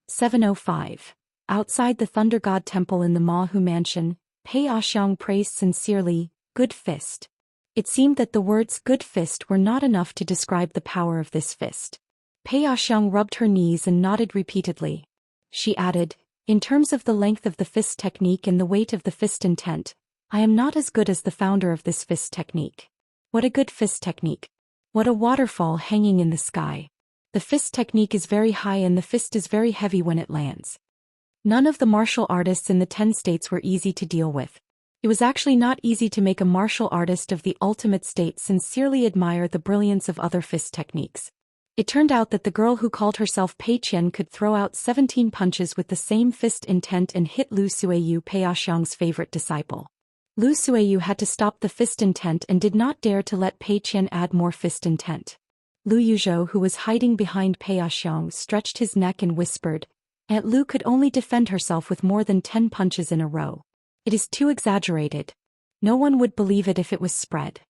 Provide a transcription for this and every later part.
705. Outside the Thunder God Temple in the Mahu Mansion, Pei Xiang praised sincerely, "Good fist." It seemed that the words "good fist" were not enough to describe the power of this fist. Pei Xiang rubbed her knees and nodded repeatedly. She added, "In terms of the length of the fist technique and the weight of the fist intent, I am not as good as the founder of this fist technique." What a good fist technique. What a waterfall hanging in the sky. The fist technique is very high and the fist is very heavy when it lands. None of the martial artists in the 10 states were easy to deal with. It was actually not easy to make a martial artist of the ultimate state sincerely admire the brilliance of other fist techniques. It turned out that the girl who called herself Pei Qian could throw out 17 punches with the same fist intent and hit Lu Suiyu, Pei Xiang's favorite disciple. Lu Suiyu had to stop the fist intent and did not dare to let Pei Qian add more fist intent. Lu Yuzhou, who was hiding behind Pei Xiang, stretched his neck and whispered, "Aunt Lu could only defend herself with more than 10 punches in a row. It is too exaggerated. No one would believe it if it was spread."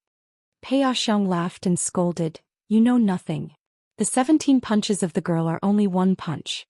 Pei Xiang laughed and scolded, "You know nothing. The 17 punches of the girl are only one punch."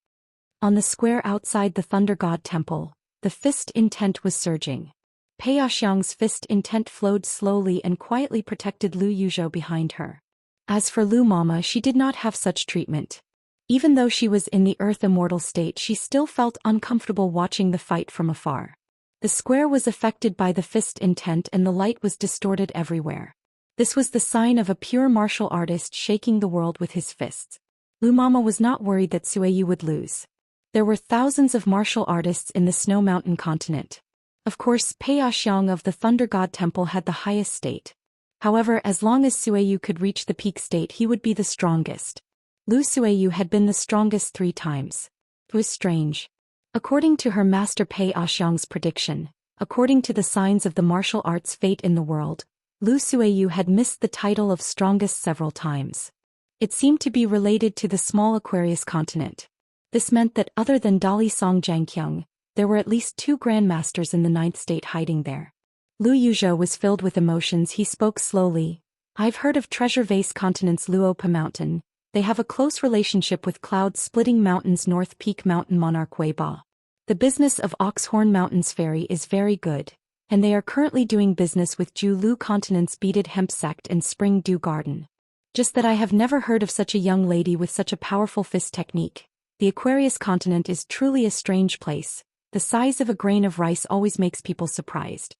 On the square outside the Thunder God Temple, the fist intent was surging. Pei Xiang's fist intent flowed slowly and quietly protected Lu Yuzhou behind her. As for Lu Mama, she did not have such treatment. Even though she was in the Earth Immortal state, she still felt uncomfortable watching the fight from afar. The square was affected by the fist intent and the light was distorted everywhere. This was the sign of a pure martial artist shaking the world with his fists. Lu Mama was not worried that Suiyu would lose. There were thousands of martial artists in the Snow Mountain continent. Of course, Pei Xiang of the Thunder God Temple had the highest state. However, as long as Suiyu could reach the peak state, he would be the strongest. Lu Suiyu had been the strongest 3 times. It was strange. According to her master Pei Xiang's prediction, according to the signs of the martial arts fate in the world, Lu Suiyu had missed the title of strongest several times. It seemed to be related to the small Aquarius continent. This meant that other than Dali Song Zhangqiang, there were at least 2 grandmasters in the 9th state hiding there. Lu Yuzhou was filled with emotions. He spoke slowly. "I've heard of Treasure Vase Continent's Luopa Mountain. They have a close relationship with Cloud-Splitting Mountain's North Peak Mountain monarch Weiba. The business of Oxhorn Mountain's ferry is very good, and they are currently doing business with Ju Lu Continent's Beaded Hemp Sect and Spring Dew Garden. Just that I have never heard of such a young lady with such a powerful fist technique. The Aquarius continent is truly a strange place. The size of a grain of rice always makes people surprised."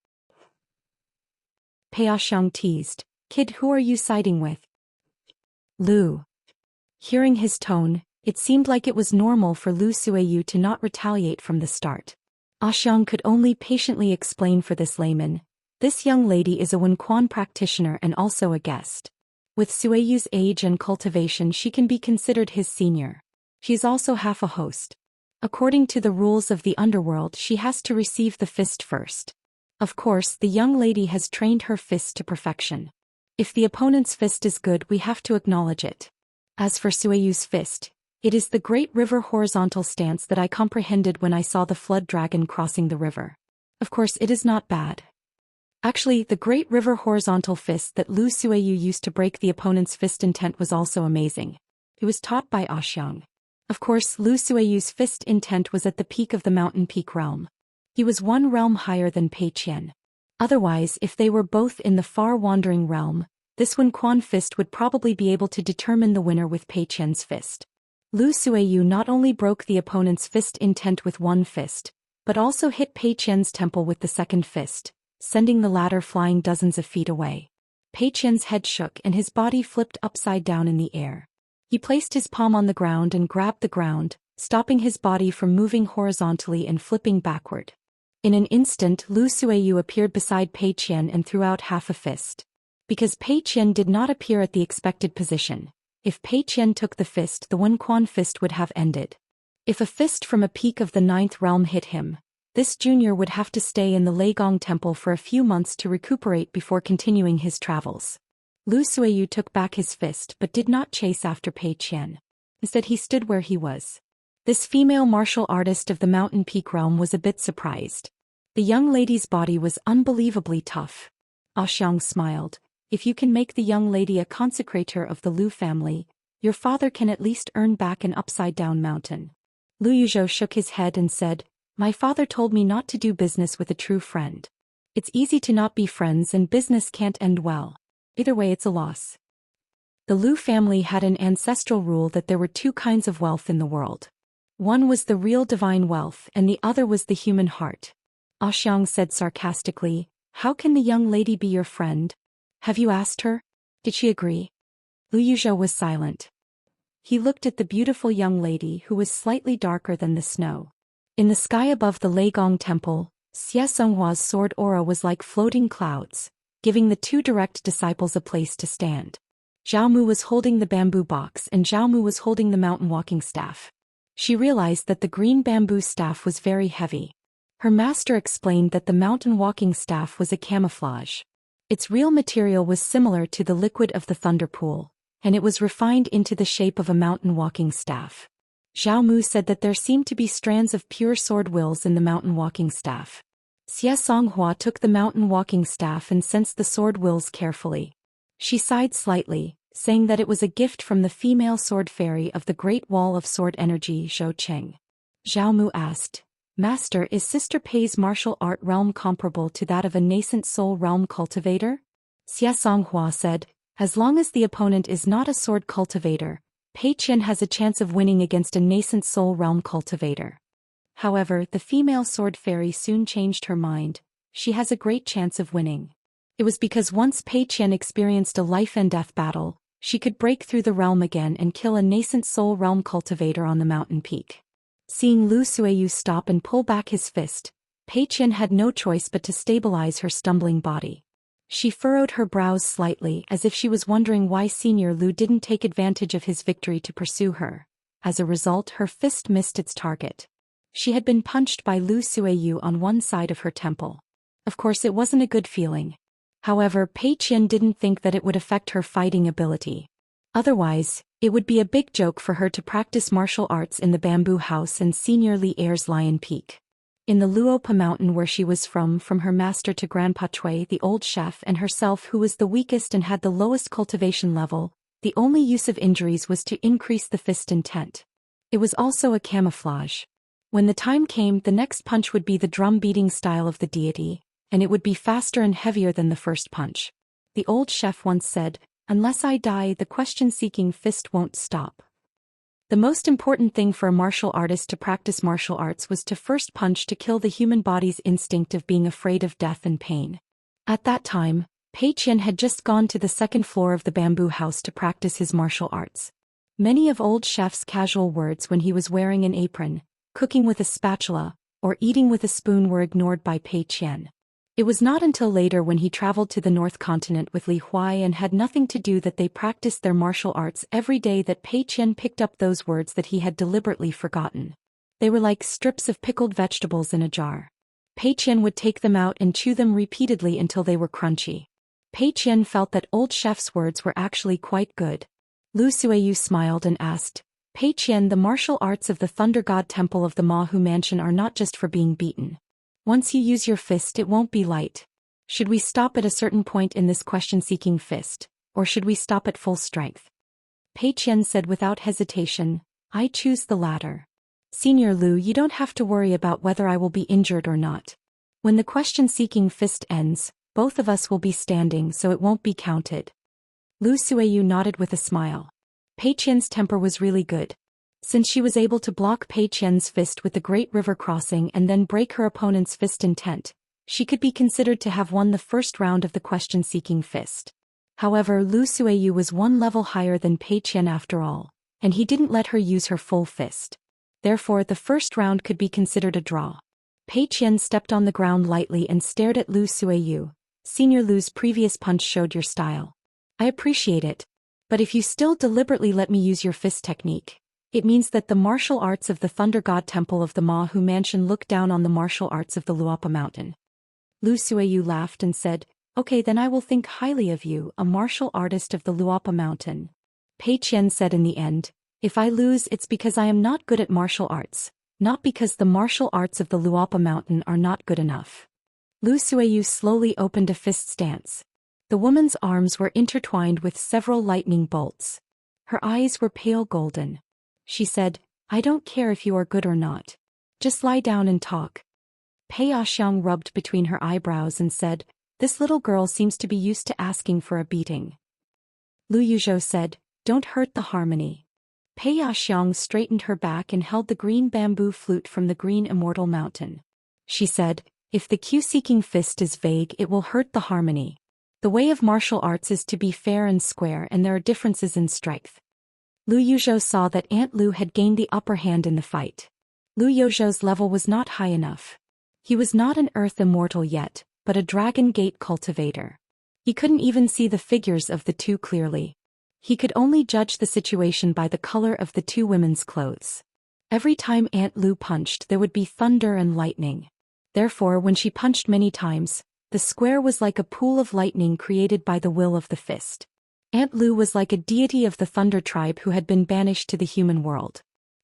Pei Xiang teased, "Kid, who are you siding with?" Lu. Hearing his tone, it seemed like it was normal for Lu Suiyu to not retaliate from the start. Xiang could only patiently explain for this layman, "This young lady is a Wenquan practitioner and also a guest. With Suiyu's age and cultivation, she can be considered his senior. She is also half a host. According to the rules of the underworld, she has to receive the fist first. Of course, the young lady has trained her fist to perfection. If the opponent's fist is good, we have to acknowledge it. As for Suiyu's fist, it is the Great River horizontal stance that I comprehended when I saw the flood dragon crossing the river. Of course, it is not bad. Actually, the Great River horizontal fist that Lu Suiyu used to break the opponent's fist intent was also amazing. It was taught by Xiang. Of course, Lu Suiyu's fist intent was at the peak of the mountain peak realm. He was 1 realm higher than Pei Qian. Otherwise, if they were both in the far-wandering realm, this Wenquan fist would probably be able to determine the winner with Pei Qian's fist. Lu Suiyu not only broke the opponent's fist intent with 1 fist, but also hit Pei Qian's temple with the 2nd fist, sending the latter flying dozens of feet away. Pei Qian's head shook and his body flipped upside down in the air. He placed his palm on the ground and grabbed the ground, stopping his body from moving horizontally and flipping backward. In an instant, Lu Suiyu appeared beside Pei Qian and threw out half a fist. Because Pei Qian did not appear at the expected position, if Pei Qian took the fist, the Wenquan fist would have ended. If a fist from a peak of the 9th realm hit him, this junior would have to stay in the Leigong Temple for a few months to recuperate before continuing his travels. Lu Suiyu took back his fist but did not chase after Pei Qian. Instead, he stood where he was. This female martial artist of the mountain peak realm was a bit surprised. The young lady's body was unbelievably tough. Xiang smiled. "If you can make the young lady a consecrator of the Lu family, your father can at least earn back an upside-down mountain." Lu Yuzhou shook his head and said, "My father told me not to do business with a true friend. It's easy to not be friends and business can't end well. Either way it's a loss." The Lu family had an ancestral rule that there were two kinds of wealth in the world. One was the real divine wealth and the other was the human heart. Xiang said sarcastically, "How can the young lady be your friend? Have you asked her? Did she agree?" Lu Yuzhou was silent. He looked at the beautiful young lady who was slightly darker than the snow. In the sky above the Leigong temple, Xianxia's sword aura was like floating clouds, giving the two direct disciples a place to stand. Zhao Mu was holding the bamboo box and Zhao Mu was holding the mountain walking staff. She realized that the green bamboo staff was very heavy. Her master explained that the mountain walking staff was a camouflage. Its real material was similar to the liquid of the thunder pool, and it was refined into the shape of a mountain walking staff. Zhao Mu said that there seemed to be strands of pure sword wills in the mountain walking staff. Xianxia took the mountain walking staff and sensed the sword wills carefully. She sighed slightly, saying that it was a gift from the female sword fairy of the Great Wall of Sword Energy, Zhou Xian. Zhao Mu asked, "Master, is Sister Pei's martial art realm comparable to that of a nascent soul realm cultivator?" Xianxia said, "As long as the opponent is not a sword cultivator, Pei Qian has a chance of winning against a nascent soul realm cultivator." However, the female sword fairy soon changed her mind. She has a great chance of winning. It was because once Pei Qian experienced a life and death battle, she could break through the realm again and kill a nascent soul realm cultivator on the mountain peak. Seeing Lu Suiyu stop and pull back his fist, Pei Qian had no choice but to stabilize her stumbling body. She furrowed her brows slightly as if she was wondering why Senior Lu didn't take advantage of his victory to pursue her. As a result, her fist missed its target. She had been punched by Lu Suiyu on one side of her temple. Of course it wasn't a good feeling. However, Pei Qian didn't think that it would affect her fighting ability. Otherwise, it would be a big joke for her to practice martial arts in the bamboo house and Senior Li Air's Lion Peak. In the Luopa mountain where she was from her master to Grandpa Cui, the old chef, and herself who was the weakest and had the lowest cultivation level, the only use of injuries was to increase the fist intent. It was also a camouflage. When the time came, the next punch would be the drum-beating style of the deity, and it would be faster and heavier than the first punch. The old chef once said, "Unless I die, the question-seeking fist won't stop." The most important thing for a martial artist to practice martial arts was to first punch to kill the human body's instinct of being afraid of death and pain. At that time, Pei Qian had just gone to the second floor of the bamboo house to practice his martial arts. Many of old chef's casual words when he was wearing an apron, cooking with a spatula, or eating with a spoon were ignored by Pei Qian. It was not until later when he traveled to the North Continent with Li Huai and had nothing to do that they practiced their martial arts every day that Pei Qian picked up those words that he had deliberately forgotten. They were like strips of pickled vegetables in a jar. Pei Qian would take them out and chew them repeatedly until they were crunchy. Pei Qian felt that old chef's words were actually quite good. Lu Suiyu smiled and asked, "Pei Qian, the martial arts of the Thunder God Temple of the Mahu Mansion are not just for being beaten. Once you use your fist it won't be light. Should we stop at a certain point in this question-seeking fist, or should we stop at full strength?" Pei Qian said without hesitation, "I choose the latter. Senior Lu, you don't have to worry about whether I will be injured or not. When the question-seeking fist ends, both of us will be standing so it won't be counted." Lu Suiyu nodded with a smile. Pei Qian's temper was really good. Since she was able to block Pei Qian's fist with the Great River Crossing and then break her opponent's fist intent, she could be considered to have won the first round of the question-seeking fist. However, Lu Suiyu was one level higher than Pei Qian after all, and he didn't let her use her full fist. Therefore, the first round could be considered a draw. Pei Qian stepped on the ground lightly and stared at Lu Suiyu. "Senior Lu's previous punch showed your style. I appreciate it. But if you still deliberately let me use your fist technique, it means that the martial arts of the Thunder God Temple of the Mahu Mansion look down on the martial arts of the Luopa Mountain." Lu Suiyu laughed and said, "Okay, then I will think highly of you, a martial artist of the Luopa Mountain." Pei Qian said in the end, "If I lose it's because I am not good at martial arts, not because the martial arts of the Luopa Mountain are not good enough." Lu Suiyu slowly opened a fist stance. The woman's arms were intertwined with several lightning bolts. Her eyes were pale golden. She said, I don't care if you are good or not. Just lie down and talk. Pei Xiang rubbed between her eyebrows and said, this little girl seems to be used to asking for a beating. Lu Yuzhou said, don't hurt the harmony. Pei Xiang straightened her back and held the green bamboo flute from the green Immortal mountain. She said, if the Q-seeking fist is vague, it will hurt the harmony. The way of martial arts is to be fair and square, and there are differences in strength. Lu Yuzhou saw that Aunt Lu had gained the upper hand in the fight. Lu Yuzhou's level was not high enough. He was not an Earth Immortal yet, but a Dragon Gate cultivator. He couldn't even see the figures of the two clearly. He could only judge the situation by the color of the two women's clothes. Every time Aunt Lu punched, there would be thunder and lightning. Therefore, when she punched many times, the square was like a pool of lightning created by the will of the fist. Aunt Lu was like a deity of the Thunder tribe who had been banished to the human world.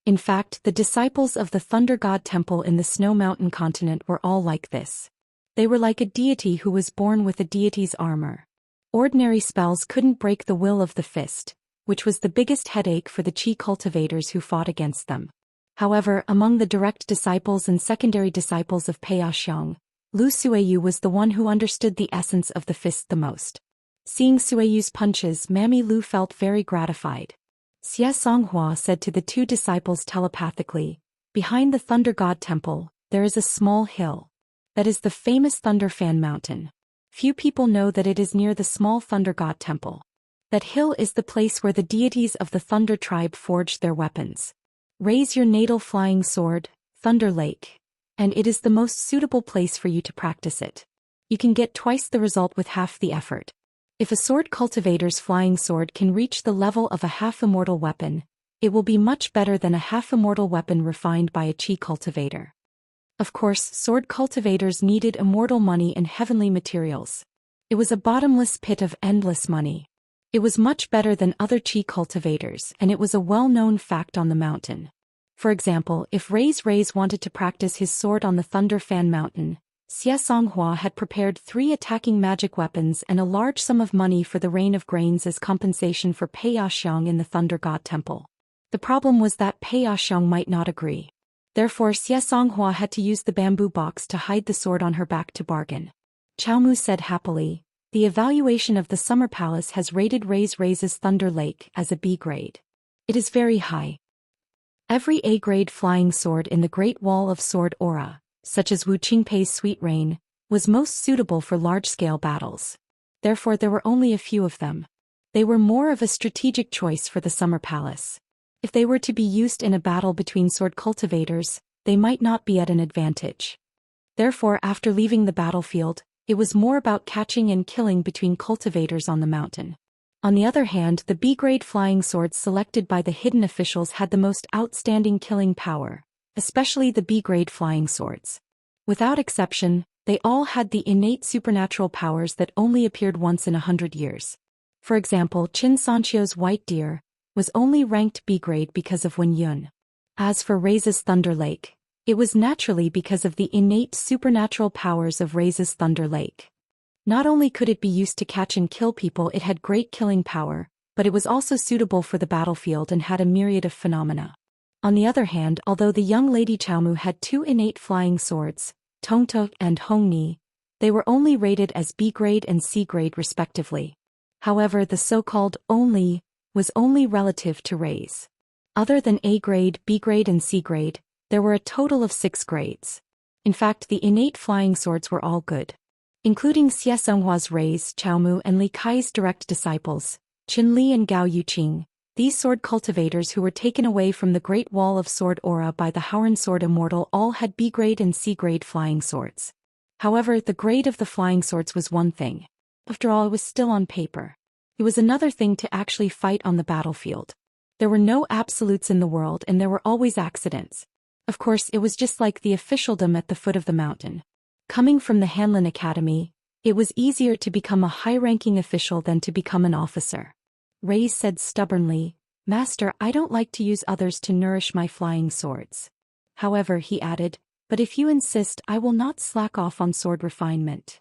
In fact, the disciples of the Thunder God Temple in the Snow Mountain continent were all like this. They were like a deity who was born with a deity's armor. Ordinary spells couldn't break the will of the fist, which was the biggest headache for the Qi cultivators who fought against them. However, among the direct disciples and secondary disciples of Pei Xiang, Lu Suiyu was the one who understood the essence of the fist the most. Seeing Suiyu's punches, Mammy Lu felt very gratified. Xianxia said to the two disciples telepathically, behind the Thunder God Temple, there is a small hill. That is the famous Thunder Fan Mountain. Few people know that it is near the small Thunder God Temple. That hill is the place where the deities of the Thunder tribe forged their weapons. Raise your natal flying sword, Thunder Lake, and it is the most suitable place for you to practice it. You can get twice the result with half the effort. If a sword cultivator's flying sword can reach the level of a half-immortal weapon, it will be much better than a half-immortal weapon refined by a Qi cultivator. Of course, sword cultivators needed immortal money and heavenly materials. It was a bottomless pit of endless money. It was much better than other Qi cultivators, and it was a well-known fact on the mountain. For example, if Ray's wanted to practice his sword on the Thunder Fan Mountain, Xianxia had prepared 3 attacking magic weapons and a large sum of money for the rain of grains as compensation for Pei Xiang in the Thunder God Temple. The problem was that Pei Xiang might not agree. Therefore, Xianxia had to use the bamboo box to hide the sword on her back to bargain. Chaomu said happily, the evaluation of the Summer Palace has rated Ray's Thunder Lake as a B grade. It is very high. Every A grade flying sword in the Great Wall of Sword Aura, such as Wu Qingpei's Sweet Rain, was most suitable for large-scale battles. Therefore, there were only a few of them. They were more of a strategic choice for the Summer Palace. If they were to be used in a battle between sword cultivators, they might not be at an advantage. Therefore, after leaving the battlefield, it was more about catching and killing between cultivators on the mountain. On the other hand, the B-grade flying swords selected by the hidden officials had the most outstanding killing power, especially the B-grade flying swords. Without exception, they all had the innate supernatural powers that only appeared once in 100 years. For example, Qin Sanchio's White Deer was only ranked B-grade because of Wen Yun. As for Ray's Thunder Lake, it was naturally because of the innate supernatural powers of Ray's Thunder Lake. Not only could it be used to catch and kill people, it had great killing power, but it was also suitable for the battlefield and had a myriad of phenomena. On the other hand, although the young lady Chaomu had 2 innate flying swords, Tongtou and Hongni, they were only rated as B-grade and C-grade respectively. However, the so-called only was only relative to Ray's. Other than A-grade, B-grade and C-grade, there were a total of 6 grades. In fact, the innate flying swords were all good. Including Xianxia's Ray's, Chaomu and Li Kai's direct disciples, Qin Li and Gao Yuqing, these sword cultivators who were taken away from the Great Wall of Sword Aura by the Howren Sword Immortal all had B-grade and C-grade flying swords. However, the grade of the flying swords was one thing. After all, it was still on paper. It was another thing to actually fight on the battlefield. There were no absolutes in the world and there were always accidents. Of course, it was just like the officialdom at the foot of the mountain. Coming from the Hanlin Academy, it was easier to become a high-ranking official than to become an officer. Ray said stubbornly, "Master, I don't like to use others to nourish my flying swords." However, he added, "But if you insist, I will not slack off on sword refinement."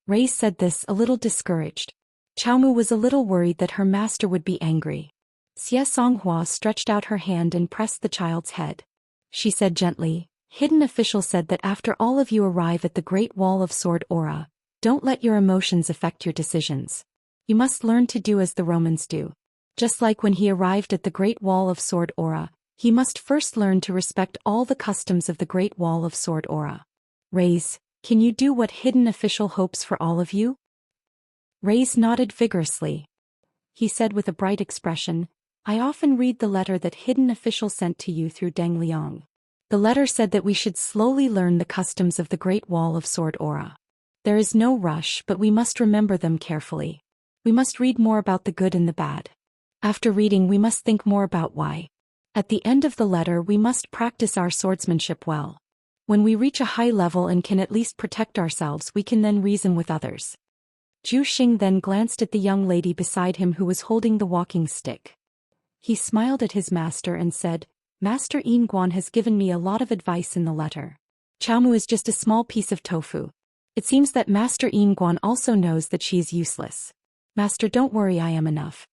Ray said this a little discouraged. Chaomu was a little worried that her master would be angry. Xie Songhua stretched out her hand and pressed the child's head. She said gently, "Hidden official said that after all of you arrive at the Great Wall of Sword Aura, don't let your emotions affect your decisions. You must learn to do as the Romans do. Just like when he arrived at the Great Wall of Sword Aura, he must first learn to respect all the customs of the Great Wall of Sword Aura. Raise, can you do what hidden official hopes for all of you?" Raise nodded vigorously. He said with a bright expression, "I often read the letter that hidden official sent to you through Deng Liang. The letter said that we should slowly learn the customs of the Great Wall of Sword Aura. There is no rush, but we must remember them carefully. We must read more about the good and the bad. After reading, we must think more about why. At the end of the letter, we must practice our swordsmanship well. When we reach a high level and can at least protect ourselves, we can then reason with others." Zhou Xian then glanced at the young lady beside him who was holding the walking stick. He smiled at his master and said, "Master Yin Guan has given me a lot of advice in the letter. Chaomu is just a small piece of tofu. It seems that Master Yin Guan also knows that she is useless. Master, don't worry, I am enough."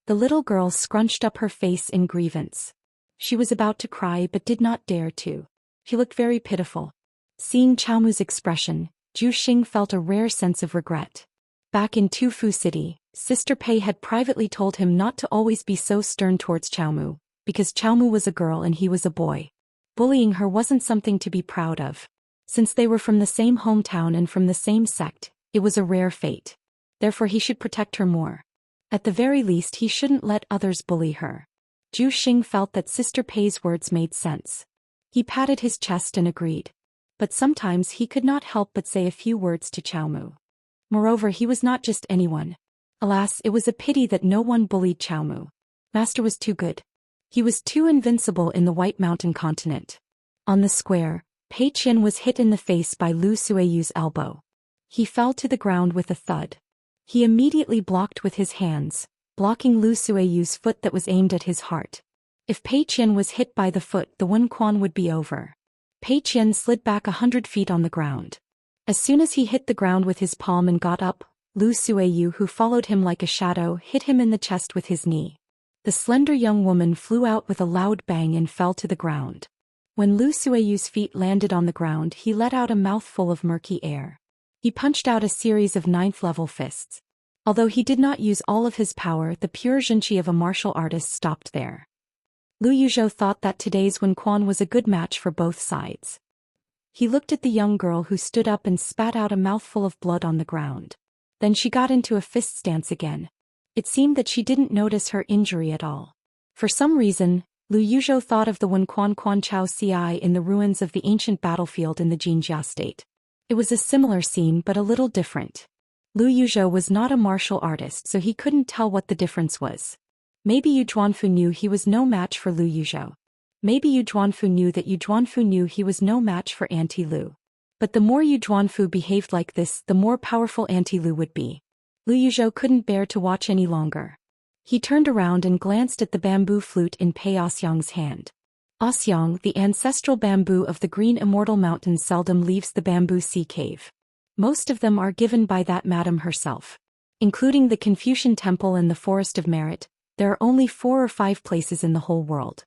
The little girl scrunched up her face in grievance. She was about to cry but did not dare to. She looked very pitiful. Seeing Chaomu's expression, Zhu Xing felt a rare sense of regret. Back in Tufu City, Sister Pei had privately told him not to always be so stern towards Chaomu, because Chaomu was a girl and he was a boy. Bullying her wasn't something to be proud of. Since they were from the same hometown and from the same sect, it was a rare fate. Therefore he should protect her more. At the very least, he shouldn't let others bully her. Zhu Xing felt that Sister Pei's words made sense. He patted his chest and agreed. But sometimes he could not help but say a few words to Chaomu. Moreover, he was not just anyone. Alas, it was a pity that no one bullied Chaomu. Master was too good. He was too invincible in the White Mountain continent. On the square, Pei Qian was hit in the face by Lu Suiyu's elbow. He fell to the ground with a thud. He immediately blocked with his hands, blocking Lu Suiyu's foot that was aimed at his heart. If Pei Qian was hit by the foot, the Wen Quan would be over. Pei Qian slid back 100 feet on the ground. As soon as he hit the ground with his palm and got up, Lu Suiyu, who followed him like a shadow, hit him in the chest with his knee. The slender young woman flew out with a loud bang and fell to the ground. When Lu Suiyu's feet landed on the ground, he let out a mouthful of murky air. He punched out a series of 9th-level fists. Although he did not use all of his power, the pure zhenqi of a martial artist stopped there. Lu Yuzhou thought that today's Wen Quan was a good match for both sides. He looked at the young girl who stood up and spat out a mouthful of blood on the ground. Then she got into a fist stance again. It seemed that she didn't notice her injury at all. For some reason, Lu Yuzhou thought of the Wen Quan Quan Chao Ci in the ruins of the ancient battlefield in the Jinjia state. It was a similar scene but a little different. Lu Yuzhou was not a martial artist, so he couldn't tell what the difference was. Maybe Yu Zhuanfu knew he was no match for Lu Yuzhou. Maybe Yu Zhuanfu knew that Yu Zhuanfu knew he was no match for Auntie Lu. But the more Yu Zhuanfu behaved like this, the more powerful Auntie Lu would be. Lu Yuzhou couldn't bear to watch any longer. He turned around and glanced at the bamboo flute in Pei Xiang's hand. Xiang, the ancestral bamboo of the Green Immortal Mountains, seldom leaves the bamboo sea cave. Most of them are given by that madam herself. Including the Confucian Temple and the Forest of Merit, there are only 4 or 5 places in the whole world.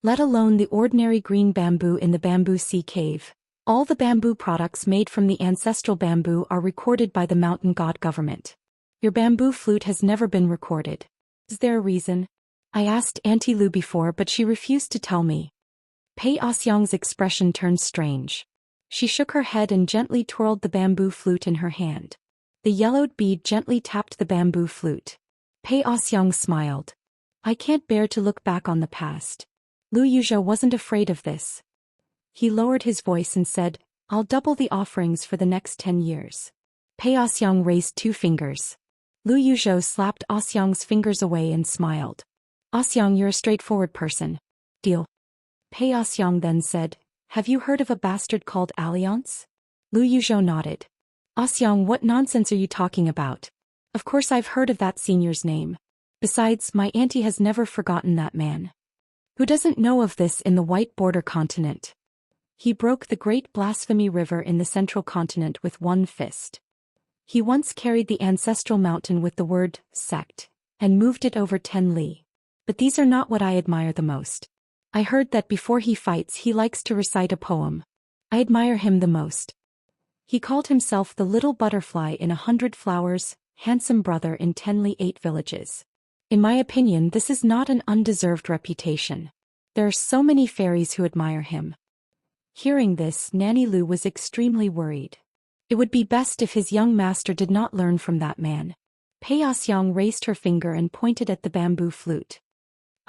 Let alone the ordinary green bamboo in the bamboo sea cave. All the bamboo products made from the ancestral bamboo are recorded by the mountain god government. Your bamboo flute has never been recorded. Is there a reason? I asked Auntie Lu before, but she refused to tell me. Pei Xiang's expression turned strange. She shook her head and gently twirled the bamboo flute in her hand. The yellowed bead gently tapped the bamboo flute. Pei Xiang smiled. I can't bear to look back on the past. Lu Yuzhou wasn't afraid of this. He lowered his voice and said, I'll double the offerings for the next 10 years. Pei Xiang raised 2 fingers. Lu Yuzhou slapped Xiang's fingers away and smiled. Xiang, you're a straightforward person. Deal. Pei Xiang then said, have you heard of a bastard called Alliance? Lu Yuzhou nodded. Xiang, what nonsense are you talking about? Of course I've heard of that senior's name. Besides, my auntie has never forgotten that man. Who doesn't know of this in the White Border continent? He broke the great blasphemy river in the central continent with one fist. He once carried the ancestral mountain with the word sect, and moved it over 10 li. But these are not what I admire the most. I heard that before he fights he likes to recite a poem. I admire him the most. He called himself the little butterfly in 100 flowers, handsome brother in 8 villages. In my opinion, this is not an undeserved reputation. There are so many fairies who admire him. Hearing this, Nanny Lu was extremely worried. It would be best if his young master did not learn from that man. Pei Xiang raised her finger and pointed at the bamboo flute.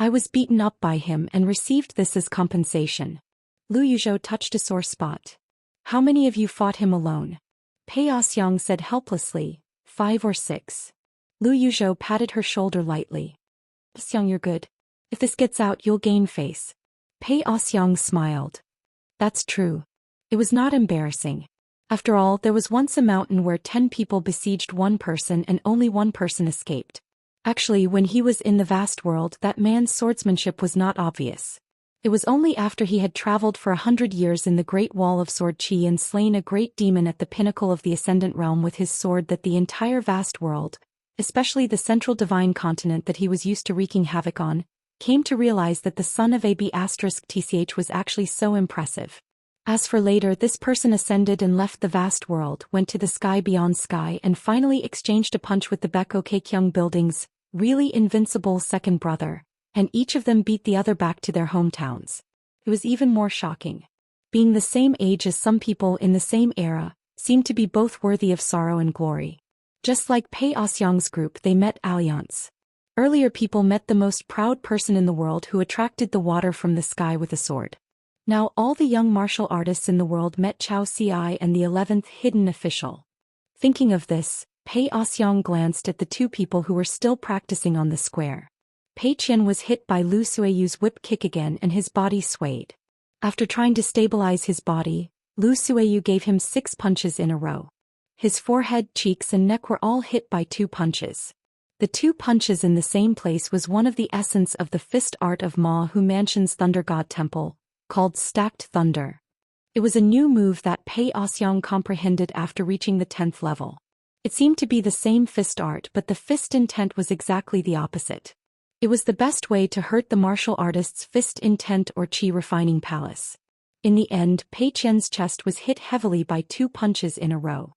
I was beaten up by him and received this as compensation. Lu Yuzhou touched a sore spot. How many of you fought him alone? Pei Xiang said helplessly, 5 or 6. Lu Yuzhou patted her shoulder lightly. Xiang, you're good. If this gets out, you'll gain face. Pei Xiang smiled. That's true. It was not embarrassing. After all, there was once a mountain where 10 people besieged one person and only one person escaped. Actually, when he was in the vast world, that man's swordsmanship was not obvious. It was only after he had traveled for 100 years in the Great Wall of Sword Qi and slain a great demon at the pinnacle of the Ascendant Realm with his sword that the entire vast world, especially the central divine continent that he was used to wreaking havoc on, came to realize that the son of AB*TCH was actually so impressive. As for later, this person ascended and left the vast world, went to the sky beyond sky and finally exchanged a punch with the Beko Keikyung building's really invincible second brother, and each of them beat the other back to their hometowns. It was even more shocking. Being the same age as some people in the same era, seemed to be both worthy of sorrow and glory. Just like Pei Xiang's group, they met Alliance. Earlier people met the most proud person in the world who attracted the water from the sky with a sword. Now all the young martial artists in the world met Chao Ci and the 11th hidden official. Thinking of this, Pei Xiang glanced at the 2 people who were still practicing on the square. Pei Qian was hit by Lu Suiyu's whip kick again and his body swayed. After trying to stabilize his body, Lu Suiyu gave him 6 punches in a row. His forehead, cheeks and neck were all hit by 2 punches. The 2 punches in the same place was one of the essence of the fist art of Ma Hu Mansion's Thunder God Temple, called Stacked Thunder. It was a new move that Pei Xiang comprehended after reaching the 10th level. It seemed to be the same fist art, but the fist intent was exactly the opposite. It was the best way to hurt the martial artist's fist intent or chi refining palace. In the end, Pei Qian's chest was hit heavily by 2 punches in a row.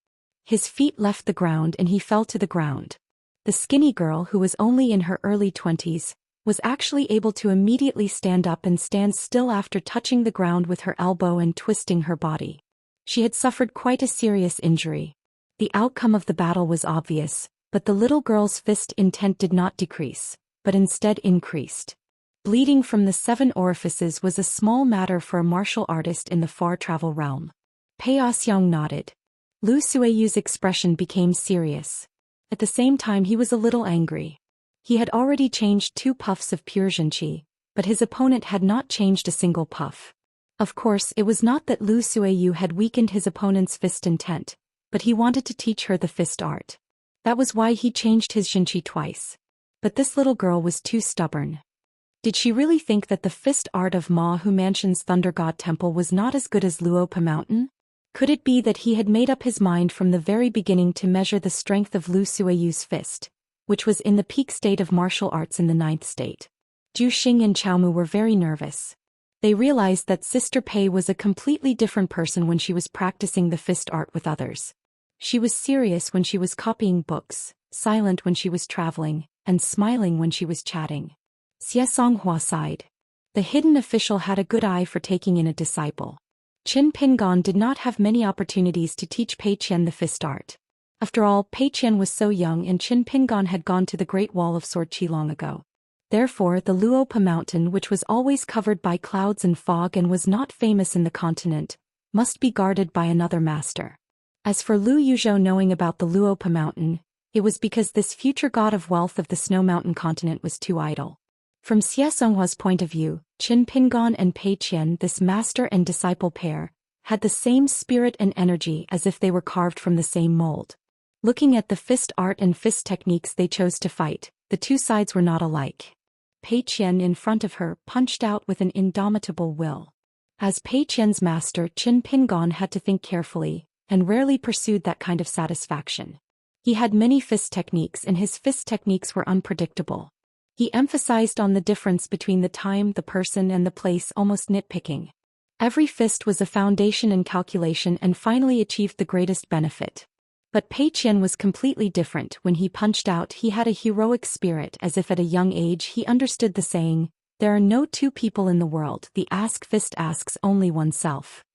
His feet left the ground and he fell to the ground. The skinny girl, who was only in her early 20s, was actually able to immediately stand up and stand still after touching the ground with her elbow and twisting her body. She had suffered quite a serious injury. The outcome of the battle was obvious, but the little girl's fist intent did not decrease, but instead increased. Bleeding from the 7 orifices was a small matter for a martial artist in the far travel realm. Pei Xiang nodded. Lu Suiyu's expression became serious. At the same time he was a little angry. He had already changed 2 puffs of pure Zhenqi, but his opponent had not changed a single puff. Of course, it was not that Lu Suiyu had weakened his opponent's fist intent, but he wanted to teach her the fist art. That was why he changed his Zhenqi twice. But this little girl was too stubborn. Did she really think that the fist art of Ma Hu Mansion's Thunder God Temple was not as good as Luopa Mountain? Could it be that he had made up his mind from the very beginning to measure the strength of Lu Suiyu's fist, which was in the peak state of martial arts in the 9th state? Zhu Xing and Chaomu were very nervous. They realized that Sister Pei was a completely different person when she was practicing the fist art with others. She was serious when she was copying books, silent when she was traveling, and smiling when she was chatting. Xie Songhua sighed. The hidden official had a good eye for taking in a disciple. Qin Pingon did not have many opportunities to teach Pei Qian the fist art. After all, Pei Qian was so young and Qin Pingon had gone to the Great Wall of Sword Qi long ago. Therefore, the Luopa Mountain, which was always covered by clouds and fog and was not famous in the continent, must be guarded by another master. As for Lu Yuzhou knowing about the Luopa Mountain, it was because this future god of wealth of the Snow Mountain continent was too idle. From Xie Songhua's point of view, Qin Pingon and Pei Qian, this master and disciple pair, had the same spirit and energy as if they were carved from the same mold. Looking at the fist art and fist techniques they chose to fight, the 2 sides were not alike. Pei Qian in front of her punched out with an indomitable will. As Pei Qian's master, Qin Pingon had to think carefully, and rarely pursued that kind of satisfaction. He had many fist techniques and his fist techniques were unpredictable. He emphasized on the difference between the time, the person and the place, almost nitpicking. Every fist was a foundation and calculation and finally achieved the greatest benefit. But Pei Qian was completely different. When he punched out, he had a heroic spirit, as if at a young age he understood the saying, "There are no two people in the world, the ask fist asks only oneself."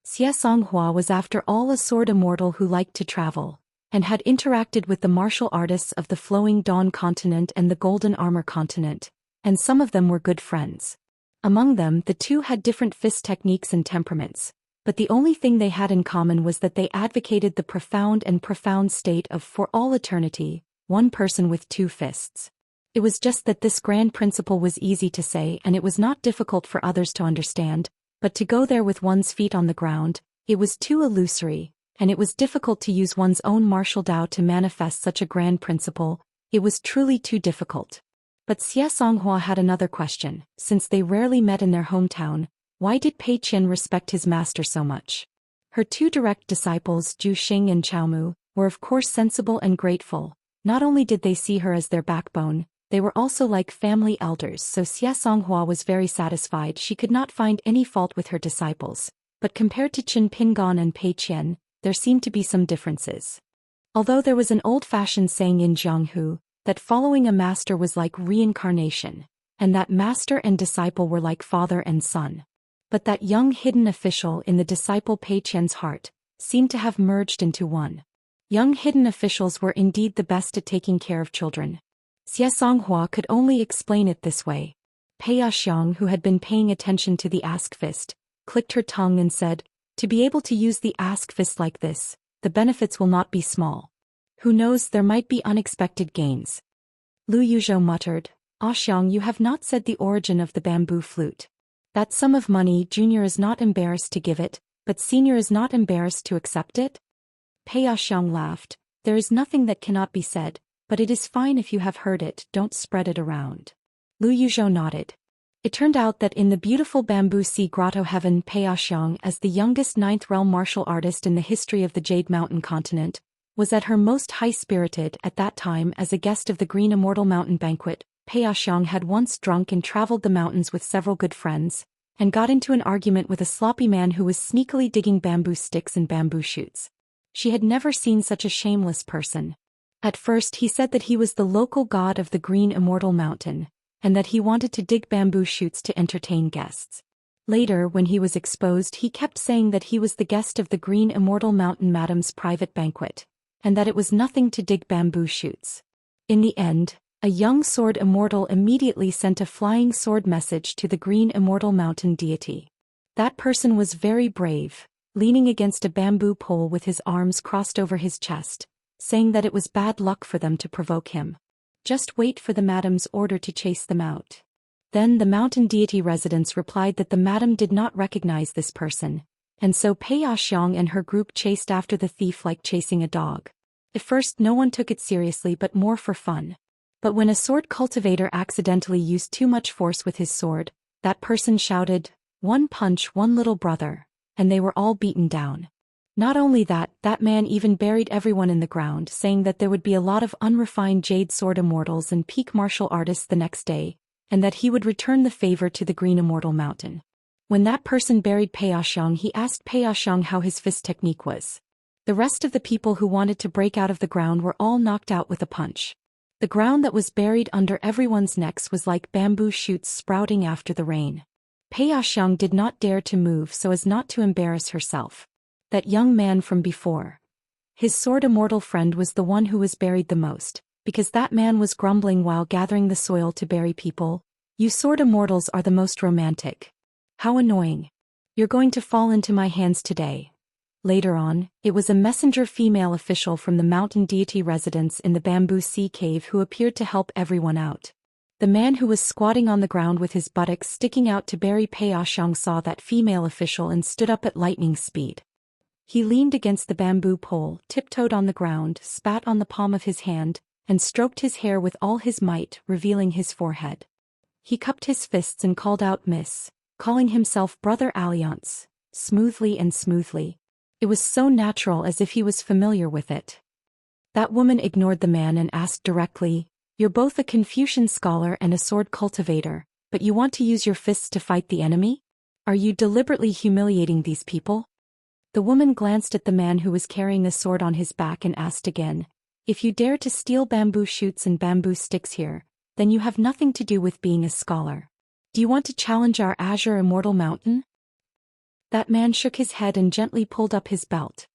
Xianxia was after all a sword immortal who liked to travel, and had interacted with the martial artists of the Flowing Dawn continent and the Golden Armor continent, and some of them were good friends. Among them, the two had different fist techniques and temperaments, but the only thing they had in common was that they advocated the profound state of for all eternity, one person with two fists. It was just that this grand principle was easy to say and it was not difficult for others to understand, but to go there with one's feet on the ground, it was too illusory, and it was difficult to use one's own martial Tao to manifest such a grand principle. It was truly too difficult. But Xianxia had another question. Since they rarely met in their hometown, why did Pei Qian respect his master so much? Her two direct disciples, Zhou Xian and Chaomu, were of course sensible and grateful. Not only did they see her as their backbone, they were also like family elders, so Xianxia was very satisfied. She could not find any fault with her disciples, but compared to Qin Pingan and Pei Qian, there seemed to be some differences. Although there was an old-fashioned saying in Jianghu, that following a master was like reincarnation, and that master and disciple were like father and son. But that young hidden official in the disciple Pei Qian's heart seemed to have merged into one. Young hidden officials were indeed the best at taking care of children. Xianxia could only explain it this way. Pei Xiang, who had been paying attention to the ask fist, clicked her tongue and said, "To be able to use the ask fist like this, the benefits will not be small. Who knows, there might be unexpected gains." Lu Yuzhou muttered, "Xiang, you have not said the origin of the bamboo flute. That sum of money, Junior is not embarrassed to give it, but Senior is not embarrassed to accept it?" Pei Xiang laughed. "There is nothing that cannot be said, but it is fine if you have heard it, don't spread it around." Lu Yuzhou nodded. It turned out that in the beautiful bamboo sea grotto heaven, Pei Xiang, as the youngest ninth realm martial artist in the history of the Jade Mountain continent, was at her most high-spirited. At that time, as a guest of the Green Immortal Mountain banquet, Pei Xiang had once drunk and traveled the mountains with several good friends, and got into an argument with a sloppy man who was sneakily digging bamboo sticks and bamboo shoots. She had never seen such a shameless person. At first he said that he was the local god of the Green Immortal Mountain, and that he wanted to dig bamboo shoots to entertain guests. Later, when he was exposed, he kept saying that he was the guest of the Green Immortal Mountain Madam's private banquet, and that it was nothing to dig bamboo shoots. In the end, a young sword immortal immediately sent a flying sword message to the Green Immortal Mountain deity. That person was very brave, leaning against a bamboo pole with his arms crossed over his chest, saying that it was bad luck for them to provoke him. Just wait for the madam's order to chase them out. Then the mountain deity residents replied that the madam did not recognize this person, and so Pei Xiang and her group chased after the thief like chasing a dog. At first no one took it seriously, but more for fun. But when a sword cultivator accidentally used too much force with his sword, that person shouted, "One punch, one little brother," and they were all beaten down. Not only that, that man even buried everyone in the ground, saying that there would be a lot of unrefined jade sword immortals and peak martial artists the next day, and that he would return the favor to the Green Immortal Mountain. When that person buried Pei Xiang, he asked Pei Xiang how his fist technique was. The rest of the people who wanted to break out of the ground were all knocked out with a punch. The ground that was buried under everyone's necks was like bamboo shoots sprouting after the rain. Pei Xiang did not dare to move so as not to embarrass herself. That young man from before, his sword immortal friend, was the one who was buried the most, because that man was grumbling while gathering the soil to bury people. "You sword immortals are the most romantic. How annoying. You're going to fall into my hands today." Later on, it was a messenger female official from the mountain deity residence in the bamboo sea cave who appeared to help everyone out. The man who was squatting on the ground with his buttocks sticking out to bury Pei Xiang saw that female official and stood up at lightning speed. He leaned against the bamboo pole, tiptoed on the ground, spat on the palm of his hand, and stroked his hair with all his might, revealing his forehead. He cupped his fists and called out "Miss," calling himself Brother Alliance, smoothly and smoothly. It was so natural, as if he was familiar with it. That woman ignored the man and asked directly, You're both a Confucian scholar and a sword cultivator, but you want to use your fists to fight the enemy? Are you deliberately humiliating these people? The woman glanced at the man who was carrying a sword on his back and asked again, if you dare to steal bamboo shoots and bamboo sticks here, then you have nothing to do with being a scholar. Do you want to challenge our azure immortal mountain? That man shook his head and gently pulled up his belt.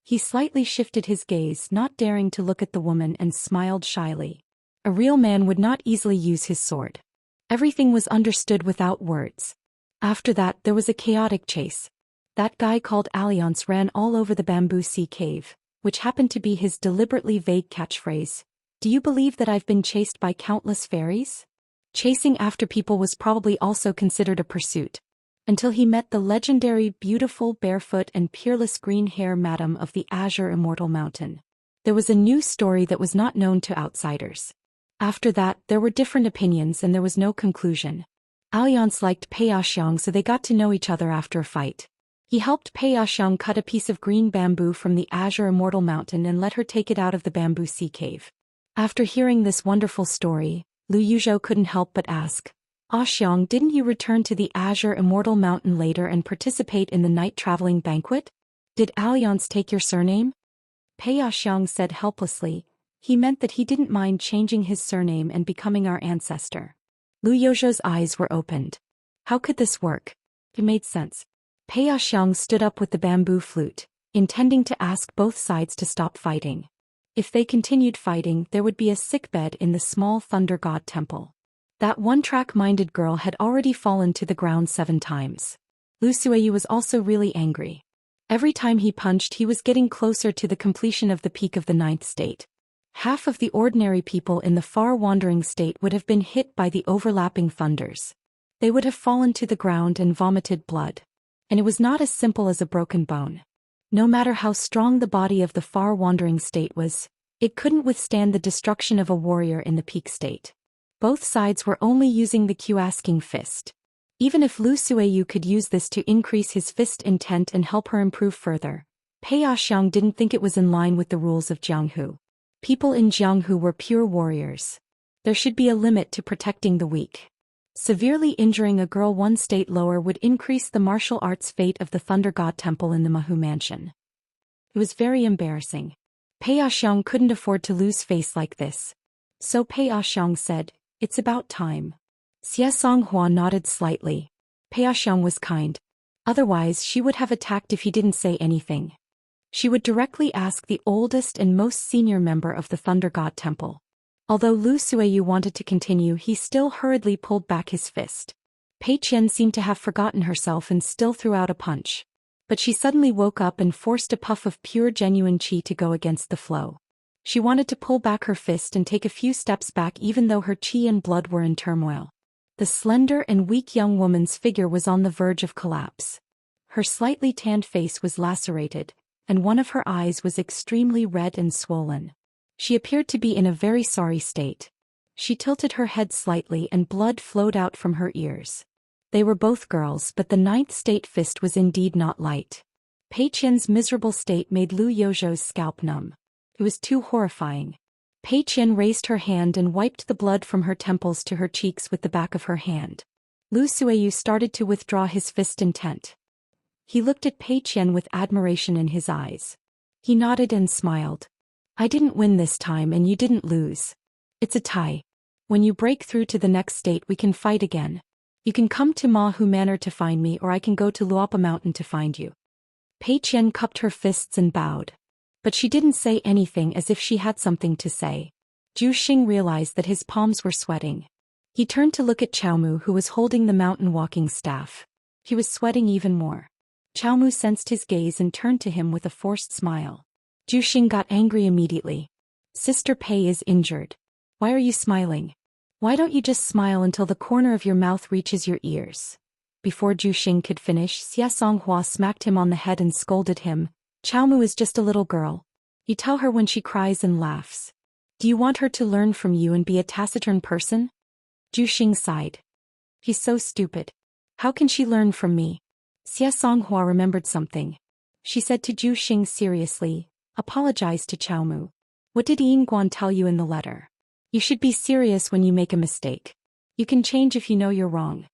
He slightly shifted his gaze, not daring to look at the woman, and smiled shyly. A real man would not easily use his sword. Everything was understood without words. After that, there was a chaotic chase. That guy called Alliance ran all over the bamboo sea cave, which happened to be his deliberately vague catchphrase. Do you believe that I've been chased by countless fairies? Chasing after people was probably also considered a pursuit. Until he met the legendary beautiful barefoot and peerless green hair madam of the azure immortal mountain. There was a new story that was not known to outsiders. After that, there were different opinions and there was no conclusion. Alliance liked Pei Xiang, so they got to know each other after a fight. He helped Pei Xiang cut a piece of green bamboo from the azure immortal mountain and let her take it out of the bamboo sea cave. After hearing this wonderful story, Lu Yuzhou couldn't help but ask, Xiang, didn't you return to the azure immortal mountain later and participate in the night traveling banquet? Did Alliance take your surname? Pei Xiang said helplessly. He meant that he didn't mind changing his surname and becoming our ancestor. Lu Yuzhou's eyes were opened. How could this work? It made sense. Pei Xiang stood up with the bamboo flute, intending to ask both sides to stop fighting. If they continued fighting, there would be a sickbed in the small Thunder God temple. That one-track-minded girl had already fallen to the ground 7 times. Lu Suiyu was also really angry. Every time he punched, he was getting closer to the completion of the peak of the 9th state. Half of the ordinary people in the far-wandering state would have been hit by the overlapping thunders. They would have fallen to the ground and vomited blood. And it was not as simple as a broken bone. No matter how strong the body of the far-wandering state was, it couldn't withstand the destruction of a warrior in the peak state. Both sides were only using the Q-asking fist. Even if Lu Suiyu could use this to increase his fist intent and help her improve further, Pei Xiang didn't think it was in line with the rules of Jianghu. People in Jianghu were pure warriors. There should be a limit to protecting the weak. Severely injuring a girl 1 state lower would increase the martial arts fate of the Thunder God Temple in the Mahu Mansion. It was very embarrassing. Pei Xiang couldn't afford to lose face like this. So Pei Xiang said, it's about time. Xie Songhua nodded slightly. Pei Xiang was kind. Otherwise, she would have attacked if he didn't say anything. She would directly ask the oldest and most senior member of the Thunder God Temple. Although Lu Suiyu wanted to continue, he still hurriedly pulled back his fist. Pei Qian seemed to have forgotten herself and still threw out a punch. But she suddenly woke up and forced a puff of pure genuine qi to go against the flow. She wanted to pull back her fist and take a few steps back even though her qi and blood were in turmoil. The slender and weak young woman's figure was on the verge of collapse. Her slightly tanned face was lacerated, and one of her eyes was extremely red and swollen. She appeared to be in a very sorry state. She tilted her head slightly and blood flowed out from her ears. They were both girls, but the 9th state fist was indeed not light. Pei Qian's miserable state made Lu Yuzhou's scalp numb. It was too horrifying. Pei Qian raised her hand and wiped the blood from her temples to her cheeks with the back of her hand. Lu Suiyu started to withdraw his fist intent. He looked at Pei Qian with admiration in his eyes. He nodded and smiled. I didn't win this time and you didn't lose. It's a tie. When you break through to the next state we can fight again. You can come to Mahu Manor to find me or I can go to Luopa Mountain to find you. Pei Qian cupped her fists and bowed. But she didn't say anything, as if she had something to say. Zhu Xian realized that his palms were sweating. He turned to look at Qiaomu, who was holding the mountain walking staff. He was sweating even more. Qiaomu sensed his gaze and turned to him with a forced smile. Zhu Xian got angry immediately. Sister Pei is injured. Why are you smiling? Why don't you just smile until the corner of your mouth reaches your ears? Before Zhu Xian could finish, Xie Songhua smacked him on the head and scolded him. Qiaomu is just a little girl. You tell her when she cries and laughs. Do you want her to learn from you and be a taciturn person? Zhu Xian sighed. He's so stupid. How can she learn from me? Xie Songhua remembered something. She said to Zhu Xian seriously, apologize to Qiaomu. What did Yingguan tell you in the letter? You should be serious when you make a mistake. You can change if you know you're wrong.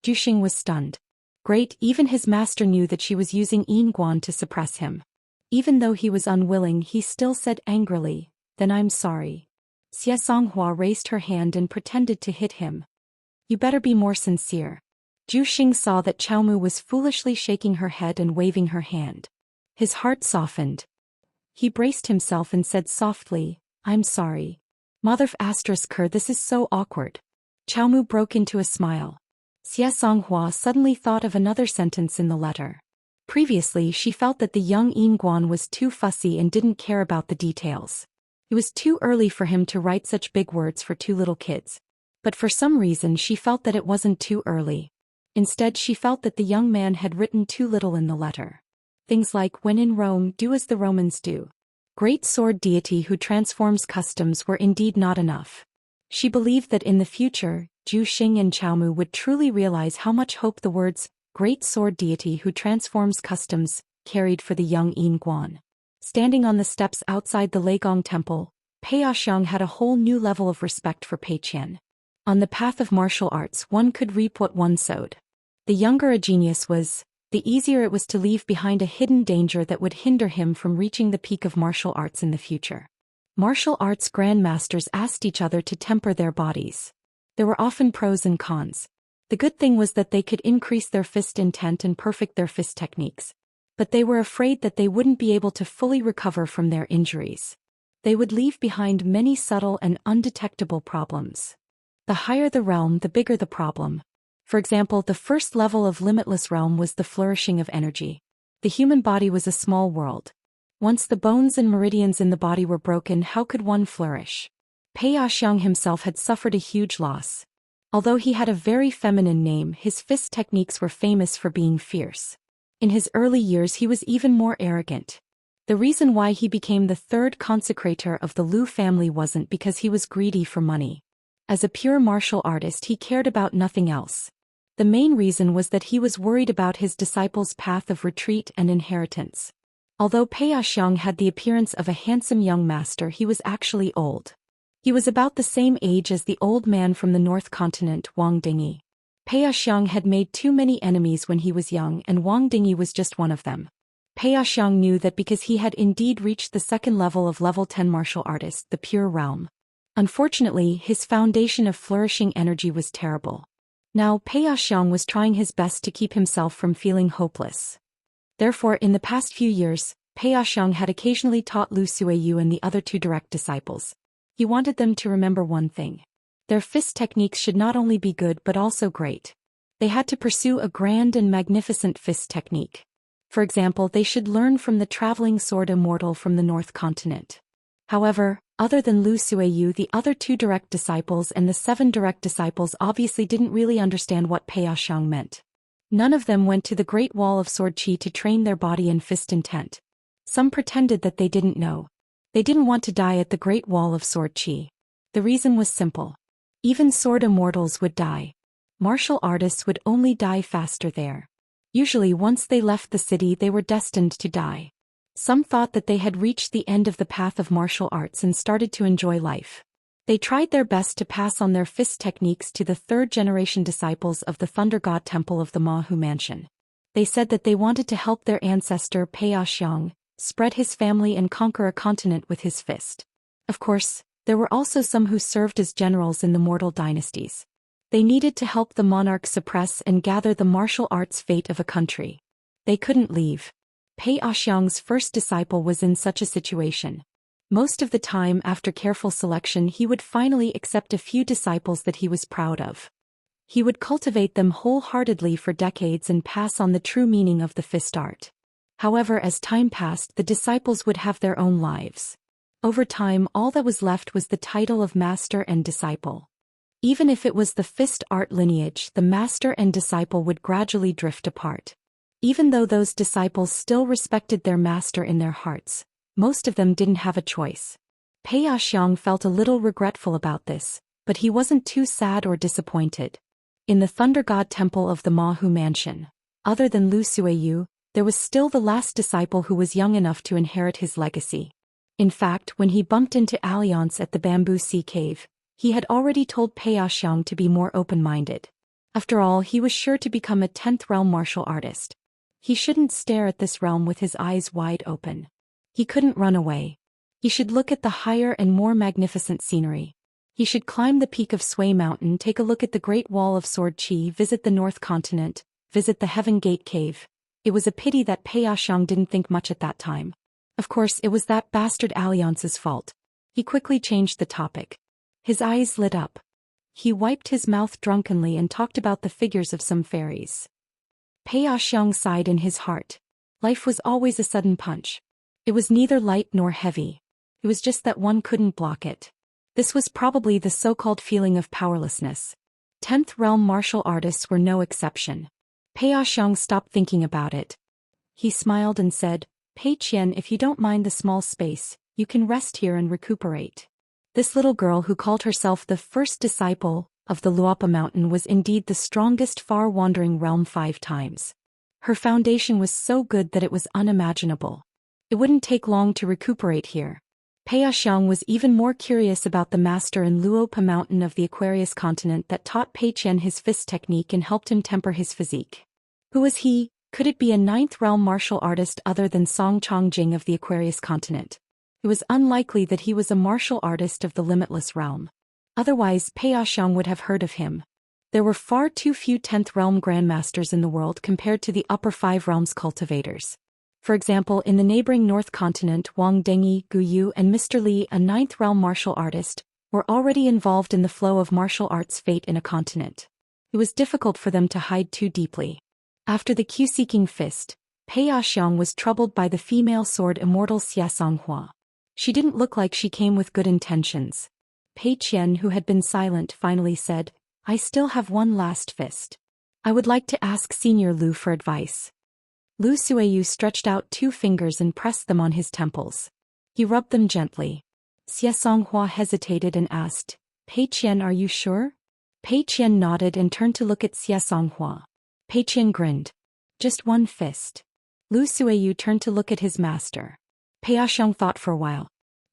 Zhou Xian was stunned. Great, even his master knew that she was using Yin Guan to suppress him. Even though he was unwilling, he still said angrily, "Then I'm sorry." Xianxia raised her hand and pretended to hit him. "You better be more sincere." Zhou Xian saw that Qiaomu was foolishly shaking her head and waving her hand. His heart softened. He braced himself and said softly, "I'm sorry. Mother ***, this is so awkward." Qiaomu broke into a smile. Xianxia suddenly thought of another sentence in the letter. Previously she felt that the young Yin Guan was too fussy and didn't care about the details. It was too early for him to write such big words for two little kids. But for some reason she felt that it wasn't too early. Instead she felt that the young man had written too little in the letter. Things like, "When in Rome, do as the Romans do." Great sword deity who transforms customs were indeed not enough. She believed that in the future, Zhou Xian and Qiaomu would truly realize how much hope the words, "Great sword deity who transforms customs," carried for the young Yin Guan. Standing on the steps outside the Leigong Temple, Pei Xiang had a whole new level of respect for Pei Qian. On the path of martial arts one could reap what one sowed. The younger a genius was, the easier it was to leave behind a hidden danger that would hinder him from reaching the peak of martial arts in the future. Martial arts grandmasters asked each other to temper their bodies. There were often pros and cons. The good thing was that they could increase their fist intent and perfect their fist techniques. But they were afraid that they wouldn't be able to fully recover from their injuries. They would leave behind many subtle and undetectable problems. The higher the realm, the bigger the problem. For example, the first level of limitless realm was the flourishing of energy. The human body was a small world. Once the bones and meridians in the body were broken, how could one flourish? Pei Xiang himself had suffered a huge loss. Although he had a very feminine name, his fist techniques were famous for being fierce. In his early years he was even more arrogant. The reason why he became the third consecrator of the Lu family wasn't because he was greedy for money. As a pure martial artist he cared about nothing else. The main reason was that he was worried about his disciples' path of retreat and inheritance. Although Pei Xiang had the appearance of a handsome young master, he was actually old. He was about the same age as the old man from the North Continent, Wang Dingyi. Pei Xiang had made too many enemies when he was young, and Wang Dingyi was just one of them. Pei Xiang knew that because he had indeed reached the second level of level 10 martial artist, the pure realm. Unfortunately, his foundation of flourishing energy was terrible. Now Pei Xiang was trying his best to keep himself from feeling hopeless. Therefore, in the past few years, Pei Xiang had occasionally taught Lu Suiyu and the other two direct disciples. He wanted them to remember one thing. Their fist techniques should not only be good but also great. They had to pursue a grand and magnificent fist technique. For example, they should learn from the traveling sword Immortal from the North Continent. However, other than Lu Suiyu, the other two direct disciples and the 7 direct disciples obviously didn't really understand what Pei Xiang meant. None of them went to the Great Wall of Sword Qi to train their body and fist intent. Some pretended that they didn't know. They didn't want to die at the Great Wall of Sword Qi. The reason was simple. Even sword immortals would die. Martial artists would only die faster there. Usually once they left the city they were destined to die. Some thought that they had reached the end of the path of martial arts and started to enjoy life. They tried their best to pass on their fist techniques to the third-generation disciples of the Thunder God Temple of the Mahu Mansion. They said that they wanted to help their ancestor Pei Xiang spread his family and conquer a continent with his fist. Of course, there were also some who served as generals in the mortal dynasties. They needed to help the monarch suppress and gather the martial arts fate of a country. They couldn't leave. Pei Xiang's first disciple was in such a situation. Most of the time, after careful selection, he would finally accept a few disciples that he was proud of. He would cultivate them wholeheartedly for decades and pass on the true meaning of the fist art. However, as time passed, the disciples would have their own lives. Over time, all that was left was the title of master and disciple. Even if it was the fist art lineage, the master and disciple would gradually drift apart. Even though those disciples still respected their master in their hearts, most of them didn't have a choice. Pei Xiang felt a little regretful about this, but he wasn't too sad or disappointed. In the Thunder God Temple of the Mahu Mansion, other than Lu Suiyu, there was still the last disciple who was young enough to inherit his legacy. In fact, when he bumped into Alliance at the Bamboo Sea Cave, he had already told Pei Xiang to be more open-minded. After all, he was sure to become a 10th realm martial artist. He shouldn't stare at this realm with his eyes wide open. He couldn't run away. He should look at the higher and more magnificent scenery. He should climb the peak of Sui Mountain, take a look at the Great Wall of Sword Chi, visit the North Continent, visit the Heaven Gate Cave. It was a pity that Pei Xiang didn't think much at that time. Of course, it was that bastard Alliance's fault. He quickly changed the topic. His eyes lit up. He wiped his mouth drunkenly and talked about the figures of some fairies. Pei Xiang sighed in his heart. Life was always a sudden punch. It was neither light nor heavy. It was just that one couldn't block it. This was probably the so-called feeling of powerlessness. 10th realm martial artists were no exception. Pei Xiang stopped thinking about it. He smiled and said, Pei Qian, if you don't mind the small space, you can rest here and recuperate. This little girl who called herself the first disciple of the Luopa Mountain was indeed the strongest far-wandering realm 5 times. Her foundation was so good that it was unimaginable. It wouldn't take long to recuperate here. Pei Xiang was even more curious about the master in Luopa Mountain of the Aquarius continent that taught Pei Qian his fist technique and helped him temper his physique. Who was he? Could it be a 9th realm martial artist other than Song Chongjing of the Aquarius continent? It was unlikely that he was a martial artist of the limitless realm. Otherwise, Pei Xiang would have heard of him. There were far too few 10th realm grandmasters in the world compared to the upper 5 realms cultivators. For example, in the neighboring North Continent, Wang Dengyi, Gu Yu and Mr. Li, a 9th realm martial artist, were already involved in the flow of martial arts fate in a continent. It was difficult for them to hide too deeply. After the Q-seeking fist, Pei Xiang was troubled by the female sword Immortal Xianxia. She didn't look like she came with good intentions. Pei Qian, who had been silent, finally said, I still have one last fist. I would like to ask Senior Lu for advice. Lu Suiyu stretched out 2 fingers and pressed them on his temples. He rubbed them gently. Xianxia hesitated and asked, Pei Qian, are you sure? Pei Qian nodded and turned to look at Xianxia. Pei Qian grinned. Just one fist. Lu Suiyu turned to look at his master. Pei Xiang thought for a while.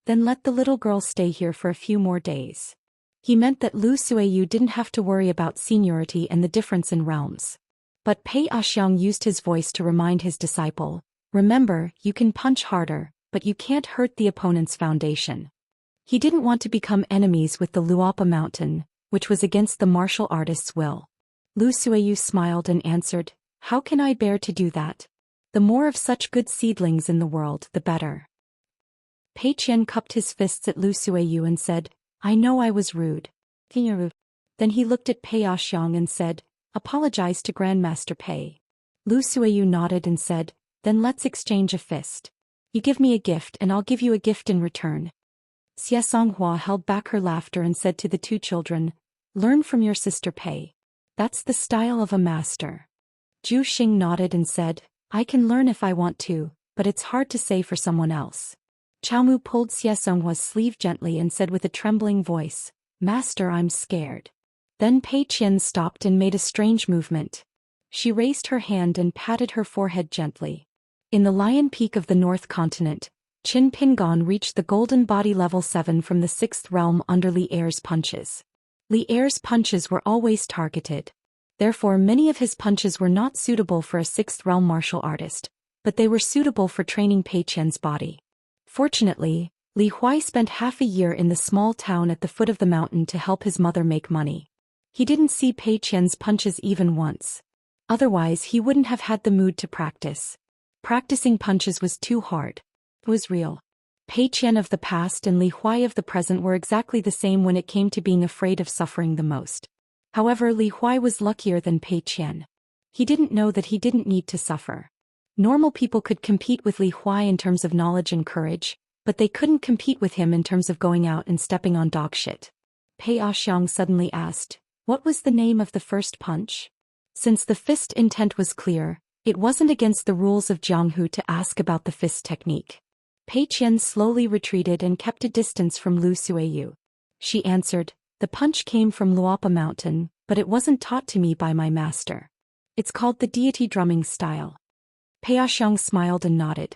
Then let the little girl stay here for a few more days. He meant that Lu Suiyu didn't have to worry about seniority and the difference in realms. But Pei Xiang used his voice to remind his disciple, remember, you can punch harder, but you can't hurt the opponent's foundation. He didn't want to become enemies with the Luopa Mountain, which was against the martial artist's will. Lu Suiyu smiled and answered, how can I bear to do that? The more of such good seedlings in the world, the better. Pei Qian cupped his fists at Lu Suiyu and said, I know I was rude. Then he looked at Pei Xiang and said, apologize to Grandmaster Pei. Lu Suiyu nodded and said, then let's exchange a fist. You give me a gift and I'll give you a gift in return. Xianxia held back her laughter and said to the 2 children, learn from your sister Pei. That's the style of a master. Zhu Xian nodded and said, I can learn if I want to, but it's hard to say for someone else. Chaomu pulled Xianxia's sleeve gently and said with a trembling voice, Master, I'm scared. Then Pei Qian stopped and made a strange movement. She raised her hand and patted her forehead gently. In the Lion Peak of the North Continent, Qin Pingon reached the golden body level 7 from the 6th realm under Li Er's punches. Li Er's punches were always targeted. Therefore, many of his punches were not suitable for a 6th realm martial artist, but they were suitable for training Pei Qian's body. Fortunately, Li Huai spent half a year in the small town at the foot of the mountain to help his mother make money. He didn't see Pei Qian's punches even once. Otherwise, he wouldn't have had the mood to practice. Practicing punches was too hard. It was real. Pei Qian of the past and Li Huai of the present were exactly the same when it came to being afraid of suffering the most. However, Li Huai was luckier than Pei Qian. He didn't know that he didn't need to suffer. Normal people could compete with Li Huai in terms of knowledge and courage, but they couldn't compete with him in terms of going out and stepping on dog shit. Pei Xiang suddenly asked, what was the name of the first punch? Since the fist intent was clear, it wasn't against the rules of Jianghu to ask about the fist technique. Pei Qian slowly retreated and kept a distance from Lu Suiyu. She answered, the punch came from Luopa Mountain, but it wasn't taught to me by my master. It's called the deity drumming style. Pei Xiang smiled and nodded.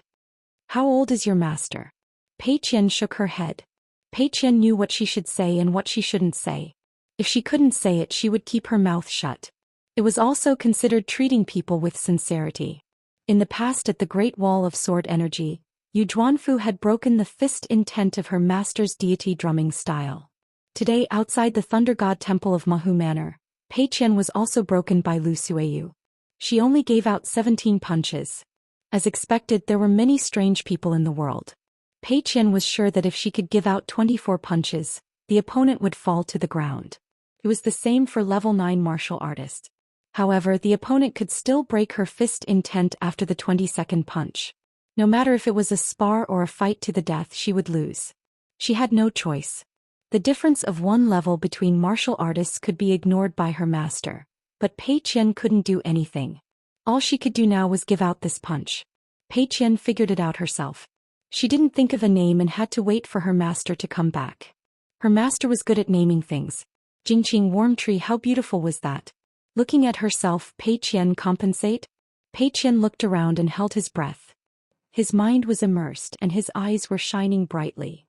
How old is your master? Pei Qian shook her head. Pei Qian knew what she should say and what she shouldn't say. If she couldn't say it, she would keep her mouth shut. It was also considered treating people with sincerity. In the past, at the Great Wall of Sword Energy, Yu Zhuanfu had broken the fist intent of her master's deity drumming style. Today, outside the Thunder God Temple of Mahu Manor, Pei Qian was also broken by Lu Suiyu. She only gave out 17 punches. As expected, there were many strange people in the world. Pei Qian was sure that if she could give out 24 punches, the opponent would fall to the ground. It was the same for level 9 martial artists. However, the opponent could still break her fist intent after the 22nd punch. No matter if it was a spar or a fight to the death, she would lose. She had no choice. The difference of one level between martial artists could be ignored by her master, but Pei Qian couldn't do anything. All she could do now was give out this punch. Pei Qian figured it out herself. She didn't think of a name and had to wait for her master to come back. Her master was good at naming things. Jingqing Warm Tree, how beautiful was that? Looking at herself, Pei Qian compensate? Pei Qian looked around and held his breath. His mind was immersed and his eyes were shining brightly.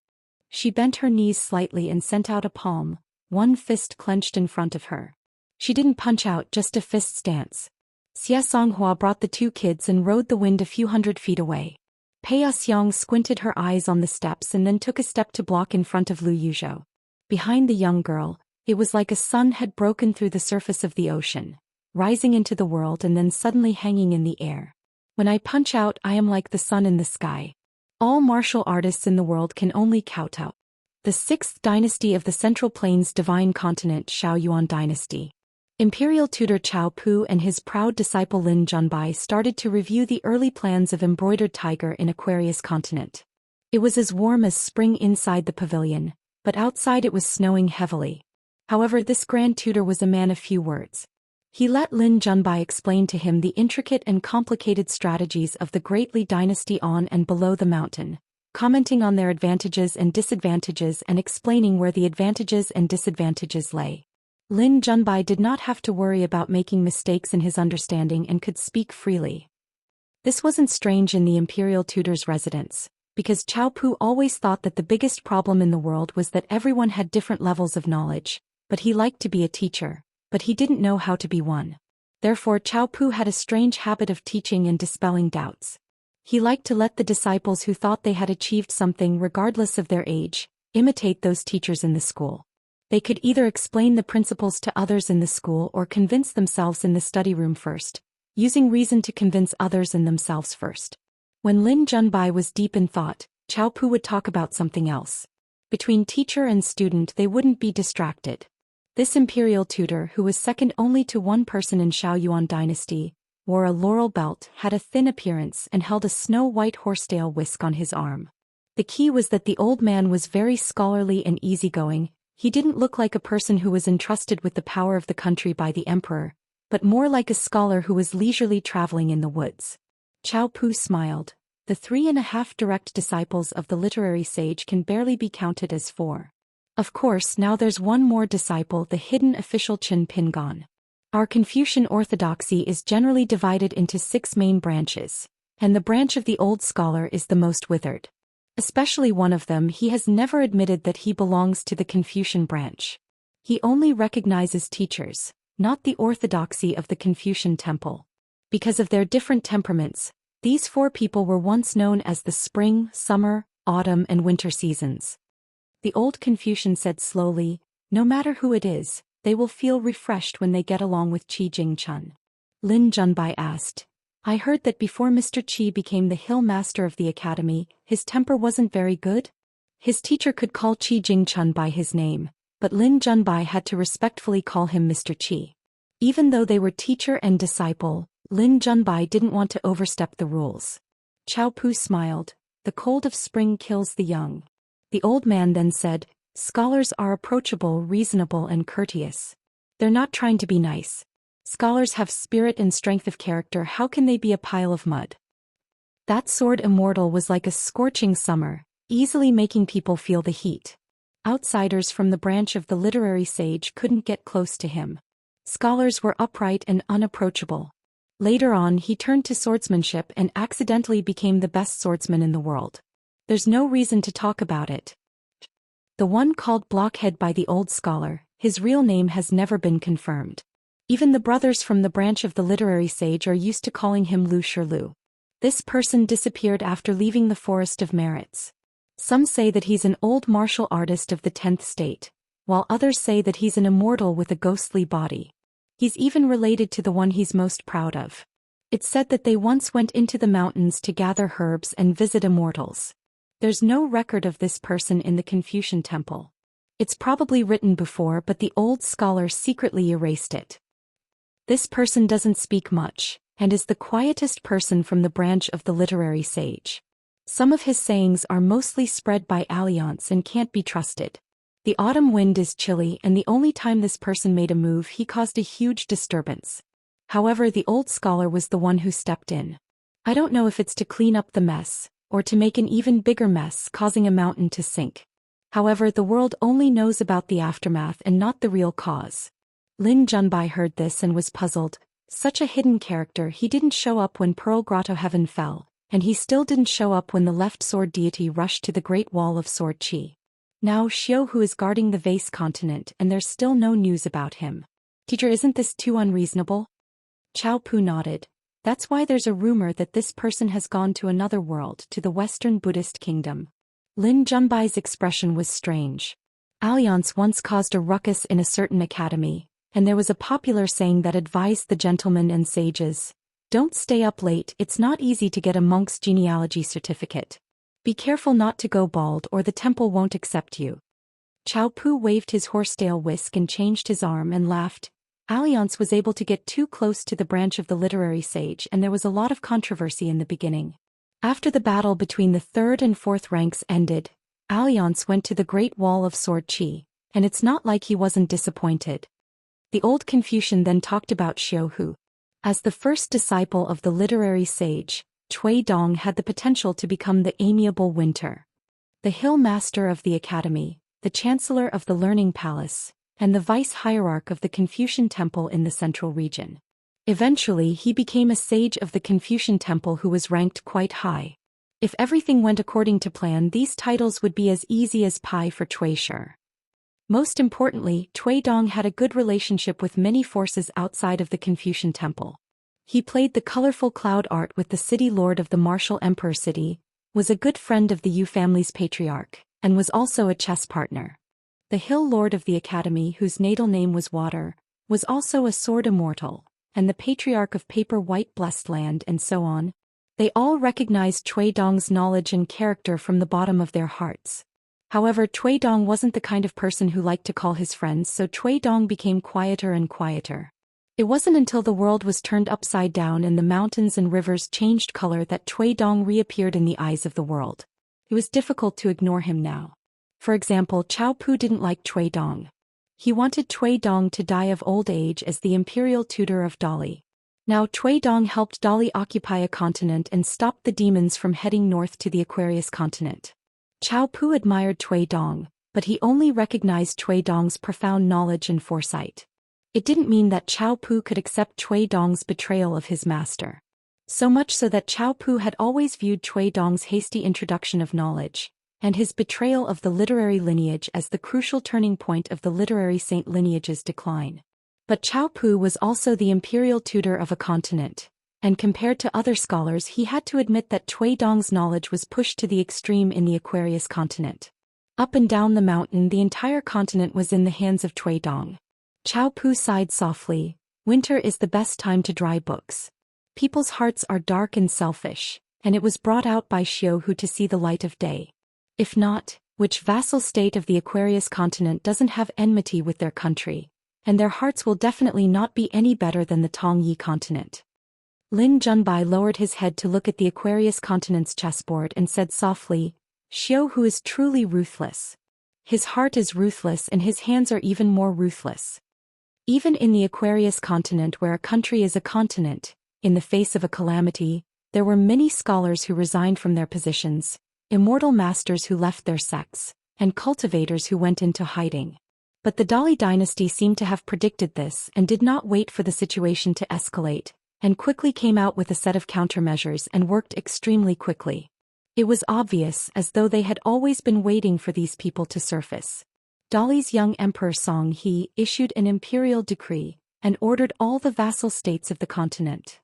She bent her knees slightly and sent out a palm, one fist clenched in front of her. She didn't punch out, just a fist stance. Xie Songhua brought the two kids and rode the wind a few hundred feet away. Pei Xiang squinted her eyes on the steps and then took a step to block in front of Lu Yuzhou. Behind the young girl, it was like a sun had broken through the surface of the ocean, rising into the world and then suddenly hanging in the air. When I punch out, I am like the sun in the sky. All martial artists in the world can only kowtow. The 6th dynasty of the Central Plains Divine Continent, Shaoyuan dynasty. Imperial tutor Cao Pu and his proud disciple Lin Junbai started to review the early plans of Embroidered Tiger in Aquarius Continent. It was as warm as spring inside the pavilion, but outside it was snowing heavily. However, this grand tutor was a man of few words. He let Lin Junbai explain to him the intricate and complicated strategies of the Great Li dynasty on and below the mountain, commenting on their advantages and disadvantages and explaining where the advantages and disadvantages lay. Lin Junbai did not have to worry about making mistakes in his understanding and could speak freely. This wasn't strange in the imperial tutor's residence, because Cao Pu always thought that the biggest problem in the world was that everyone had different levels of knowledge, but he liked to be a teacher, but he didn't know how to be one. Therefore, Cao Pu had a strange habit of teaching and dispelling doubts. He liked to let the disciples who thought they had achieved something regardless of their age, imitate those teachers in the school. They could either explain the principles to others in the school or convince themselves in the study room first, using reason to convince others and themselves first. When Lin Junbai was deep in thought, Cao Pu would talk about something else. Between teacher and student, they wouldn't be distracted. This imperial tutor, who was second only to one person in Shaoyuan dynasty, wore a laurel belt, had a thin appearance and held a snow-white horsetail whisk on his arm. The key was that the old man was very scholarly and easygoing. He didn't look like a person who was entrusted with the power of the country by the emperor, but more like a scholar who was leisurely traveling in the woods. Cao Pu smiled. The 3.5 direct disciples of the literary sage can barely be counted as 4. Of course, now there's one more disciple, the hidden official Chen Pingon. Our Confucian orthodoxy is generally divided into 6 main branches, and the branch of the old scholar is the most withered. Especially one of them, he has never admitted that he belongs to the Confucian branch. He only recognizes teachers, not the orthodoxy of the Confucian temple. Because of their different temperaments, these 4 people were once known as the spring, summer, autumn and winter seasons. The old Confucian said slowly, no matter who it is, they will feel refreshed when they get along with Qi Jingchun. Lin Junbai asked, I heard that before Mr. Qi became the hill master of the academy, his temper wasn't very good? His teacher could call Qi Jingchun by his name, but Lin Junbai had to respectfully call him Mr. Qi. Even though they were teacher and disciple, Lin Junbai didn't want to overstep the rules. Cao Pu smiled, the cold of spring kills the young. The old man then said, scholars are approachable, reasonable and courteous. They're not trying to be nice. Scholars have spirit and strength of character, how can they be a pile of mud? That sword Immortal was like a scorching summer, easily making people feel the heat. Outsiders from the branch of the literary sage couldn't get close to him. Scholars were upright and unapproachable. Later on he turned to swordsmanship and accidentally became the best swordsman in the world. There's no reason to talk about it. The one called Blockhead by the old scholar, his real name has never been confirmed. Even the brothers from the branch of the literary sage are used to calling him Lu Shirlu. This person disappeared after leaving the Forest of Merits. Some say that he's an old martial artist of the 10th state, while others say that he's an immortal with a ghostly body. He's even related to the one he's most proud of. It's said that they once went into the mountains to gather herbs and visit immortals. There's no record of this person in the Confucian temple. It's probably written before, but the old scholar secretly erased it. This person doesn't speak much, and is the quietest person from the branch of the literary sage. Some of his sayings are mostly spread by alliance and can't be trusted. The autumn wind is chilly, and the only time this person made a move he caused a huge disturbance. However, the old scholar was the one who stepped in. I don't know if it's to clean up the mess, or to make an even bigger mess, causing a mountain to sink. However, the world only knows about the aftermath and not the real cause. Lin Junbai heard this and was puzzled. Such a hidden character, he didn't show up when Pearl Grotto Heaven fell, and he still didn't show up when the left sword deity rushed to the Great Wall of Sword Qi. Now Xiu Hu is guarding the vase continent and there's still no news about him. Teacher, isn't this too unreasonable? Chao Pu nodded. That's why there's a rumor that this person has gone to another world, to the Western Buddhist kingdom. Lin Junbai's expression was strange. Alliance once caused a ruckus in a certain academy, and there was a popular saying that advised the gentlemen and sages, "Don't stay up late, it's not easy to get a monk's genealogy certificate. Be careful not to go bald or the temple won't accept you." Chao Pu waved his horsetail whisk and changed his arm and laughed. Alliance was able to get too close to the branch of the literary sage, and there was a lot of controversy in the beginning. After the battle between the 3rd and 4th ranks ended, Alliance went to the Great Wall of Sword Qi, and it's not like he wasn't disappointed. The old Confucian then talked about Xiu Hu. As the first disciple of the literary sage, Cui Dong had the potential to become the amiable Winter, the hill master of the academy, the chancellor of the learning palace, and the vice-hierarch of the Confucian temple in the central region. Eventually he became a sage of the Confucian temple who was ranked quite high. If everything went according to plan, these titles would be as easy as pie for Cui Shi. Most importantly, Cui Dong had a good relationship with many forces outside of the Confucian temple. He played the colorful cloud art with the city lord of the martial emperor city, was a good friend of the Yu family's patriarch, and was also a chess partner. The hill lord of the academy, whose natal name was Water, was also a sword immortal, and the patriarch of Paper White Blessed Land, and so on. They all recognized Cui Dong's knowledge and character from the bottom of their hearts. However, Cui Dong wasn't the kind of person who liked to call his friends, so Cui Dong became quieter and quieter. It wasn't until the world was turned upside down and the mountains and rivers changed color that Cui Dong reappeared in the eyes of the world. It was difficult to ignore him now. For example, Chao Pu didn't like Cui Dong. He wanted Cui Dong to die of old age as the imperial tutor of Dali. Now Cui Dong helped Dali occupy a continent and stopped the demons from heading north to the Aquarius continent. Chao Pu admired Cui Dong, but he only recognized Cui Dong's profound knowledge and foresight. It didn't mean that Chao Pu could accept Cui Dong's betrayal of his master. So much so that Chao Pu had always viewed Cui Dong's hasty introduction of knowledge, and his betrayal of the literary lineage as the crucial turning point of the literary saint lineage's decline. But Chao Pu was also the imperial tutor of a continent, and compared to other scholars he had to admit that Cui Dong's knowledge was pushed to the extreme in the Aquarius continent. Up and down the mountain the entire continent was in the hands of Cui Dong. Chao Pu sighed softly. Winter is the best time to dry books. People's hearts are dark and selfish, and it was brought out by Xiu Hu to see the light of day. If not, which vassal state of the Aquarius continent doesn't have enmity with their country, and their hearts will definitely not be any better than the Tongyi continent. Lin Junbai lowered his head to look at the Aquarius continent's chessboard and said softly, Xiu Hu is truly ruthless. His heart is ruthless and his hands are even more ruthless. Even in the Aquarius continent, where a country is a continent, in the face of a calamity, there were many scholars who resigned from their positions, immortal masters who left their sects, and cultivators who went into hiding. But the Dali dynasty seemed to have predicted this and did not wait for the situation to escalate, and quickly came out with a set of countermeasures and worked extremely quickly. It was obvious, as though they had always been waiting for these people to surface. Dali's young emperor Song He issued an imperial decree and ordered all the vassal states of the continent.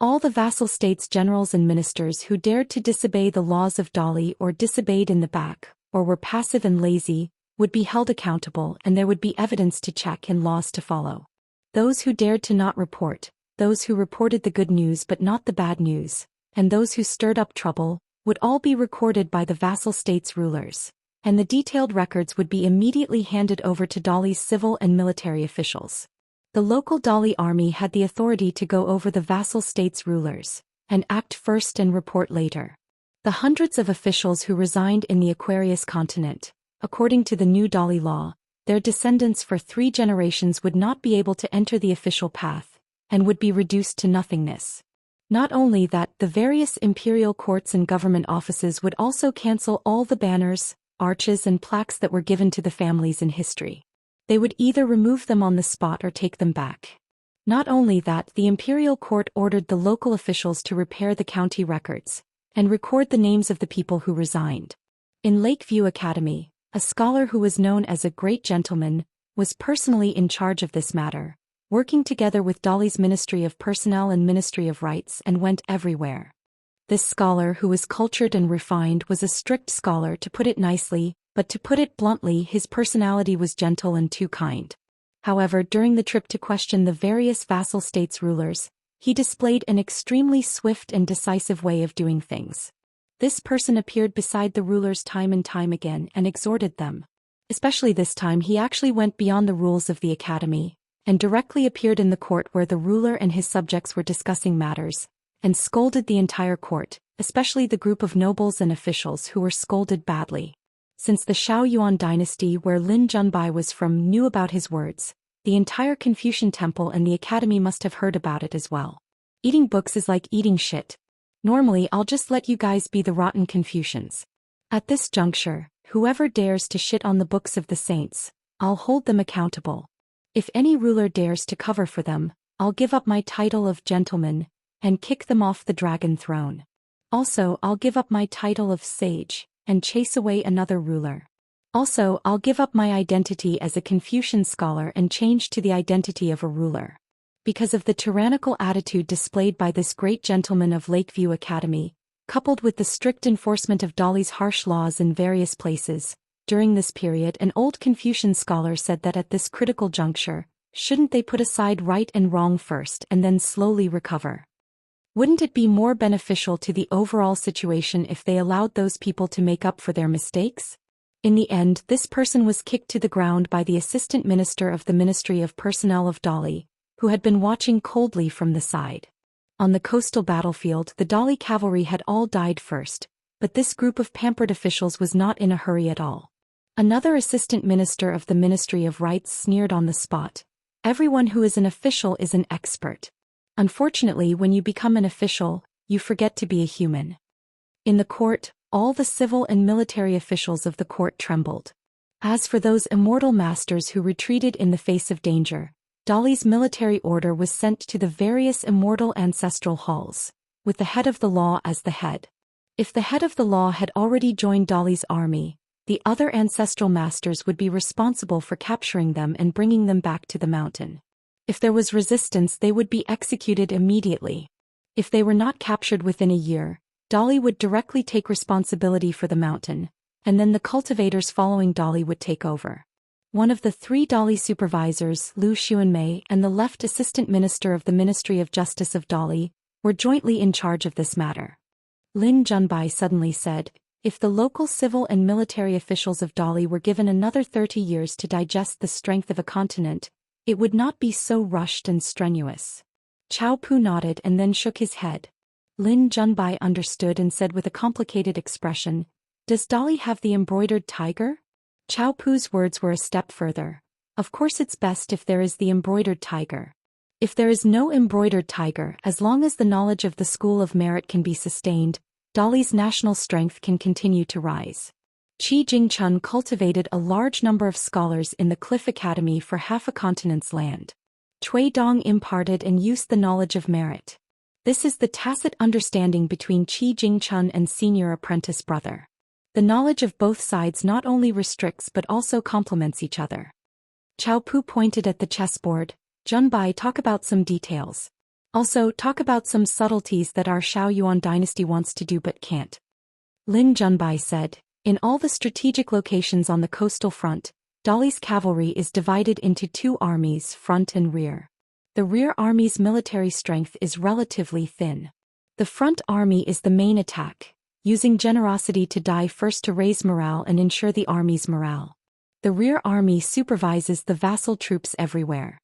All the vassal states' generals and ministers who dared to disobey the laws of Dali or disobeyed in the back, or were passive and lazy, would be held accountable, and there would be evidence to check and laws to follow. Those who dared to not report, those who reported the good news but not the bad news, and those who stirred up trouble, would all be recorded by the vassal states' rulers, and the detailed records would be immediately handed over to Dali's civil and military officials. The local Dali army had the authority to go over the vassal states' rulers, and act first and report later. The hundreds of officials who resigned in the Aquarius continent, according to the new Dali law, their descendants for 3 generations would not be able to enter the official path, and would be reduced to nothingness. Not only that, the various imperial courts and government offices would also cancel all the banners, arches and plaques that were given to the families in history. They would either remove them on the spot or take them back. Not only that, the imperial court ordered the local officials to repair the county records and record the names of the people who resigned. In Lakeview Academy, a scholar who was known as a great gentleman was personally in charge of this matter, working together with Dali's Ministry of Personnel and Ministry of Rights, and went everywhere. This scholar, who was cultured and refined, was a strict scholar, to put it nicely, but to put it bluntly, his personality was gentle and too kind. However, during the trip to question the various vassal states' rulers, he displayed an extremely swift and decisive way of doing things. This person appeared beside the rulers time and time again and exhorted them. Especially this time, he actually went beyond the rules of the academy, and directly appeared in the court where the ruler and his subjects were discussing matters, and scolded the entire court, especially the group of nobles and officials who were scolded badly. Since the Shao Yuan dynasty, where Lin Junbai was from, knew about his words, the entire Confucian temple and the academy must have heard about it as well. Eating books is like eating shit. Normally, I'll just let you guys be the rotten Confucians. At this juncture, whoever dares to shit on the books of the saints, I'll hold them accountable. If any ruler dares to cover for them, I'll give up my title of gentleman and kick them off the dragon throne. Also, I'll give up my title of sage and chase away another ruler. Also, I'll give up my identity as a Confucian scholar and change to the identity of a ruler. Because of the tyrannical attitude displayed by this great gentleman of Lakeview Academy, coupled with the strict enforcement of Dali's harsh laws in various places, during this period, an old Confucian scholar said that at this critical juncture, shouldn't they put aside right and wrong first and then slowly recover? Wouldn't it be more beneficial to the overall situation if they allowed those people to make up for their mistakes? In the end, this person was kicked to the ground by the assistant minister of the Ministry of Personnel of Dali, who had been watching coldly from the side. On the coastal battlefield, the Dali cavalry had all died first, but this group of pampered officials was not in a hurry at all. Another assistant minister of the Ministry of Rights sneered on the spot, "Everyone who is an official is an expert. Unfortunately, when you become an official, you forget to be a human." In the court, all the civil and military officials of the court trembled. As for those immortal masters who retreated in the face of danger, Dali's military order was sent to the various immortal ancestral halls, with the head of the law as the head. If the head of the law had already joined Dali's army, the other ancestral masters would be responsible for capturing them and bringing them back to the mountain. If there was resistance, they would be executed immediately. If they were not captured within a year, Dali would directly take responsibility for the mountain, and then the cultivators following Dali would take over. One of the 3 Dali supervisors, Liu Xuanmei, and the left assistant minister of the Ministry of Justice of Dali, were jointly in charge of this matter. Lin Junbai suddenly said, "If the local civil and military officials of Dali were given another 30 years to digest the strength of a continent, it would not be so rushed and strenuous." Chao Pu nodded and then shook his head. Lin Junbai understood and said with a complicated expression, "Does Dali have the embroidered tiger?" Chao Pu's words were a step further. "Of course it's best if there is the embroidered tiger. If there is no embroidered tiger, as long as the knowledge of the school of merit can be sustained, Dali's national strength can continue to rise." Qi Jingchun cultivated a large number of scholars in the Cliff Academy for half a continent's land. Cui Dong imparted and used the knowledge of merit. This is the tacit understanding between Qi Jingchun and senior apprentice brother. The knowledge of both sides not only restricts but also complements each other. Chao Pu pointed at the chessboard. Junbai, talk about some details. Also, talk about some subtleties that our Shaoyuan dynasty wants to do but can't. Lin Junbai said, in all the strategic locations on the coastal front, Daoist cavalry is divided into two armies, front and rear. The rear army's military strength is relatively thin. The front army is the main attack, using generosity to die first to raise morale and ensure the army's morale. The rear army supervises the vassal troops everywhere.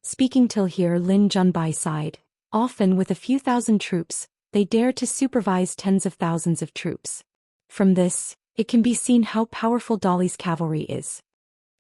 Speaking till here, Lin Junbai sighed. Often with a few thousand troops, they dare to supervise tens of thousands of troops. From this, it can be seen how powerful Daoist cavalry is.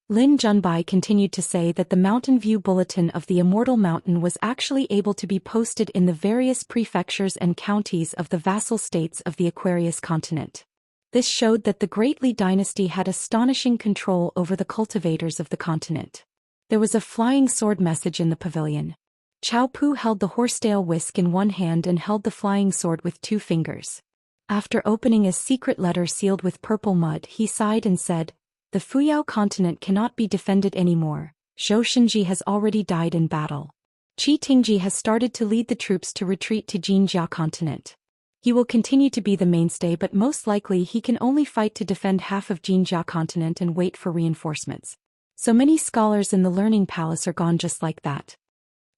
Lin Junbai continued to say that the Mountain View Bulletin of the Immortal Mountain was actually able to be posted in the various prefectures and counties of the vassal states of the Aquarius continent. This showed that the Great Li dynasty had astonishing control over the cultivators of the continent. There was a flying sword message in the pavilion. Chao Pu held the horsetail whisk in one hand and held the flying sword with 2 fingers. After opening a secret letter sealed with purple mud, he sighed and said, the Fuyao continent cannot be defended anymore. Zhou Xian has already died in battle. Qi Tingji has started to lead the troops to retreat to Jinjia continent. He will continue to be the mainstay, but most likely he can only fight to defend half of Jinjia continent and wait for reinforcements. So many scholars in the learning palace are gone just like that.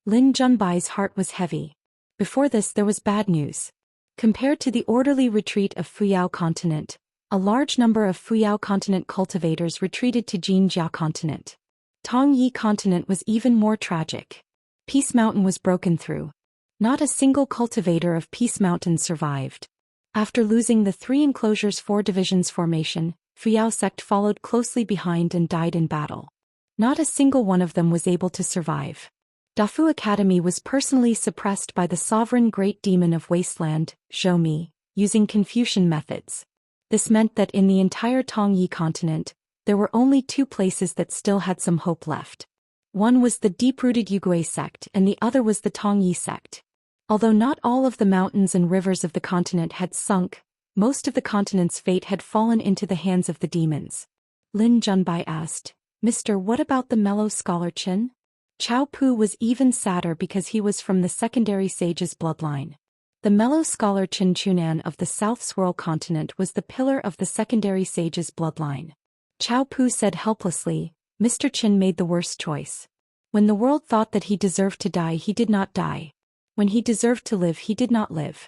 Lin Junbai's heart was heavy. Before this there was bad news. Compared to the orderly retreat of Fuyao continent, a large number of Fuyao continent cultivators retreated to Jinjia continent. Tongyi continent was even more tragic. Peace Mountain was broken through. Not a single cultivator of Peace Mountain survived. After losing the 3 enclosures 4 divisions formation, Fuyao sect followed closely behind and died in battle. Not a single one of them was able to survive. Dafu Academy was personally suppressed by the sovereign great demon of wasteland, Zhou Mi, using Confucian methods. This meant that in the entire Tongyi continent, there were only 2 places that still had some hope left. One was the deep-rooted Yugui sect and the other was the Tongyi sect. Although not all of the mountains and rivers of the continent had sunk, most of the continent's fate had fallen into the hands of the demons. Lin Junbai asked, Mr. What about the mellow scholar Qin? Chao Pu was even sadder because he was from the secondary sage's bloodline. The mellow scholar Qin Chunan of the South Swirl continent was the pillar of the secondary sage's bloodline. Chao Pu said helplessly, Mr. Qin made the worst choice. When the world thought that he deserved to die, he did not die. When he deserved to live, he did not live.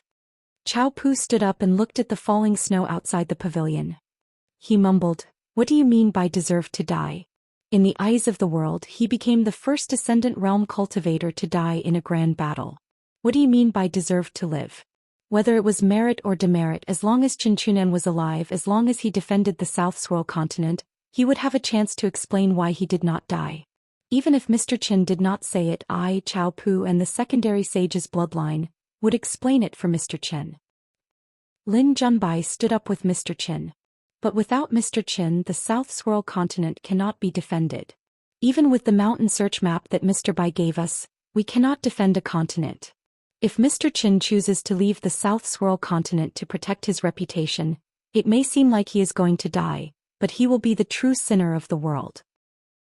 Chao Pu stood up and looked at the falling snow outside the pavilion. He mumbled, What do you mean by deserved to die? In the eyes of the world, he became the first Ascendant Realm cultivator to die in a grand battle. What do you mean by deserved to live? Whether it was merit or demerit, as long as Qin Chunan was alive, as long as he defended the South Swirl continent, he would have a chance to explain why he did not die. Even if Mr. Qin did not say it, I, Chao Pu and the secondary sage's bloodline, would explain it for Mr. Qin. Lin Junbai stood up with Mr. Qin. But without Mr. Qin, the South Swirl continent cannot be defended. Even with the mountain search map that Mr. Bai gave us, we cannot defend a continent. If Mr. Qin chooses to leave the South Swirl continent to protect his reputation, it may seem like he is going to die, but he will be the true sinner of the world.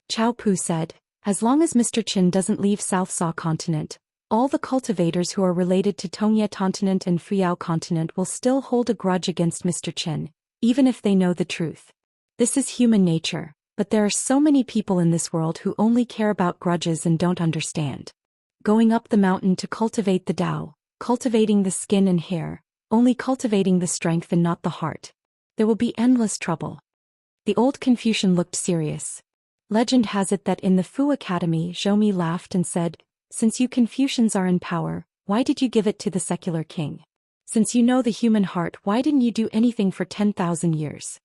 Chao Pu said, As long as Mr. Qin doesn't leave South Sa continent, all the cultivators who are related to Tongye continent and Fuyao continent will still hold a grudge against Mr. Qin, even if they know the truth. This is human nature, but there are so many people in this world who only care about grudges and don't understand. Going up the mountain to cultivate the Tao, cultivating the skin and hair, only cultivating the strength and not the heart. There will be endless trouble. The old Confucian looked serious. Legend has it that in the Fu Academy, Zhou Mi laughed and said, Since you Confucians are in power, why did you give it to the secular king? Since you know the human heart, why didn't you do anything for 10,000 years?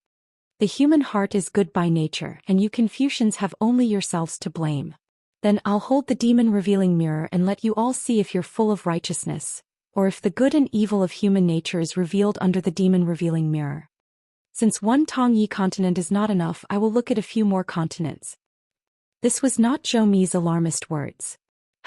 The human heart is good by nature, and you Confucians have only yourselves to blame. Then I'll hold the demon-revealing mirror and let you all see if you're full of righteousness, or if the good and evil of human nature is revealed under the demon-revealing mirror. Since one Tongyi continent is not enough, I will look at a few more continents. This was not Zhou Mi's alarmist words.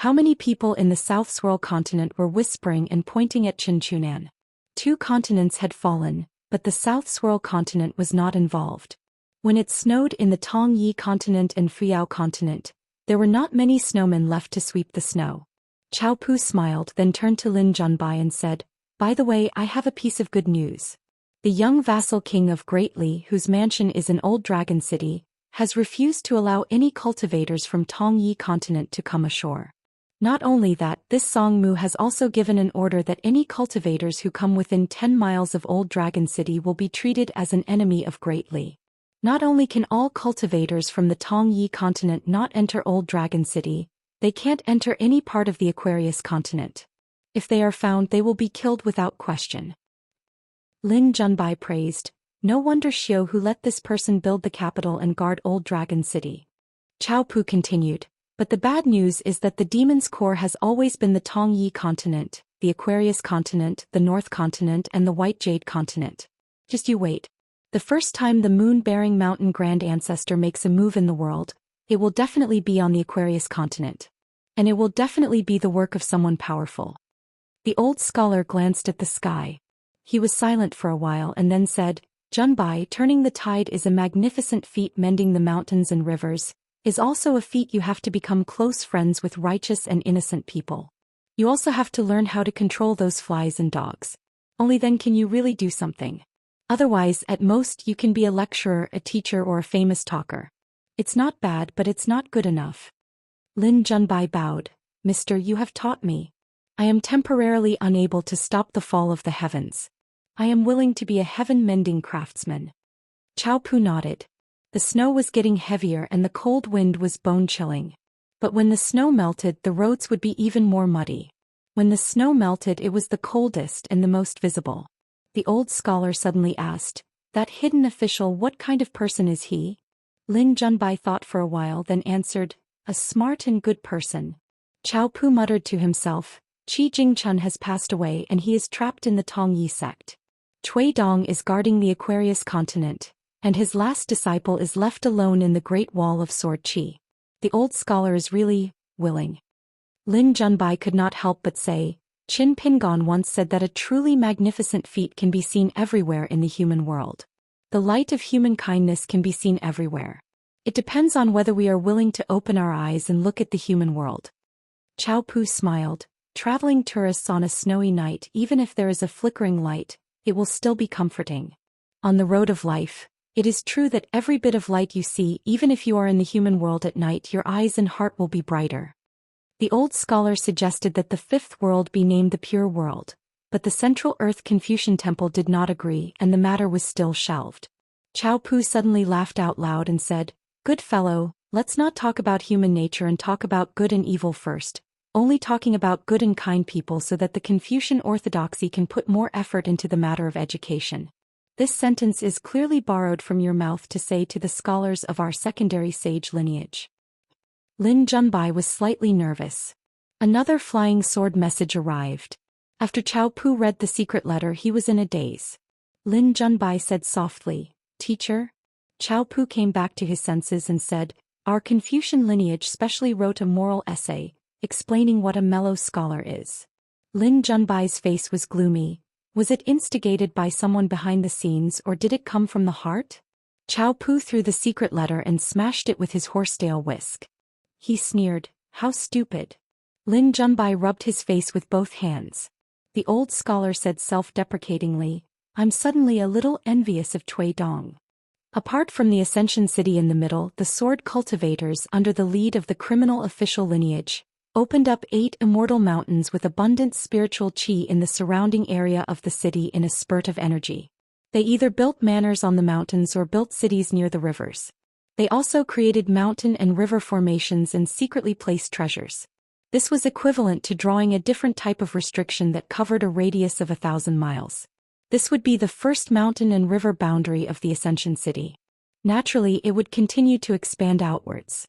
How many people in the South Swirl continent were whispering and pointing at Chinchunan? 2 continents had fallen, but the South Swirl continent was not involved. When it snowed in the Tongyi continent and Fuyao continent, there were not many snowmen left to sweep the snow. Chao Pu smiled, then turned to Lin Junbai and said, "By the way, I have a piece of good news. The young vassal king of Great Li, whose mansion is in Old Dragon City, has refused to allow any cultivators from Tongyi continent to come ashore. Not only that, this Songmu has also given an order that any cultivators who come within 10 miles of Old Dragon City will be treated as an enemy of Great Li. Not only can all cultivators from the Tongyi continent not enter Old Dragon City, they can't enter any part of the Aquarius continent. If they are found, they will be killed without question." Lin Junbai praised, "No wonder Xiao who let this person build the capital and guard Old Dragon City." Chao Pu continued, "But the bad news is that the demon's core has always been the Tongyi continent, the Aquarius continent, the North continent and the White Jade continent. Just you wait. The first time the moon-bearing mountain grand ancestor makes a move in the world, it will definitely be on the Aquarius continent. And it will definitely be the work of someone powerful." The old scholar glanced at the sky. He was silent for a while and then said, "Junbai, turning the tide is a magnificent feat. Mending the mountains and rivers is also a feat. You have to become close friends with righteous and innocent people. You also have to learn how to control those flies and dogs. Only then can you really do something. Otherwise, at most, you can be a lecturer, a teacher, or a famous talker. It's not bad, but it's not good enough." Lin Junbai bowed. "Mister, you have taught me. I am temporarily unable to stop the fall of the heavens. I am willing to be a heaven-mending craftsman." Chao Pu nodded. The snow was getting heavier and the cold wind was bone-chilling. But when the snow melted, the roads would be even more muddy. When the snow melted, it was the coldest and the most visible. The old scholar suddenly asked, "That hidden official, what kind of person is he?" Lin Junbai thought for a while, then answered, "A smart and good person." Chao Pu muttered to himself, "Qi Jingchun has passed away and he is trapped in the Tongyi sect. Cui Dong is guarding the Aquarius continent, and his last disciple is left alone in the Great Wall of Sword Qi. The old scholar is really willing." Lin Junbai could not help but say, "Qin Pingon once said that a truly magnificent feat can be seen everywhere in the human world. The light of human kindness can be seen everywhere. It depends on whether we are willing to open our eyes and look at the human world." Chao Pu smiled. Traveling tourists on a snowy night, even if there is a flickering light, it will still be comforting. On the road of life, it is true that every bit of light you see, even if you are in the human world at night, your eyes and heart will be brighter. The old scholar suggested that the fifth world be named the Pure World, but the Central Earth Confucian Temple did not agree and the matter was still shelved. Chao Pu suddenly laughed out loud and said, "Good fellow, let's not talk about human nature and talk about good and evil first, only talking about good and kind people so that the Confucian orthodoxy can put more effort into the matter of education. This sentence is clearly borrowed from your mouth to say to the scholars of our secondary sage lineage." Lin Junbai was slightly nervous. Another flying sword message arrived. After Chao Pu read the secret letter, he was in a daze. Lin Junbai said softly, "Teacher?" Chao Pu came back to his senses and said, "Our Confucian lineage specially wrote a moral essay, explaining what a mellow scholar is." Lin Junbai's face was gloomy. Was it instigated by someone behind the scenes or did it come from the heart? Chao Pu threw the secret letter and smashed it with his horsetail whisk. He sneered, "How stupid." Lin Junbai rubbed his face with both hands. The old scholar said self-deprecatingly, "I'm suddenly a little envious of Cui Dong." Apart from the Ascension City in the middle, the sword cultivators, under the lead of the criminal official lineage, opened up 8 immortal mountains with abundant spiritual qi in the surrounding area of the city in a spurt of energy. They either built manors on the mountains or built cities near the rivers. They also created mountain and river formations and secretly placed treasures. This was equivalent to drawing a different type of restriction that covered a radius of 1,000 miles. This would be the first mountain and river boundary of the Ascension City. Naturally, it would continue to expand outwards.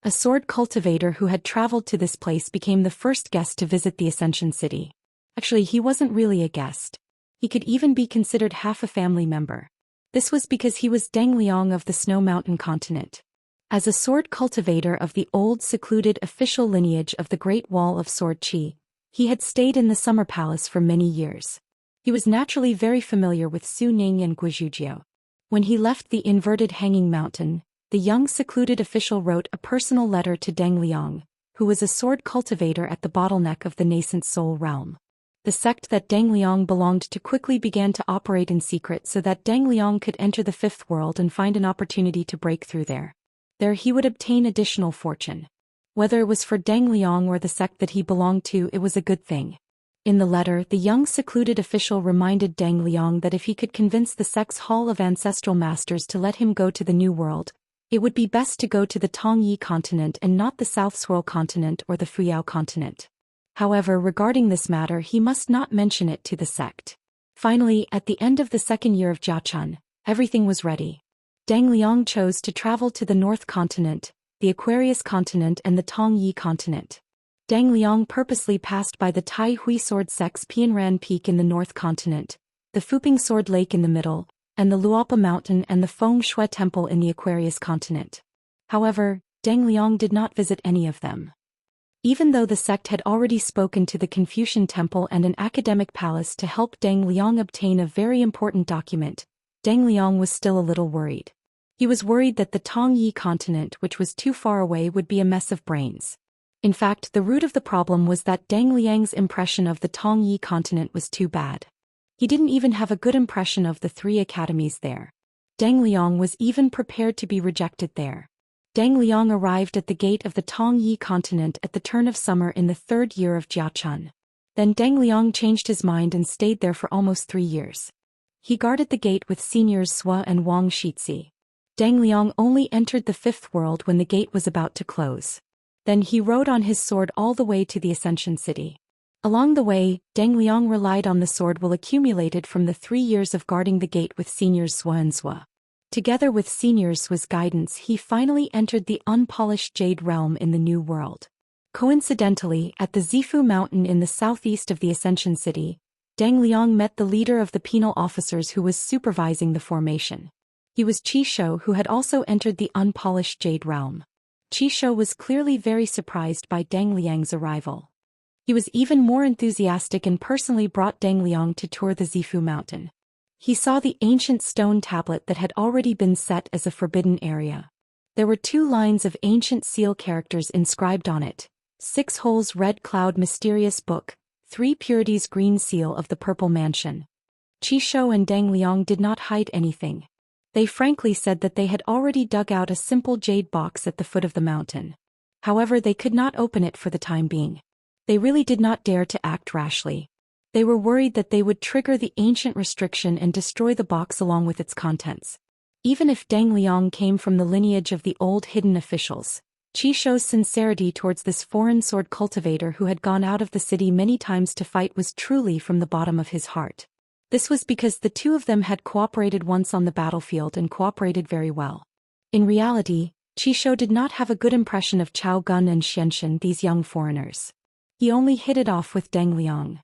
A sword cultivator who had traveled to this place became the first guest to visit the Ascension City. Actually, he wasn't really a guest. He could even be considered half a family member. This was because he was Deng Liang of the Snow Mountain continent. As a sword cultivator of the old secluded official lineage of the Great Wall of Sword Qi, he had stayed in the Summer Palace for many years. He was naturally very familiar with Su Ning and Guizhujiao. When he left the inverted hanging mountain, the young secluded official wrote a personal letter to Deng Liang, who was a sword cultivator at the bottleneck of the nascent Soul realm. The sect that Deng Liang belonged to quickly began to operate in secret so that Deng Liang could enter the fifth world and find an opportunity to break through there. There he would obtain additional fortune. Whether it was for Deng Liang or the sect that he belonged to, it was a good thing. In the letter, the young secluded official reminded Deng Liang that if he could convince the sect's Hall of Ancestral Masters to let him go to the New World, it would be best to go to the Tongyi continent and not the South Swirl continent or the Fuyao continent. However, regarding this matter, he must not mention it to the sect. Finally, at the end of the second year of Jiachun, everything was ready. Deng Liang chose to travel to the North Continent, the Aquarius Continent and the Tongyi Continent. Deng Liang purposely passed by the Tai Hui Sword Sect's Pianran Peak in the North Continent, the Fuping Sword Lake in the middle, and the Luopa Mountain and the Feng Shui Temple in the Aquarius Continent. However, Deng Liang did not visit any of them. Even though the sect had already spoken to the Confucian Temple and an academic palace to help Deng Liang obtain a very important document, Deng Liang was still a little worried. He was worried that the Tongyi continent, which was too far away, would be a mess of brains. In fact, the root of the problem was that Deng Liang's impression of the Tongyi continent was too bad. He didn't even have a good impression of the three academies there. Deng Liang was even prepared to be rejected there. Deng Liang arrived at the gate of the Tongyi continent at the turn of summer in the third year of Jiachun. Then Deng Liang changed his mind and stayed there for almost 3 years. He guarded the gate with seniors Sua and Wang Shizi. Deng Liang only entered the fifth world when the gate was about to close. Then he rode on his sword all the way to the Ascension City. Along the way, Deng Liang relied on the sword will accumulated from the 3 years of guarding the gate with seniors Sua and Sua. Together with seniors Sua's guidance, he finally entered the unpolished Jade Realm in the New World. Coincidentally, at the Zifu Mountain in the southeast of the Ascension City, Deng Liang met the leader of the penal officers who was supervising the formation. He was Qi Shou, who had also entered the unpolished Jade Realm. Qi Shou was clearly very surprised by Deng Liang's arrival. He was even more enthusiastic and personally brought Deng Liang to tour the Zifu Mountain. He saw the ancient stone tablet that had already been set as a forbidden area. There were 2 lines of ancient seal characters inscribed on it: 6 holes red cloud mysterious book, 3 purities green seal of the purple mansion. Qi Shou and Deng Liang did not hide anything. They frankly said that they had already dug out a simple jade box at the foot of the mountain. However, they could not open it for the time being. They really did not dare to act rashly. They were worried that they would trigger the ancient restriction and destroy the box along with its contents. Even if Deng Liang came from the lineage of the old hidden officials, Qi Shou's sincerity towards this foreign sword cultivator who had gone out of the city many times to fight was truly from the bottom of his heart. This was because the 2 of them had cooperated once on the battlefield and cooperated very well. In reality, Qi Shou did not have a good impression of Chao Gun and Xianxia, these young foreigners. He only hit it off with Deng Liang.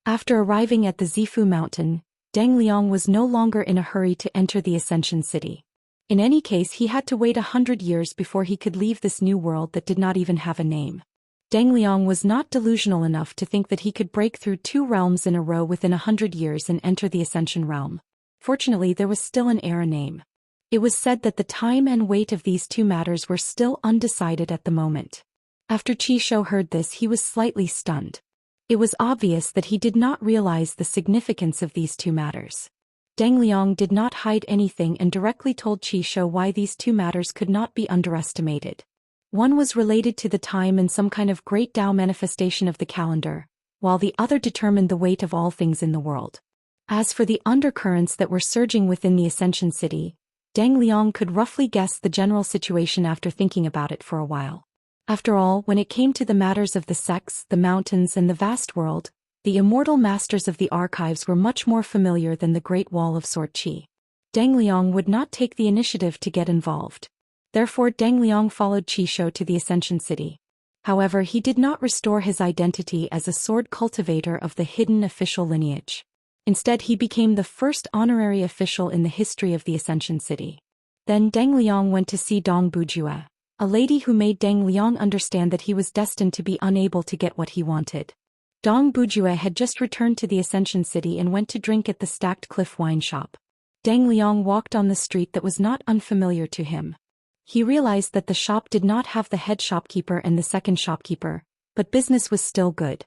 After arriving at the Zifu Mountain, Deng Liang was no longer in a hurry to enter the Ascension City. In any case, he had to wait 100 years before he could leave this new world that did not even have a name. Deng Liang was not delusional enough to think that he could break through 2 realms in a row within 100 years and enter the Ascension realm. Fortunately, there was still an era name. It was said that the time and weight of these 2 matters were still undecided at the moment. After Qi Shou heard this, he was slightly stunned. It was obvious that he did not realize the significance of these 2 matters. Deng Liang did not hide anything and directly told Qi Shou why these 2 matters could not be underestimated. One was related to the time and some kind of great Tao manifestation of the calendar, while the other determined the weight of all things in the world. As for the undercurrents that were surging within the Ascension City, Deng Liang could roughly guess the general situation after thinking about it for a while. After all, when it came to the matters of the sects, the mountains and the vast world, the immortal masters of the archives were much more familiar than the Great Wall of Sword Qi. Deng Liang would not take the initiative to get involved. Therefore, Deng Liang followed Qi Shou to the Ascension City. However, he did not restore his identity as a sword cultivator of the hidden official lineage. Instead, he became the first honorary official in the history of the Ascension City. Then Deng Liang went to see Dong Bujue, a lady who made Deng Liang understand that he was destined to be unable to get what he wanted. Dong Bujue had just returned to the Ascension City and went to drink at the Stacked Cliff wine shop. Deng Liang walked on the street that was not unfamiliar to him. He realized that the shop did not have the head shopkeeper and the second shopkeeper, but business was still good.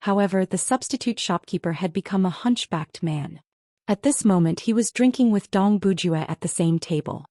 However, the substitute shopkeeper had become a hunchbacked man. At this moment he was drinking with Dong Bujue at the same table.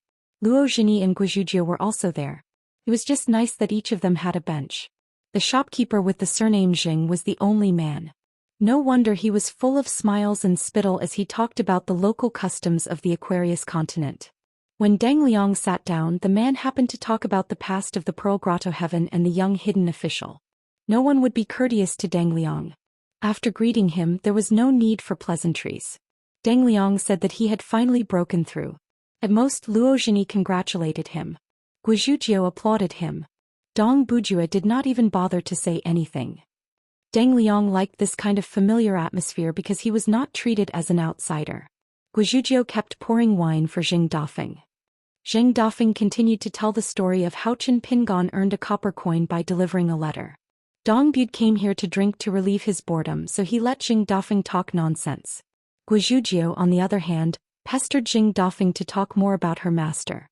Luo Zhini and Guizhuzhou were also there. It was just nice that each of them had a bench. The shopkeeper with the surname Jing was the only man. No wonder he was full of smiles and spittle as he talked about the local customs of the Aquarius continent. When Deng Liang sat down, the man happened to talk about the past of the Pearl Grotto Heaven and the young hidden official. No one would be courteous to Deng Liang. After greeting him, there was no need for pleasantries. Deng Liang said that he had finally broken through. At most, Luo Zhini congratulated him. Guizhuzhou applauded him. Dong Bujue did not even bother to say anything. Deng Liang liked this kind of familiar atmosphere because he was not treated as an outsider. Guizhuzhou kept pouring wine for Jing Dafeng. Jing Dafeng continued to tell the story of how Chen Pingon earned a copper coin by delivering a letter. Dong Bud came here to drink to relieve his boredom, so he let Jing Dafeng talk nonsense. Guizhuzhou, on the other hand, pestered Jing Dafeng to talk more about her master.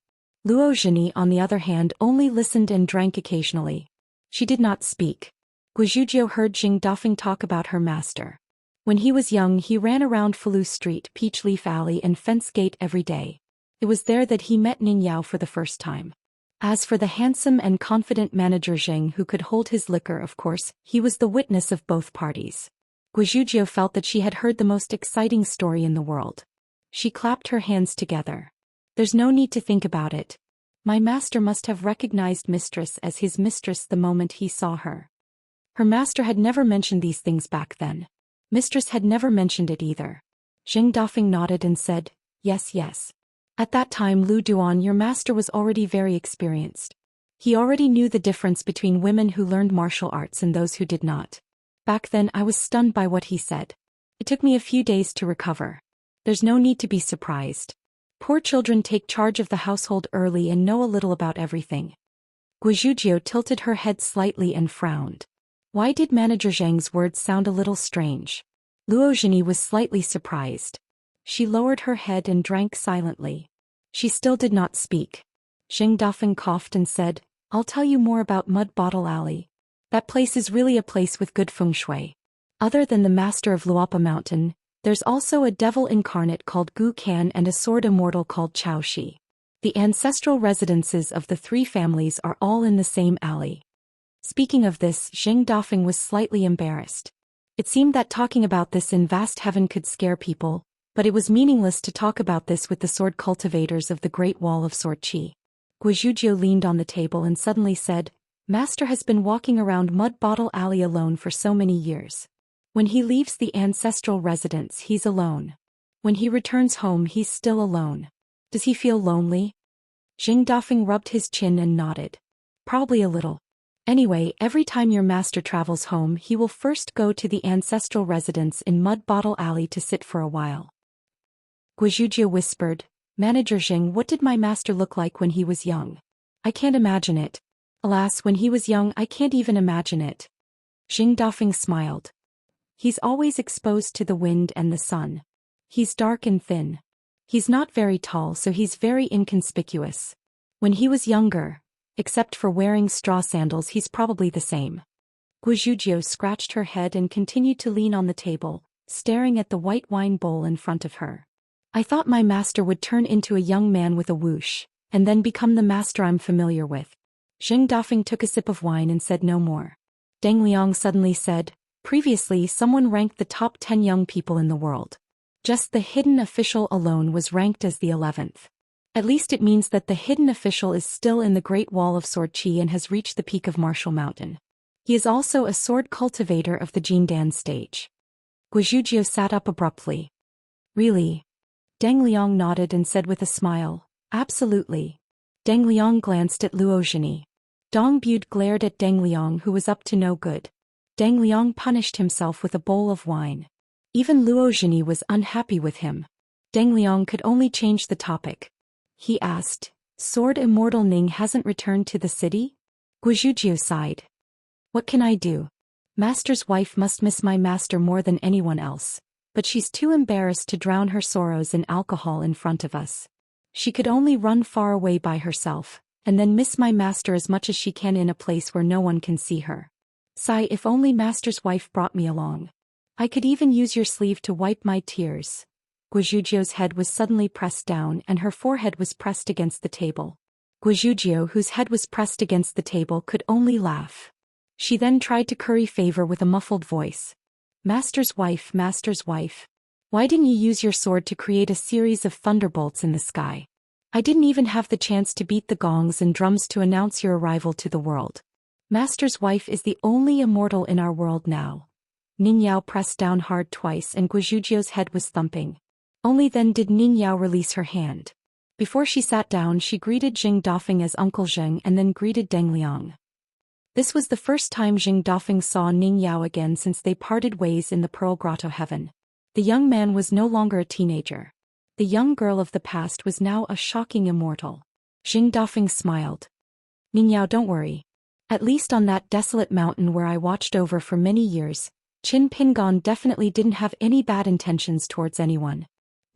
Luo Zhini, on the other hand, only listened and drank occasionally. She did not speak. Guizhuzhou heard Jing Dafeng talk about her master. When he was young, he ran around Falu Street, Peach Leaf Alley and Fence Gate every day. It was there that he met Ning Yao for the first time. As for the handsome and confident manager Zheng who could hold his liquor, of course, he was the witness of both parties. Guizhuzhou felt that she had heard the most exciting story in the world. She clapped her hands together. There's no need to think about it. My master must have recognized mistress as his mistress the moment he saw her. Her master had never mentioned these things back then. Mistress had never mentioned it either. Jing Dafeng nodded and said, yes, yes. At that time, Lu Duan, your master, was already very experienced. He already knew the difference between women who learned martial arts and those who did not. Back then I was stunned by what he said. It took me a few days to recover. There's no need to be surprised. Poor children take charge of the household early and know a little about everything. Guizhuzhou tilted her head slightly and frowned. Why did Manager Zhang's words sound a little strange? Luo Zhini was slightly surprised. She lowered her head and drank silently. She still did not speak. Jing Dafeng coughed and said, I'll tell you more about Mud Bottle Alley. That place is really a place with good feng shui. Other than the master of Luapa Mountain, there's also a devil incarnate called Gu Kan and a sword immortal called Chao Shi. The ancestral residences of the three families are all in the same alley. Speaking of this, Jing Dafeng was slightly embarrassed. It seemed that talking about this in vast heaven could scare people, but it was meaningless to talk about this with the sword cultivators of the Great Wall of Sword Qi. Guizhuzhou leaned on the table and suddenly said, Master has been walking around Mud Bottle Alley alone for so many years. When he leaves the ancestral residence, he's alone. When he returns home, he's still alone. Does he feel lonely? Jing Dafeng rubbed his chin and nodded. Probably a little. Anyway, every time your master travels home, he will first go to the ancestral residence in Mud Bottle Alley to sit for a while. Guizhuzhou whispered, Manager Jing, what did my master look like when he was young? I can't imagine it. Alas, when he was young, I can't even imagine it. Jing Dafeng smiled. He's always exposed to the wind and the sun. He's dark and thin. He's not very tall, so he's very inconspicuous. When he was younger, except for wearing straw sandals, he's probably the same. Guizhuzhou scratched her head and continued to lean on the table, staring at the white wine bowl in front of her. I thought my master would turn into a young man with a whoosh, and then become the master I'm familiar with. Jing Dafeng took a sip of wine and said no more. Deng Liang suddenly said, previously someone ranked the top 10 young people in the world. Just the hidden official alone was ranked as the 11th. At least it means that the hidden official is still in the Great Wall of Sword Qi and has reached the peak of Martial Mountain. He is also a sword cultivator of the Jindan stage. Guizhuzhou sat up abruptly. Really? Deng Liang nodded and said with a smile, absolutely. Deng Liang glanced at Luo Zhini. Dong Bud glared at Deng Liang, who was up to no good. Deng Liang punished himself with a bowl of wine. Even Luo Zhini was unhappy with him. Deng Liang could only change the topic. He asked, Sword Immortal Ning hasn't returned to the city? Guizhou sighed. What can I do? Master's wife must miss my master more than anyone else, but she's too embarrassed to drown her sorrows in alcohol in front of us. She could only run far away by herself, and then miss my master as much as she can in a place where no one can see her. Sigh, if only master's wife brought me along. I could even use your sleeve to wipe my tears. Guizhou's head was suddenly pressed down and her forehead was pressed against the table. Guizhou, whose head was pressed against the table, could only laugh. She then tried to curry favor with a muffled voice. Master's wife, why didn't you use your sword to create a series of thunderbolts in the sky? I didn't even have the chance to beat the gongs and drums to announce your arrival to the world. Master's wife is the only immortal in our world now. Ning Yao pressed down hard twice and Guizhou's head was thumping. Only then did Ning Yao release her hand. Before she sat down, she greeted Jing Dafeng as Uncle Zheng and then greeted Deng Liang. This was the first time Jing Dafeng saw Ning Yao again since they parted ways in the Pearl Grotto Heaven. The young man was no longer a teenager. The young girl of the past was now a shocking immortal. Jing Dafeng smiled. Ning Yao, don't worry. At least on that desolate mountain where I watched over for many years, Qin Pingon definitely didn't have any bad intentions towards anyone.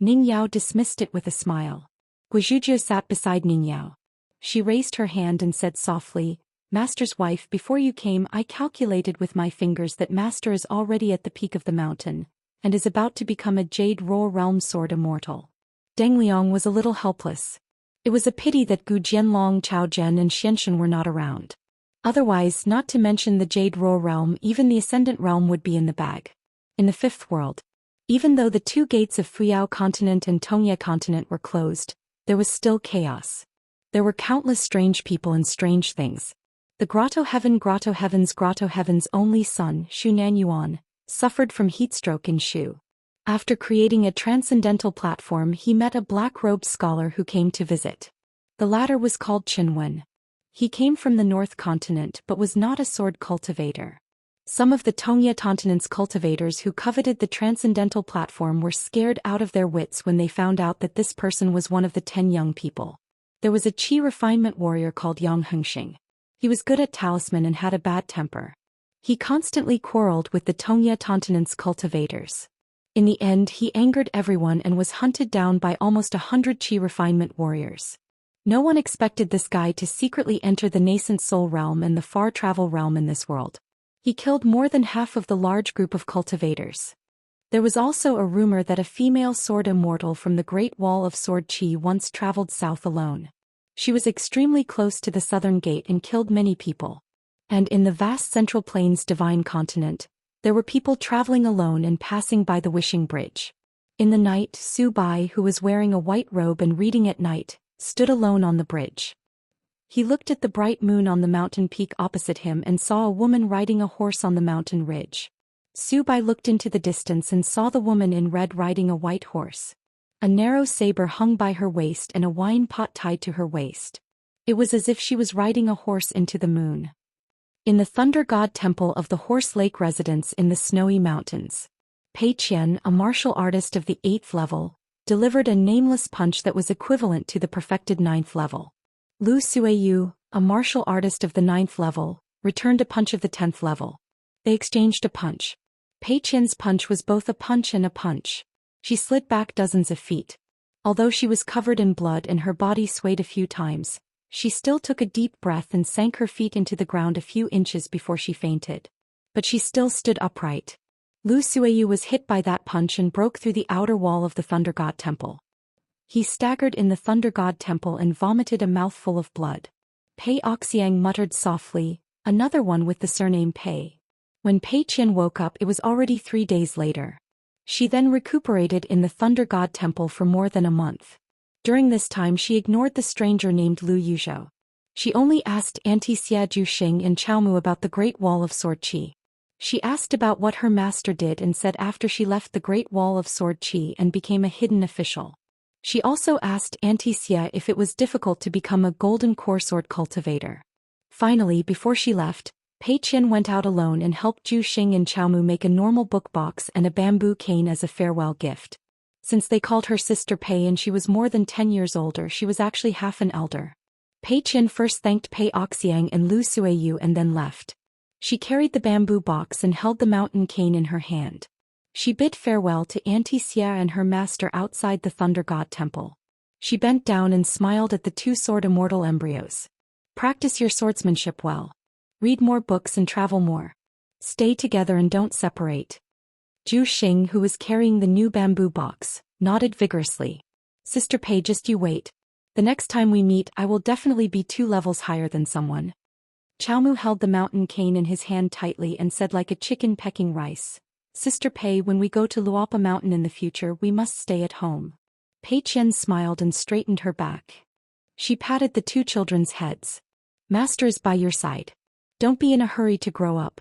Ning Yao dismissed it with a smile. Guizhou sat beside Ning Yao. She raised her hand and said softly, Master's wife, before you came I calculated with my fingers that Master is already at the peak of the mountain, and is about to become a Jade Roar Realm Sword Immortal. Deng Liang was a little helpless. It was a pity that Gu Jianlong, Chao Zhen and Xianxia were not around. Otherwise, not to mention the Jade Roar Realm, even the Ascendant Realm would be in the bag. In the fifth world, even though the two gates of Fuyao Continent and Tongye Continent were closed, there was still chaos. There were countless strange people and strange things. The Grotto Heaven's only son, Shu Nanyuan, suffered from heatstroke in Shu. After creating a transcendental platform, he met a black-robed scholar who came to visit. The latter was called Qinwen. He came from the North Continent but was not a sword cultivator. Some of the Tongye Continent's cultivators who coveted the transcendental platform were scared out of their wits when they found out that this person was one of the 10 young people. There was a Qi refinement warrior called Yang Hengxing. He was good at talisman and had a bad temper. He constantly quarreled with the Tongye Continent's cultivators. In the end, he angered everyone and was hunted down by almost 100 Qi refinement warriors. No one expected this guy to secretly enter the nascent soul realm and the far travel realm in this world. He killed more than half of the large group of cultivators. There was also a rumor that a female sword immortal from the Great Wall of Sword Qi once traveled south alone. She was extremely close to the southern gate and killed many people. And in the vast Central Plains Divine Continent, there were people traveling alone and passing by the Wishing Bridge. In the night, Su Bai, who was wearing a white robe and reading at night, stood alone on the bridge. He looked at the bright moon on the mountain peak opposite him and saw a woman riding a horse on the mountain ridge. Su Bai looked into the distance and saw the woman in red riding a white horse. A narrow saber hung by her waist and a wine pot tied to her waist. It was as if she was riding a horse into the moon. In the Thunder God Temple of the Horse Lake Residence in the Snowy Mountains, Pei Qian, a martial artist of the 8th level, delivered a nameless punch that was equivalent to the perfected 9th level. Lu Suiyu, a martial artist of the 9th level, returned a punch of the 10th level. They exchanged a punch. Pei Qian's punch was both a punch and a punch. She slid back dozens of feet. Although she was covered in blood and her body swayed a few times, she still took a deep breath and sank her feet into the ground a few inches before she fainted. But she still stood upright. Lu Suiyu was hit by that punch and broke through the outer wall of the Thunder God Temple. He staggered in the Thunder God Temple and vomited a mouthful of blood. Pei Oxiang muttered softly, another one with the surname Pei. When Pei Qian woke up, it was already 3 days later. She then recuperated in the Thunder God Temple for more than a month. During this time she ignored the stranger named Lu Yuzhou. She only asked Auntie Xia Juxing and Chaomu about the Great Wall of Sword Qi. She asked about what her master did and said after she left the Great Wall of Sword Qi and became a hidden official. She also asked Auntie Xia if it was difficult to become a golden core sword cultivator. Finally, before she left, Pei Qian went out alone and helped Juxing and Chaomu make a normal book box and a bamboo cane as a farewell gift. Since they called her Sister Pei and she was more than 10 years older, she was actually half an elder. Pei Qian first thanked Pei Oxiang and Lu Suiyu and then left. She carried the bamboo box and held the mountain cane in her hand. She bid farewell to Auntie Xia and her master outside the Thunder God Temple. She bent down and smiled at the two sword immortal embryos. Practice your swordsmanship well. Read more books and travel more. Stay together and don't separate. Zhou Xian, who was carrying the new bamboo box, nodded vigorously. Sister Pei, just you wait. The next time we meet, I will definitely be 2 levels higher than someone. Chaomu held the mountain cane in his hand tightly and said like a chicken pecking rice. Sister Pei, when we go to Luopa Mountain in the future, we must stay at home. Pei Qian smiled and straightened her back. She patted the 2 children's heads. Master is by your side. Don't be in a hurry to grow up.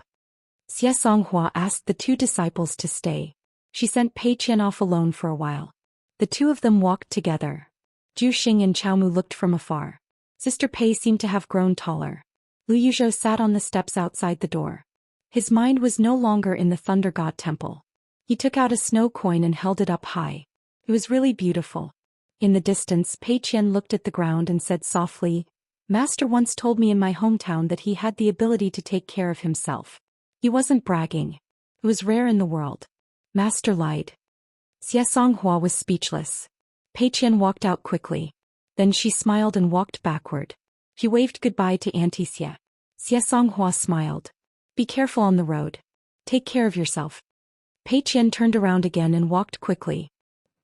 Xianxia asked the 2 disciples to stay. She sent Pei Qian off alone for a while. The 2 of them walked together. Zhu Xian and Chaomu looked from afar. Sister Pei seemed to have grown taller. Lu Yuzhou sat on the steps outside the door. His mind was no longer in the Thunder God Temple. He took out a snow coin and held it up high. It was really beautiful. In the distance, Pei Qian looked at the ground and said softly, Master once told me in my hometown that he had the ability to take care of himself. He wasn't bragging. It was rare in the world. Master lied. Xianxia was speechless. Pei Qian walked out quickly. Then she smiled and walked backward. She waved goodbye to Auntie Xia. Xianxia smiled. Be careful on the road. Take care of yourself. Pei Qian turned around again and walked quickly.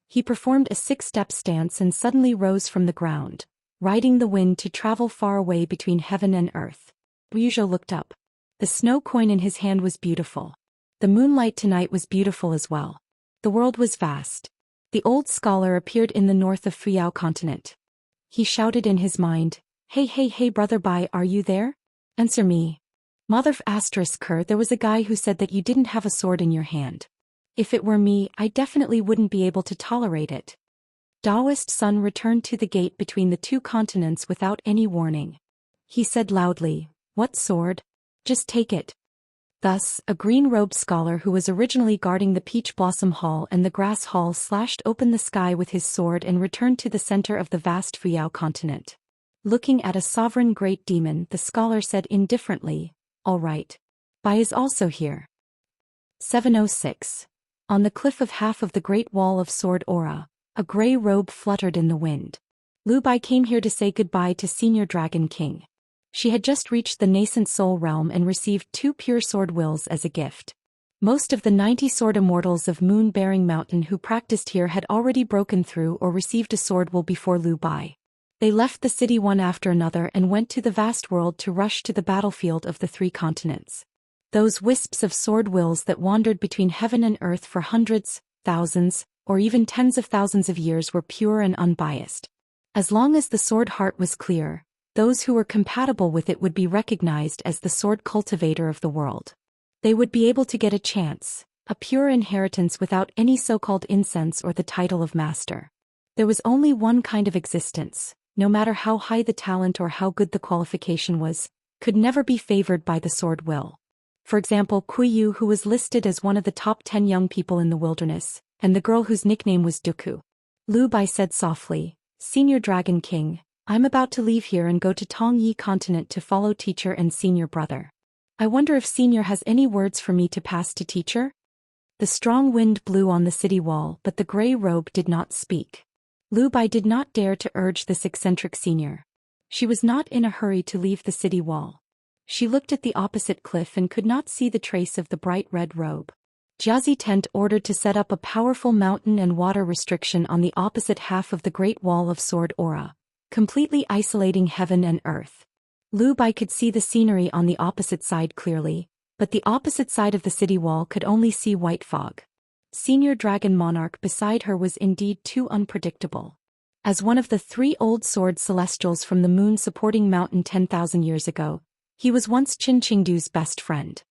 He performed a 6-step stance and suddenly rose from the ground, riding the wind to travel far away between heaven and earth. Yuzhou looked up. The snow coin in his hand was beautiful. The moonlight tonight was beautiful as well. The world was vast. The old scholar appeared in the north of Fuyao continent. He shouted in his mind, Hey brother Bai, are you there? Answer me. Mother **Ker, there was a guy who said that you didn't have a sword in your hand. If it were me, I definitely wouldn't be able to tolerate it. Daoist Sun returned to the gate between the 2 continents without any warning. He said loudly, What sword? Just take it. Thus, a green-robed scholar who was originally guarding the Peach Blossom Hall and the Grass Hall slashed open the sky with his sword and returned to the center of the vast Fuyao continent. Looking at a sovereign great demon, the scholar said indifferently, All right. Bai is also here. 706. On the cliff of half of the Great Wall of Sword Aura, a gray robe fluttered in the wind. Lu Bai came here to say goodbye to Senior Dragon King. She had just reached the nascent soul realm and received 2 pure sword wills as a gift. Most of the 90 sword immortals of Moon-Bearing Mountain who practiced here had already broken through or received a sword will before Lu Bai. They left the city one after another and went to the vast world to rush to the battlefield of the 3 continents. Those wisps of sword wills that wandered between heaven and earth for hundreds, thousands, or even tens of thousands of years were pure and unbiased. As long as the sword heart was clear, those who were compatible with it would be recognized as the sword cultivator of the world. They would be able to get a chance, a pure inheritance without any so-called incense or the title of master. There was only one kind of existence, no matter how high the talent or how good the qualification was, could never be favored by the sword will. For example, Kuiyu, who was listed as one of the top 10 young people in the wilderness, and the girl whose nickname was Duku. Lu Bai said softly, Senior Dragon King, I'm about to leave here and go to Tongyi continent to follow teacher and senior brother. I wonder if senior has any words for me to pass to teacher? The strong wind blew on the city wall, but the gray robe did not speak. Lu Bai did not dare to urge this eccentric senior. She was not in a hurry to leave the city wall. She looked at the opposite cliff and could not see the trace of the bright red robe. Jiazi Tent ordered to set up a powerful mountain and water restriction on the opposite half of the Great Wall of Sword Aura, completely isolating heaven and earth. Lu Bai could see the scenery on the opposite side clearly, but the opposite side of the city wall could only see white fog. Senior Dragon Monarch beside her was indeed too unpredictable. As one of the 3 old sword celestials from the moon supporting mountain 10,000 years ago, he was once Qin Qingdu's best friend.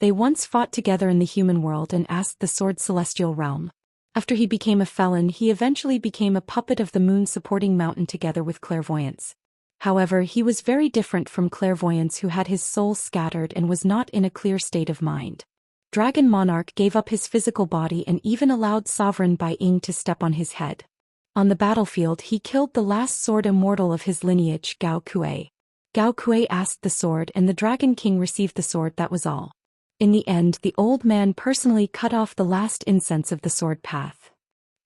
They once fought together in the human world and asked the sword celestial realm. After he became a felon, he eventually became a puppet of the moon supporting mountain together with clairvoyance. However, he was very different from clairvoyance, who had his soul scattered and was not in a clear state of mind. Dragon Monarch gave up his physical body and even allowed Sovereign Bai Ying to step on his head. On the battlefield he killed the last sword immortal of his lineage, Gao Kuei. Gao Kuei asked the sword and the Dragon King received the sword, that was all. In the end the old man personally cut off the last incense of the sword path.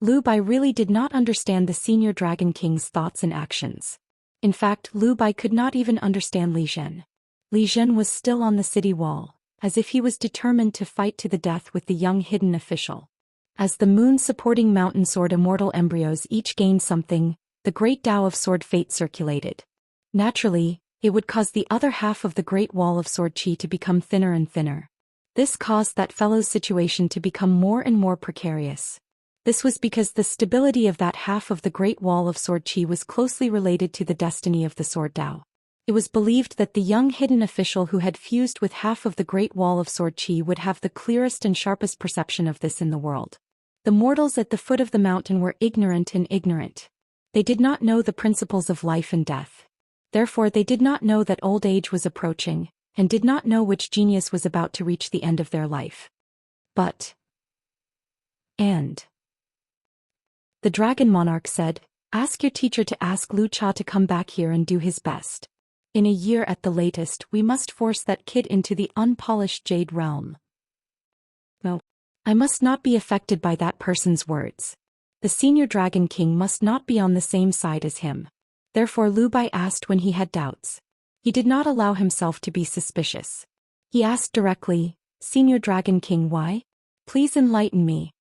Liu Bai really did not understand the senior Dragon King's thoughts and actions. In fact, Liu Bai could not even understand Li Zhen. Li Zhen was still on the city wall, as if he was determined to fight to the death with the young hidden official. As the moon-supporting mountain sword immortal embryos each gained something, the great Tao of sword fate circulated. Naturally, it would cause the other half of the great wall of sword chi to become thinner and thinner. This caused that fellow's situation to become more and more precarious. This was because the stability of that half of the great wall of sword chi was closely related to the destiny of the sword Tao. It was believed that the young hidden official who had fused with half of the great wall of sword chi would have the clearest and sharpest perception of this in the world. The mortals at the foot of the mountain were ignorant and ignorant. They did not know the principles of life and death. Therefore they did not know that old age was approaching, and did not know which genius was about to reach the end of their life. The Dragon Monarch said, "Ask your teacher to ask Lu Cha to come back here and do his best. In a year at the latest we must force that kid into the unpolished Jade Realm." No. I must not be affected by that person's words. The senior Dragon King must not be on the same side as him. Therefore Liu Bai asked when he had doubts. He did not allow himself to be suspicious. He asked directly, "Senior Dragon King, why? Please enlighten me."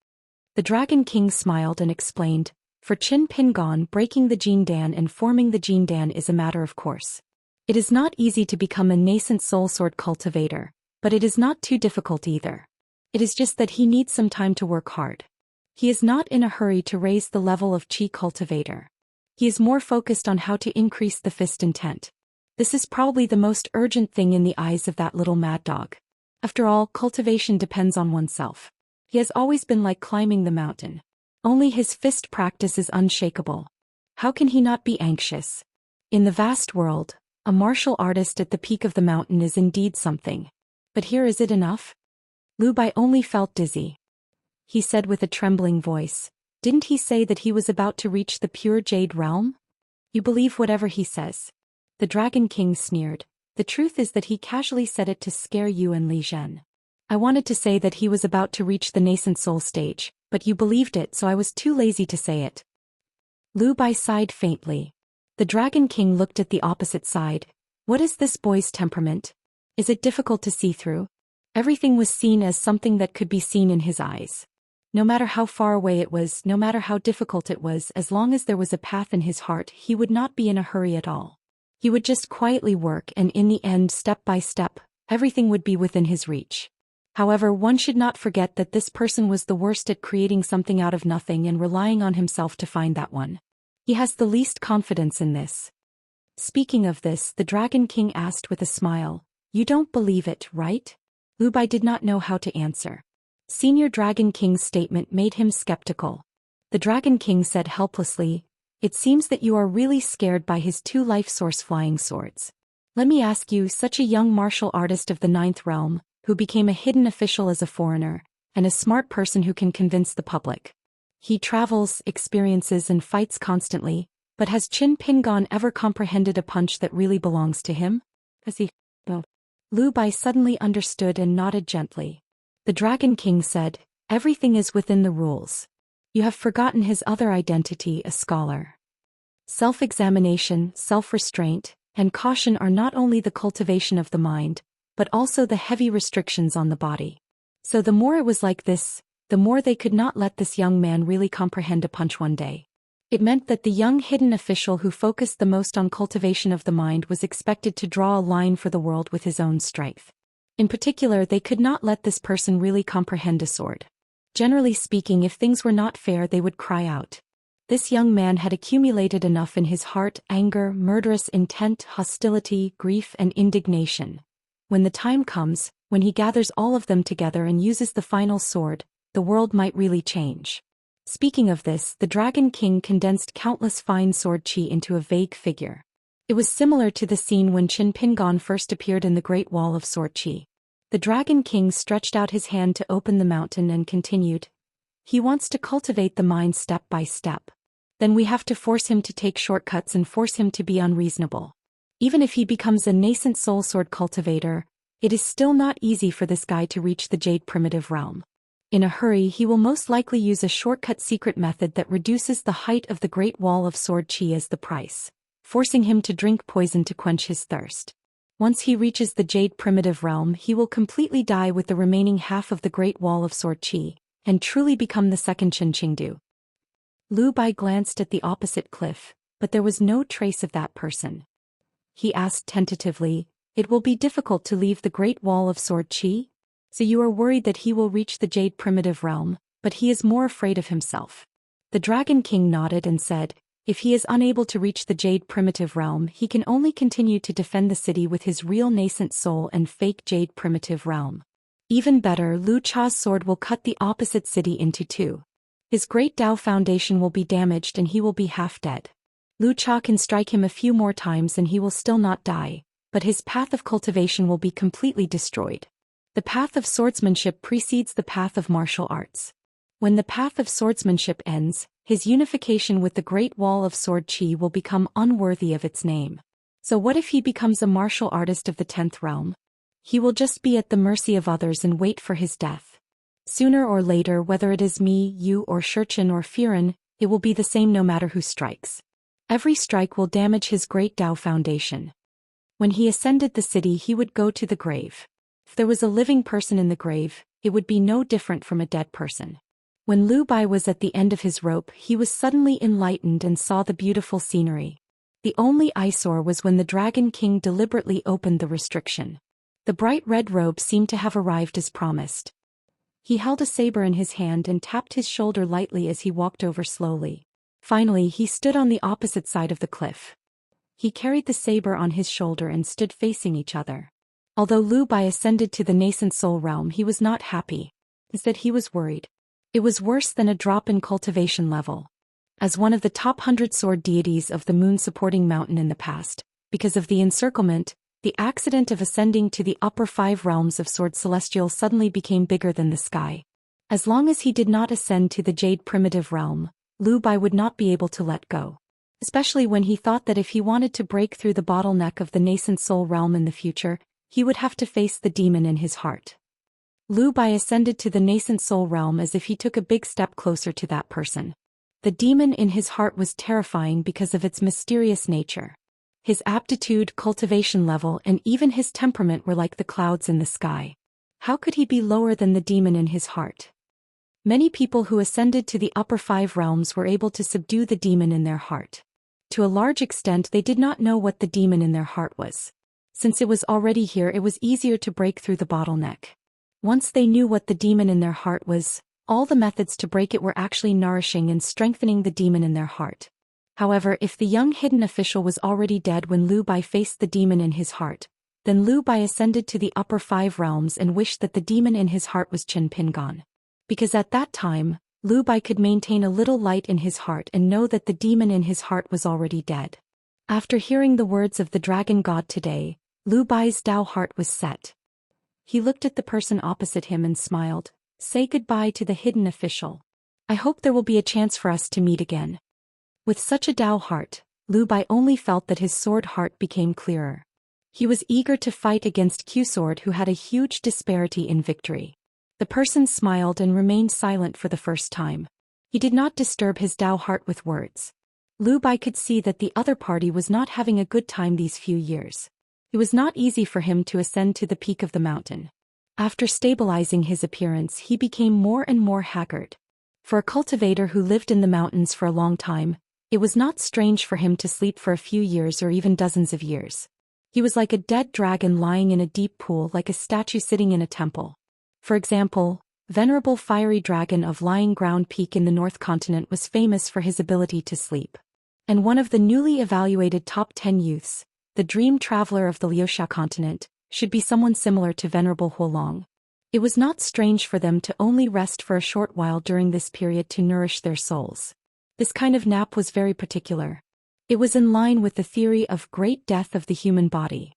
The Dragon King smiled and explained, "For Qin Pingon, breaking the Jin Dan and forming the Jin Dan is a matter of course. It is not easy to become a nascent soul sword cultivator, but it is not too difficult either. It is just that he needs some time to work hard. He is not in a hurry to raise the level of Qi cultivator. He is more focused on how to increase the fist intent. This is probably the most urgent thing in the eyes of that little mad dog. After all, cultivation depends on oneself. He has always been like climbing the mountain. Only his fist practice is unshakable. How can he not be anxious? In the vast world, a martial artist at the peak of the mountain is indeed something. But here is it enough?" Liu Bai only felt dizzy. He said with a trembling voice, "Didn't he say that he was about to reach the pure Jade Realm? You believe whatever he says." The Dragon King sneered. "The truth is that he casually said it to scare you and Li Zhen. I wanted to say that he was about to reach the nascent soul stage, but you believed it, so I was too lazy to say it." Liu Bai sighed faintly. The Dragon King looked at the opposite side. What is this boy's temperament? Is it difficult to see through? Everything was seen as something that could be seen in his eyes. No matter how far away it was, no matter how difficult it was, as long as there was a path in his heart, he would not be in a hurry at all. He would just quietly work, and in the end, step by step, everything would be within his reach. However, one should not forget that this person was the worst at creating something out of nothing and relying on himself to find that one. He has the least confidence in this. Speaking of this, the Dragon King asked with a smile, "You don't believe it, right?" Liu Bai did not know how to answer. Senior Dragon King's statement made him skeptical. The Dragon King said helplessly, "It seems that you are really scared by his two life source flying swords. Let me ask you, such a young martial artist of the 9th realm, who became a hidden official as a foreigner, and a smart person who can convince the public. He travels, experiences and fights constantly, but has Qin Pingon ever comprehended a punch that really belongs to him? Has he? No." Liu Bai suddenly understood and nodded gently. The Dragon King said, "Everything is within the rules. You have forgotten his other identity, a scholar. Self-examination, self-restraint, and caution are not only the cultivation of the mind, but also the heavy restrictions on the body. So the more it was like this, the more they could not let this young man really comprehend a punch one day. It meant that the young hidden official who focused the most on cultivation of the mind was expected to draw a line for the world with his own strength. In particular, they could not let this person really comprehend a sword. Generally speaking, if things were not fair, they would cry out. This young man had accumulated enough in his heart: anger, murderous intent, hostility, grief, and indignation. When the time comes, when he gathers all of them together and uses the final sword, the world might really change. Speaking of this, the Dragon King condensed countless fine sword chi into a vague figure. It was similar to the scene when Qin Pingon first appeared in the Great Wall of Sword Chi. The Dragon King stretched out his hand to open the mountain and continued. He wants to cultivate the mind step by step. Then we have to force him to take shortcuts and force him to be unreasonable. Even if he becomes a nascent soul sword cultivator, it is still not easy for this guy to reach the Jade Primitive Realm. In a hurry, he will most likely use a shortcut secret method that reduces the height of the Great Wall of Sword Qi as the price, forcing him to drink poison to quench his thirst. Once he reaches the Jade Primitive Realm, he will completely die with the remaining half of the Great Wall of Sword Qi, and truly become the second Qin Qingdu. Lu Bai glanced at the opposite cliff, but there was no trace of that person. He asked tentatively, "It will be difficult to leave the Great Wall of Sword Qi? So you are worried that he will reach the Jade Primitive Realm, but he is more afraid of himself." The Dragon King nodded and said, "If he is unable to reach the Jade Primitive Realm, he can only continue to defend the city with his real nascent soul and fake Jade Primitive Realm. Even better, Lu Cha's sword will cut the opposite city into two. His great Dao foundation will be damaged and he will be half dead. Lu Cha can strike him a few more times and he will still not die, but his path of cultivation will be completely destroyed. The path of swordsmanship precedes the path of martial arts. When the path of swordsmanship ends, his unification with the Great Wall of Sword Qi will become unworthy of its name. So what if he becomes a martial artist of the 10th realm? He will just be at the mercy of others and wait for his death. Sooner or later, whether it is me, you or Shurchen or Firen, it will be the same no matter who strikes. Every strike will damage his great Dao foundation. When he ascended the city, he would go to the grave. If there was a living person in the grave, it would be no different from a dead person. When Lu Bai was at the end of his rope, he was suddenly enlightened and saw the beautiful scenery. The only eyesore was when the Dragon King deliberately opened the restriction. The bright red robe seemed to have arrived as promised. He held a saber in his hand and tapped his shoulder lightly as he walked over slowly. Finally, he stood on the opposite side of the cliff. He carried the saber on his shoulder and stood facing each other. Although Lu Bai ascended to the nascent soul realm, he was not happy. Instead, he was worried. It was worse than a drop in cultivation level. As one of the top 100 sword deities of the moon-supporting mountain in the past, because of the encirclement, the accident of ascending to the upper 5 realms of Sword Celestial suddenly became bigger than the sky. As long as he did not ascend to the Jade Primitive Realm, Lu Bai would not be able to let go. Especially when he thought that if he wanted to break through the bottleneck of the nascent soul realm in the future, he would have to face the demon in his heart. Lu Bai ascended to the nascent soul realm as if he took a big step closer to that person. The demon in his heart was terrifying because of its mysterious nature. His aptitude, cultivation level, and even his temperament were like the clouds in the sky. How could he be lower than the demon in his heart? Many people who ascended to the upper 5 realms were able to subdue the demon in their heart. To a large extent, they did not know what the demon in their heart was. Since it was already here, it was easier to break through the bottleneck. Once they knew what the demon in their heart was, all the methods to break it were actually nourishing and strengthening the demon in their heart. However, if the young hidden official was already dead when Lu Bai faced the demon in his heart, then Lu Bai ascended to the upper 5 realms and wished that the demon in his heart was Chen Pingon. Because at that time, Lu Bai could maintain a little light in his heart and know that the demon in his heart was already dead. After hearing the words of the dragon god today, Lu Bai's Dao heart was set. He looked at the person opposite him and smiled. "Say goodbye to the hidden official. I hope there will be a chance for us to meet again." With such a Dao heart, Lu Bai only felt that his sword heart became clearer. He was eager to fight against Q-Sword, who had a huge disparity in victory. The person smiled and remained silent for the first time. He did not disturb his Dao heart with words. Lu Bai could see that the other party was not having a good time these few years. It was not easy for him to ascend to the peak of the mountain. After stabilizing his appearance, he became more and more haggard. For a cultivator who lived in the mountains for a long time, it was not strange for him to sleep for a few years or even dozens of years. He was like a dead dragon lying in a deep pool, like a statue sitting in a temple. For example, Venerable Fiery Dragon of Lying Ground Peak in the North Continent was famous for his ability to sleep. And one of the newly evaluated top 10 youths, the Dream Traveler of the Liuxia continent, should be someone similar to Venerable Huolong. It was not strange for them to only rest for a short while during this period to nourish their souls. This kind of nap was very particular. It was in line with the theory of great death of the human body.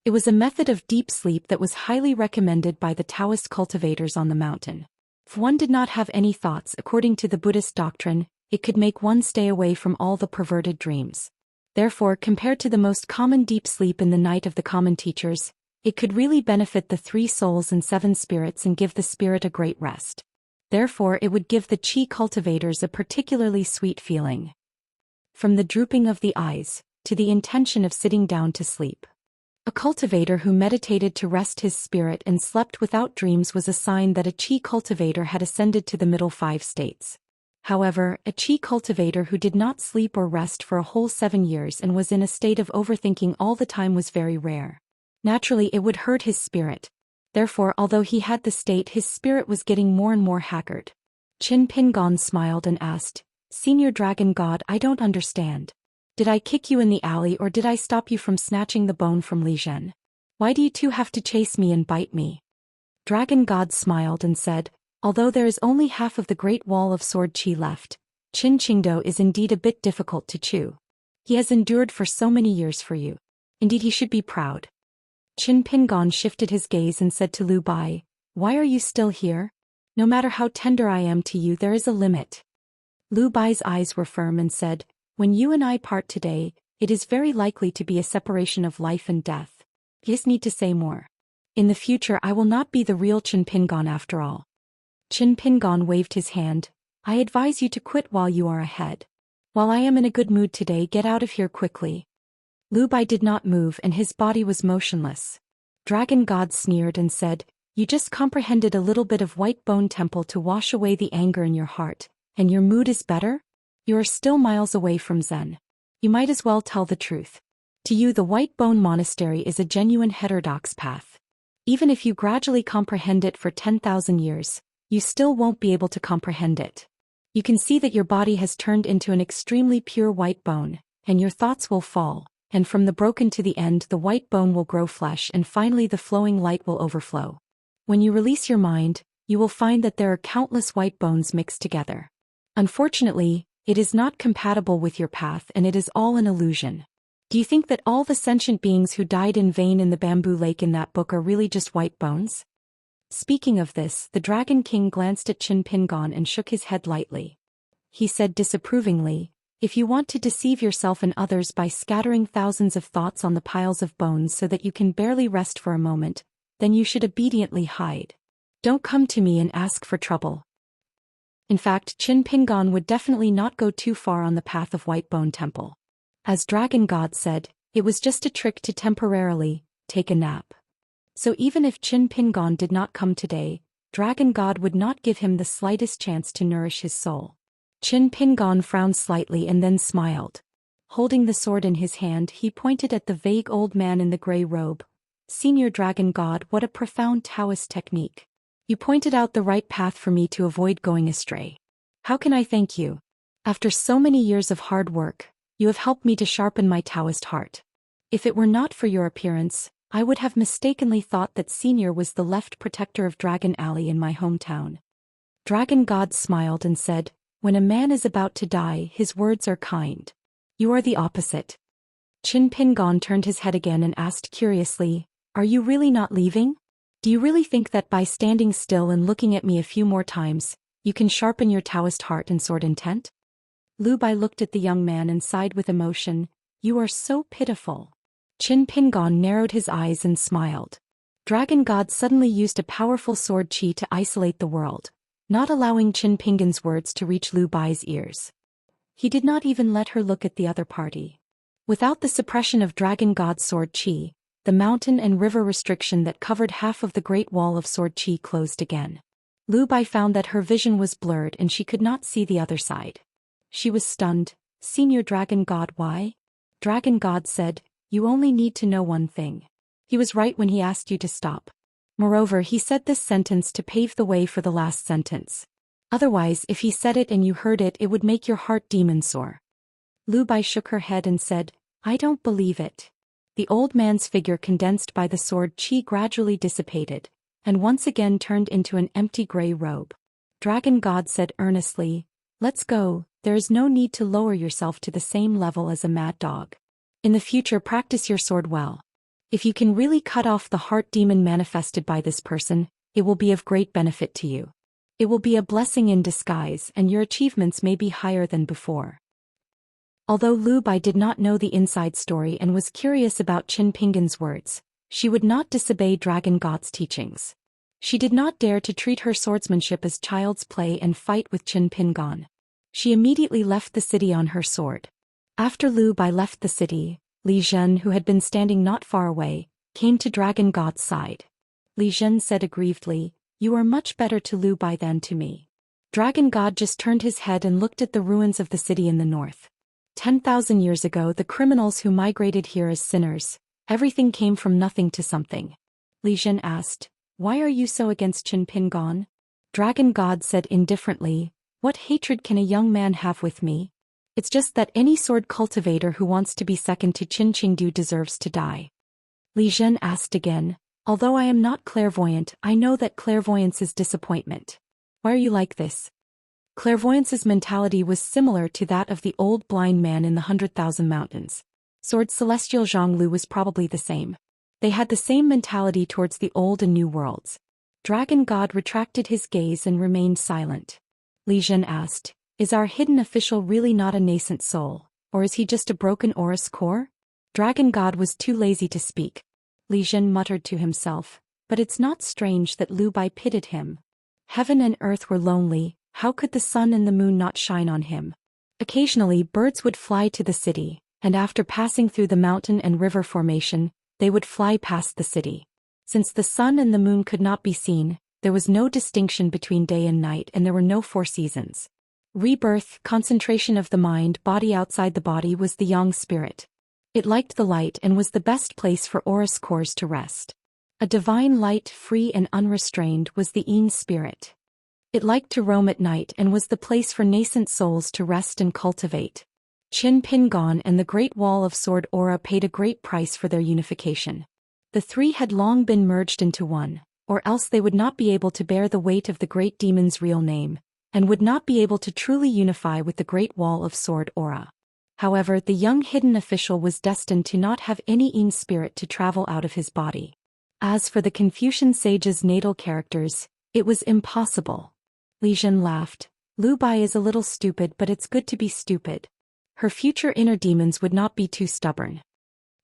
It was a method of deep sleep that was highly recommended by the Taoist cultivators on the mountain. If one did not have any thoughts according to the Buddhist doctrine, it could make one stay away from all the perverted dreams. Therefore, compared to the most common deep sleep in the night of the common teachers, it could really benefit the 3 souls and 7 spirits and give the spirit a great rest. Therefore, it would give the Qi cultivators a particularly sweet feeling. From the drooping of the eyes, to the intention of sitting down to sleep. A cultivator who meditated to rest his spirit and slept without dreams was a sign that a Qi cultivator had ascended to the middle 5 states. However, a Qi cultivator who did not sleep or rest for a whole 7 years and was in a state of overthinking all the time was very rare. Naturally, it would hurt his spirit. Therefore, although he had the state, his spirit was getting more and more haggard. Qin Pingon smiled and asked, "Senior Dragon God, I don't understand. Did I kick you in the alley or did I stop you from snatching the bone from Li Zhen? Why do you two have to chase me and bite me?" Dragon God smiled and said, "Although there is only half of the Great Wall of Sword Qi left, Qin Qingdou is indeed a bit difficult to chew. He has endured for so many years for you. Indeed, he should be proud." Qin Pingon shifted his gaze and said to Lu Bai, "Why are you still here? No matter how tender I am to you, there is a limit." Lu Bai's eyes were firm and said, "When you and I part today, it is very likely to be a separation of life and death. You just need to say more. In the future I will not be the real Qin Pingon after all." Qin Pingon waved his hand, "I advise you to quit while you are ahead. While I am in a good mood today, get out of here quickly." Lu Bai did not move and his body was motionless. Dragon God sneered and said, "You just comprehended a little bit of white bone temple to wash away the anger in your heart, and your mood is better? You are still miles away from Zen. You might as well tell the truth. To you, the White Bone Monastery is a genuine heterodox path. Even if you gradually comprehend it for 10,000 years, you still won't be able to comprehend it. You can see that your body has turned into an extremely pure white bone, and your thoughts will fall, and from the broken to the end the white bone will grow flesh and finally the flowing light will overflow. When you release your mind, you will find that there are countless white bones mixed together. Unfortunately, it is not compatible with your path and it is all an illusion. Do you think that all the sentient beings who died in vain in the bamboo lake in that book are really just white bones?" Speaking of this, the Dragon King glanced at Qin Pingon and shook his head lightly. He said disapprovingly, "If you want to deceive yourself and others by scattering thousands of thoughts on the piles of bones so that you can barely rest for a moment, then you should obediently hide. Don't come to me and ask for trouble." In fact, Qin Pingon would definitely not go too far on the path of White Bone Temple. As Dragon God said, it was just a trick to temporarily take a nap. So even if Qin Pingon did not come today, Dragon God would not give him the slightest chance to nourish his soul. Qin Pingon frowned slightly and then smiled. Holding the sword in his hand, he pointed at the vague old man in the gray robe. "Senior Dragon God, what a profound Taoist technique. You pointed out the right path for me to avoid going astray. How can I thank you? After so many years of hard work, you have helped me to sharpen my Taoist heart. If it were not for your appearance, I would have mistakenly thought that Senior was the left protector of Dragon Alley in my hometown." Dragon God smiled and said, "When a man is about to die, his words are kind. You are the opposite." Qin Pingon turned his head again and asked curiously, "Are you really not leaving? Do you really think that by standing still and looking at me a few more times, you can sharpen your Taoist heart and sword intent?" Lu Bai looked at the young man and sighed with emotion, "You are so pitiful." Qin Pingon narrowed his eyes and smiled. Dragon God suddenly used a powerful sword qi to isolate the world, not allowing Qin Pingon's words to reach Lu Bai's ears. He did not even let her look at the other party. Without the suppression of Dragon God's sword qi, the mountain and river restriction that covered half of the Great Wall of Sword Qi closed again. Lu Bai found that her vision was blurred and she could not see the other side. She was stunned. "Senior Dragon God, why?" Dragon God said, "You only need to know one thing. He was right when he asked you to stop. Moreover, he said this sentence to pave the way for the last sentence. Otherwise, if he said it and you heard it, it would make your heart demon sore." Lu Bai shook her head and said, "I don't believe it." The old man's figure condensed by the sword qi gradually dissipated, and once again turned into an empty gray robe. Dragon God said earnestly, "Let's go, there is no need to lower yourself to the same level as a mad dog. In the future practice your sword well. If you can really cut off the heart demon manifested by this person, it will be of great benefit to you. It will be a blessing in disguise and your achievements may be higher than before. Although Lu Bai did not know the inside story and was curious about Qin Pingan's words, she would not disobey Dragon God's teachings. She did not dare to treat her swordsmanship as child's play and fight with Qin Pingan. She immediately left the city on her sword. After Lu Bai left the city, Li Zhen, who had been standing not far away, came to Dragon God's side. Li Zhen said aggrievedly, "You are much better to Lu Bai than to me." Dragon God just turned his head and looked at the ruins of the city in the north. 10,000 years ago, the criminals who migrated here as sinners, everything came from nothing to something. Li Zhen asked, "Why are you so against Qin Pingan?" Dragon God said indifferently, "What hatred can a young man have with me? It's just that any sword cultivator who wants to be second to Qin Qingdu deserves to die." Li Zhen asked again, "Although I am not clairvoyant, I know that clairvoyance is disappointment. Why are you like this?" Clairvoyance's mentality was similar to that of the old blind man in the 100,000 Mountains. Sword Celestial Zhonglu was probably the same. They had the same mentality towards the old and new worlds. Dragon God retracted his gaze and remained silent. Li Zhen asked, "Is our hidden official really not a nascent soul, or is he just a broken Aurus core?" Dragon God was too lazy to speak. Li Zhen muttered to himself, "But it's not strange that Lu Bai pitied him. Heaven and earth were lonely, how could the sun and the moon not shine on him?" Occasionally birds would fly to the city, and after passing through the mountain and river formation, they would fly past the city. Since the sun and the moon could not be seen, there was no distinction between day and night and there were no 4 seasons. Rebirth, concentration of the mind, body outside the body was the yang spirit. It liked the light and was the best place for Aurus cores to rest. A divine light, free and unrestrained, was the yin spirit. It liked to roam at night and was the place for nascent souls to rest and cultivate. Qin Pingan and the Great Wall of Sword Aura paid a great price for their unification. The 3 had long been merged into one, or else they would not be able to bear the weight of the great demon's real name, and would not be able to truly unify with the Great Wall of Sword Aura. However, the young hidden official was destined to not have any yin spirit to travel out of his body. As for the Confucian sage's natal characters, it was impossible. Li Zhen laughed. "Lu Bai is a little stupid, but it's good to be stupid. Her future inner demons would not be too stubborn."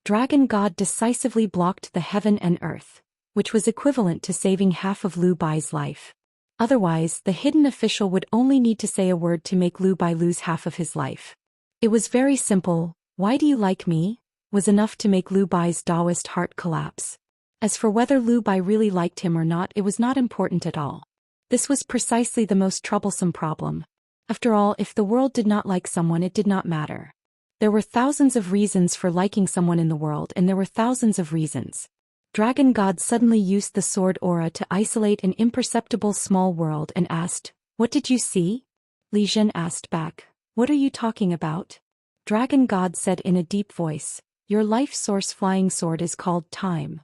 Dragon God decisively blocked the heaven and earth, which was equivalent to saving half of Lu Bai's life. Otherwise, the hidden official would only need to say a word to make Lu Bai lose half of his life. It was very simple. "Why do you like me?" was enough to make Lu Bai's Daoist heart collapse. As for whether Lu Bai really liked him or not, it was not important at all. This was precisely the most troublesome problem. After all, if the world did not like someone, it did not matter. There were thousands of reasons for liking someone in the world, and there were thousands of reasons. Dragon God suddenly used the sword aura to isolate an imperceptible small world and asked, "What did you see?" Li Zhen asked back, "What are you talking about?" Dragon God said in a deep voice, "Your life source flying sword is called time."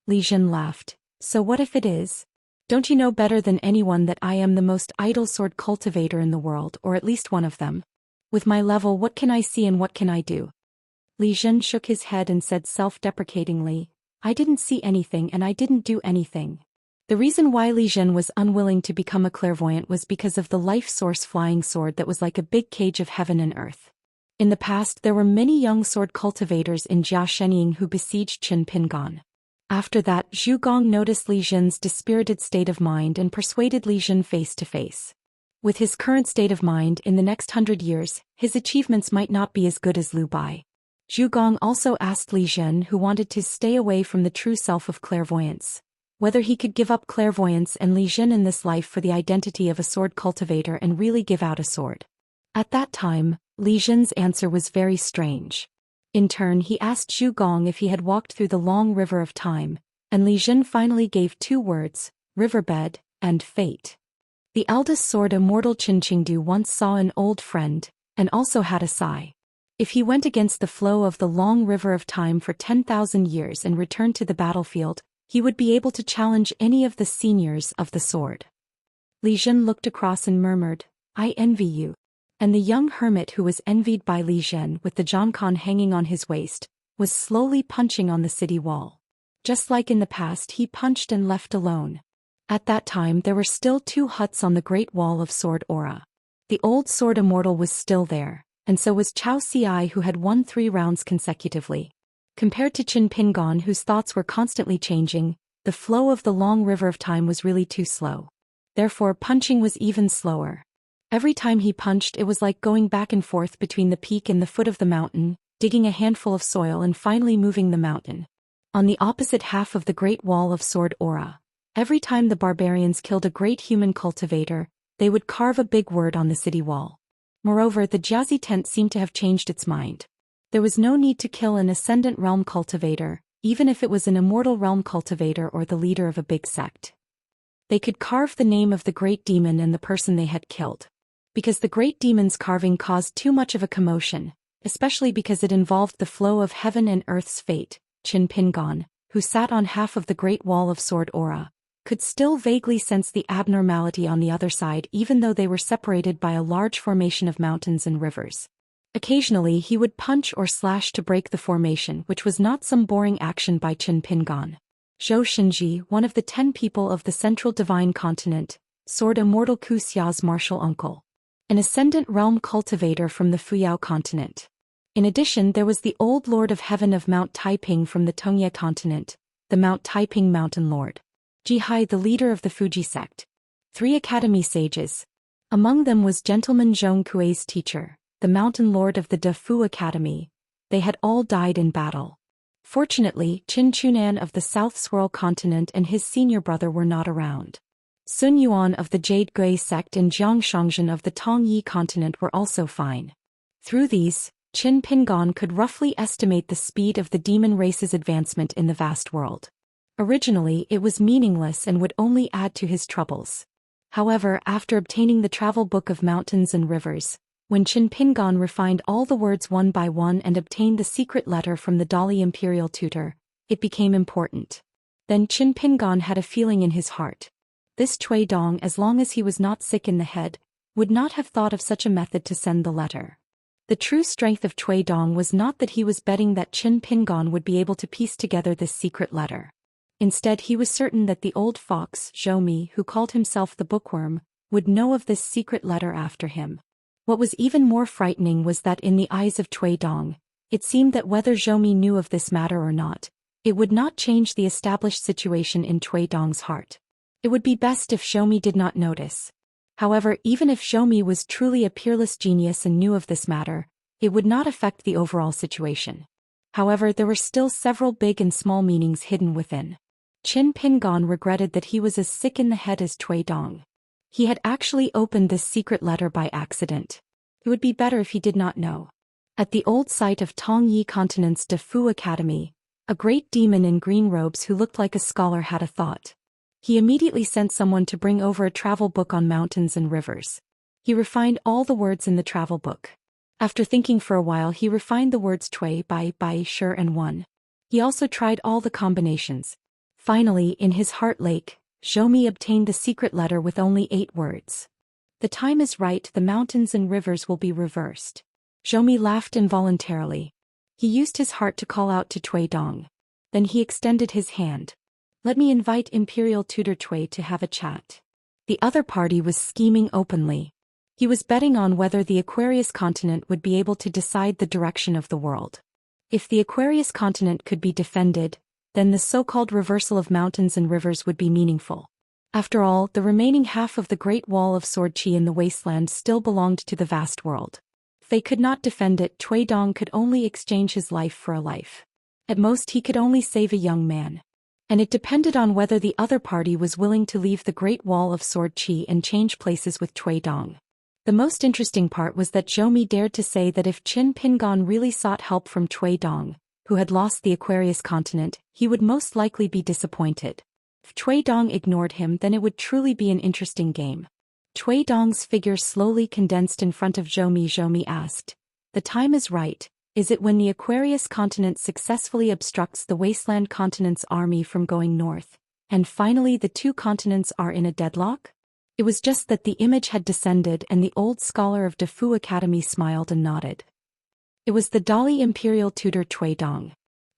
Li Zhen laughed. "So what if it is? Don't you know better than anyone that I am the most idle sword cultivator in the world, or at least one of them? With my level, what can I see and what can I do?" Li Zhen shook his head and said self-deprecatingly, "I didn't see anything and I didn't do anything." The reason why Li Zhen was unwilling to become a clairvoyant was because of the life source flying sword that was like a big cage of heaven and earth. In the past, there were many young sword cultivators in Jia Shenying who besieged Qin Pingan. After that, Zhu Gong noticed Li Zhen's dispirited state of mind and persuaded Li Zhen face to face. With his current state of mind, in the next 100 years, his achievements might not be as good as Lu Bai. Zhu Gong also asked Li Zhen, who wanted to stay away from the true self of clairvoyance, whether he could give up clairvoyance and Li Zhen in this life for the identity of a sword cultivator and really give out a sword. At that time, Li Zhen's answer was very strange. In turn, he asked Zhu Gong if he had walked through the long river of time, and Li Zhen finally gave 2 words, riverbed, and fate. The eldest sword Immortal Qin Qingdu once saw an old friend, and also had a sigh. If he went against the flow of the long river of time for 10,000 years and returned to the battlefield, he would be able to challenge any of the seniors of the sword. Li Zhen looked across and murmured, "I envy you." And the young hermit who was envied by Li Zhen with the Zhangkan hanging on his waist, was slowly punching on the city wall. Just like in the past, he punched and left alone. At that time there were still 2 huts on the Great Wall of Sword Aura. The old sword Immortal was still there, and so was Zhou Xian, who had won 3 rounds consecutively. Compared to Qin Pingan, whose thoughts were constantly changing, the flow of the long river of time was really too slow. Therefore punching was even slower. Every time he punched, it was like going back and forth between the peak and the foot of the mountain, digging a handful of soil and finally moving the mountain. On the opposite half of the Great Wall of Sword Aura, every time the barbarians killed a great human cultivator, they would carve a big word on the city wall. Moreover, the Jiazi tent seemed to have changed its mind. There was no need to kill an Ascendant Realm cultivator, even if it was an Immortal Realm cultivator or the leader of a big sect. They could carve the name of the great demon and the person they had killed. Because the great demon's carving caused too much of a commotion, especially because it involved the flow of heaven and earth's fate, Qin Pingan, who sat on half of the Great Wall of Sword Aura, could still vaguely sense the abnormality on the other side even though they were separated by a large formation of mountains and rivers. Occasionally he would punch or slash to break the formation, which was not some boring action by Qin Pingan. Zhou Xian, one of the 10 people of the Central Divine Continent, Sword Immortal Wuxia's martial uncle. An Ascendant Realm cultivator from the Fuyao continent. In addition, there was the old Lord of Heaven of Mount Taiping from the Tongye continent, the Mount Taiping Mountain Lord. Jihai, the leader of the Fuji sect. 3 academy sages. Among them was Gentleman Zhong Kuei's teacher, the Mountain Lord of the De Fu Academy. They had all died in battle. Fortunately, Qin Chunan of the South Swirl continent and his senior brother were not around. Sun Yuan of the Jade Gui sect and Jiang Shangzhen of the Tongyi continent were also fine. Through these, Qin Pingan could roughly estimate the speed of the demon race's advancement in the vast world. Originally, it was meaningless and would only add to his troubles. However, after obtaining the travel book of mountains and rivers, when Qin Pingan refined all the words one by one and obtained the secret letter from the Dali imperial tutor, it became important. Then Qin Pingan had a feeling in his heart. This Cui Dong, as long as he was not sick in the head, would not have thought of such a method to send the letter. The true strength of Cui Dong was not that he was betting that Qin Pingan would be able to piece together this secret letter. Instead, he was certain that the old fox, Zhou, who called himself the bookworm, would know of this secret letter after him. What was even more frightening was that in the eyes of Cui Dong, it seemed that whether Zhou knew of this matter or not, it would not change the established situation in Cui Dong's heart. It would be best if Zhou did not notice. However, even if Zhou was truly a peerless genius and knew of this matter, it would not affect the overall situation. However, there were still several big and small meanings hidden within. Qin Pingan regretted that he was as sick in the head as Cui Dong. He had actually opened this secret letter by accident. It would be better if he did not know. At the old site of Tongyi Continent's De Fu Academy, a great demon in green robes who looked like a scholar had a thought. He immediately sent someone to bring over a travel book on mountains and rivers. He refined all the words in the travel book. After thinking for a while, he refined the words Cui, Bai, Sure and One. He also tried all the combinations. Finally, in his heart lake, Zhou obtained the secret letter with only 8 words. The time is right, the mountains and rivers will be reversed. Zhou laughed involuntarily. He used his heart to call out to Cui Dong. Then he extended his hand. Let me invite Imperial Tutor Cui to have a chat. The other party was scheming openly. He was betting on whether the Aquarius continent would be able to decide the direction of the world. If the Aquarius continent could be defended, then the so-called reversal of mountains and rivers would be meaningful. After all, the remaining half of the Great Wall of Sword Qi in the wasteland still belonged to the vast world. If they could not defend it, Cui Dong could only exchange his life for a life. At most he could only save a young man. And it depended on whether the other party was willing to leave the Great Wall of Sword Qi and change places with Cui Dong. The most interesting part was that Zhou dared to say that if Qin Pingan really sought help from Cui Dong, who had lost the Aquarius continent, he would most likely be disappointed. If Cui Dong ignored him, then it would truly be an interesting game. Cui Dong's figure slowly condensed in front of Zhou. Zhou asked, "The time is right. Is it when the Aquarius continent successfully obstructs the Wasteland continent's army from going north, and finally the 2 continents are in a deadlock?" It was just that the image had descended and the old scholar of De Fu Academy smiled and nodded. It was the Dali imperial tutor Cui Dong.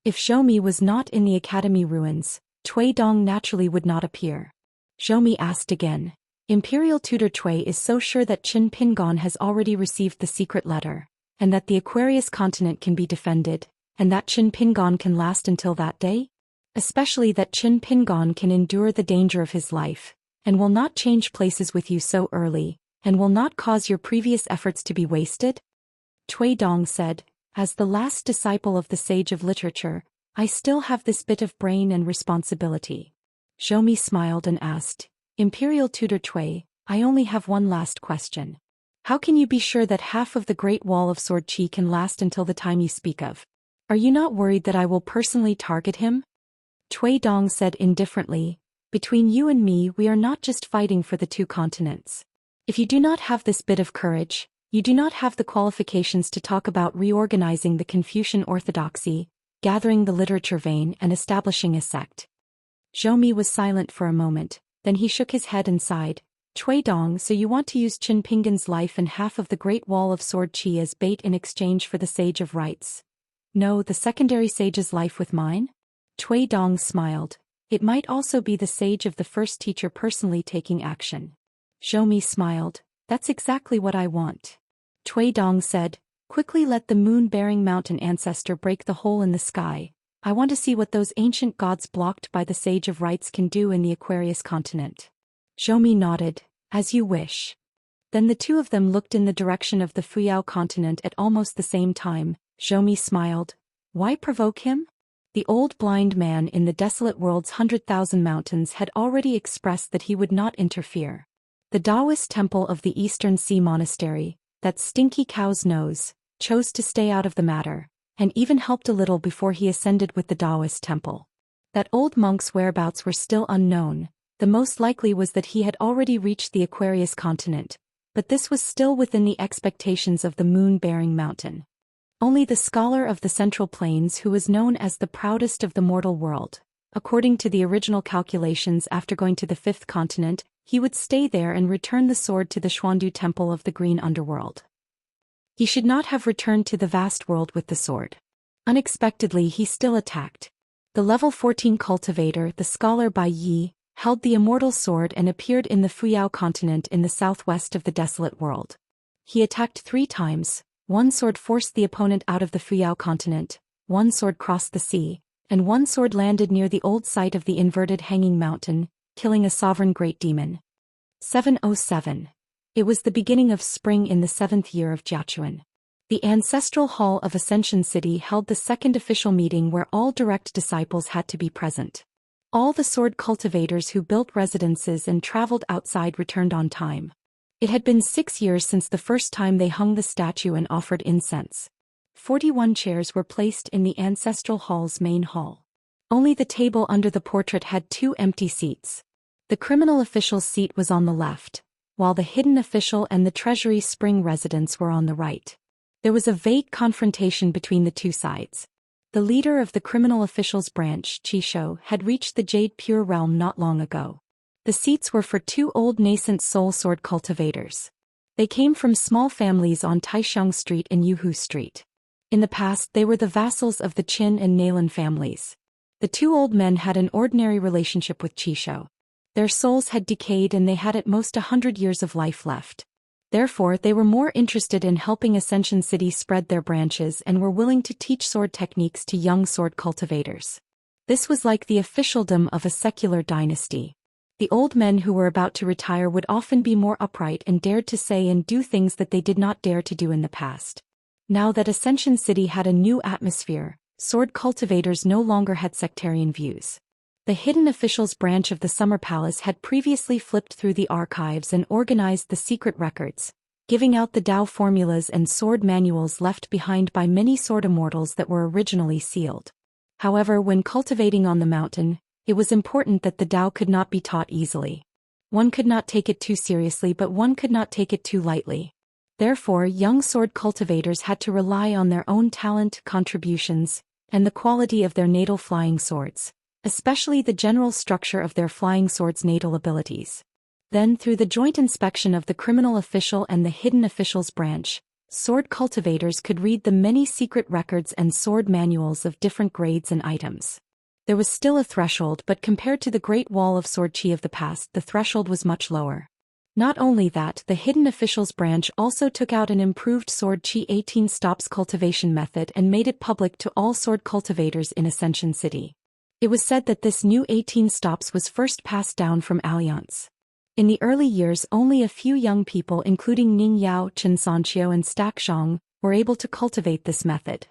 If Xiaomi was not in the academy ruins, Cui Dong naturally would not appear. Xiaomi asked again. Imperial tutor Cui is so sure that Qin Pingon has already received the secret letter, and that the Aquarius continent can be defended, and that Qin Pingon can last until that day? Especially that Qin Pingon can endure the danger of his life, and will not change places with you so early, and will not cause your previous efforts to be wasted? Cui Dong said, as the last disciple of the sage of literature, I still have this bit of brain and responsibility. Xiaomi smiled and asked, Imperial tutor Cui, I only have one last question. How can you be sure that half of the Great Wall of Sword Qi can last until the time you speak of? Are you not worried that I will personally target him? Cui Dong said indifferently, between you and me we are not just fighting for the two continents. If you do not have this bit of courage, you do not have the qualifications to talk about reorganizing the Confucian orthodoxy, gathering the literature vein and establishing a sect. Xiaomi was silent for a moment, then he shook his head and sighed. Cui Dong, so you want to use Qin Pingon's life and half of the Great Wall of Sword Qi as bait in exchange for the Sage of Rights? No, the secondary sage's life with mine? Cui Dong smiled. It might also be the sage of the first teacher personally taking action. Xiaomi smiled. That's exactly what I want. Cui Dong said, quickly let the moon-bearing mountain ancestor break the hole in the sky. I want to see what those ancient gods blocked by the Sage of Rights can do in the Aquarius continent. Xiaomi nodded, as you wish. Then the two of them looked in the direction of the Fuyao continent at almost the same time. Xiaomi smiled. Why provoke him? The old blind man in the desolate world's 100,000 mountains had already expressed that he would not interfere. The Daoist temple of the Eastern Sea Monastery, that stinky cow's nose, chose to stay out of the matter, and even helped a little before he ascended with the Daoist temple. That old monk's whereabouts were still unknown. The most likely was that he had already reached the Aquarius continent, but this was still within the expectations of the moon-bearing mountain. Only the scholar of the Central Plains who was known as the proudest of the mortal world, according to the original calculations after going to the fifth continent, he would stay there and return the sword to the Xuandu temple of the green underworld. He should not have returned to the vast world with the sword. Unexpectedly he still attacked. The level 14 cultivator, the scholar Bai Yi, held the immortal sword and appeared in the Fuyao continent in the southwest of the desolate world. He attacked 3 times, one sword forced the opponent out of the Fuyao continent, one sword crossed the sea, and one sword landed near the old site of the inverted hanging mountain, killing a sovereign great demon. 707. It was the beginning of spring in the 7th year of Jiachuan. The ancestral hall of Ascension City held the second official meeting where all direct disciples had to be present. All the sword cultivators who built residences and traveled outside returned on time. It had been 6 years since the first time they hung the statue and offered incense. 41 chairs were placed in the ancestral hall's main hall. Only the table under the portrait had 2 empty seats. The criminal official's seat was on the left, while the hidden official and the treasury spring residence were on the right. There was a vague confrontation between the two sides. The leader of the criminal official's branch, Qishou, had reached the Jade Pure realm not long ago. The seats were for 2 old nascent soul sword cultivators. They came from small families on Taixiang Street and Yuhu Street. In the past they were the vassals of the Qin and Nailan families. The 2 old men had an ordinary relationship with Qishou. Their souls had decayed and they had at most 100 years of life left. Therefore they were more interested in helping Ascension City spread their branches and were willing to teach sword techniques to young sword cultivators. This was like the officialdom of a secular dynasty. The old men who were about to retire would often be more upright and dared to say and do things that they did not dare to do in the past. Now that Ascension City had a new atmosphere, sword cultivators no longer had sectarian views. The hidden officials branch of the Summer Palace had previously flipped through the archives and organized the secret records, giving out the Dao formulas and sword manuals left behind by many sword immortals that were originally sealed. However, when cultivating on the mountain, it was important that the Dao could not be taught easily. One could not take it too seriously, but one could not take it too lightly. Therefore, young sword cultivators had to rely on their own talent, contributions, and the quality of their natal flying swords, especially the general structure of their flying swords' natal abilities. Then, through the joint inspection of the criminal official and the hidden officials branch, Sword cultivators could read the many secret records and sword manuals of different grades and items. There was still a threshold, but compared to the Great Wall of Sword Qi of the past, the threshold was much lower. Not only that, the Hidden Officials branch also took out an improved Sword Qi 18 stops cultivation method and made it public to all sword cultivators in Ascension City. It was said that this new 18 stops was first passed down from Alliance. In the early years, only a few young people, including Ning Yao, Chen Sanqiu and Stack Zhang, were able to cultivate this method.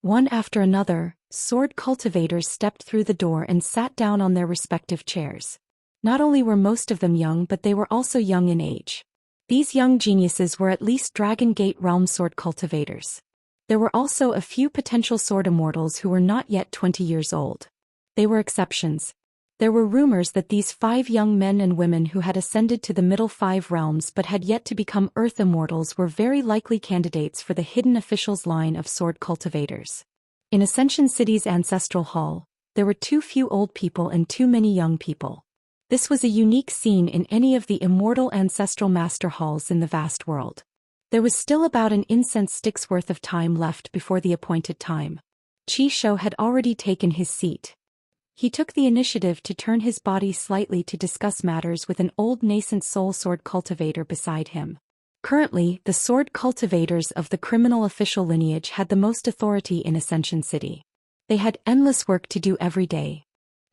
One after another, sword cultivators stepped through the door and sat down on their respective chairs. Not only were most of them young, but they were also young in age. These young geniuses were at least Dragon Gate realm sword cultivators. There were also a few potential sword immortals who were not yet 20 years old. They were exceptions. There were rumors that these 5 young men and women who had ascended to the middle 5 realms but had yet to become Earth Immortals were very likely candidates for the Hidden Officials line of sword cultivators. In Ascension City's Ancestral Hall, there were too few old people and too many young people. This was a unique scene in any of the immortal ancestral master halls in the vast world. There was still about an incense stick's worth of time left before the appointed time. Qi Shou had already taken his seat. He took the initiative to turn his body slightly to discuss matters with an old nascent soul sword cultivator beside him. Currently, the sword cultivators of the criminal official lineage had the most authority in Ascension City. They had endless work to do every day.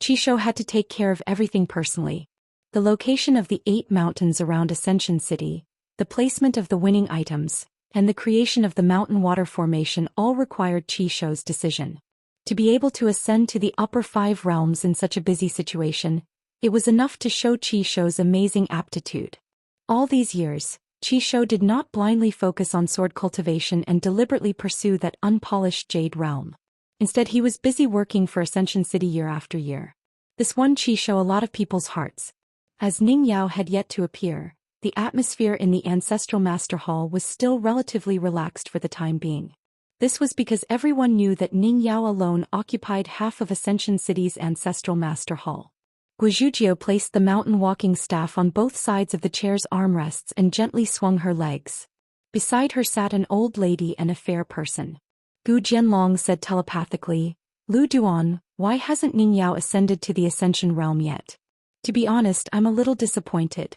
Qi Shou had to take care of everything personally. The location of the 8 mountains around Ascension City, the placement of the winning items, and the creation of the mountain water formation all required Qi Shou's decision. To be able to ascend to the upper 5 realms in such a busy situation, it was enough to show Qi Shou's amazing aptitude. All these years, Qi Shou did not blindly focus on sword cultivation and deliberately pursue that unpolished jade realm. Instead, he was busy working for Ascension City year after year. This won Qi Shou a lot of people's hearts. As Ning Yao had yet to appear, the atmosphere in the Ancestral Master Hall was still relatively relaxed for the time being. This was because everyone knew that Ning Yao alone occupied half of Ascension City's Ancestral Master Hall. Guizhuzhou placed the mountain walking staff on both sides of the chair's armrests and gently swung her legs. Beside her sat an old lady and a fair person. Gu Jianlong said telepathically, "Lu Duan, why hasn't Ning Yao ascended to the Ascension realm yet? To be honest, I'm a little disappointed."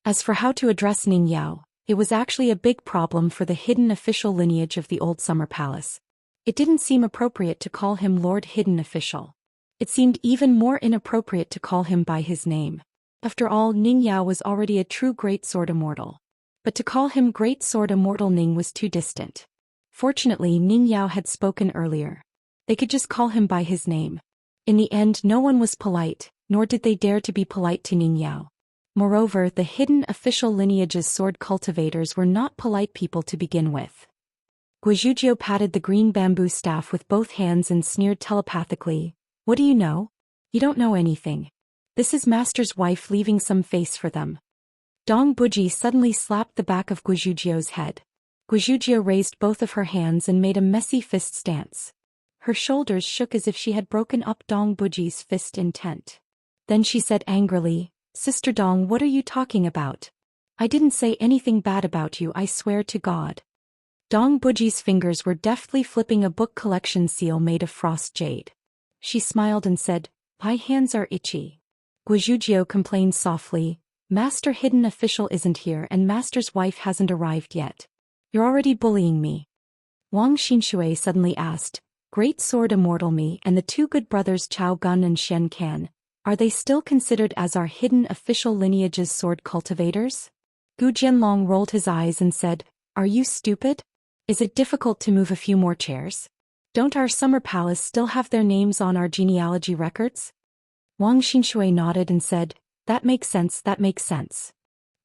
As for how to address Ning Yao, it was actually a big problem for the hidden official lineage of the Old Summer Palace. It didn't seem appropriate to call him Lord Hidden Official. It seemed even more inappropriate to call him by his name. After all, Ning Yao was already a true Great Sword Immortal. But to call him Great Sword Immortal Ning was too distant. Fortunately, Ning Yao had spoken earlier. They could just call him by his name. In the end, no one was polite, nor did they dare to be polite to Ning Yao. Moreover, the hidden official lineage's sword cultivators were not polite people to begin with. Guizhuzhou patted the green bamboo staff with both hands and sneered telepathically, "What do you know? You don't know anything. This is Master's wife leaving some face for them." Dong Buji suddenly slapped the back of Guizhuzhou's head. Guizhuzhou raised both of her hands and made a messy fist stance. Her shoulders shook as if she had broken up Dong Buji's fist intent. Then she said angrily, "Sister Dong, what are you talking about? I didn't say anything bad about you, I swear to God." Dong Buji's fingers were deftly flipping a book collection seal made of frost jade. She smiled and said, "My hands are itchy." Guizhuzhou complained softly, "Master Hidden Official isn't here and Master's wife hasn't arrived yet. You're already bullying me." Wang Xinshui suddenly asked, "Great Sword Immortal me and the 2 good brothers Chao Gun and Shen Can, are they still considered as our hidden official lineage's sword cultivators?" Gu Jianlong rolled his eyes and said, "Are you stupid? Is it difficult to move a few more chairs? Don't our summer palace still have their names on our genealogy records?" Wang Xinshui nodded and said, that makes sense.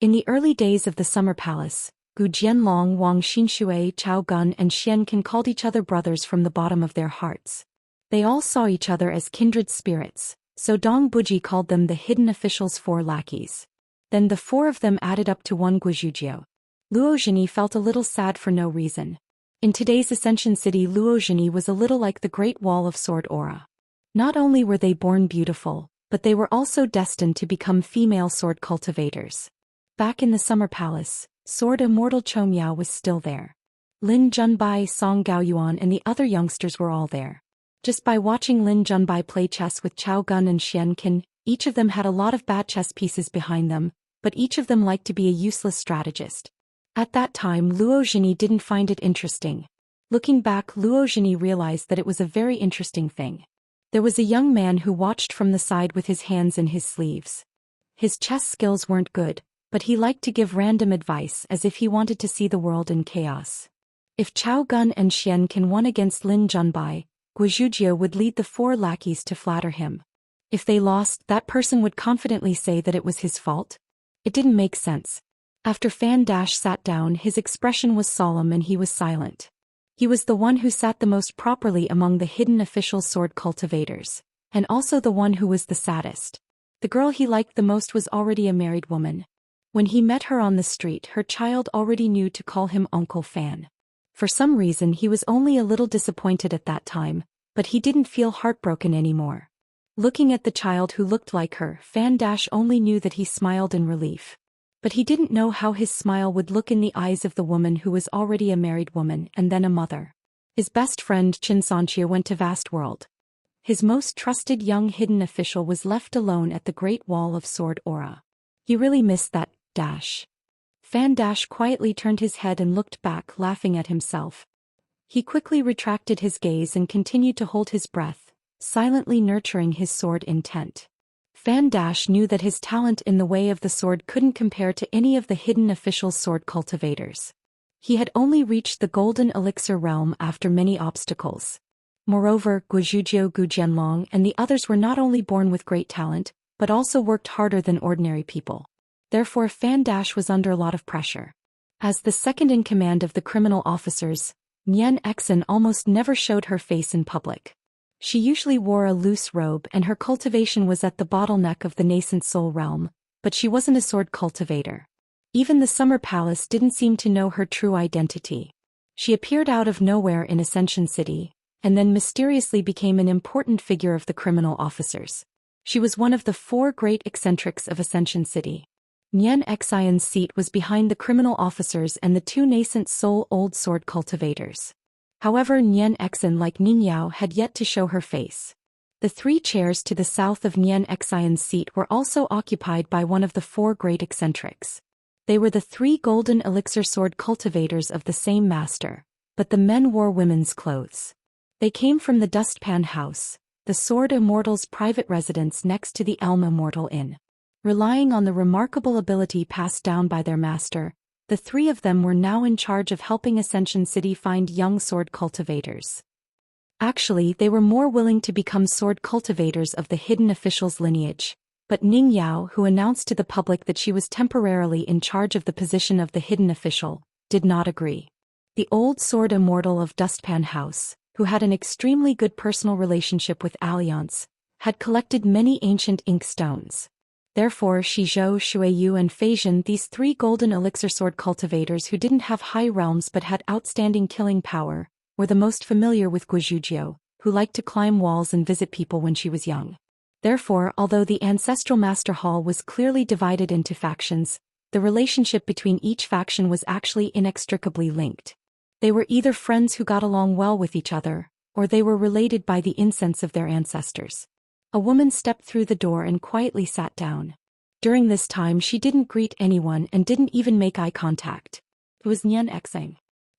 In the early days of the summer palace, Gu Jianlong, Wang Xinshui, Chao Gun and Xian Can called each other brothers from the bottom of their hearts. They all saw each other as kindred spirits, so Dong Buji called them the hidden officials' 4 lackeys. Then the 4 of them added up to one Guizhuzhou. Luo Zhini felt a little sad for no reason. In today's Ascension City, Luo Zhini was a little like the Great Wall of Sword Aura. Not only were they born beautiful, but they were also destined to become female sword cultivators. Back in the Summer Palace, Sword Immortal Chou Miao was still there. Lin Junbai, Song Gaoyuan and the other youngsters were all there. Just by watching Lin Junbai play chess with Chao Gun and Xianxia, each of them had a lot of bad chess pieces behind them, but each of them liked to be a useless strategist. At that time Luo Zhini didn't find it interesting. Looking back, Luo Zhini realized that it was a very interesting thing. There was a young man who watched from the side with his hands in his sleeves. His chess skills weren't good, but he liked to give random advice as if he wanted to see the world in chaos. If Chao Gun and Xianxia won against Lin Junbai, Guizhuzhou would lead the 4 lackeys to flatter him. If they lost, that person would confidently say that it was his fault. It didn't make sense. After Fan Dash sat down, his expression was solemn and he was silent. He was the one who sat the most properly among the hidden official sword cultivators, and also the one who was the saddest. The girl he liked the most was already a married woman. When he met her on the street, her child already knew to call him Uncle Fan. For some reason he was only a little disappointed at that time, but he didn't feel heartbroken anymore. Looking at the child who looked like her, Fan Dash only knew that he smiled in relief. But he didn't know how his smile would look in the eyes of the woman who was already a married woman and then a mother. His best friend Xianxia went to Vast World. His most trusted young hidden official was left alone at the Great Wall of Sword Aura. He really missed that dash. Fan Dash quietly turned his head and looked back, laughing at himself. He quickly retracted his gaze and continued to hold his breath, silently nurturing his sword intent. Fan Dash knew that his talent in the way of the sword couldn't compare to any of the hidden official sword cultivators. He had only reached the golden elixir realm after many obstacles. Moreover, Guizhuzhou, Gu Jianlong and the others were not only born with great talent, but also worked harder than ordinary people. Therefore Fan Dash was under a lot of pressure. As the second in command of the criminal officers, Nian Exin almost never showed her face in public. She usually wore a loose robe and her cultivation was at the bottleneck of the nascent soul realm, but she wasn't a sword cultivator. Even the Summer Palace didn't seem to know her true identity. She appeared out of nowhere in Ascension City, and then mysteriously became an important figure of the criminal officers. She was one of the 4 great eccentrics of Ascension City. Nian Xian's seat was behind the criminal officers and the 2 nascent soul old sword cultivators. However, Nian Exin, like Ning Yao, had yet to show her face. The 3 chairs to the south of Nian Xian's seat were also occupied by one of the 4 great eccentrics. They were the 3 golden elixir sword cultivators of the same master, but the men wore women's clothes. They came from the Dustpan House, the Sword Immortal's private residence next to the Elm Immortal Inn. Relying on the remarkable ability passed down by their master, the 3 of them were now in charge of helping Ascension City find young sword cultivators. Actually, they were more willing to become sword cultivators of the hidden official's lineage, but Ning Yao, who announced to the public that she was temporarily in charge of the position of the hidden official, did not agree. The old sword immortal of Dustpan House, who had an extremely good personal relationship with Alliance, had collected many ancient ink stones. Therefore Shizhou, Shuiyu and Feizhen, these 3 golden elixir sword cultivators who didn't have high realms but had outstanding killing power, were the most familiar with Guizhuzhou, who liked to climb walls and visit people when she was young. Therefore, although the ancestral master hall was clearly divided into factions, the relationship between each faction was actually inextricably linked. They were either friends who got along well with each other, or they were related by the incense of their ancestors. A woman stepped through the door and quietly sat down. During this time she didn't greet anyone and didn't even make eye contact. It was Nian Exin.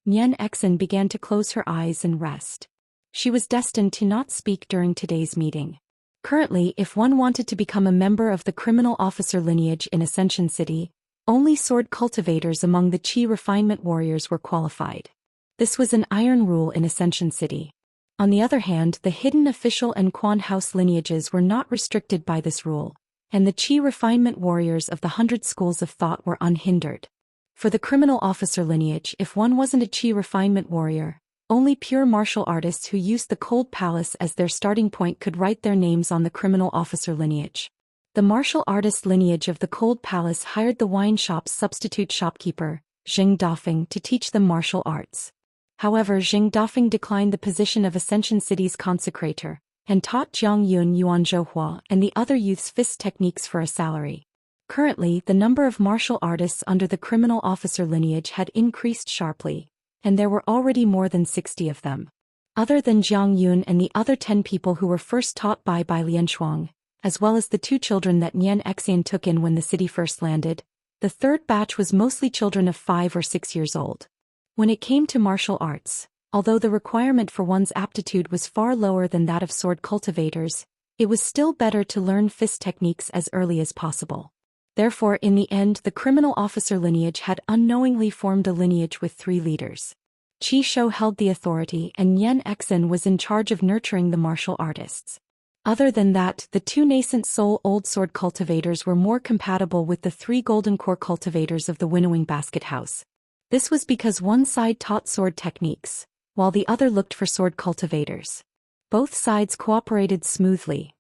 Nian Exin began to close her eyes and rest. She was destined to not speak during today's meeting. Currently, if one wanted to become a member of the criminal officer lineage in Ascension City, only sword cultivators among the Qi refinement warriors were qualified. This was an iron rule in Ascension City. On the other hand, the hidden official and Quan House lineages were not restricted by this rule, and the Qi refinement warriors of the 100 schools of thought were unhindered. For the criminal officer lineage, if one wasn't a Qi refinement warrior, only pure martial artists who used the Cold Palace as their starting point could write their names on the criminal officer lineage. The martial artist lineage of the Cold Palace hired the wine shop's substitute shopkeeper, Jing Dafeng, to teach them martial arts. However, Jing Dafeng declined the position of Ascension City's consecrator, and taught Jiang Yun Yuan Zhouhua and the other youths fist techniques for a salary. Currently, the number of martial artists under the criminal officer lineage had increased sharply, and there were already more than 60 of them. Other than Jiang Yun and the other 10 people who were first taught by Lianshuang, as well as the 2 children that Nian Xian took in when the city first landed, the third batch was mostly children of 5 or 6 years old. When it came to martial arts, although the requirement for one's aptitude was far lower than that of sword cultivators, it was still better to learn fist techniques as early as possible. Therefore, in the end, the criminal officer lineage had unknowingly formed a lineage with 3 leaders. Qi Shou held the authority and Nian Xian was in charge of nurturing the martial artists. Other than that, the 2 nascent soul old sword cultivators were more compatible with the 3 golden core cultivators of the winnowing basket house. This was because one side taught sword techniques, while the other looked for sword cultivators. Both sides cooperated smoothly.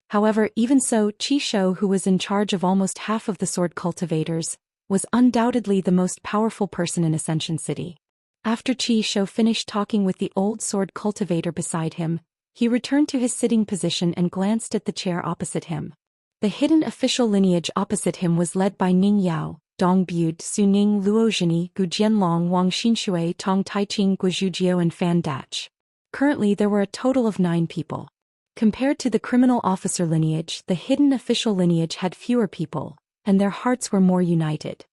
However, even so, Qi Shou, who was in charge of almost half of the sword cultivators, was undoubtedly the most powerful person in Ascension City. After Qi Shou finished talking with the old sword cultivator beside him, he returned to his sitting position and glanced at the chair opposite him. The hidden official lineage opposite him was led by Ning Yao, Dong Bud, Su Ning, Luo Zhini, Gu Jianlong, Wang Xinshui, Tong Taiqing, Guizhujiao and Fan Dach. Currently there were a total of 9 people. Compared to the criminal officer lineage, the hidden official lineage had fewer people, and their hearts were more united.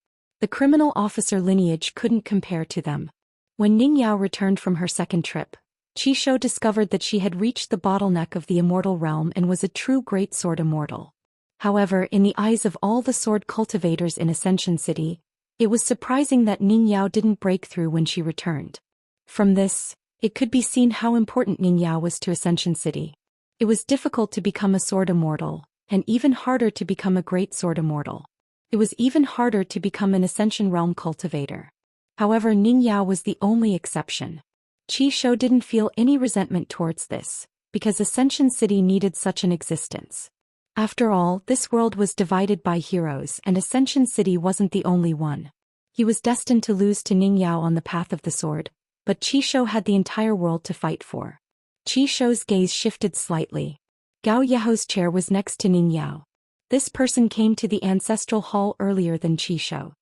The criminal officer lineage couldn't compare to them. When Ning Yao returned from her second trip, Qi Shou discovered that she had reached the bottleneck of the immortal realm and was a true great sword immortal. However, in the eyes of all the sword cultivators in Ascension City, it was surprising that Ning Yao didn't break through when she returned. From this, it could be seen how important Ning Yao was to Ascension City. It was difficult to become a sword immortal, and even harder to become a great sword immortal. It was even harder to become an Ascension realm cultivator. However, Ning Yao was the only exception. Qi Shou didn't feel any resentment towards this, because Ascension City needed such an existence. After all, this world was divided by heroes and Ascension City wasn't the only one. He was destined to lose to Ning Yao on the path of the sword, but Qi Shou had the entire world to fight for. Qi Shou's gaze shifted slightly. Gao Yeho's chair was next to Ning Yao. This person came to the ancestral hall earlier than Qi Shou.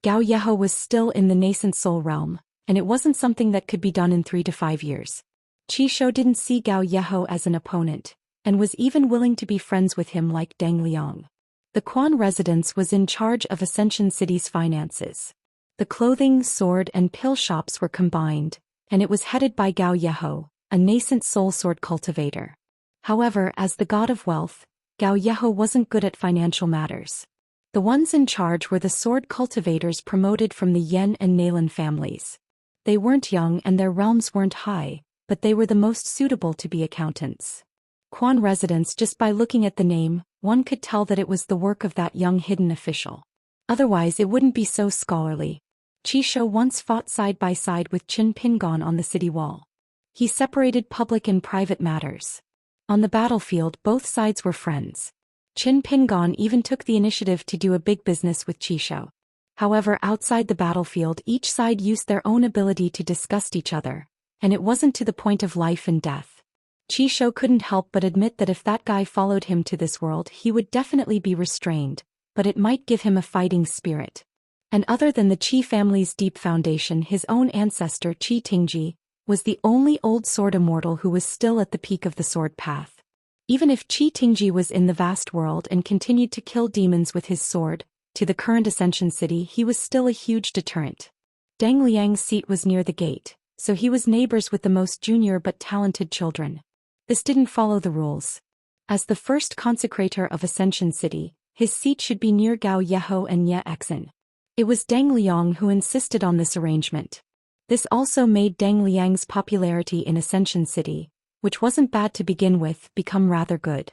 Gao Yeho was still in the nascent soul realm, and it wasn't something that could be done in 3 to 5 years. Qi Shou didn't see Gao Yeho as an opponent, and was even willing to be friends with him like Deng Liang. The Quan residence was in charge of Ascension City's finances. The clothing, sword and pill shops were combined, and it was headed by Gao Yeho, a nascent soul sword cultivator. However, as the god of wealth, Gao Yeho wasn't good at financial matters. The ones in charge were the sword cultivators promoted from the Yen and Nalan families. They weren't young and their realms weren't high, but they were the most suitable to be accountants. Quan residence, just by looking at the name, one could tell that it was the work of that young hidden official. Otherwise it wouldn't be so scholarly. Qi Shou once fought side by side with Qin Pingon on the city wall. He separated public and private matters. On the battlefield, both sides were friends. Qin Pingon even took the initiative to do a big business with Qi Shou. However, outside the battlefield, each side used their own ability to disgust each other, and it wasn't to the point of life and death. Qi Shou couldn't help but admit that if that guy followed him to this world, he would definitely be restrained, but it might give him a fighting spirit. And other than the Qi family's deep foundation, his own ancestor Qi Tingji was the only old sword immortal who was still at the peak of the sword path. Even if Qi Tingji was in the vast world and continued to kill demons with his sword, to the current Ascension City he was still a huge deterrent. Deng Liang's seat was near the gate, so he was neighbors with the most junior but talented children. This didn't follow the rules. As the first consecrator of Ascension City, his seat should be near Gao Yeho and Ye Exin. It was Deng Liang who insisted on this arrangement. This also made Deng Liang's popularity in Ascension City, which wasn't bad to begin with, become rather good.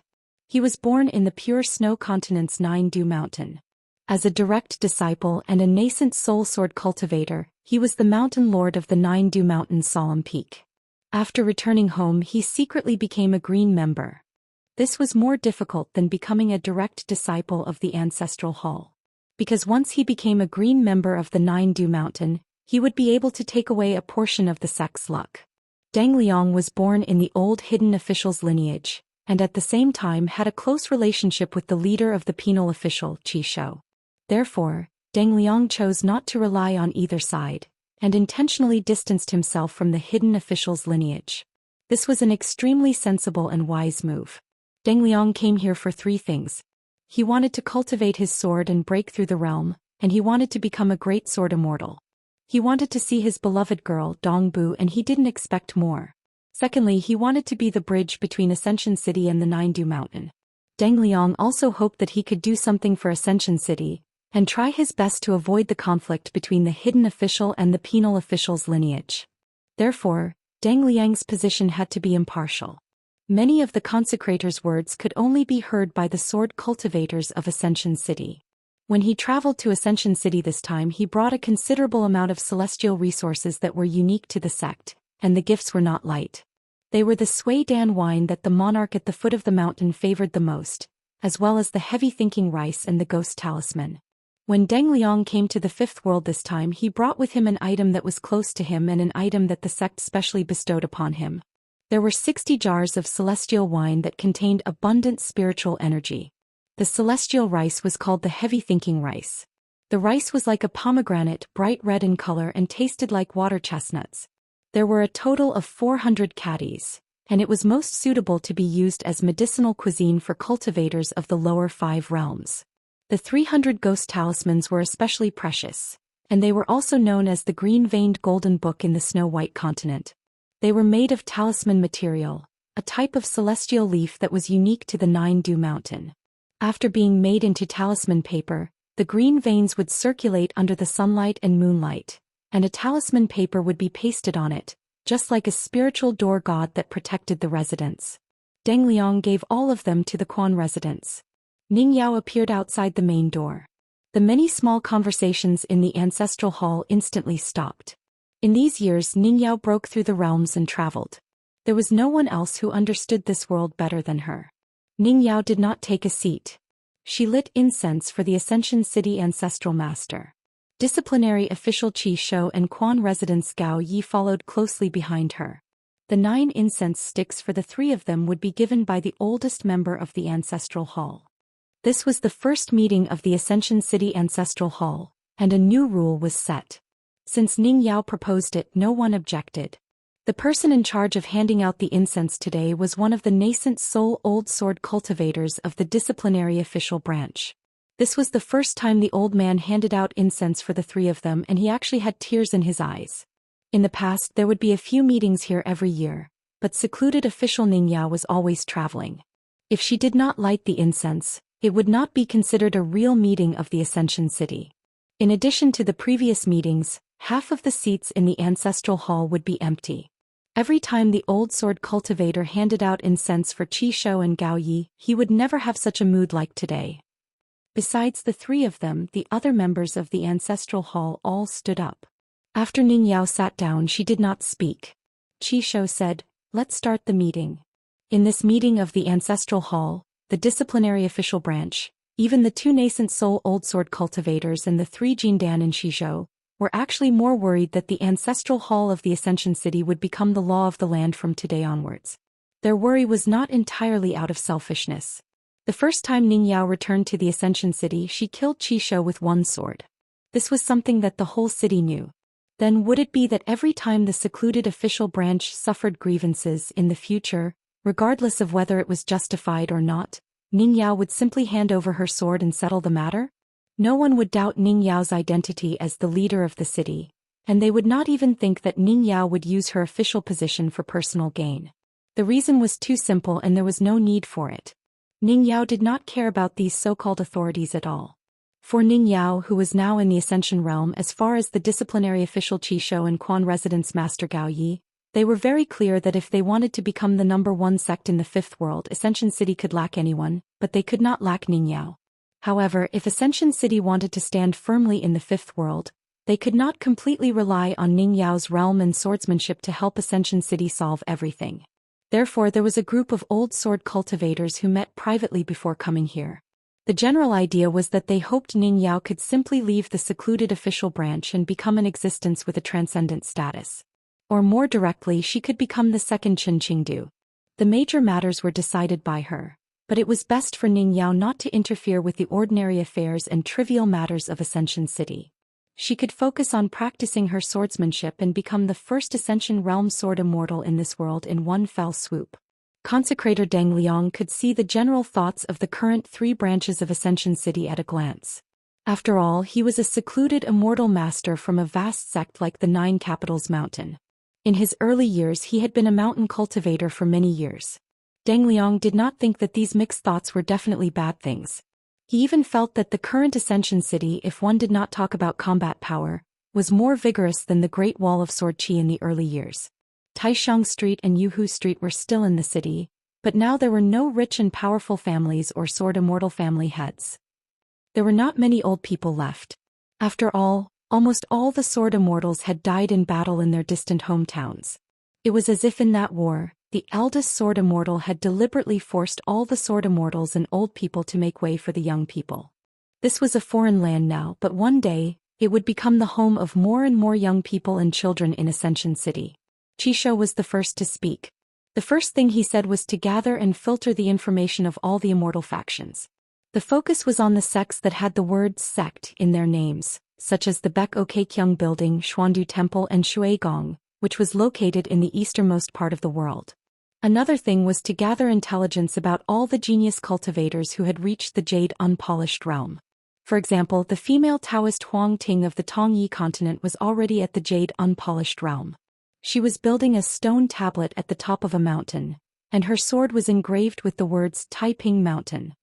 He was born in the pure snow continent's Nine Dew Mountain. As a direct disciple and a nascent soul sword cultivator, he was the mountain lord of the Nine Dew Mountain's solemn peak. After returning home, he secretly became a green member. This was more difficult than becoming a direct disciple of the ancestral hall. Because once he became a green member of the Nine Dew Mountain, he would be able to take away a portion of the sect's luck. Deng Liang was born in the old hidden official's lineage, and at the same time had a close relationship with the leader of the penal official, Qi Shou. Therefore, Deng Liang chose not to rely on either side. and intentionally distanced himself from the hidden official's lineage. This was an extremely sensible and wise move. Deng Liang came here for 3 things. He wanted to cultivate his sword and break through the realm, and he wanted to become a great sword immortal. He wanted to see his beloved girl, Dong Bu, and he didn't expect more. Secondly, he wanted to be the bridge between Ascension City and the Nine-Du Mountain. Deng Liang also hoped that he could do something for Ascension City, and try his best to avoid the conflict between the hidden official and the penal official's lineage. Therefore, Deng Liang's position had to be impartial. Many of the consecrator's words could only be heard by the sword cultivators of Ascension City. When he traveled to Ascension City this time, he brought a considerable amount of celestial resources that were unique to the sect, and the gifts were not light. They were the Sui Dan wine that the monarch at the foot of the mountain favored the most, as well as the heavy thinking rice and the ghost talisman. When Deng Liang came to the 5th world this time, he brought with him an item that was close to him and an item that the sect specially bestowed upon him. There were 60 jars of celestial wine that contained abundant spiritual energy. The celestial rice was called the heavy thinking rice. The rice was like a pomegranate, bright red in color, and tasted like water chestnuts. There were a total of 400 caddies, and it was most suitable to be used as medicinal cuisine for cultivators of the lower 5 realms. The 300 ghost talismans were especially precious, and they were also known as the green-veined golden book in the Snow-White continent. They were made of talisman material, a type of celestial leaf that was unique to the Nine-Du Mountain. After being made into talisman paper, the green veins would circulate under the sunlight and moonlight, and a talisman paper would be pasted on it, just like a spiritual door god that protected the residents. Deng Liang gave all of them to the Quan residents. Ning Yao appeared outside the main door. The many small conversations in the ancestral hall instantly stopped. In these years, Ning Yao broke through the realms and traveled. There was no one else who understood this world better than her. Ning Yao did not take a seat. She lit incense for the Ascension City ancestral master. Disciplinary official Qi Shou and Quan residents Gao Yi followed closely behind her. The 9 incense sticks for the 3 of them would be given by the oldest member of the ancestral hall. This was the first meeting of the Ascension City ancestral hall, and a new rule was set. Since Ning Yao proposed it, no one objected. The person in charge of handing out the incense today was one of the nascent soul old sword cultivators of the disciplinary official branch. This was the first time the old man handed out incense for the 3 of them, and he actually had tears in his eyes. In the past, there would be a few meetings here every year, but secluded official Ning Yao was always traveling. If she did not light the incense, it would not be considered a real meeting of the Ascension City. In addition to the previous meetings, half of the seats in the ancestral hall would be empty. Every time the old sword cultivator handed out incense for Qi Shou and Gao Yi, he would never have such a mood like today. Besides the 3 of them, the other members of the ancestral hall all stood up. After Ning Yao sat down, she did not speak. Qi Shou said, "Let's start the meeting." In this meeting of the ancestral hall, the disciplinary official branch, even the 2 nascent soul old sword cultivators and the 3 Jindan and Shizhou, were actually more worried that the ancestral hall of the Ascension City would become the law of the land from today onwards. Their worry was not entirely out of selfishness. The first time Ning Yao returned to the Ascension City, she killed Qi Shou with 1 sword. This was something that the whole city knew. Then would it be that every time the secluded official branch suffered grievances in the future, regardless of whether it was justified or not, Ning Yao would simply hand over her sword and settle the matter? No one would doubt Ning Yao's identity as the leader of the city, and they would not even think that Ning Yao would use her official position for personal gain. The reason was too simple and there was no need for it. Ning Yao did not care about these so-called authorities at all. For Ning Yao, who was now in the Ascension realm, as far as the disciplinary official Qi Shou and Quan residence master Gao Yi, they were very clear that if they wanted to become the number 1 sect in the 5th world, Ascension City could lack anyone, but they could not lack Ning Yao. However, if Ascension City wanted to stand firmly in the 5th world, they could not completely rely on Ning Yao's realm and swordsmanship to help Ascension City solve everything. Therefore, there was a group of old sword cultivators who met privately before coming here. The general idea was that they hoped Ning Yao could simply leave the secluded official branch and become an existence with a transcendent status. Or more directly, she could become the second Chen Qingdu. The major matters were decided by her, but it was best for Ning Yao not to interfere with the ordinary affairs and trivial matters of Ascension City. She could focus on practicing her swordsmanship and become the first Ascension Realm sword immortal in this world in one fell swoop. Consecrator Deng Liang could see the general thoughts of the current 3 branches of Ascension City at a glance. After all, he was a secluded immortal master from a vast sect like the 9 Capitals Mountain. In his early years he had been a mountain cultivator for many years. Deng Liang did not think that these mixed thoughts were definitely bad things. He even felt that the current Ascension City, if one did not talk about combat power, was more vigorous than the Great Wall of Sword Qi in the early years. Taishan Street and Yuhu Street were still in the city, but now there were no rich and powerful families or sword immortal family heads. There were not many old people left. After all, almost all the sword immortals had died in battle in their distant hometowns. It was as if in that war, the eldest sword immortal had deliberately forced all the sword immortals and old people to make way for the young people. This was a foreign land now, but one day, it would become the home of more and more young people and children in Ascension City. Qisho was the first to speak. The first thing he said was to gather and filter the information of all the immortal factions. The focus was on the sects that had the word sect in their names, such as the Baek-ok-kyung building, Xuandu Temple and Shuigong, which was located in the easternmost part of the world. Another thing was to gather intelligence about all the genius cultivators who had reached the Jade Unpolished Realm. For example, the female Taoist Huang Ting of the Tongyi continent was already at the Jade Unpolished Realm. She was building a stone tablet at the top of a mountain, and her sword was engraved with the words Taiping Mountain.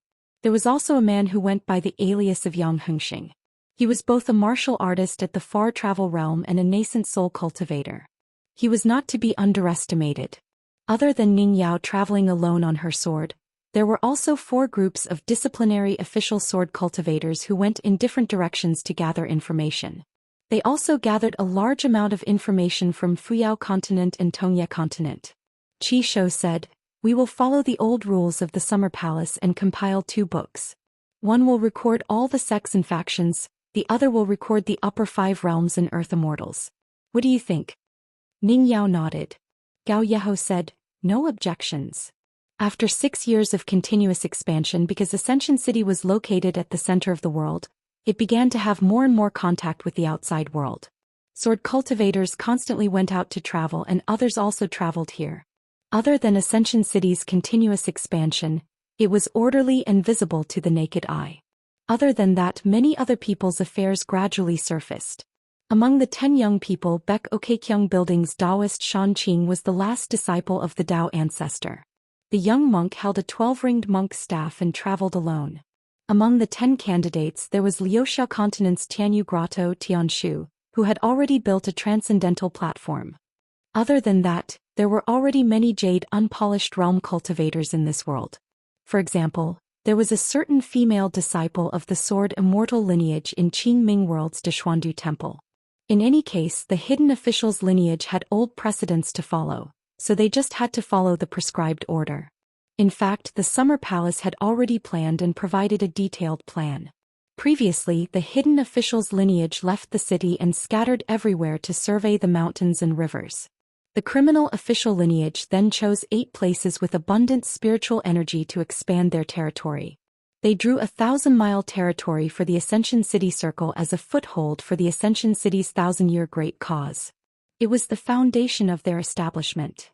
There was also a man who went by the alias of Yang Hengxing. He was both a martial artist at the far travel realm and a nascent soul cultivator. He was not to be underestimated. Other than Ning Yao traveling alone on her sword, there were also 4 groups of disciplinary official sword cultivators who went in different directions to gather information. They also gathered a large amount of information from Fuyao continent and Tongye continent. Qisho said, "We will follow the old rules of the Summer Palace and compile 2 books. One will record all the sects and factions, the other will record the upper 5 realms and earth immortals. What do you think?" Ning Yao nodded. Gao Yeho said, "No objections." After 6 years of continuous expansion, because Ascension City was located at the center of the world, it began to have more and more contact with the outside world. Sword cultivators constantly went out to travel and others also traveled here. Other than Ascension City's continuous expansion, it was orderly and visible to the naked eye. Other than that, many other people's affairs gradually surfaced. Among the 10 young people, Baek-ok-kyung building's Daoist Shan Qing was the last disciple of the Dao ancestor. The young monk held a 12-ringed monk staff and traveled alone. Among the 10 candidates there was Liuxia Continent's Tianyu Grotto Tianshu, who had already built a transcendental platform. Other than that, there were already many Jade Unpolished Realm cultivators in this world. For example, there was a certain female disciple of the Sword Immortal lineage in Qingming World's Deshuandu Temple. In any case, the hidden official's lineage had old precedents to follow, so they just had to follow the prescribed order. In fact, the Summer Palace had already planned and provided a detailed plan. Previously, the hidden official's lineage left the city and scattered everywhere to survey the mountains and rivers. The criminal official lineage then chose 8 places with abundant spiritual energy to expand their territory. They drew a 1,000-mile territory for the Ascension City Circle as a foothold for the Ascension City's 1,000-year great cause. It was the foundation of their establishment.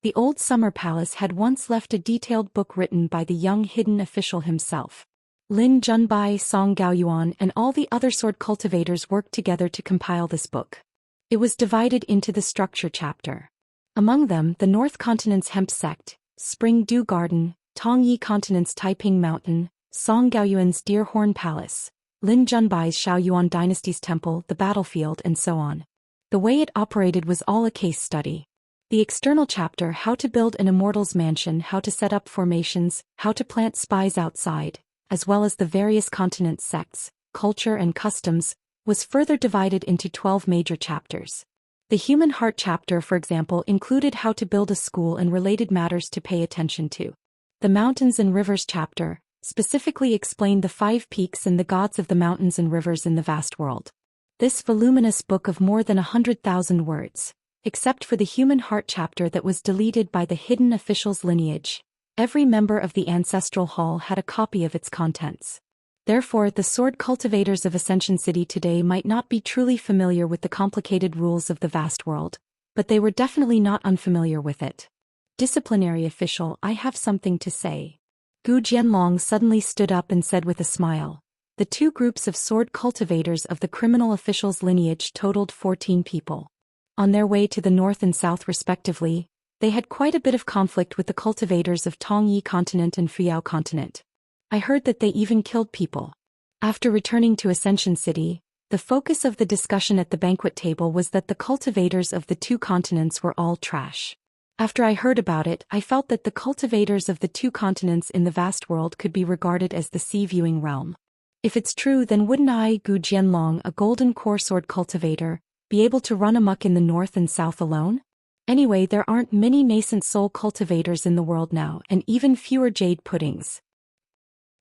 The old Summer Palace had once left a detailed book written by the young hidden official himself. Lin Junbai, Song Gaoyuan, and all the other sword cultivators worked together to compile this book. It was divided into the structure chapter. Among them, the North Continent's Hemp Sect, Spring Dew Garden, Tongyi Continent's Taiping Mountain, Song Gaoyuan's Deerhorn Palace, Lin Junbai's Shaoyuan Dynasty's Temple, the Battlefield, and so on. The way it operated was all a case study. The external chapter, how to build an immortal's mansion, how to set up formations, how to plant spies outside, as well as the various continent sects, culture and customs, was further divided into 12 major chapters. The human heart chapter, for example, included how to build a school and related matters to pay attention to. The mountains and rivers chapter specifically explained the 5 peaks and the gods of the mountains and rivers in the vast world. This voluminous book of more than 100,000 words, except for the human heart chapter that was deleted by the hidden official's lineage, every member of the ancestral hall had a copy of its contents. Therefore, the sword cultivators of Ascension City today might not be truly familiar with the complicated rules of the vast world, but they were definitely not unfamiliar with it. Disciplinary official, I have something to say. Gu Jianlong suddenly stood up and said with a smile. The two groups of sword cultivators of the criminal official's lineage totaled 14 people. On their way to the north and south respectively, they had quite a bit of conflict with the cultivators of Tongyi continent and Fuyao continent. I heard that they even killed people. After returning to Ascension City, the focus of the discussion at the banquet table was that the cultivators of the two continents were all trash. After I heard about it, I felt that the cultivators of the two continents in the vast world could be regarded as the sea-viewing realm. If it's true, then wouldn't I, Gu Jianlong, a golden core sword cultivator, be able to run amok in the north and south alone? Anyway, there aren't many nascent soul cultivators in the world now, and even fewer jade puddings.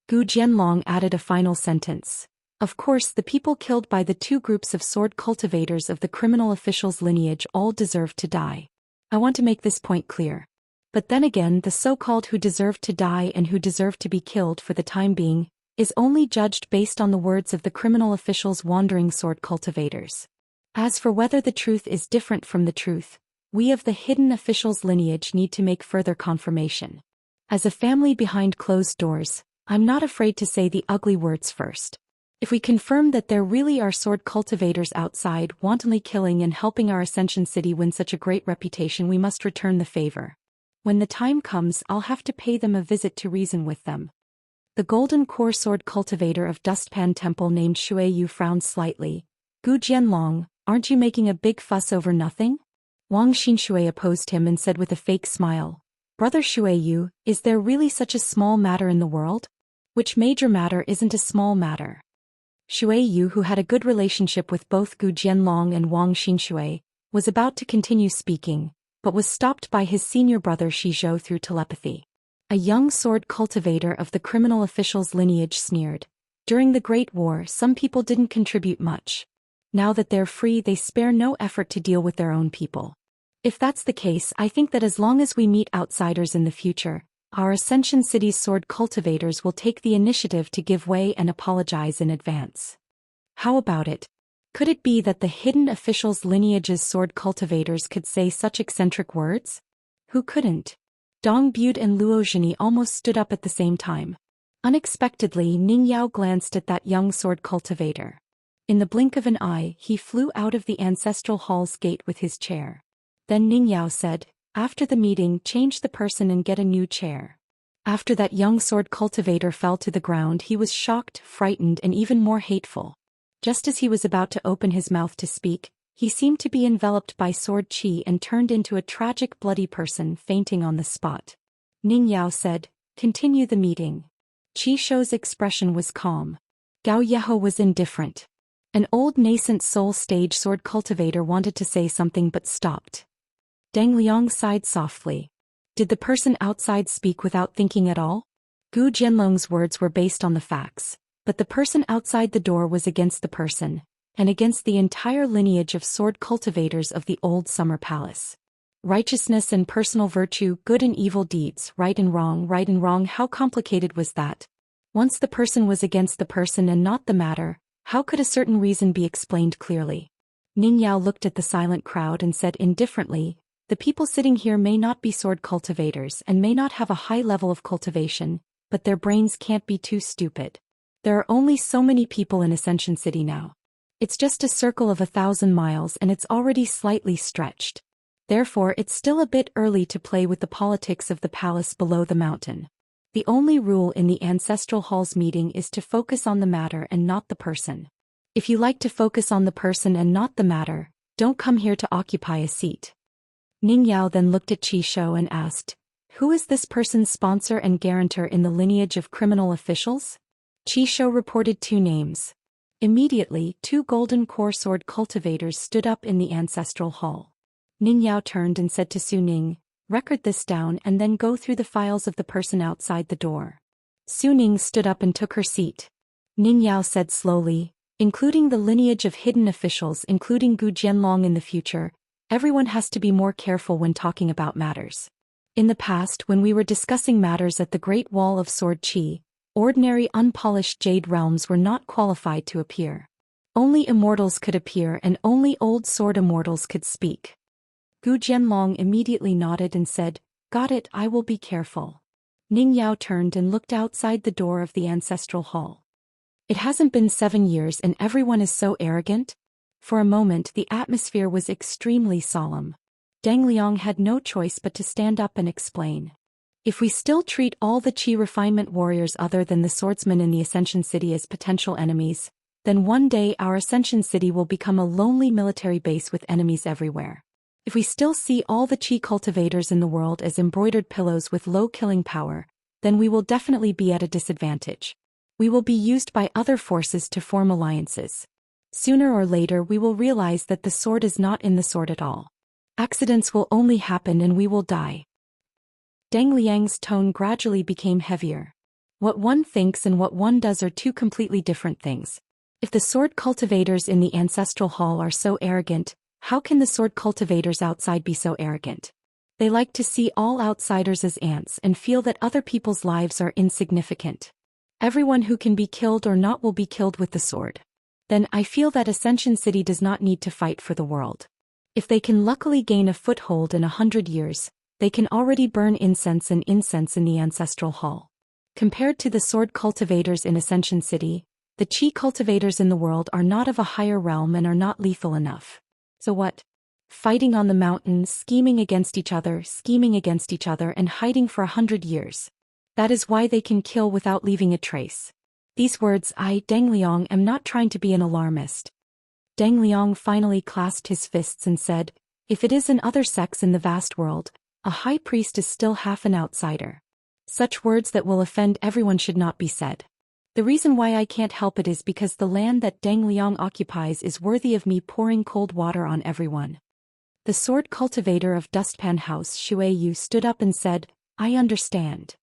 Gu Jianlong added a final sentence. Of course, the people killed by the two groups of sword cultivators of the criminal official's lineage all deserve to die. I want to make this point clear. But then again, the so-called who deserve to die and who deserve to be killed for the time being is only judged based on the words of the criminal official's wandering sword cultivators. As for whether the truth is different from the truth, we of the hidden official's lineage need to make further confirmation. As a family behind closed doors, I'm not afraid to say the ugly words first. If we confirm that there really are sword cultivators outside wantonly killing and helping our Ascension City win such a great reputation, we must return the favor. When the time comes, I'll have to pay them a visit to reason with them. The golden core sword cultivator of Dustpan Temple named Xueyu frowned slightly. Gu Jianlong, aren't you making a big fuss over nothing? Wang Xinshui opposed him and said with a fake smile, Brother Xueyu, is there really such a small matter in the world? Which major matter isn't a small matter? Xueyu, who had a good relationship with both Gu Jianlong and Wang Xinshui, was about to continue speaking, but was stopped by his senior brother Shizhou through telepathy. A young sword cultivator of the criminal official's lineage sneered. During the Great War, some people didn't contribute much. Now that they're free, they spare no effort to deal with their own people. If that's the case, I think that as long as we meet outsiders in the future, our Ascension City's sword cultivators will take the initiative to give way and apologize in advance. How about it? Could it be that the hidden official's lineage's sword cultivators could say such eccentric words? Who couldn't? Dong Bute and Luo Zhini almost stood up at the same time. Unexpectedly, Ning Yao glanced at that young sword cultivator. In the blink of an eye, he flew out of the ancestral hall's gate with his chair. Then Ning Yao said, after the meeting, change the person and get a new chair. After that young sword cultivator fell to the ground, he was shocked, frightened, and even more hateful. Just as he was about to open his mouth to speak, he seemed to be enveloped by sword qi and turned into a tragic, bloody person, fainting on the spot. Ning Yao said, continue the meeting. Qi Shou's expression was calm. Gao Yeho was indifferent. An old nascent soul stage sword cultivator wanted to say something but stopped. Deng Liang sighed softly. Did the person outside speak without thinking at all? Gu Jianlong's words were based on the facts, but the person outside the door was against the person, and against the entire lineage of sword cultivators of the old summer palace. Righteousness and personal virtue, good and evil deeds, right and wrong, how complicated was that? Once the person was against the person and not the matter, how could a certain reason be explained clearly? Ning Yao looked at the silent crowd and said indifferently, the people sitting here may not be sword cultivators and may not have a high level of cultivation, but their brains can't be too stupid. There are only so many people in Ascension City now. It's just a circle of 1,000 miles and it's already slightly stretched. Therefore, it's still a bit early to play with the politics of the palace below the mountain. The only rule in the Ancestral Hall's meeting is to focus on the matter and not the person. If you like to focus on the person and not the matter, don't come here to occupy a seat. Ning Yao then looked at Qi Shou and asked, who is this person's sponsor and guarantor in the lineage of criminal officials? Qi Shou reported 2 names. Immediately, 2 golden core sword cultivators stood up in the Ancestral Hall. Ning Yao turned and said to Su Ning, record this down and then go through the files of the person outside the door. Su Ning stood up and took her seat. Ning Yao said slowly, including the lineage of hidden officials, including Gu Jianlong in the future, everyone has to be more careful when talking about matters. In the past, when we were discussing matters at the Great Wall of Sword Qi, Ordinary unpolished jade realms were not qualified to appear. Only immortals could appear and only old sword immortals could speak. Gu Jianlong immediately nodded and said, "Got it, I will be careful." Ning Yao turned and looked outside the door of the ancestral hall. It hasn't been 7 years and everyone is so arrogant? For a moment the atmosphere was extremely solemn. Deng Liang had no choice but to stand up and explain. If we still treat all the Qi refinement warriors other than the swordsmen in the Ascension City as potential enemies, then one day our Ascension City will become a lonely military base with enemies everywhere. If we still see all the Qi cultivators in the world as embroidered pillows with low killing power, then we will definitely be at a disadvantage. We will be used by other forces to form alliances. Sooner or later we will realize that the sword is not in the sword at all. Accidents will only happen and we will die. Deng Liang's tone gradually became heavier. What one thinks and what one does are two completely different things. If the sword cultivators in the ancestral hall are so arrogant, how can the sword cultivators outside be so arrogant? They like to see all outsiders as ants and feel that other people's lives are insignificant. Everyone who can be killed or not will be killed with the sword. Then I feel that Ascension City does not need to fight for the world. If they can luckily gain a foothold in 100 years, they can already burn incense in the ancestral hall. Compared to the sword cultivators in Ascension City, the Qi cultivators in the world are not of a higher realm and are not lethal enough. So what? Fighting on the mountains, scheming against each other, and hiding for 100 years. That is why they can kill without leaving a trace. These words, I, Deng Liang, am not trying to be an alarmist. Deng Liang finally clasped his fists and said, if it is in other sects in the vast world, a high priest is still half an outsider. Such words that will offend everyone should not be said. The reason why I can't help it is because the land that Deng Liang occupies is worthy of me pouring cold water on everyone. The sword cultivator of Dustpan House Xue Yu stood up and said, I understand.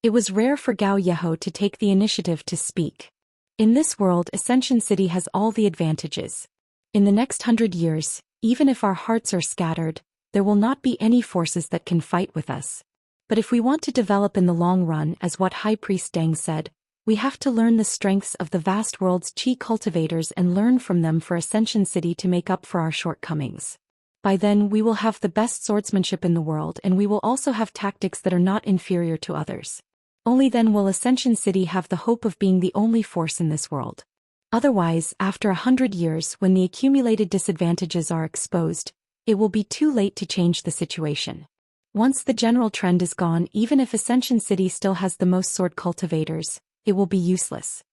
It was rare for Gao Yeho to take the initiative to speak. In this world Ascension City has all the advantages. In the next 100 years, even if our hearts are scattered, there will not be any forces that can fight with us. But if we want to develop in the long run, as what High Priest Deng said, we have to learn the strengths of the vast world's Qi cultivators and learn from them for Ascension City to make up for our shortcomings. By then we will have the best swordsmanship in the world and we will also have tactics that are not inferior to others. Only then will Ascension City have the hope of being the only force in this world. Otherwise, after 100 years, when the accumulated disadvantages are exposed, it will be too late to change the situation. Once the general trend is gone, even if Ascension City still has the most sword cultivators, it will be useless.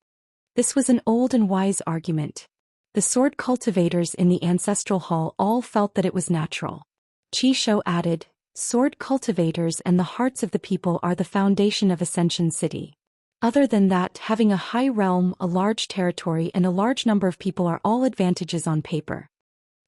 This was an old and wise argument. The sword cultivators in the ancestral hall all felt that it was natural. Qi Shou added, sword cultivators and the hearts of the people are the foundation of Ascension City. Other than that, having a high realm, a large territory and a large number of people are all advantages on paper.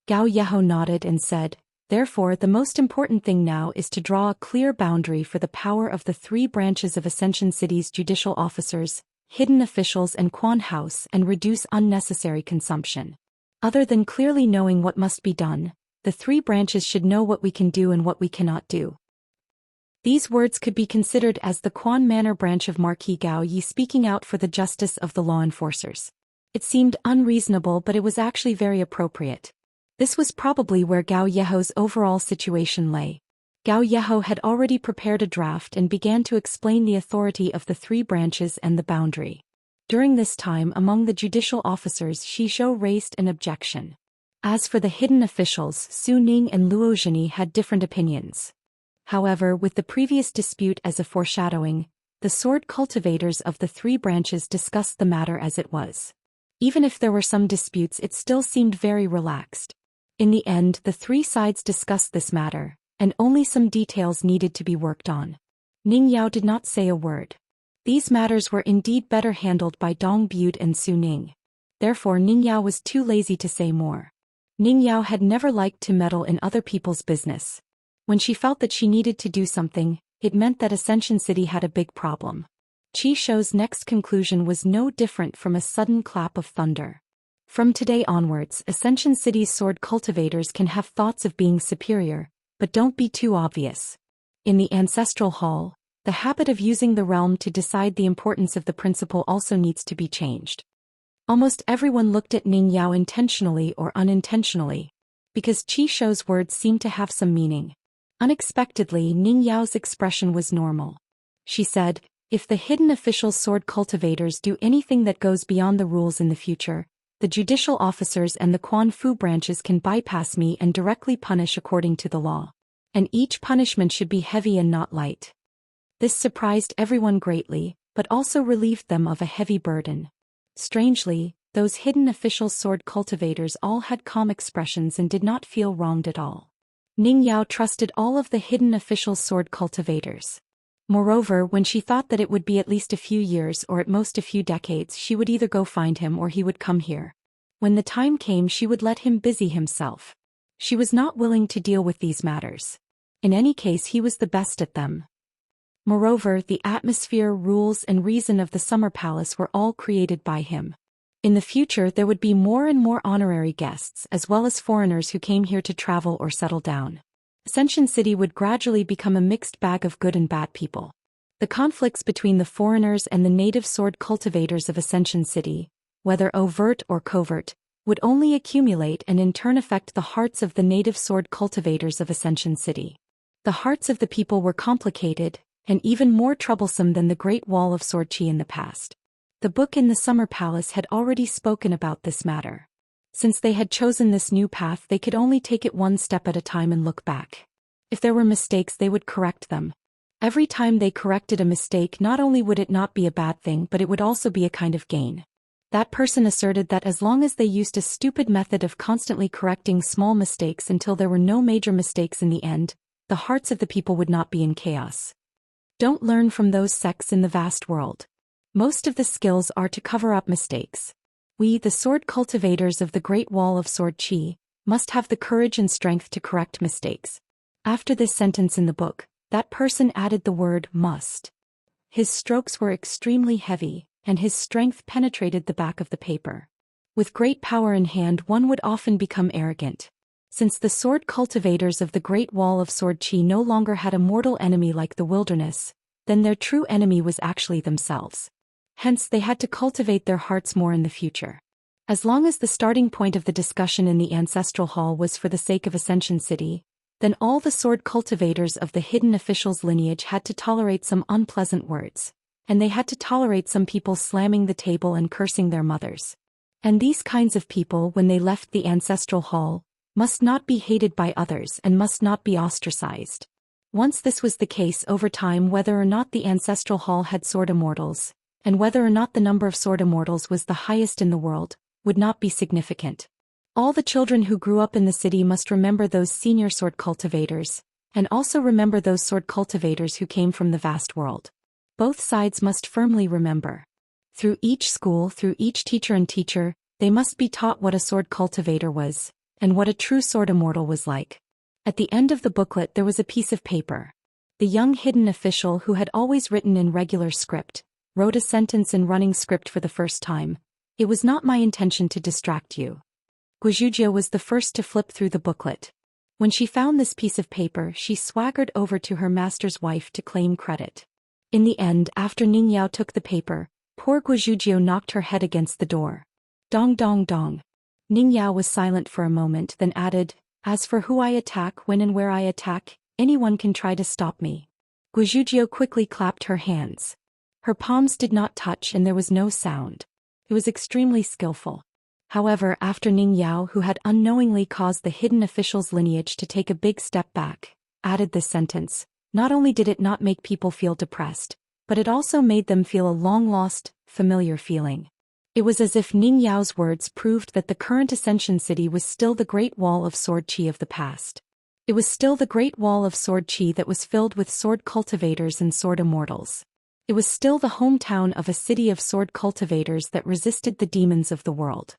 Gao Yeho nodded and said, therefore the most important thing now is to draw a clear boundary for the power of the 3 branches of Ascension City's judicial officers, hidden officials and Quan House and reduce unnecessary consumption. Other than clearly knowing what must be done, the 3 branches should know what we can do and what we cannot do. These words could be considered as the Quan Manor branch of Marquis Gao Yi speaking out for the justice of the law enforcers. It seemed unreasonable, but it was actually very appropriate. This was probably where Gao Yeho's overall situation lay. Gao Yeho had already prepared a draft and began to explain the authority of the 3 branches and the boundary. During this time, among the judicial officers, Shizhou raised an objection. As for the hidden officials, Su Ning and Luo Zhini had different opinions. However, with the previous dispute as a foreshadowing, the sword cultivators of the 3 branches discussed the matter as it was. Even if there were some disputes, it still seemed very relaxed. In the end, the 3 sides discussed this matter, and only some details needed to be worked on. Ning Yao did not say a word. These matters were indeed better handled by Dong Bude and Su Ning. Therefore Ning Yao was too lazy to say more. Ning Yao had never liked to meddle in other people's business. When she felt that she needed to do something, it meant that Ascension City had a big problem. Qi Shou's next conclusion was no different from a sudden clap of thunder. From today onwards, Ascension City's sword cultivators can have thoughts of being superior, but don't be too obvious. In the ancestral hall, The habit of using the realm to decide the importance of the principle also needs to be changed. Almost everyone looked at Ning Yao intentionally or unintentionally, because Qi Shou's words seemed to have some meaning. Unexpectedly, Ning Yao's expression was normal. She said, "If the hidden official sword cultivators do anything that goes beyond the rules in the future, the judicial officers and the Quan Fu branches can bypass me and directly punish according to the law. And each punishment should be heavy and not light." This surprised everyone greatly, but also relieved them of a heavy burden. Strangely, those hidden official sword cultivators all had calm expressions and did not feel wronged at all. Ning Yao trusted all of the hidden official sword cultivators. Moreover, when she thought that it would be at least a few years or at most a few decades, she would either go find him or he would come here. When the time came, she would let him busy himself. She was not willing to deal with these matters. In any case, he was the best at them. Moreover, the atmosphere, rules, and reason of the Summer Palace were all created by him. In the future, there would be more and more honorary guests as well as foreigners who came here to travel or settle down. Ascension City would gradually become a mixed bag of good and bad people. The conflicts between the foreigners and the native sword cultivators of Ascension City, whether overt or covert, would only accumulate and in turn affect the hearts of the native sword cultivators of Ascension City. The hearts of the people were complicated, and even more troublesome than the Great Wall of Sword Qi in the past. The book in the Summer Palace had already spoken about this matter. Since they had chosen this new path, they could only take it one step at a time and look back. If there were mistakes, they would correct them. Every time they corrected a mistake, not only would it not be a bad thing, but it would also be a kind of gain. That person asserted that as long as they used a stupid method of constantly correcting small mistakes until there were no major mistakes in the end, the hearts of the people would not be in chaos. Don't learn from those sects in the vast world. Most of the skills are to cover up mistakes. We, the sword cultivators of the Great Wall of Sword Qi, must have the courage and strength to correct mistakes. After this sentence in the book, that person added the word must. His strokes were extremely heavy, and his strength penetrated the back of the paper. With great power in hand, one would often become arrogant. Since the sword cultivators of the Great Wall of Sword Qi no longer had a mortal enemy like the wilderness, then their true enemy was actually themselves. Hence, they had to cultivate their hearts more in the future. As long as the starting point of the discussion in the Ancestral Hall was for the sake of Ascension City, then all the sword cultivators of the hidden officials' lineage had to tolerate some unpleasant words, and they had to tolerate some people slamming the table and cursing their mothers. And these kinds of people, when they left the Ancestral Hall, must not be hated by others and must not be ostracized. Once this was the case, over time, whether or not the Ancestral Hall had sword immortals, and whether or not the number of sword immortals was the highest in the world, would not be significant. All the children who grew up in the city must remember those senior sword cultivators, and also remember those sword cultivators who came from the vast world. Both sides must firmly remember. Through each school, through each teacher and teacher, they must be taught what a sword cultivator was, and what a true sword immortal was like. At the end of the booklet there was a piece of paper. The young hidden official, who had always written in regular script, wrote a sentence in running script for the first time. "It was not my intention to distract you." Guizhuzhou was the first to flip through the booklet. When she found this piece of paper, she swaggered over to her master's wife to claim credit. In the end, after Ning Yao took the paper, poor Guizhuzhou knocked her head against the door. Dong dong dong. Ning Yao was silent for a moment, then added, "As for who I attack, when and where I attack, anyone can try to stop me." Guizhuzhou quickly clapped her hands. Her palms did not touch and there was no sound. It was extremely skillful. However, after Ning Yao, who had unknowingly caused the hidden official's lineage to take a big step back, added this sentence, not only did it not make people feel depressed, but it also made them feel a long-lost, familiar feeling. It was as if Ning Yao's words proved that the current Ascension City was still the Great Wall of Sword Qi of the past. It was still the Great Wall of Sword Qi that was filled with sword cultivators and sword immortals. It was still the hometown of a city of sword cultivators that resisted the demons of the world.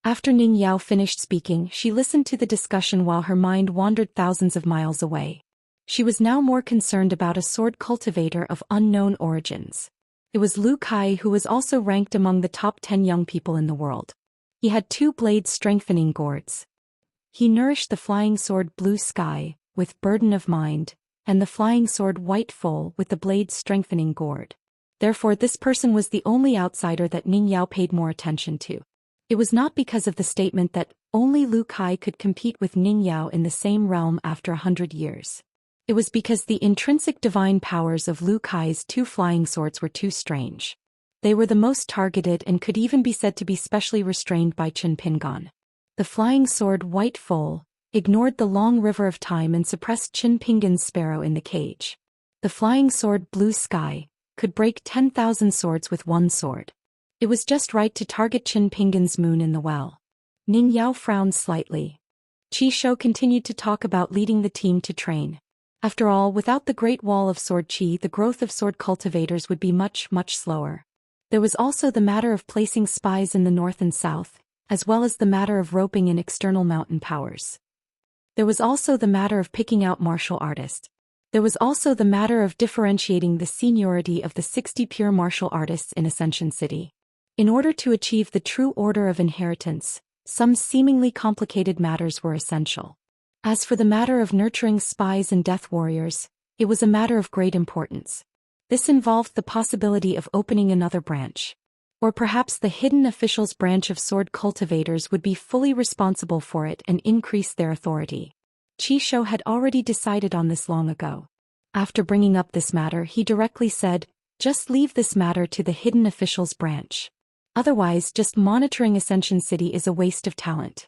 After Ning Yao finished speaking, she listened to the discussion while her mind wandered thousands of miles away. She was now more concerned about a sword cultivator of unknown origins. It was Lu Kai, who was also ranked among the top 10 young people in the world. He had 2 blade-strengthening gourds. He nourished the flying sword Blue Sky, with burden of mind, and the flying sword white full with the blade strengthening gourd. Therefore this person was the only outsider that Ning Yao paid more attention to. It was not because of the statement that only Lu Kai could compete with Ning Yao in the same realm after 100 years. It was because the intrinsic divine powers of Lu Kai's two flying swords were too strange. They were the most targeted and could even be said to be specially restrained by Chen Pingan. The flying sword white full ignored the long river of time and suppressed Chen Pingan's sparrow in the cage. The flying sword blue sky could break 10,000 swords with one sword. It was just right to target Chen Pingan's moon in the well. Ning Yao frowned slightly. Qi Shou continued to talk about leading the team to train. After all, without the Great Wall of Sword Qi, the growth of sword cultivators would be much slower. There was also the matter of placing spies in the north and south, as well as the matter of roping in external mountain powers. There was also the matter of picking out martial artists. There was also the matter of differentiating the seniority of the 60 pure martial artists in Ascension City. In order to achieve the true order of inheritance, some seemingly complicated matters were essential. As for the matter of nurturing spies and death warriors, it was a matter of great importance. This involved the possibility of opening another branch. Or perhaps the hidden officials branch of sword cultivators would be fully responsible for it and increase their authority. Qi Shou had already decided on this long ago. After bringing up this matter, he directly said, "Just leave this matter to the hidden officials branch. Otherwise, just monitoring Ascension City is a waste of talent."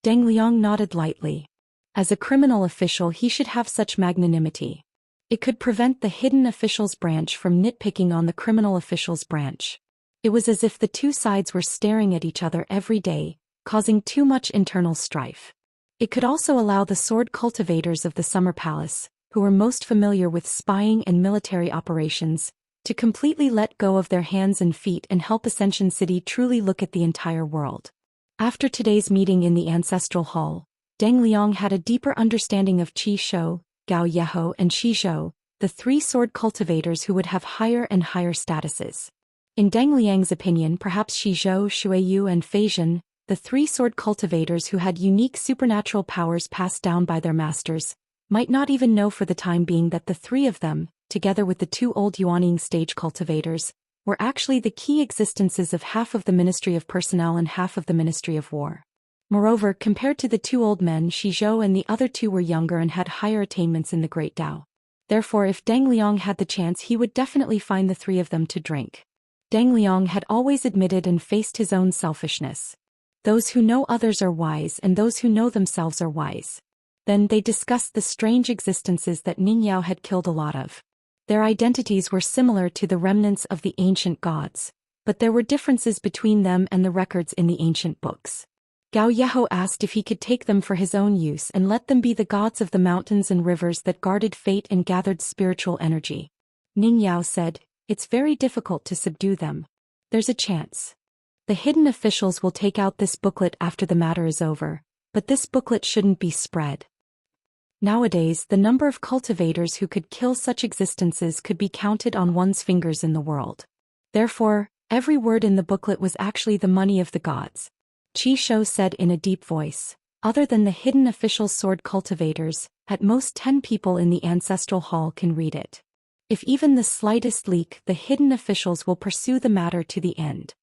Deng Liang nodded lightly. As a criminal official, he should have such magnanimity. It could prevent the hidden officials branch from nitpicking on the criminal officials branch. It was as if the two sides were staring at each other every day, causing too much internal strife. It could also allow the sword cultivators of the Summer Palace, who were most familiar with spying and military operations, to completely let go of their hands and feet and help Ascension City truly look at the entire world. After today's meeting in the Ancestral Hall, Deng Liang had a deeper understanding of Qi Shou, Gao Yeho and Shi Zhou, the three sword cultivators who would have higher and higher statuses. In Deng Liang's opinion, perhaps Shi Zhou, Shuiyu and Fei Zhen, the three sword cultivators who had unique supernatural powers passed down by their masters, might not even know for the time being that the three of them, together with the two old Yuaning stage cultivators, were actually the key existences of half of the Ministry of Personnel and half of the Ministry of War. Moreover, compared to the two old men, Shi Zhou and the other two were younger and had higher attainments in the Great Tao. Therefore, if Deng Liang had the chance, he would definitely find the three of them to drink. Deng Liang had always admitted and faced his own selfishness. Those who know others are wise and those who know themselves are wise. Then they discussed the strange existences that Ning Yao had killed a lot of. Their identities were similar to the remnants of the ancient gods, but there were differences between them and the records in the ancient books. Gao Yeho asked if he could take them for his own use and let them be the gods of the mountains and rivers that guarded fate and gathered spiritual energy. Ning Yao said, "It's very difficult to subdue them. There's a chance. The hidden officials will take out this booklet after the matter is over, but this booklet shouldn't be spread." Nowadays, the number of cultivators who could kill such existences could be counted on one's fingers in the world. Therefore, every word in the booklet was actually the money of the gods. Qi Shou said in a deep voice, "Other than the hidden official sword cultivators, at most 10 people in the Ancestral Hall can read it. If even the slightest leak, the hidden officials will pursue the matter to the end.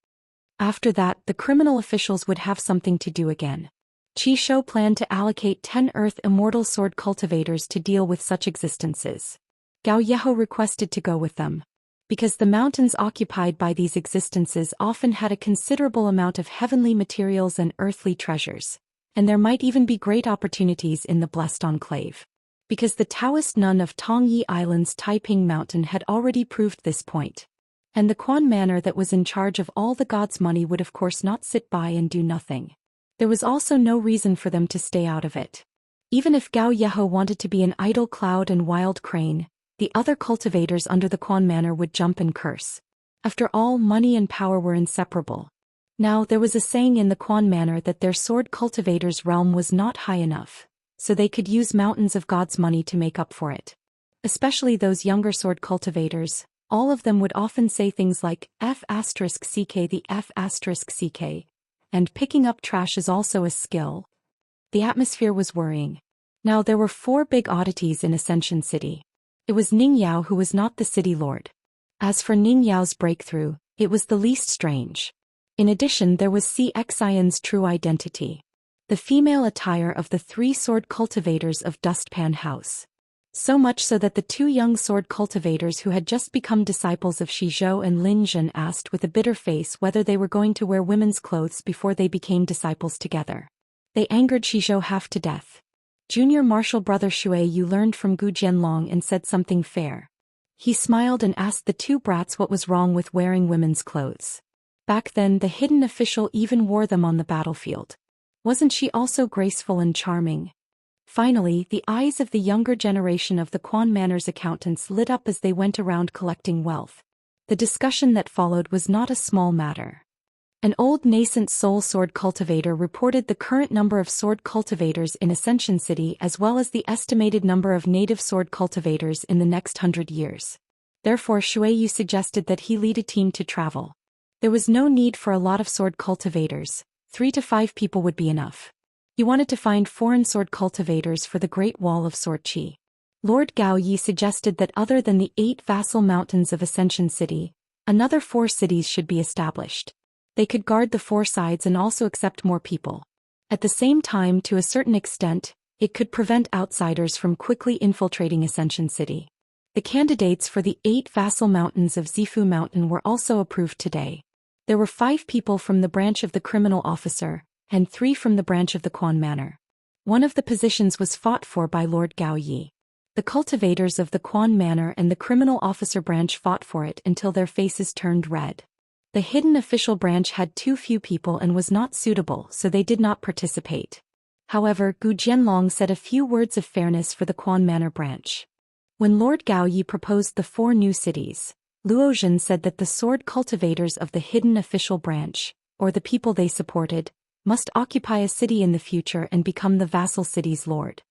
After that, the criminal officials would have something to do again." Qi Shou planned to allocate 10 Earth Immortal sword cultivators to deal with such existences. Gao Yeho requested to go with them. Because the mountains occupied by these existences often had a considerable amount of heavenly materials and earthly treasures, and there might even be great opportunities in the Blessed Enclave. Because the Taoist nun of Tongyi Island's Taiping Mountain had already proved this point. And the Quan Manor that was in charge of all the gods' money would of course not sit by and do nothing. There was also no reason for them to stay out of it. Even if Gao Yeho wanted to be an idle cloud and wild crane, the other cultivators under the Quan Manor would jump and curse. After all, money and power were inseparable. Now, there was a saying in the Quan Manor that their sword cultivators' realm was not high enough, so they could use mountains of God's money to make up for it. Especially those younger sword cultivators, all of them would often say things like F***ck the F***ck, and picking up trash is also a skill. The atmosphere was worrying. Now there were 4 big oddities in Ascension City. It was Ning Yao who was not the city lord. As for Ning Yao's breakthrough, it was the least strange. In addition, there was Xian's true identity. The female attire of the 3 sword cultivators of Dustpan House. So much so that the 2 young sword cultivators who had just become disciples of Shizhou and Lin Zhen asked with a bitter face whether they were going to wear women's clothes before they became disciples together. They angered Shizhou half to death. Junior martial brother Shui Yu learned from Gu Jianlong and said something fair. He smiled and asked the 2 brats what was wrong with wearing women's clothes. Back then the hidden official even wore them on the battlefield. Wasn't she also graceful and charming? Finally, the eyes of the younger generation of the Quan Manor's accountants lit up as they went around collecting wealth. The discussion that followed was not a small matter. An old nascent soul sword cultivator reported the current number of sword cultivators in Ascension City as well as the estimated number of native sword cultivators in the next 100 years. Therefore Shui Yu suggested that he lead a team to travel. There was no need for a lot of sword cultivators, 3 to 5 people would be enough. He wanted to find foreign sword cultivators for the Great Wall of Sword Qi. Lord Gao Yi suggested that other than the 8 vassal mountains of Ascension City, another 4 cities should be established. They could guard the 4 sides and also accept more people. At the same time, to a certain extent, it could prevent outsiders from quickly infiltrating Ascension City. The candidates for the 8 vassal mountains of Zifu Mountain were also approved today. There were 5 people from the branch of the criminal officer, and 3 from the branch of the Quan Manor. One of the positions was fought for by Lord Gao Yi. The cultivators of the Quan Manor and the criminal officer branch fought for it until their faces turned red. The hidden official branch had too few people and was not suitable, so they did not participate. However, Gu Jianlong said a few words of fairness for the Quan Manor branch. When Lord Gao Yi proposed the 4 new cities, Luo Zhen said that the sword cultivators of the hidden official branch, or the people they supported, must occupy a city in the future and become the vassal city's lord.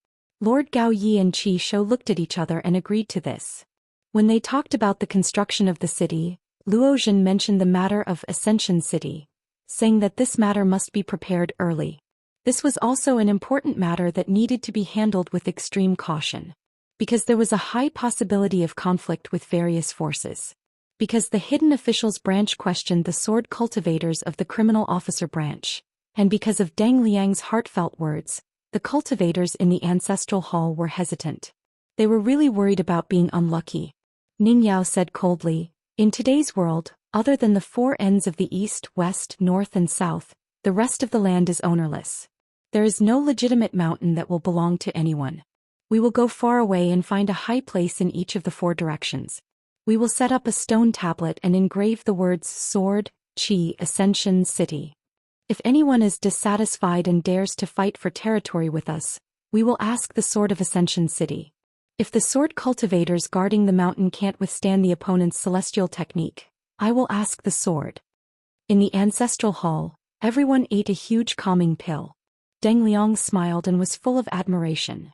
Lord Gao Yi and Qi Shou looked at each other and agreed to this. When they talked about the construction of the city, Luo Zhen mentioned the matter of Ascension City, saying that this matter must be prepared early. This was also an important matter that needed to be handled with extreme caution. Because there was a high possibility of conflict with various forces. Because the hidden officials branch questioned the sword cultivators of the criminal officer branch. And because of Deng Liang's heartfelt words, the cultivators in the ancestral hall were hesitant. They were really worried about being unlucky. Ning Yao said coldly, "In today's world, other than the 4 ends of the east, west, north and south, the rest of the land is ownerless. There is no legitimate mountain that will belong to anyone. We will go far away and find a high place in each of the 4 directions. We will set up a stone tablet and engrave the words Sword, Qi, Ascension City. If anyone is dissatisfied and dares to fight for territory with us, we will ask the Sword of Ascension City. If the sword cultivators guarding the mountain can't withstand the opponent's celestial technique, I will ask the sword." In the ancestral hall, everyone ate a huge calming pill. Deng Liang smiled and was full of admiration.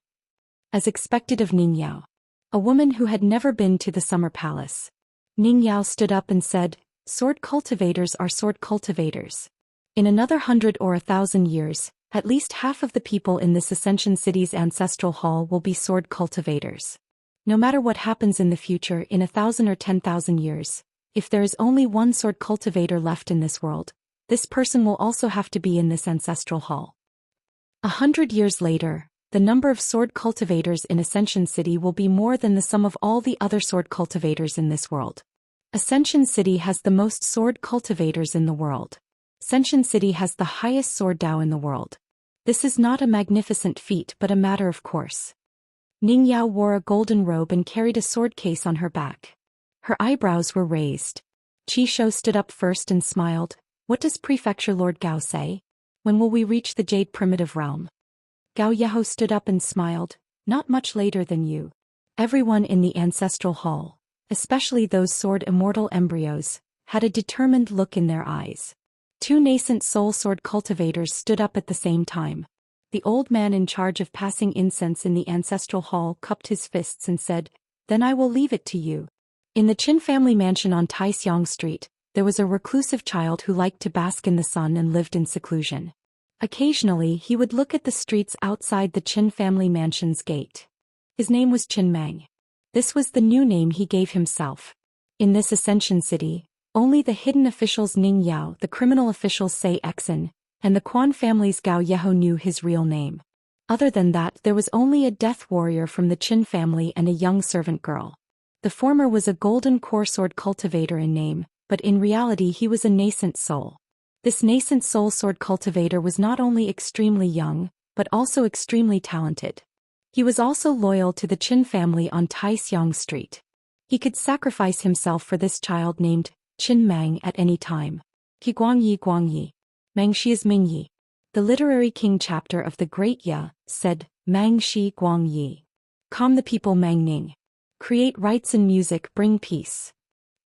As expected of Ning Yao, a woman who had never been to the summer palace, Ning Yao stood up and said, "Sword cultivators are sword cultivators. In another 100 or 1,000 years, at least half of the people in this Ascension City's ancestral hall will be sword cultivators. No matter what happens in the future in 1,000 or 10,000 years, if there is only one sword cultivator left in this world, this person will also have to be in this ancestral hall. 100 years later, the number of sword cultivators in Ascension City will be more than the sum of all the other sword cultivators in this world. Ascension City has the most sword cultivators in the world. Ascension City has the highest sword Dao in the world. This is not a magnificent feat but a matter of course." Ning Yao wore a golden robe and carried a sword case on her back. Her eyebrows were raised. Qi Shou stood up first and smiled. "What does Prefecture Lord Gao say? When will we reach the Jade Primitive Realm?" Gao Yeho stood up and smiled. "Not much later than you." Everyone in the ancestral hall, especially those sword immortal embryos, had a determined look in their eyes. 2 nascent soul sword cultivators stood up at the same time. The old man in charge of passing incense in the ancestral hall cupped his fists and said, "Then I will leave it to you." In the Qin family mansion on Taixiang Street, there was a reclusive child who liked to bask in the sun and lived in seclusion. Occasionally he would look at the streets outside the Qin family mansion's gate. His name was Qin Mang. This was the new name he gave himself. In this Ascension city, only the hidden officials Ning Yao, the criminal officials Sei Exin, and the Quan family's Gao Yeho knew his real name. Other than that, there was only a death warrior from the Qin family and a young servant girl. The former was a golden core sword cultivator in name, but in reality he was a nascent soul. This nascent soul sword cultivator was not only extremely young, but also extremely talented. He was also loyal to the Qin family on Taixiang Street. He could sacrifice himself for this child named Qin Mang at any time. Qi Guangyi, Mang Shi is Mingyi. The literary king chapter of the Great Ya said, Mang Shi Guangyi. Calm the people Mang Ning. Create rights and music, bring peace.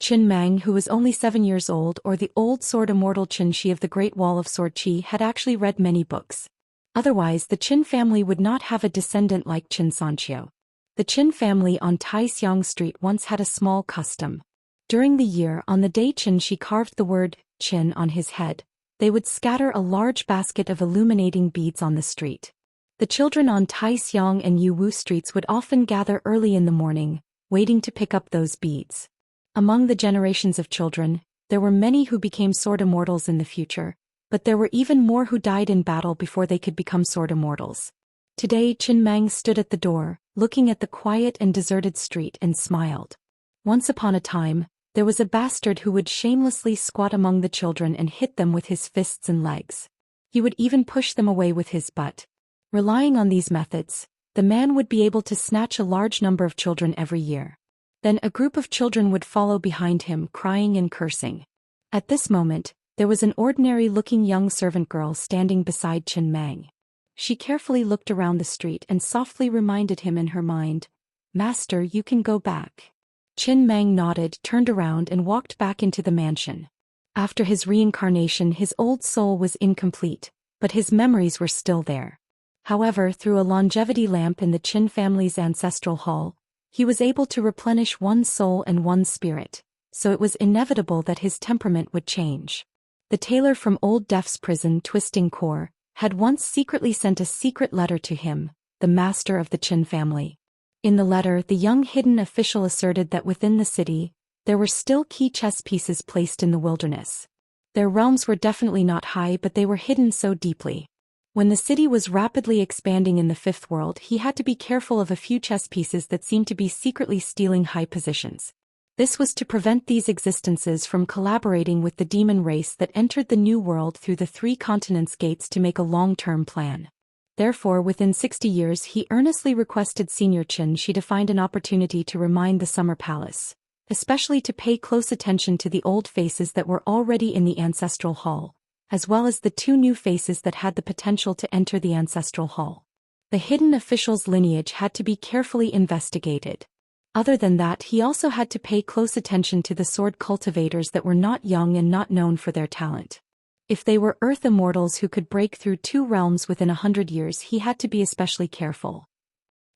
Qin Mang, who was only 7 years old, or the old sword immortal Xianxia of the Great Wall of Sword Qi, had actually read many books. Otherwise the Qin family would not have a descendant like Qin Sanqiu. The Qin family on Taixiang Street once had a small custom. During the year, on the day Xianxia carved the word Qin on his head, they would scatter a large basket of illuminating beads on the street. The children on Taixiang and Yuwu streets would often gather early in the morning, waiting to pick up those beads. Among the generations of children, there were many who became sword immortals in the future, but there were even more who died in battle before they could become sword immortals. Today Qin Mang stood at the door, looking at the quiet and deserted street and smiled. Once upon a time, there was a bastard who would shamelessly squat among the children and hit them with his fists and legs. He would even push them away with his butt. Relying on these methods, the man would be able to snatch a large number of children every year. Then a group of children would follow behind him, crying and cursing. At this moment, there was an ordinary-looking young servant girl standing beside Qin Mang. She carefully looked around the street and softly reminded him in her mind, Master, you can go back. Qin Mang nodded, turned around and walked back into the mansion. After his reincarnation, his old soul was incomplete, but his memories were still there. However, through a longevity lamp in the Qin family's ancestral hall, he was able to replenish one soul and one spirit, so it was inevitable that his temperament would change. The tailor from Old Deaf's prison, Twisting Core, had once secretly sent a secret letter to him, the master of the Qin family. In the letter, the young hidden official asserted that within the city, there were still key chess pieces placed in the wilderness. Their realms were definitely not high, but they were hidden so deeply. When the city was rapidly expanding in the Fifth World, he had to be careful of a few chess pieces that seemed to be secretly stealing high positions. This was to prevent these existences from collaborating with the demon race that entered the New World through the 3 continents gates to make a long-term plan. Therefore, within 60 years, he earnestly requested Senior Qianxia to find an opportunity to remind the Summer Palace, especially to pay close attention to the old faces that were already in the Ancestral Hall, as well as the 2 new faces that had the potential to enter the Ancestral Hall. The hidden official's lineage had to be carefully investigated. Other than that, he also had to pay close attention to the sword cultivators that were not young and not known for their talent. If they were Earth immortals who could break through 2 realms within 100 years, he had to be especially careful.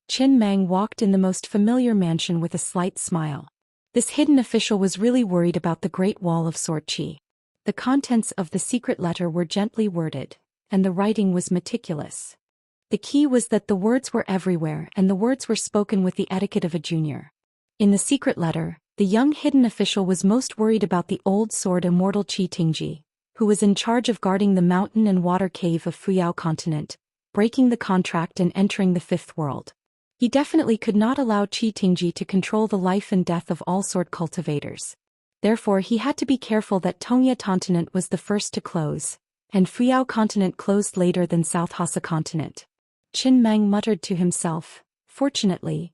Qin Mang walked in the most familiar mansion with a slight smile. This hidden official was really worried about the Great Wall of Sword Qi. The contents of the secret letter were gently worded, and the writing was meticulous. The key was that the words were everywhere, and the words were spoken with the etiquette of a junior. In the secret letter, the young hidden official was most worried about the old sword immortal Qi Tingji, who was in charge of guarding the mountain and water cave of Fuyao continent, breaking the contract and entering the Fifth World. He definitely could not allow Qi Tingji to control the life and death of all sword cultivators. Therefore he had to be careful that Tongya continent was the first to close, and Fuyao continent closed later than South Hassa continent. Qin Mang muttered to himself, fortunately,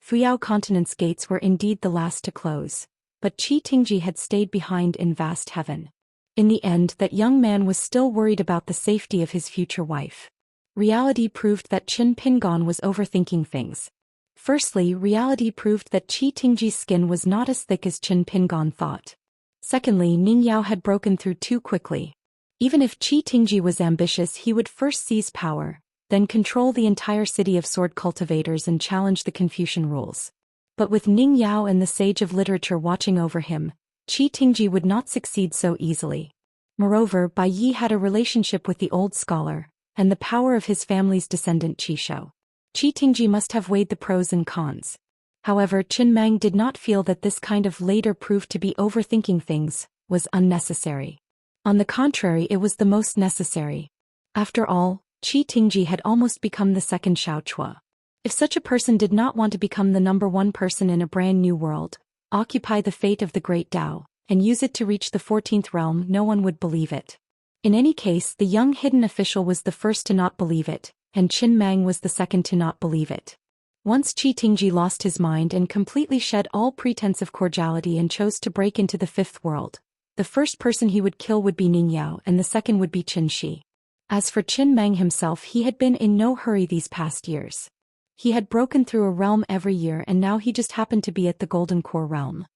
Fuyao continent's gates were indeed the last to close, but Qi Tingji had stayed behind in vast heaven. In the end, that young man was still worried about the safety of his future wife. Reality proved that Qin Pingon was overthinking things. Firstly, reality proved that Qi Tingji's skin was not as thick as Qin Pingon thought. Secondly, Ning Yao had broken through too quickly. Even if Qi Tingji was ambitious, he would first seize power, then control the entire city of sword cultivators and challenge the Confucian rules. But with Ning Yao and the sage of literature watching over him, Qi Tingji would not succeed so easily. Moreover, Bai Yi had a relationship with the old scholar, and the power of his family's descendant Qishou. Qi Tingji must have weighed the pros and cons. However, Qin Mang did not feel that this kind of later proved to be overthinking things was unnecessary. On the contrary, it was the most necessary. After all, Qi Tingji had almost become the second Xiao Chua. If such a person did not want to become the number one person in a brand new world, occupy the fate of the great Tao, and use it to reach the 14th realm, no one would believe it. In any case, the young hidden official was the first to not believe it, and Qin Mang was the second to not believe it. Once Qi Tingji lost his mind and completely shed all pretense of cordiality and chose to break into the fifth world, the first person he would kill would be Ning Yao and the second would be Qin Shi. As for Qin Mang himself, he had been in no hurry these past years. He had broken through a realm every year and now he just happened to be at the Golden Core realm.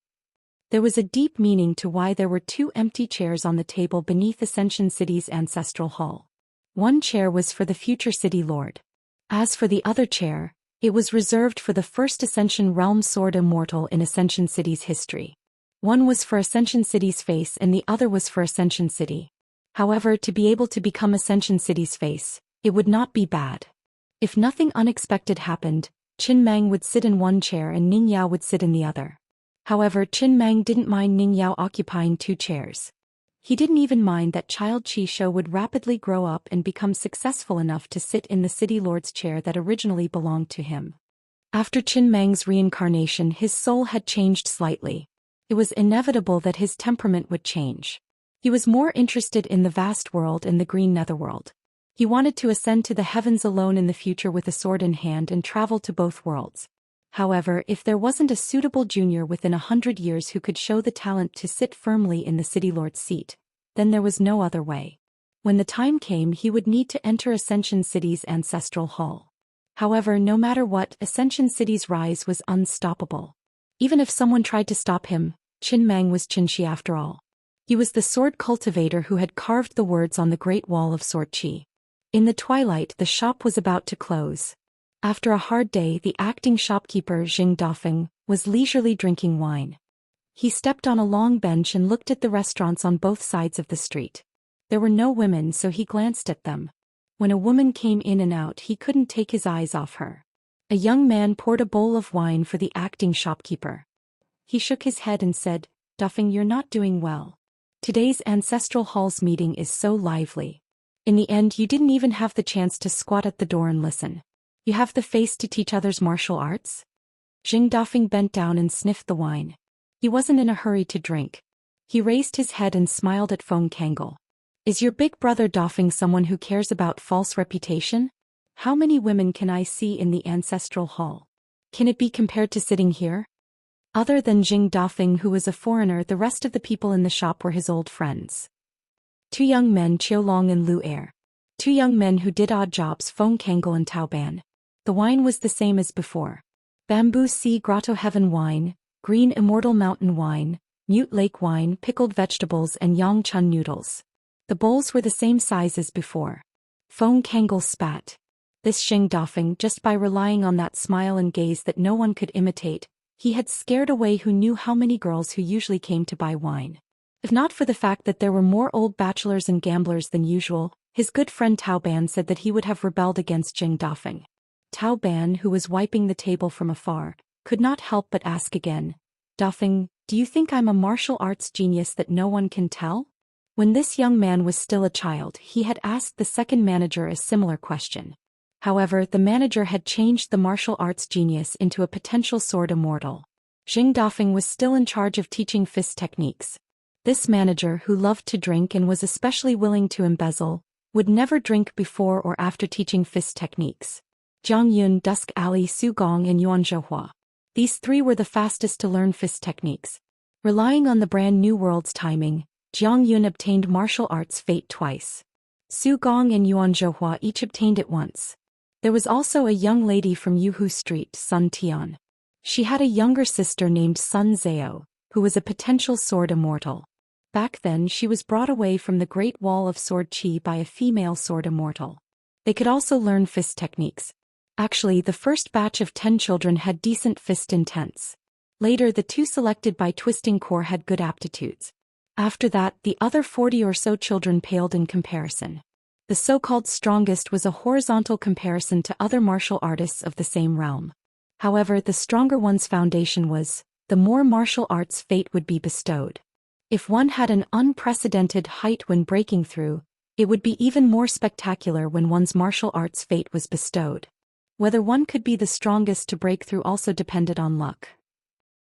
There was a deep meaning to why there were 2 empty chairs on the table beneath Ascension City's ancestral hall. One chair was for the future city lord. As for the other chair, it was reserved for the first Ascension Realm Sword Immortal in Ascension City's history. One was for Ascension City's face and the other was for Ascension City. However, to be able to become Ascension City's face, it would not be bad. If nothing unexpected happened, Qin Mang would sit in one chair and Ning Yao would sit in the other. However, Qin Mang didn't mind Ning Yao occupying 2 chairs. He didn't even mind that child Qishou would rapidly grow up and become successful enough to sit in the city lord's chair that originally belonged to him. After Qin Mang's reincarnation, his soul had changed slightly. It was inevitable that his temperament would change. He was more interested in the vast world and the green netherworld. He wanted to ascend to the heavens alone in the future with a sword in hand and travel to both worlds. However, if there wasn't a suitable junior within 100 years who could show the talent to sit firmly in the city lord's seat, then there was no other way. When the time came, he would need to enter Ascension City's ancestral hall. However, no matter what, Ascension City's rise was unstoppable. Even if someone tried to stop him, Qin Mang was Qin Shi after all. He was the sword cultivator who had carved the words on the Great Wall of Sword Qi. In the twilight, the shop was about to close. After a hard day, the acting shopkeeper Jing Dafeng was leisurely drinking wine. He stepped on a long bench and looked at the restaurants on both sides of the street. There were no women, so he glanced at them. When a woman came in and out, he couldn't take his eyes off her. A young man poured a bowl of wine for the acting shopkeeper. He shook his head and said, "Dafeng, you're not doing well. Today's ancestral hall's meeting is so lively. In the end, you didn't even have the chance to squat at the door and listen. You have the face to teach others martial arts?" Jing Dafeng bent down and sniffed the wine. He wasn't in a hurry to drink. He raised his head and smiled at Feng Kangol. "Is your big brother Dafeng someone who cares about false reputation? How many women can I see in the ancestral hall? Can it be compared to sitting here?" Other than Jing Dafeng, who was a foreigner, the rest of the people in the shop were his old friends. 2 young men, Qiu Long and Lu Er. 2 young men who did odd jobs, Feng Kangol and Tao Ban. The wine was the same as before. Bamboo Sea Grotto Heaven wine, Green Immortal Mountain wine, Mute Lake wine, pickled vegetables and Yangchun noodles. The bowls were the same size as before. Feng Kangol spat. This Jing Dafeng, just by relying on that smile and gaze that no one could imitate, he had scared away who knew how many girls who usually came to buy wine. If not for the fact that there were more old bachelors and gamblers than usual, his good friend Tao Ban said that he would have rebelled against Jing Dafeng. Tao Ban, who was wiping the table from afar, could not help but ask again, "Dafeng, do you think I'm a martial arts genius that no one can tell?" When this young man was still a child, he had asked the second manager a similar question. However, the manager had changed the martial arts genius into a potential sword immortal. Jing Dafeng was still in charge of teaching fist techniques. This manager, who loved to drink and was especially willing to embezzle, would never drink before or after teaching fist techniques. Jiang Yun, Dusk Alley, Su Gong and Yuan Zhouhua. These 3 were the fastest to learn fist techniques. Relying on the brand new world's timing, Jiang Yun obtained martial arts fate twice. Su Gong and Yuan Zhouhua each obtained it once. There was also a young lady from Yuhu Street, Sun Tian. She had a younger sister named Sun Zhao, who was a potential sword immortal. Back then, she was brought away from the Great Wall of Sword Qi by a female sword immortal. They could also learn fist techniques. Actually, the first batch of 10 children had decent fist intents. Later, the 2 selected by Twisting Core had good aptitudes. After that, the other 40 or so children paled in comparison. The so-called strongest was a horizontal comparison to other martial artists of the same realm. However, the stronger one's foundation was, the more martial arts fate would be bestowed. If one had an unprecedented height when breaking through, it would be even more spectacular when one's martial arts fate was bestowed. Whether one could be the strongest to break through also depended on luck.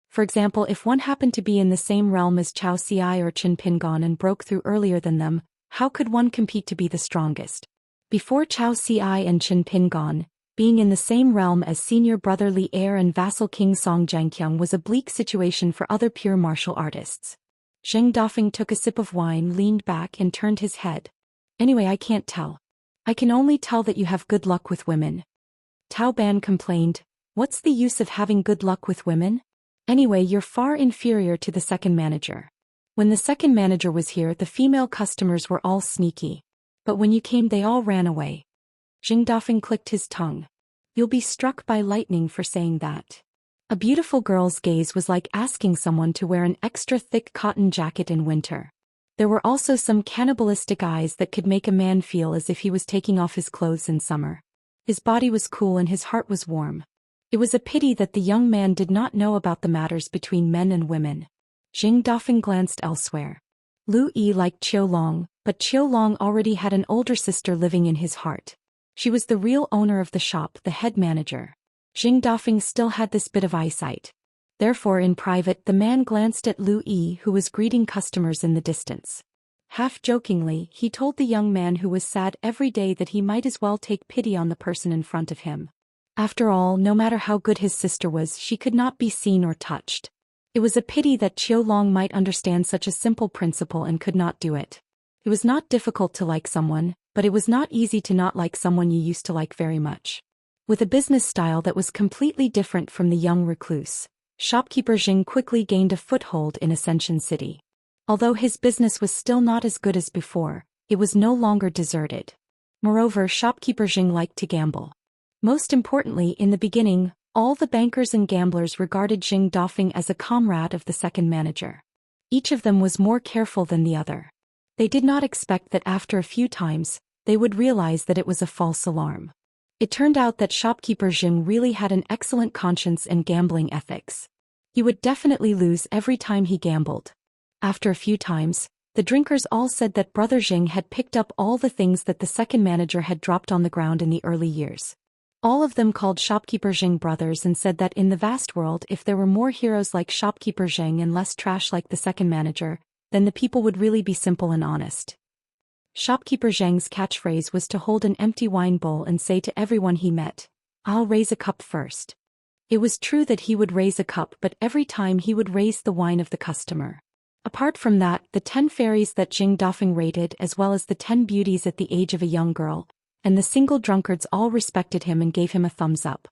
For example, if one happened to be in the same realm as Zhou Xian or Qin Pingon and broke through earlier than them, how could one compete to be the strongest? Before Zhou Xian and Qin Pingon, being in the same realm as senior brother Li Heir and vassal King Song Zhangqiang was a bleak situation for other pure martial artists. Zheng Dafeng took a sip of wine, leaned back and turned his head. Anyway, I can't tell. I can only tell that you have good luck with women. Tao Ban complained, what's the use of having good luck with women? Anyway, you're far inferior to the second manager. When the second manager was here, the female customers were all sneaky. But when you came, they all ran away. Zheng Dafeng clicked his tongue. You'll be struck by lightning for saying that. A beautiful girl's gaze was like asking someone to wear an extra thick cotton jacket in winter. There were also some cannibalistic eyes that could make a man feel as if he was taking off his clothes in summer. His body was cool and his heart was warm. It was a pity that the young man did not know about the matters between men and women. Zheng Dafeng glanced elsewhere. Lu Yi liked Qiu Long, but Qiu Long already had an older sister living in his heart. She was the real owner of the shop, the head manager. Zheng Dafeng still had this bit of eyesight. Therefore, in private, the man glanced at Lu Yi, who was greeting customers in the distance. Half-jokingly, he told the young man who was sad every day that he might as well take pity on the person in front of him. After all, no matter how good his sister was, she could not be seen or touched. It was a pity that Qiu Long might understand such a simple principle and could not do it. It was not difficult to like someone, but it was not easy to not like someone you used to like very much. With a business style that was completely different from the young recluse, shopkeeper Jing quickly gained a foothold in Ascension City. Although his business was still not as good as before, it was no longer deserted. Moreover, shopkeeper Jing liked to gamble. Most importantly, in the beginning, all the bankers and gamblers regarded Zheng Dafeng as a comrade of the second manager. Each of them was more careful than the other. They did not expect that after a few times, they would realize that it was a false alarm. It turned out that shopkeeper Jing really had an excellent conscience and gambling ethics. He would definitely lose every time he gambled. After a few times, the drinkers all said that brother Jing had picked up all the things that the second manager had dropped on the ground in the early years. All of them called shopkeeper Jing brothers and said that in the vast world, if there were more heroes like shopkeeper Jing and less trash like the second manager, then the people would really be simple and honest. Shopkeeper Zheng's catchphrase was to hold an empty wine bowl and say to everyone he met, "I'll raise a cup first." It was true that he would raise a cup, but every time he would raise the wine of the customer. Apart from that, the 10 fairies that Zheng Dafeng rated, as well as the 10 beauties at the age of a young girl, and the single drunkards all respected him and gave him a thumbs up.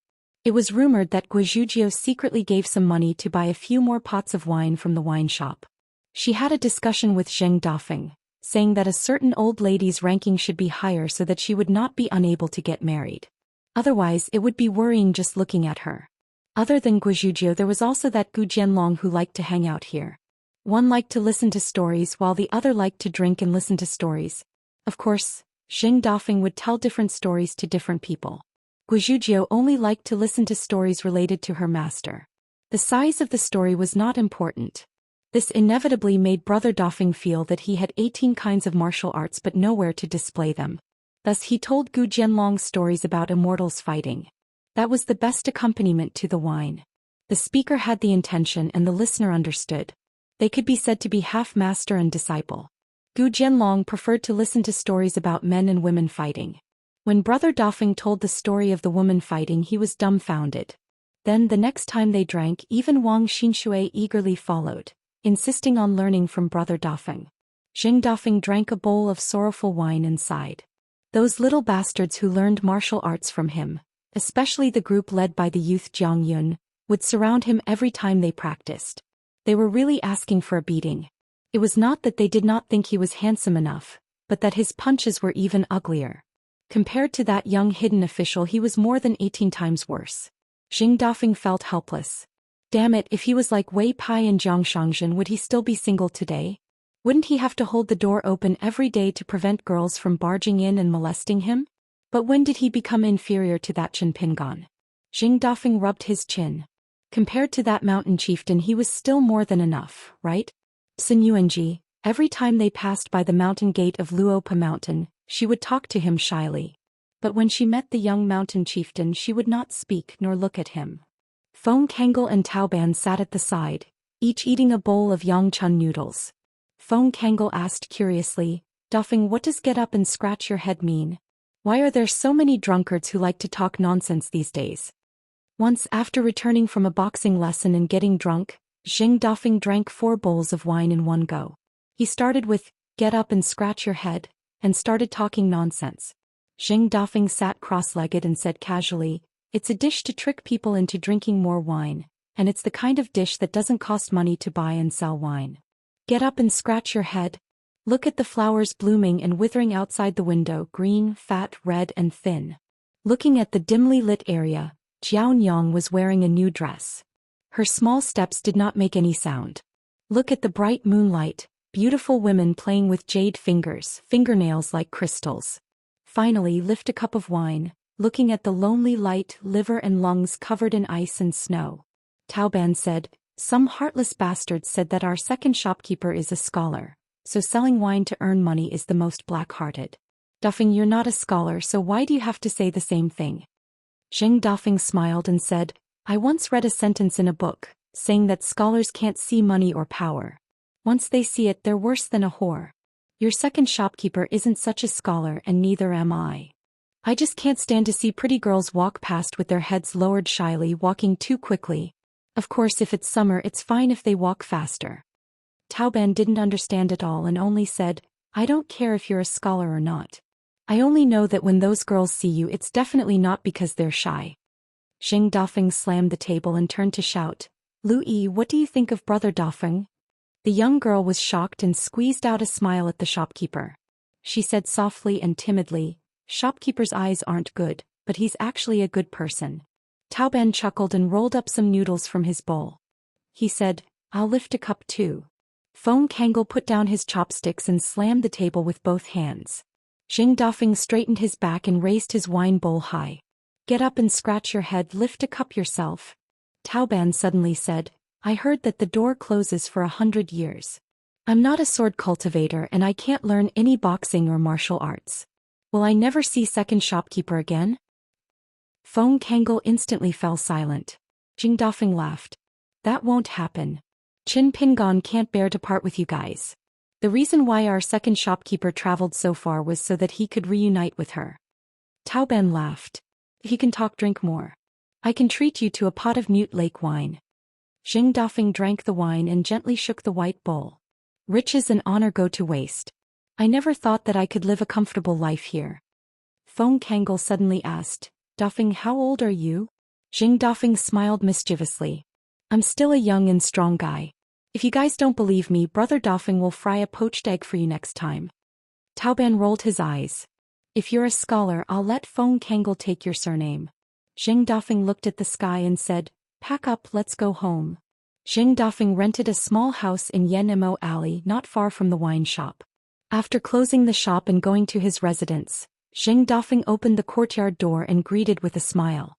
It was rumored that Guizhujiu secretly gave some money to buy a few more pots of wine from the wine shop. She had a discussion with Zheng Dafeng, saying that a certain old lady's ranking should be higher so that she would not be unable to get married. Otherwise, it would be worrying just looking at her. Other than Guizhujiu, there was also that Gu Jianlong who liked to hang out here. One liked to listen to stories while the other liked to drink and listen to stories. Of course, Zheng Dafeng would tell different stories to different people. Guizhujiu only liked to listen to stories related to her master. The size of the story was not important. This inevitably made Brother Dafeng feel that he had 18 kinds of martial arts but nowhere to display them. Thus he told Gu Jianlong stories about immortals fighting. That was the best accompaniment to the wine. The speaker had the intention and the listener understood. They could be said to be half master and disciple. Gu Jianlong preferred to listen to stories about men and women fighting. When Brother Dafeng told the story of the woman fighting, he was dumbfounded. Then the next time they drank, even Wang Xinshui eagerly followed, insisting on learning from Brother Dafeng. Zheng Dafeng drank a bowl of sorrowful wine and sighed. Those little bastards who learned martial arts from him, especially the group led by the youth Jiang Yun, would surround him every time they practiced. They were really asking for a beating. It was not that they did not think he was handsome enough, but that his punches were even uglier. Compared to that young hidden official, he was more than 18 times worse. Zheng Dafeng felt helpless. Damn it, if he was like Wei Pai and Jiang Shangzhen, would he still be single today? Wouldn't he have to hold the door open every day to prevent girls from barging in and molesting him? But when did he become inferior to that Chen Pingon? Jing Dafeng rubbed his chin. Compared to that mountain chieftain he was still more than enough, right? Sun Yuanji, every time they passed by the mountain gate of Luopa Mountain, she would talk to him shyly. But when she met the young mountain chieftain she would not speak nor look at him. Feng Kangol and Taoban sat at the side, each eating a bowl of Yangchun noodles. Feng Kangol asked curiously, Dafeng, what does get up and scratch your head mean? Why are there so many drunkards who like to talk nonsense these days? Once after returning from a boxing lesson and getting drunk, Jing Dafeng drank 4 bowls of wine in one go. He started with, get up and scratch your head, and started talking nonsense. Jing Dafeng sat cross-legged and said casually, it's a dish to trick people into drinking more wine, and it's the kind of dish that doesn't cost money to buy and sell wine. Get up and scratch your head. Look at the flowers blooming and withering outside the window, green, fat, red and thin. Looking at the dimly lit area, Jiaonyang was wearing a new dress. Her small steps did not make any sound. Look at the bright moonlight, beautiful women playing with jade fingers, fingernails like crystals. Finally lift a cup of wine, looking at the lonely light, liver and lungs covered in ice and snow. Taoban said, some heartless bastard said that our second shopkeeper is a scholar, so selling wine to earn money is the most black-hearted. Dafeng, you're not a scholar, so why do you have to say the same thing? Jing Dafeng smiled and said, I once read a sentence in a book, saying that scholars can't see money or power. Once they see it, they're worse than a whore. Your second shopkeeper isn't such a scholar and neither am I. I just can't stand to see pretty girls walk past with their heads lowered shyly, walking too quickly. Of course if it's summer it's fine if they walk faster. Taoban didn't understand it all and only said, I don't care if you're a scholar or not. I only know that when those girls see you it's definitely not because they're shy. Jing Dafeng slammed the table and turned to shout, Lu Yi, what do you think of brother Dafeng? The young girl was shocked and squeezed out a smile at the shopkeeper. She said softly and timidly, shopkeeper's eyes aren't good, but he's actually a good person. Taoban chuckled and rolled up some noodles from his bowl. He said, I'll lift a cup too. Feng Kangol put down his chopsticks and slammed the table with both hands. Jing Dafeng straightened his back and raised his wine bowl high. Get up and scratch your head, lift a cup yourself. Taoban suddenly said, I heard that the door closes for 100 years. I'm not a sword cultivator and I can't learn any boxing or martial arts. Will I never see second shopkeeper again? Feng Kangol instantly fell silent. Jing Dafeng laughed. That won't happen. Qin Pingon can't bear to part with you guys. The reason why our second shopkeeper traveled so far was so that he could reunite with her. Taoban laughed. If you can talk, drink more. I can treat you to a pot of mute lake wine. Jing Dafeng drank the wine and gently shook the white bowl. Riches and honor go to waste. I never thought that I could live a comfortable life here. Feng Kangol suddenly asked, Dafeng, how old are you? Jing Dafeng smiled mischievously. I'm still a young and strong guy. If you guys don't believe me, brother Dafeng will fry a poached egg for you next time. Taoban rolled his eyes. If you're a scholar, I'll let Feng Kangol take your surname. Jing Dafeng looked at the sky and said, pack up, let's go home. Jing Dafeng rented a small house in Yanmo Alley not far from the wine shop. After closing the shop and going to his residence, Jing Dafeng opened the courtyard door and greeted with a smile.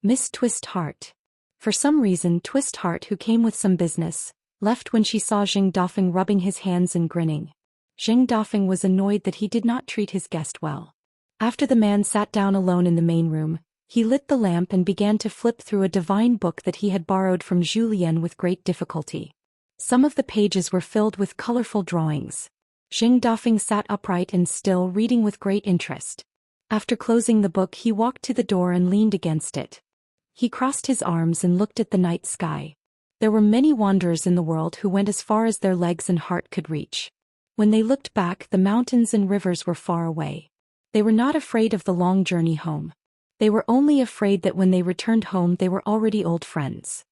Miss Twist Heart. For some reason Twist Heart, who came with some business, left when she saw Jing Dafeng rubbing his hands and grinning. Jing Dafeng was annoyed that he did not treat his guest well. After the man sat down alone in the main room, he lit the lamp and began to flip through a divine book that he had borrowed from Zhou Xian with great difficulty. Some of the pages were filled with colorful drawings. Jing Dafeng sat upright and still, reading with great interest. After closing the book he walked to the door and leaned against it. He crossed his arms and looked at the night sky. There were many wanderers in the world who went as far as their legs and heart could reach. When they looked back, the mountains and rivers were far away. They were not afraid of the long journey home. They were only afraid that when they returned home they were already old friends.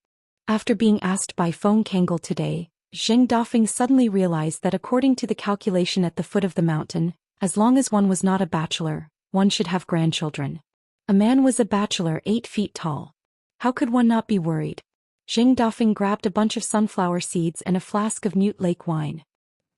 After being asked by Feng Kangol today, Jing Dafeng suddenly realized that according to the calculation at the foot of the mountain, as long as one was not a bachelor, one should have grandchildren. A man was a bachelor 8 feet tall. How could one not be worried? Jing Dafeng grabbed a bunch of sunflower seeds and a flask of mute lake wine.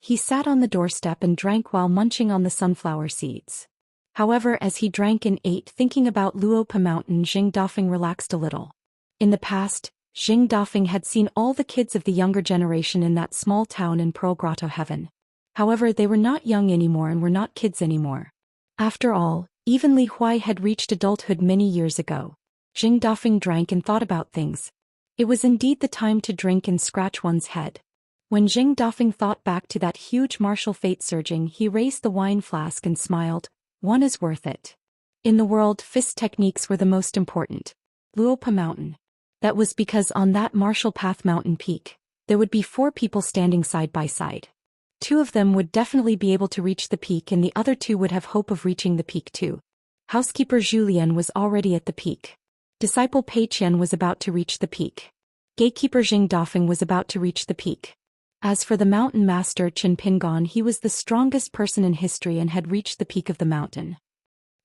He sat on the doorstep and drank while munching on the sunflower seeds. However, as he drank and ate thinking about Luopa Mountain, Jing Dafeng relaxed a little. In the past, Jing Dafeng had seen all the kids of the younger generation in that small town in Pearl Grotto Heaven. However, they were not young anymore and were not kids anymore. After all, even Li Huai had reached adulthood many years ago. Jing Dafeng drank and thought about things. It was indeed the time to drink and scratch one's head. When Jing Dafeng thought back to that huge martial fate surging, he raised the wine flask and smiled. One is worth it. In the world, fist techniques were the most important. Luopa Mountain. That was because on that martial path mountain peak, there would be 4 people standing side by side. 2 of them would definitely be able to reach the peak and the other 2 would have hope of reaching the peak too. Housekeeper Zhou Xian was already at the peak. Disciple Pei Qian was about to reach the peak. Gatekeeper Jing Dafeng was about to reach the peak. As for the mountain master Chen Pingon, he was the strongest person in history and had reached the peak of the mountain.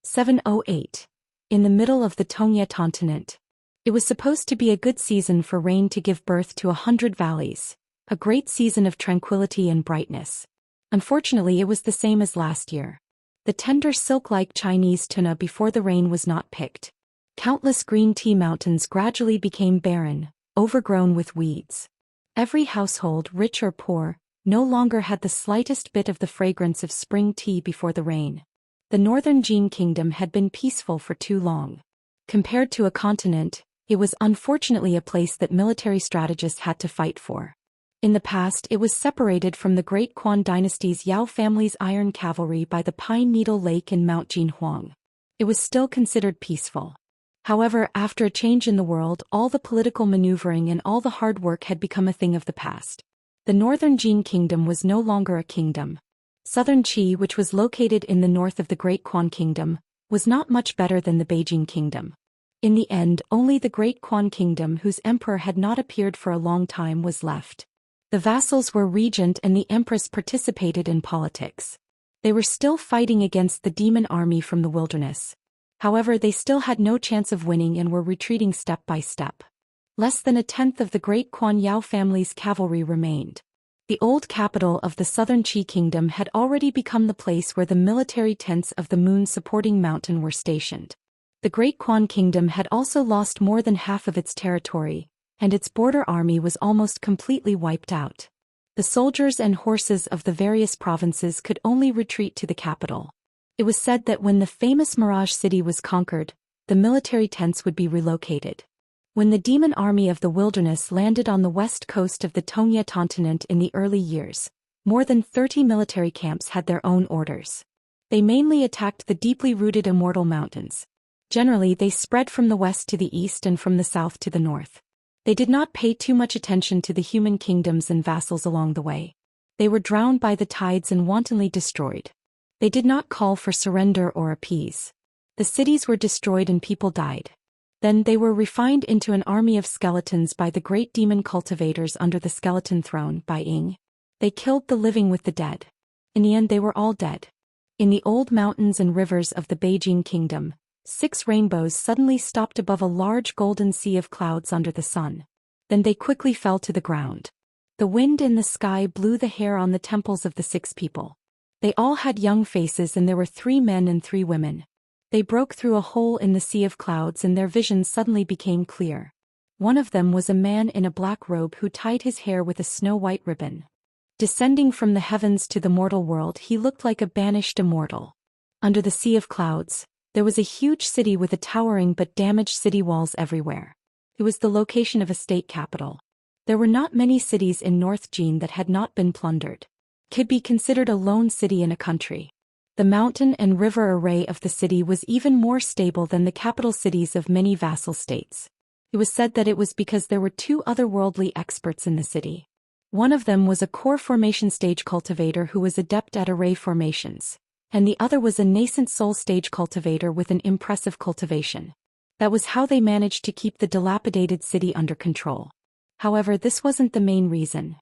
708. In the middle of the Tongye continent. It was supposed to be a good season for rain to give birth to 100 valleys, a great season of tranquility and brightness. Unfortunately, it was the same as last year. The tender silk-like Chinese tuna before the rain was not picked. Countless green tea mountains gradually became barren, overgrown with weeds. Every household, rich or poor, no longer had the slightest bit of the fragrance of spring tea before the rain. The northern Jin kingdom had been peaceful for too long. Compared to a continent, it was unfortunately a place that military strategists had to fight for. In the past, it was separated from the Great Quan dynasty's Yao family's iron cavalry by the Pine Needle Lake in Mount Jinhuang. It was still considered peaceful. However, after a change in the world, all the political maneuvering and all the hard work had become a thing of the past. The northern Jin kingdom was no longer a kingdom. Southern Qi, which was located in the north of the Great Quan kingdom, was not much better than the Beijing kingdom. In the end, only the Great Quan kingdom, whose emperor had not appeared for a long time, was left. The vassals were regent and the empress participated in politics. They were still fighting against the demon army from the wilderness. However, they still had no chance of winning and were retreating step by step. Less than 1/10 of the Great Quan Yao family's cavalry remained. The old capital of the southern Qi kingdom had already become the place where the military tents of the moon-supporting mountain were stationed. The Great Quan kingdom had also lost more than half of its territory, and its border army was almost completely wiped out. The soldiers and horses of the various provinces could only retreat to the capital. It was said that when the famous Mirage City was conquered, the military tents would be relocated. When the demon army of the wilderness landed on the west coast of the Tongye continent in the early years, more than 30 military camps had their own orders. They mainly attacked the deeply rooted Immortal mountains. Generally, they spread from the west to the east and from the south to the north. They did not pay too much attention to the human kingdoms and vassals along the way. They were drowned by the tides and wantonly destroyed. They did not call for surrender or appease. The cities were destroyed and people died. Then they were refined into an army of skeletons by the great demon cultivators under the skeleton throne by Ying. They killed the living with the dead. In the end, they were all dead. In the old mountains and rivers of the Beijing kingdom, 6 rainbows suddenly stopped above a large golden sea of clouds under the sun. Then they quickly fell to the ground. The wind in the sky blew the hair on the temples of the 6 people. They all had young faces and there were 3 men and 3 women. They broke through a hole in the sea of clouds and their vision suddenly became clear. One of them was a man in a black robe who tied his hair with a snow-white ribbon. Descending from the heavens to the mortal world, he looked like a banished immortal. Under the sea of clouds, there was a huge city with a towering but damaged city walls everywhere. It was the location of a state capital. There were not many cities in North Jin that had not been plundered. It could be considered a lone city in a country. The mountain and river array of the city was even more stable than the capital cities of many vassal states. It was said that it was because there were 2 otherworldly experts in the city. One of them was a core formation stage cultivator who was adept at array formations, and the other was a nascent soul stage cultivator with an impressive cultivation. That was how they managed to keep the dilapidated city under control. However, this wasn't the main reason.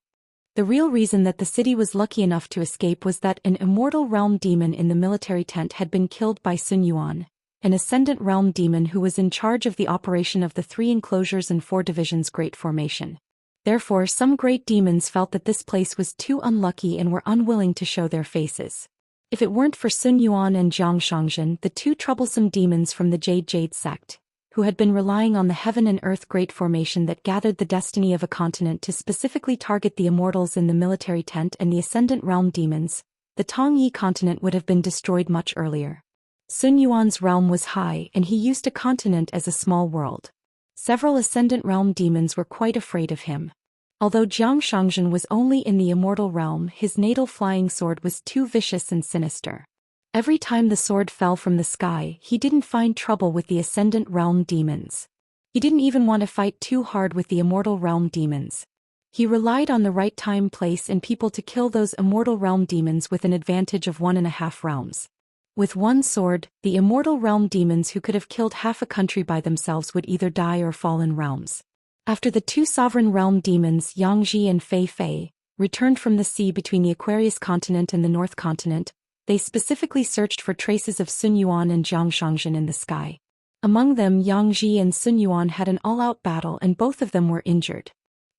The real reason that the city was lucky enough to escape was that an immortal realm demon in the military tent had been killed by Sun Yuan, an ascendant realm demon who was in charge of the operation of the 3 enclosures and 4 divisions Great Formation. Therefore some great demons felt that this place was too unlucky and were unwilling to show their faces. If it weren't for Sun Yuan and Jiang Shangzhen, the two troublesome demons from the Jade sect, who had been relying on the heaven and earth great formation that gathered the destiny of a continent to specifically target the immortals in the military tent and the ascendant realm demons, the Tongyi continent would have been destroyed much earlier. Sun Yuan's realm was high and he used a continent as a small world. Several ascendant realm demons were quite afraid of him. Although Jiang Shangzhen was only in the immortal realm, his natal flying sword was too vicious and sinister. Every time the sword fell from the sky, he didn't find trouble with the ascendant realm demons. He didn't even want to fight too hard with the immortal realm demons. He relied on the right time, place, and people to kill those immortal realm demons with an advantage of 1.5 realms. With one sword, the immortal realm demons who could have killed half a country by themselves would either die or fall in realms. After the two sovereign realm demons Yangji and Fei Fei returned from the sea between the Aquarius continent and the North continent, they specifically searched for traces of Sun Yuan and Jiang Shangzhen in the sky. Among them, Yangji and Sun Yuan had an all-out battle and both of them were injured.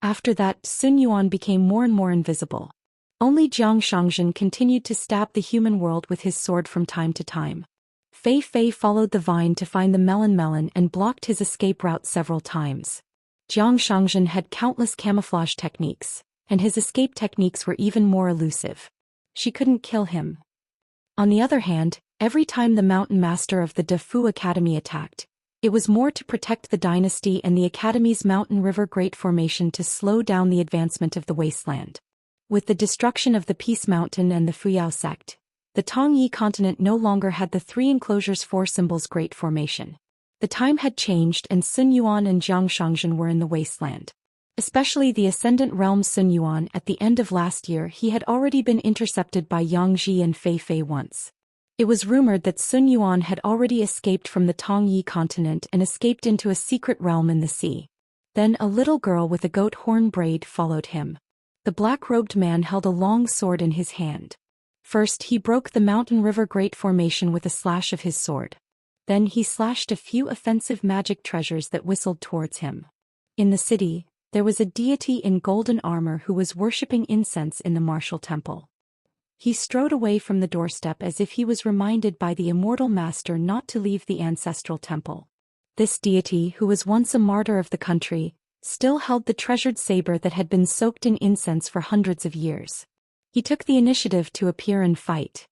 After that, Sun Yuan became more and more invisible. Only Jiang Shangzhen continued to stab the human world with his sword from time to time. Fei Fei followed the vine to find the melon and blocked his escape route several times. Jiang Shangzhen had countless camouflage techniques, and his escape techniques were even more elusive. She couldn't kill him. On the other hand, every time the mountain master of the De Fu Academy attacked, it was more to protect the dynasty and the Academy's mountain river great formation to slow down the advancement of the wasteland. With the destruction of the Peace Mountain and the Fuyao sect, the Tongyi continent no longer had the three enclosures four symbols great formation. The time had changed and Sun Yuan and Jiang Shangzhen were in the wasteland. Especially the ascendant realm Sun Yuan. At the end of last year he had already been intercepted by Yangji and Fei Fei once. It was rumored that Sun Yuan had already escaped from the Tongyi continent and escaped into a secret realm in the sea. Then a little girl with a goat horn braid followed him. The black-robed man held a long sword in his hand. First he broke the mountain river great formation with a slash of his sword. Then he slashed a few offensive magic treasures that whistled towards him. In the city, there was a deity in golden armor who was worshipping incense in the martial temple. He strode away from the doorstep as if he was reminded by the immortal master not to leave the ancestral temple. This deity, who was once a martyr of the country, still held the treasured saber that had been soaked in incense for hundreds of years. He took the initiative to appear and fight.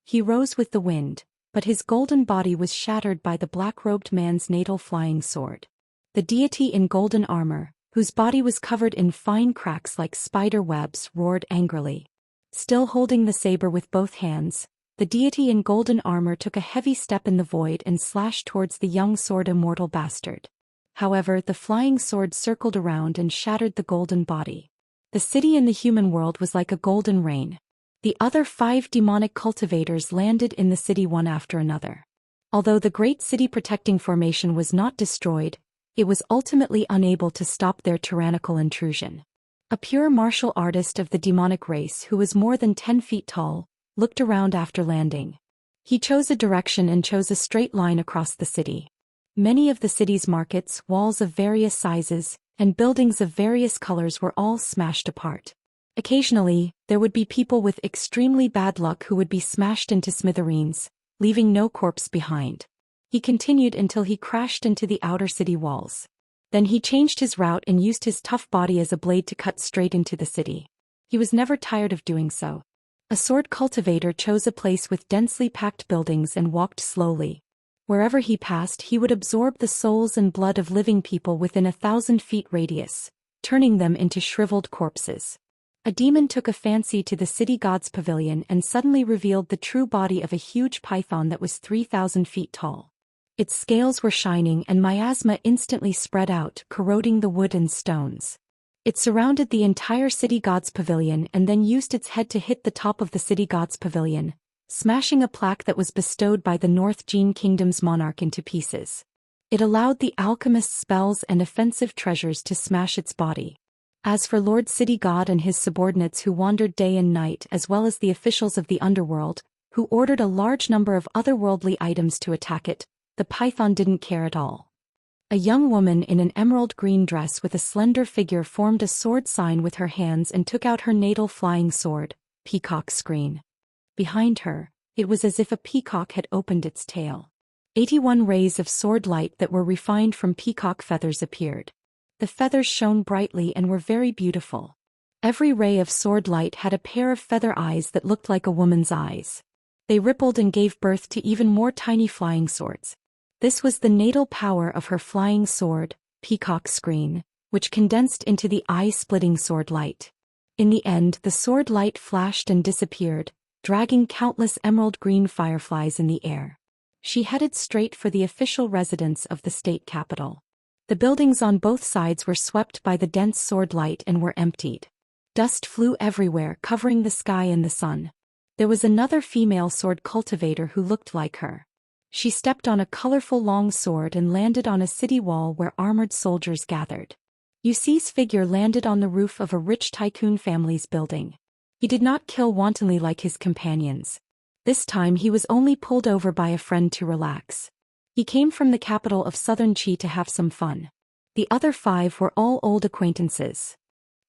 He rose with the wind, but his golden body was shattered by the black-robed man's natal flying sword. The deity in golden armor, whose body was covered in fine cracks like spider webs, roared angrily. Still holding the saber with both hands, the deity in golden armor took a heavy step in the void and slashed towards the young sword immortal bastard. However, the flying sword circled around and shattered the golden body. The city in the human world was like a golden rain. The other 5 demonic cultivators landed in the city one after another. Although the great city protecting formation was not destroyed, it was ultimately unable to stop their tyrannical intrusion. A pure martial artist of the demonic race who was more than 10 feet tall, looked around after landing. He chose a direction and chose a straight line across the city. Many of the city's markets, walls of various sizes, and buildings of various colors were all smashed apart. Occasionally, there would be people with extremely bad luck who would be smashed into smithereens, leaving no corpse behind. He continued until he crashed into the outer city walls. Then he changed his route and used his tough body as a blade to cut straight into the city. He was never tired of doing so. A sword cultivator chose a place with densely packed buildings and walked slowly. Wherever he passed, he would absorb the souls and blood of living people within 1,000 feet radius, turning them into shriveled corpses. A demon took a fancy to the city god's pavilion and suddenly revealed the true body of a huge python that was 3,000 feet tall. Its scales were shining and miasma instantly spread out, corroding the wood and stones. It surrounded the entire city god's pavilion and then used its head to hit the top of the city god's pavilion, smashing a plaque that was bestowed by the North Jin Kingdom's monarch into pieces. It allowed the alchemist's spells and offensive treasures to smash its body. As for Lord City God and his subordinates who wandered day and night, as well as the officials of the underworld, who ordered a large number of otherworldly items to attack it, the python didn't care at all. A young woman in an emerald green dress with a slender figure formed a sword sign with her hands and took out her natal flying sword, peacock screen. Behind her, it was as if a peacock had opened its tail. 81 rays of sword light that were refined from peacock feathers appeared. The feathers shone brightly and were very beautiful. Every ray of sword light had a pair of feather eyes that looked like a woman's eyes. They rippled and gave birth to even more tiny flying swords. This was the natal power of her flying sword, peacock screen, which condensed into the eye-splitting sword light. In the end, the sword light flashed and disappeared, dragging countless emerald green fireflies in the air. She headed straight for the official residence of the state capital. The buildings on both sides were swept by the dense sword light and were emptied. Dust flew everywhere, covering the sky and the sun. There was another female sword cultivator who looked like her. She stepped on a colorful long sword and landed on a city wall where armored soldiers gathered. Yuxi's figure landed on the roof of a rich tycoon family's building. He did not kill wantonly like his companions. This time he was only pulled over by a friend to relax. He came from the capital of southern Qi to have some fun. The other 5 were all old acquaintances.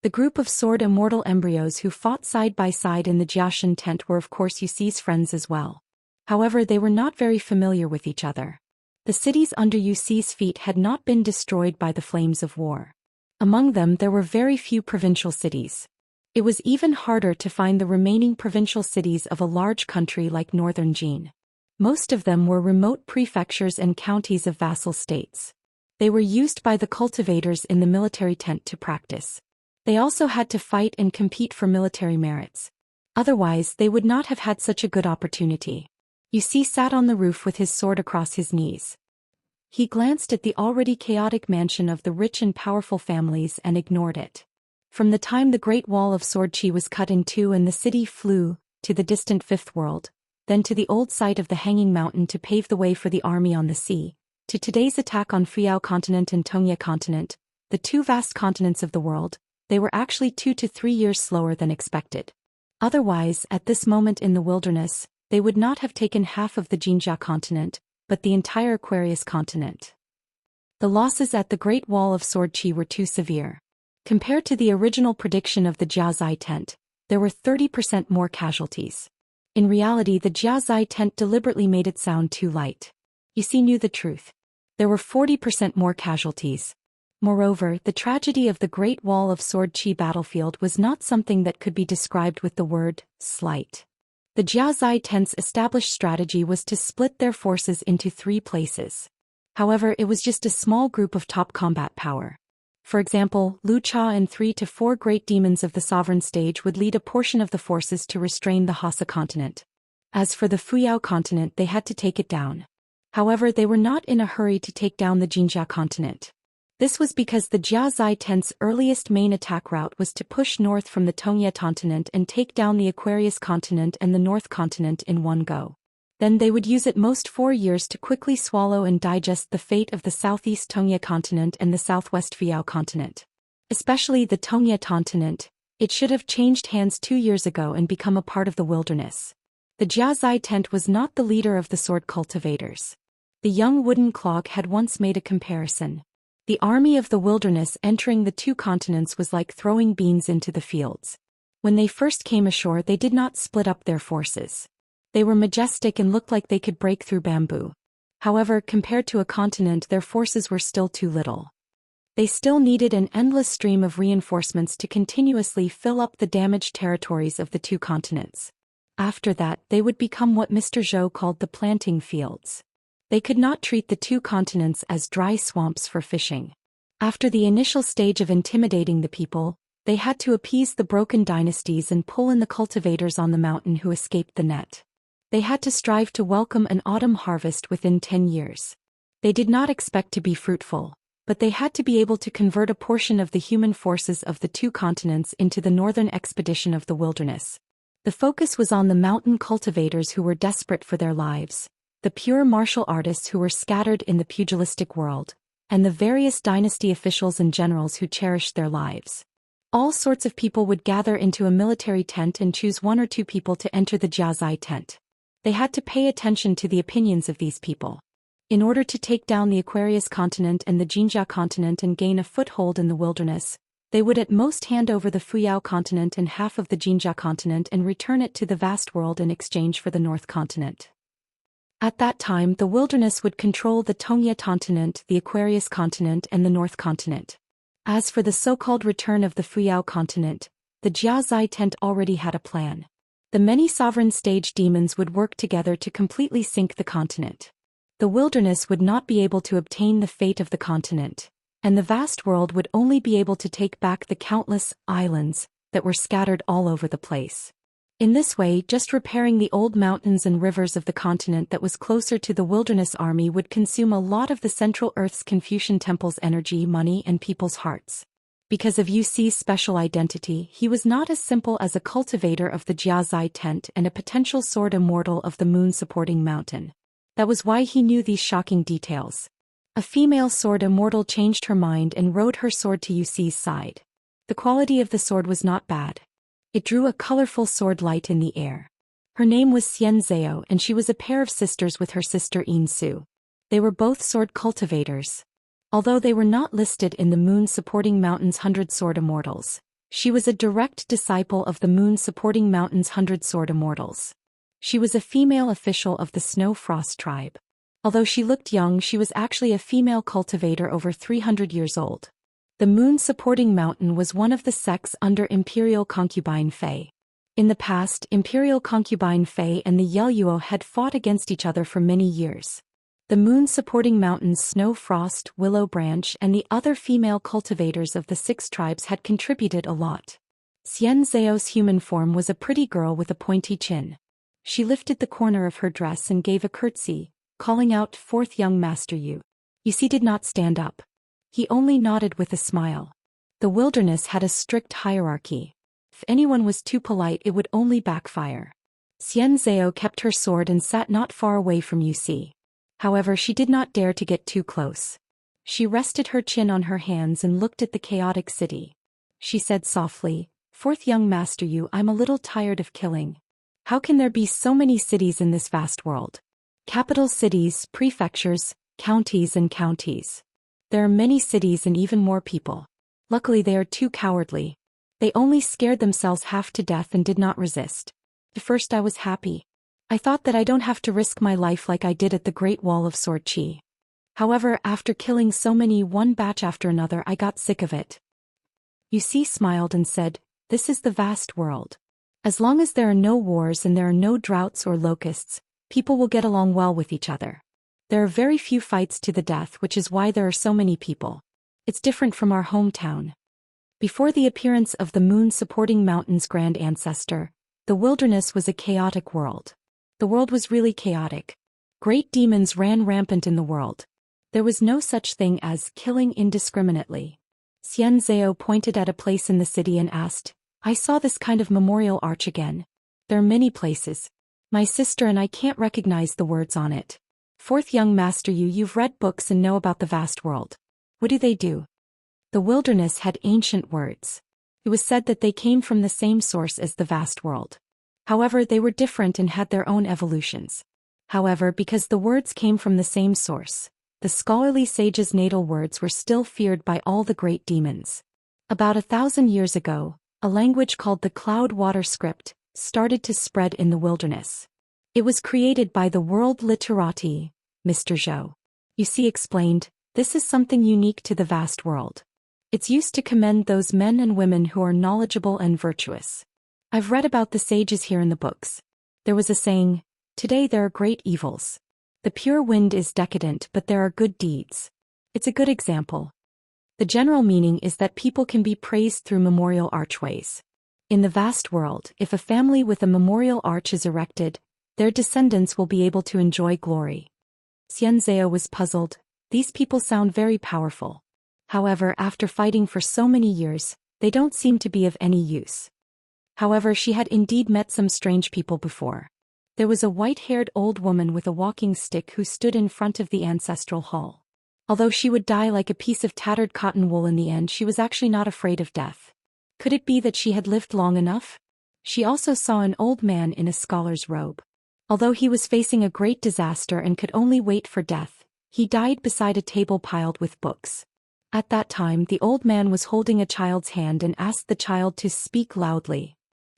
The group of sword immortal embryos who fought side by side in the Zhou Xian tent were of course Yuxi's friends as well. However, they were not very familiar with each other. The cities under Yuxi's feet had not been destroyed by the flames of war. Among them there were very few provincial cities. It was even harder to find the remaining provincial cities of a large country like northern Jin. Most of them were remote prefectures and counties of vassal states. They were used by the cultivators in the military tent to practice. They also had to fight and compete for military merits. Otherwise, they would not have had such a good opportunity. Yuxi sat on the roof with his sword across his knees. He glanced at the already chaotic mansion of the rich and powerful families and ignored it. From the time the Great Wall of Sword Qi was cut in two and the city flew to the distant Fifth World, then to the old site of the Hanging Mountain to pave the way for the army on the sea, to today's attack on Fuyao continent and Tongye continent, the 2 vast continents of the world, they were actually 2 to 3 years slower than expected. Otherwise, at this moment in the wilderness, they would not have taken half of the Jinjia continent, but the entire Aquarius continent. The losses at the Great Wall of Sword Qi were too severe. Compared to the original prediction of the Jiazai tent, there were 30% more casualties. In reality, the Jiazai tent deliberately made it sound too light. Yuxi knew the truth. There were 40% more casualties. Moreover, the tragedy of the Great Wall of Sword Qi battlefield was not something that could be described with the word slight. The Jiazai tent's established strategy was to split their forces into 3 places. However, it was just a small group of top combat power. For example, Lu Cha and 3 to 4 great demons of the sovereign stage would lead a portion of the forces to restrain the Hassa continent. As for the Fuyao continent, they had to take it down. However, they were not in a hurry to take down the Jinjia continent. This was because the Jiazai tent's earliest main attack route was to push north from the Tongye continent and take down the Aquarius continent and the North continent in one go. Then they would use at most 4 years to quickly swallow and digest the fate of the southeast Tongye continent and the southwest Fuyao continent. Especially the Tongye continent, it should have changed hands 2 years ago and become a part of the wilderness. The Jiazai tent was not the leader of the sword cultivators. The young wooden clog had once made a comparison. The army of the wilderness entering the 2 continents was like throwing beans into the fields. When they first came ashore, they did not split up their forces. They were majestic and looked like they could break through bamboo. However, compared to a continent, their forces were still too little. They still needed an endless stream of reinforcements to continuously fill up the damaged territories of the 2 continents. After that, they would become what Mr. Zhou called the planting fields. They could not treat the 2 continents as dry swamps for fishing. After the initial stage of intimidating the people, they had to appease the broken dynasties and pull in the cultivators on the mountain who escaped the net. They had to strive to welcome an autumn harvest within 10 years. They did not expect to be fruitful, but they had to be able to convert a portion of the human forces of the 2 continents into the northern expedition of the wilderness. The focus was on the mountain cultivators who were desperate for their lives, the pure martial artists who were scattered in the pugilistic world, and the various dynasty officials and generals who cherished their lives. All sorts of people would gather into a military tent and choose 1 or 2 people to enter the Jiazai tent. They had to pay attention to the opinions of these people. In order to take down the Aquarius continent and the Jinjia continent and gain a foothold in the wilderness, they would at most hand over the Fuyao continent and half of the Jinjia continent and return it to the vast world in exchange for the North continent. At that time, the wilderness would control the Tongye continent, the Aquarius continent, and the North continent. As for the so-called return of the Fuyao continent, the Jiazai tent already had a plan. The many sovereign stage demons would work together to completely sink the continent. The wilderness would not be able to obtain the fate of the continent, and the vast world would only be able to take back the countless islands that were scattered all over the place. In this way, just repairing the old mountains and rivers of the continent that was closer to the wilderness army would consume a lot of the Central Earth's Confucian Temple's energy, money, and people's hearts. Because of Yuxi's special identity, he was not as simple as a cultivator of the Jiazai tent and a potential sword immortal of the moon-supporting mountain. That was why he knew these shocking details. A female sword immortal changed her mind and rode her sword to Yuxi's side. The quality of the sword was not bad. It drew a colorful sword light in the air. Her name was Xianxia, and she was a pair of sisters with her sister Insu. They were both sword cultivators. Although they were not listed in the moon-supporting mountain's 100 sword immortals, she was a direct disciple of the moon-supporting mountain's 100 sword immortals. She was a female official of the Snow Frost tribe. Although she looked young, she was actually a female cultivator over 300 years old. The moon-supporting mountain was one of the sects under Imperial Concubine Fei. In the past, Imperial Concubine Fei and the Yeluo had fought against each other for many years. The moon-supporting mountain's Snow Frost, Willow Branch, and the other female cultivators of the 6 tribes had contributed a lot. Xianxia's human form was a pretty girl with a pointy chin. She lifted the corner of her dress and gave a curtsy, calling out, "Fourth young master Yu." Yuxi did not stand up. He only nodded with a smile. The wilderness had a strict hierarchy. If anyone was too polite, it would only backfire. Xianxia kept her sword and sat not far away from Yuxi. However, she did not dare to get too close. She rested her chin on her hands and looked at the chaotic city. She said softly, "Fourth young master Yu, I'm a little tired of killing. How can there be so many cities in this vast world? Capital cities, prefectures, counties and counties. There are many cities and even more people. Luckily they are too cowardly. They only scared themselves half to death and did not resist. At first I was happy. I thought that I don't have to risk my life like I did at the Great Wall of Sword Chi. However, after killing so many one batch after another, I got sick of it." Yuxi smiled and said, "This is the vast world. As long as there are no wars and there are no droughts or locusts, people will get along well with each other. There are very few fights to the death, which is why there are so many people. It's different from our hometown." Before the appearance of the moon-supporting mountain's grand ancestor, the wilderness was a chaotic world. The world was really chaotic. Great demons ran rampant in the world. There was no such thing as killing indiscriminately. Xianxia pointed at a place in the city and asked, "I saw this kind of memorial arch again. There are many places. My sister and I can't recognize the words on it. Fourth young master Yu, you've read books and know about the vast world. What do they do?" The wilderness had ancient words. It was said that they came from the same source as the vast world. However, they were different and had their own evolutions. However, because the words came from the same source, the scholarly sage's natal words were still feared by all the great demons. About 1,000 years ago, a language called the Cloud Water Script started to spread in the wilderness. It was created by the world literati, Mr. Zhou. Yuxi explained, "This is something unique to the vast world. It's used to commend those men and women who are knowledgeable and virtuous. I've read about the sages here in the books. There was a saying, 'Today there are great evils. The pure wind is decadent, but there are good deeds.' It's a good example. The general meaning is that people can be praised through memorial archways. In the vast world, if a family with a memorial arch is erected, their descendants will be able to enjoy glory." Xianxia was puzzled. These people sound very powerful. However, after fighting for so many years, they don't seem to be of any use. However, she had indeed met some strange people before. There was a white-haired old woman with a walking stick who stood in front of the ancestral hall. Although she would die like a piece of tattered cotton wool in the end, she was actually not afraid of death. Could it be that she had lived long enough? She also saw an old man in a scholar's robe. Although he was facing a great disaster and could only wait for death, He died beside a table piled with books. At that time the old man was holding a child's hand and asked the child to speak loudly.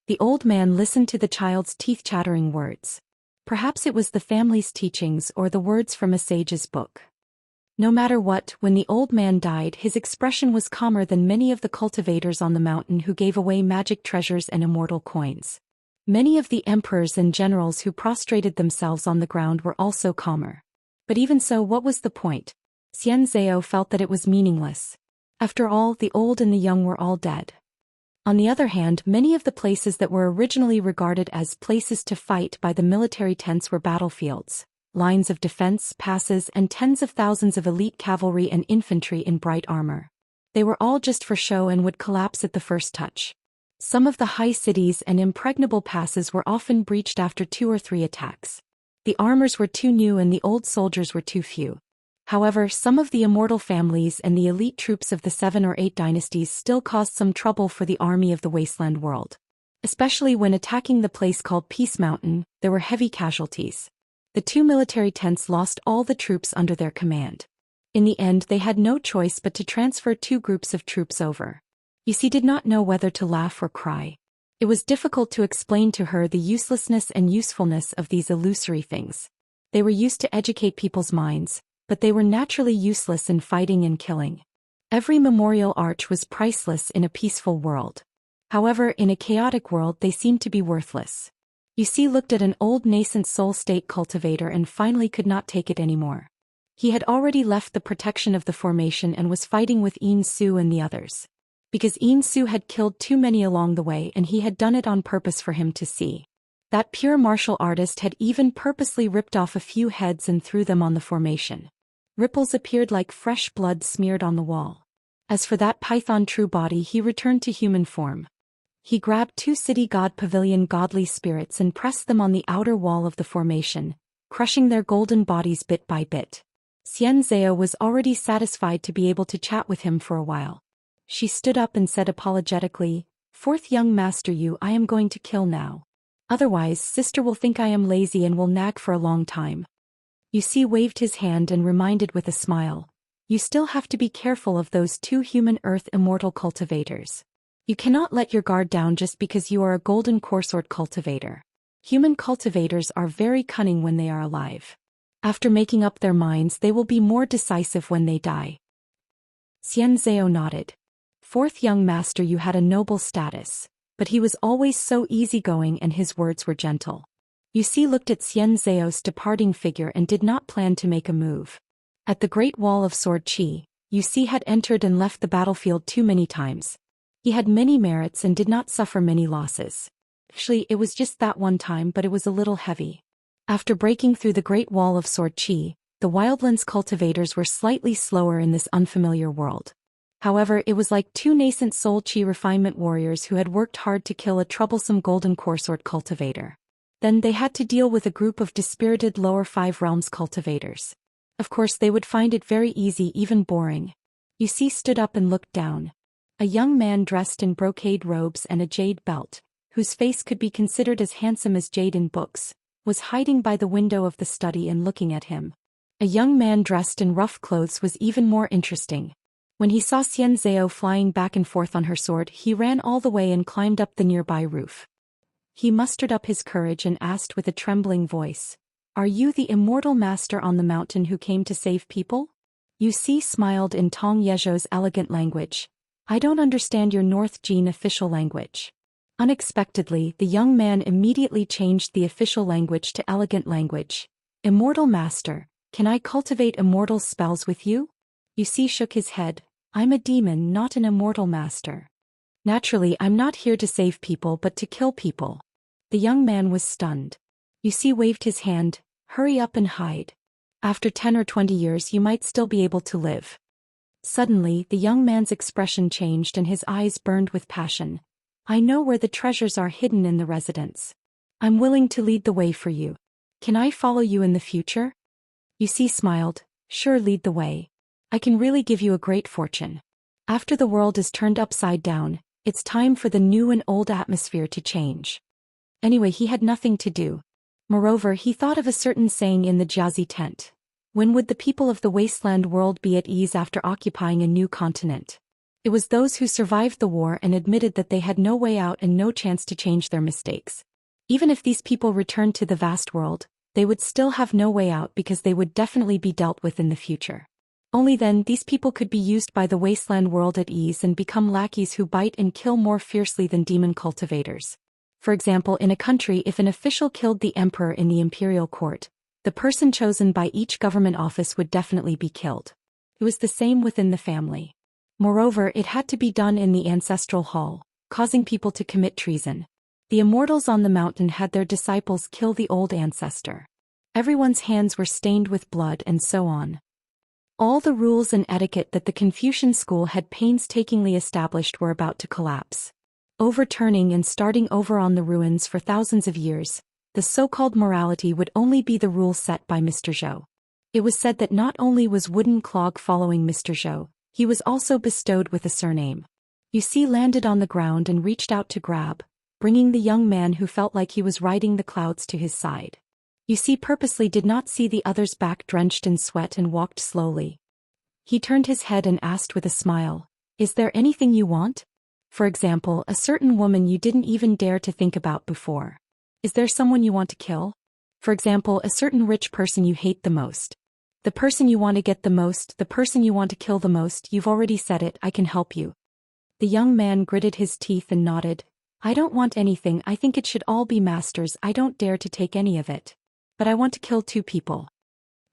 The old man listened to the child's teeth-chattering words. Perhaps it was the family's teachings or the words from a sage's book. No matter what, when the old man died, his expression was calmer than many of the cultivators on the mountain who gave away magic treasures and immortal coins. Many of the emperors and generals who prostrated themselves on the ground were also calmer. But even so, what was the point? Xianxia felt that it was meaningless. After all, the old and the young were all dead. On the other hand, many of the places that were originally regarded as places to fight by the military tents were battlefields, lines of defense, passes, and tens of thousands of elite cavalry and infantry in bright armor. They were all just for show and would collapse at the first touch. Some of the high cities and impregnable passes were often breached after 2 or 3 attacks. The armors were too new and the old soldiers were too few. However, some of the immortal families and the elite troops of the 7 or 8 dynasties still caused some trouble for the army of the wasteland world. Especially when attacking the place called Peace Mountain, there were heavy casualties. The 2 military tents lost all the troops under their command. In the end, they had no choice but to transfer 2 groups of troops over. Yusi did not know whether to laugh or cry. It was difficult to explain to her the uselessness and usefulness of these illusory things. They were used to educate people's minds, but they were naturally useless in fighting and killing. Every memorial arch was priceless in a peaceful world. However, in a chaotic world they seemed to be worthless. Yusi looked at an old nascent soul-state cultivator and finally could not take it anymore. He had already left the protection of the formation and was fighting with Yin Su and the others. Because Yin Su had killed too many along the way and he had done it on purpose for him to see. That pure martial artist had even purposely ripped off a few heads and threw them on the formation. Ripples appeared like fresh blood smeared on the wall. As for that python true body, he returned to human form. He grabbed 2 city god pavilion godly spirits and pressed them on the outer wall of the formation, crushing their golden bodies bit by bit. Xianxia was already satisfied to be able to chat with him for a while. She stood up and said apologetically, "Fourth young master, I am going to kill now. Otherwise, sister will think I am lazy and will nag for a long time." Yusi waved his hand and reminded with a smile, "You still have to be careful of those 2 human earth immortal cultivators. You cannot let your guard down just because you are a golden coresword cultivator. Human cultivators are very cunning when they are alive. After making up their minds, they will be more decisive when they die." Xianxia nodded. "Fourth young master, you had a noble status, but he was always so easygoing and his words were gentle." Yusi looked at Xianxia's departing figure and did not plan to make a move. At the Great Wall of Sword Qi, Yusi had entered and left the battlefield too many times. He had many merits and did not suffer many losses. Actually, it was just that one time, but it was a little heavy. After breaking through the Great Wall of Sword Qi, the Wildlands cultivators were slightly slower in this unfamiliar world. However, it was like 2 nascent soul Qi refinement warriors who had worked hard to kill a troublesome golden coresword cultivator. Then they had to deal with a group of dispirited lower 5 realms cultivators. Of course, they would find it very easy, even boring. Yusi stood up and looked down. A young man dressed in brocade robes and a jade belt, whose face could be considered as handsome as jade in books, was hiding by the window of the study and looking at him. A young man dressed in rough clothes was even more interesting. When he saw Xianxia flying back and forth on her sword, he ran all the way and climbed up the nearby roof. He mustered up his courage and asked with a trembling voice, "Are you the immortal master on the mountain who came to save people?" Yusi smiled in Tong Yezhou's elegant language. "I don't understand your North Jin official language." Unexpectedly, the young man immediately changed the official language to elegant language. "Immortal master, can I cultivate immortal spells with you?" Yusi shook his head. "I'm a demon, not an immortal master. Naturally, I'm not here to save people but to kill people." The young man was stunned. Yusi waved his hand. "Hurry up and hide. After 10 or 20 years you might still be able to live." Suddenly, the young man's expression changed and his eyes burned with passion. "I know where the treasures are hidden in the residence. I'm willing to lead the way for you. Can I follow you in the future?" Yusi smiled. "Sure, lead the way. I can really give you a great fortune. After the world is turned upside down, it's time for the new and old atmosphere to change." Anyway, he had nothing to do. Moreover, he thought of a certain saying in the Jiazi tent. When would the people of the wasteland world be at ease after occupying a new continent? It was those who survived the war and admitted that they had no way out and no chance to change their mistakes. Even if these people returned to the vast world, they would still have no way out because they would definitely be dealt with in the future. Only then these people could be used by the wasteland world at ease and become lackeys who bite and kill more fiercely than demon cultivators. For example, in a country, if an official killed the emperor in the imperial court, the person chosen by each government office would definitely be killed. It was the same within the family. Moreover, it had to be done in the ancestral hall, causing people to commit treason. The immortals on the mountain had their disciples kill the old ancestor. Everyone's hands were stained with blood and so on. All the rules and etiquette that the Confucian school had painstakingly established were about to collapse. Overturning and starting over on the ruins for thousands of years, the so-called morality would only be the rule set by Mr. Zhou. It was said that not only was Wooden Clog following Mr. Zhou, he was also bestowed with a surname. Wuxia landed on the ground and reached out to grab, bringing the young man who felt like he was riding the clouds to his side. Wuxia purposely did not see the other's back drenched in sweat and walked slowly. He turned his head and asked with a smile, "Is there anything you want? For example, a certain woman you didn't even dare to think about before. Is there someone you want to kill? For example, a certain rich person you hate the most. The person you want to get the most, the person you want to kill the most, you've already said it, I can help you." The young man gritted his teeth and nodded. "I don't want anything, I think it should all be master's, I don't dare to take any of it. But I want to kill 2 people.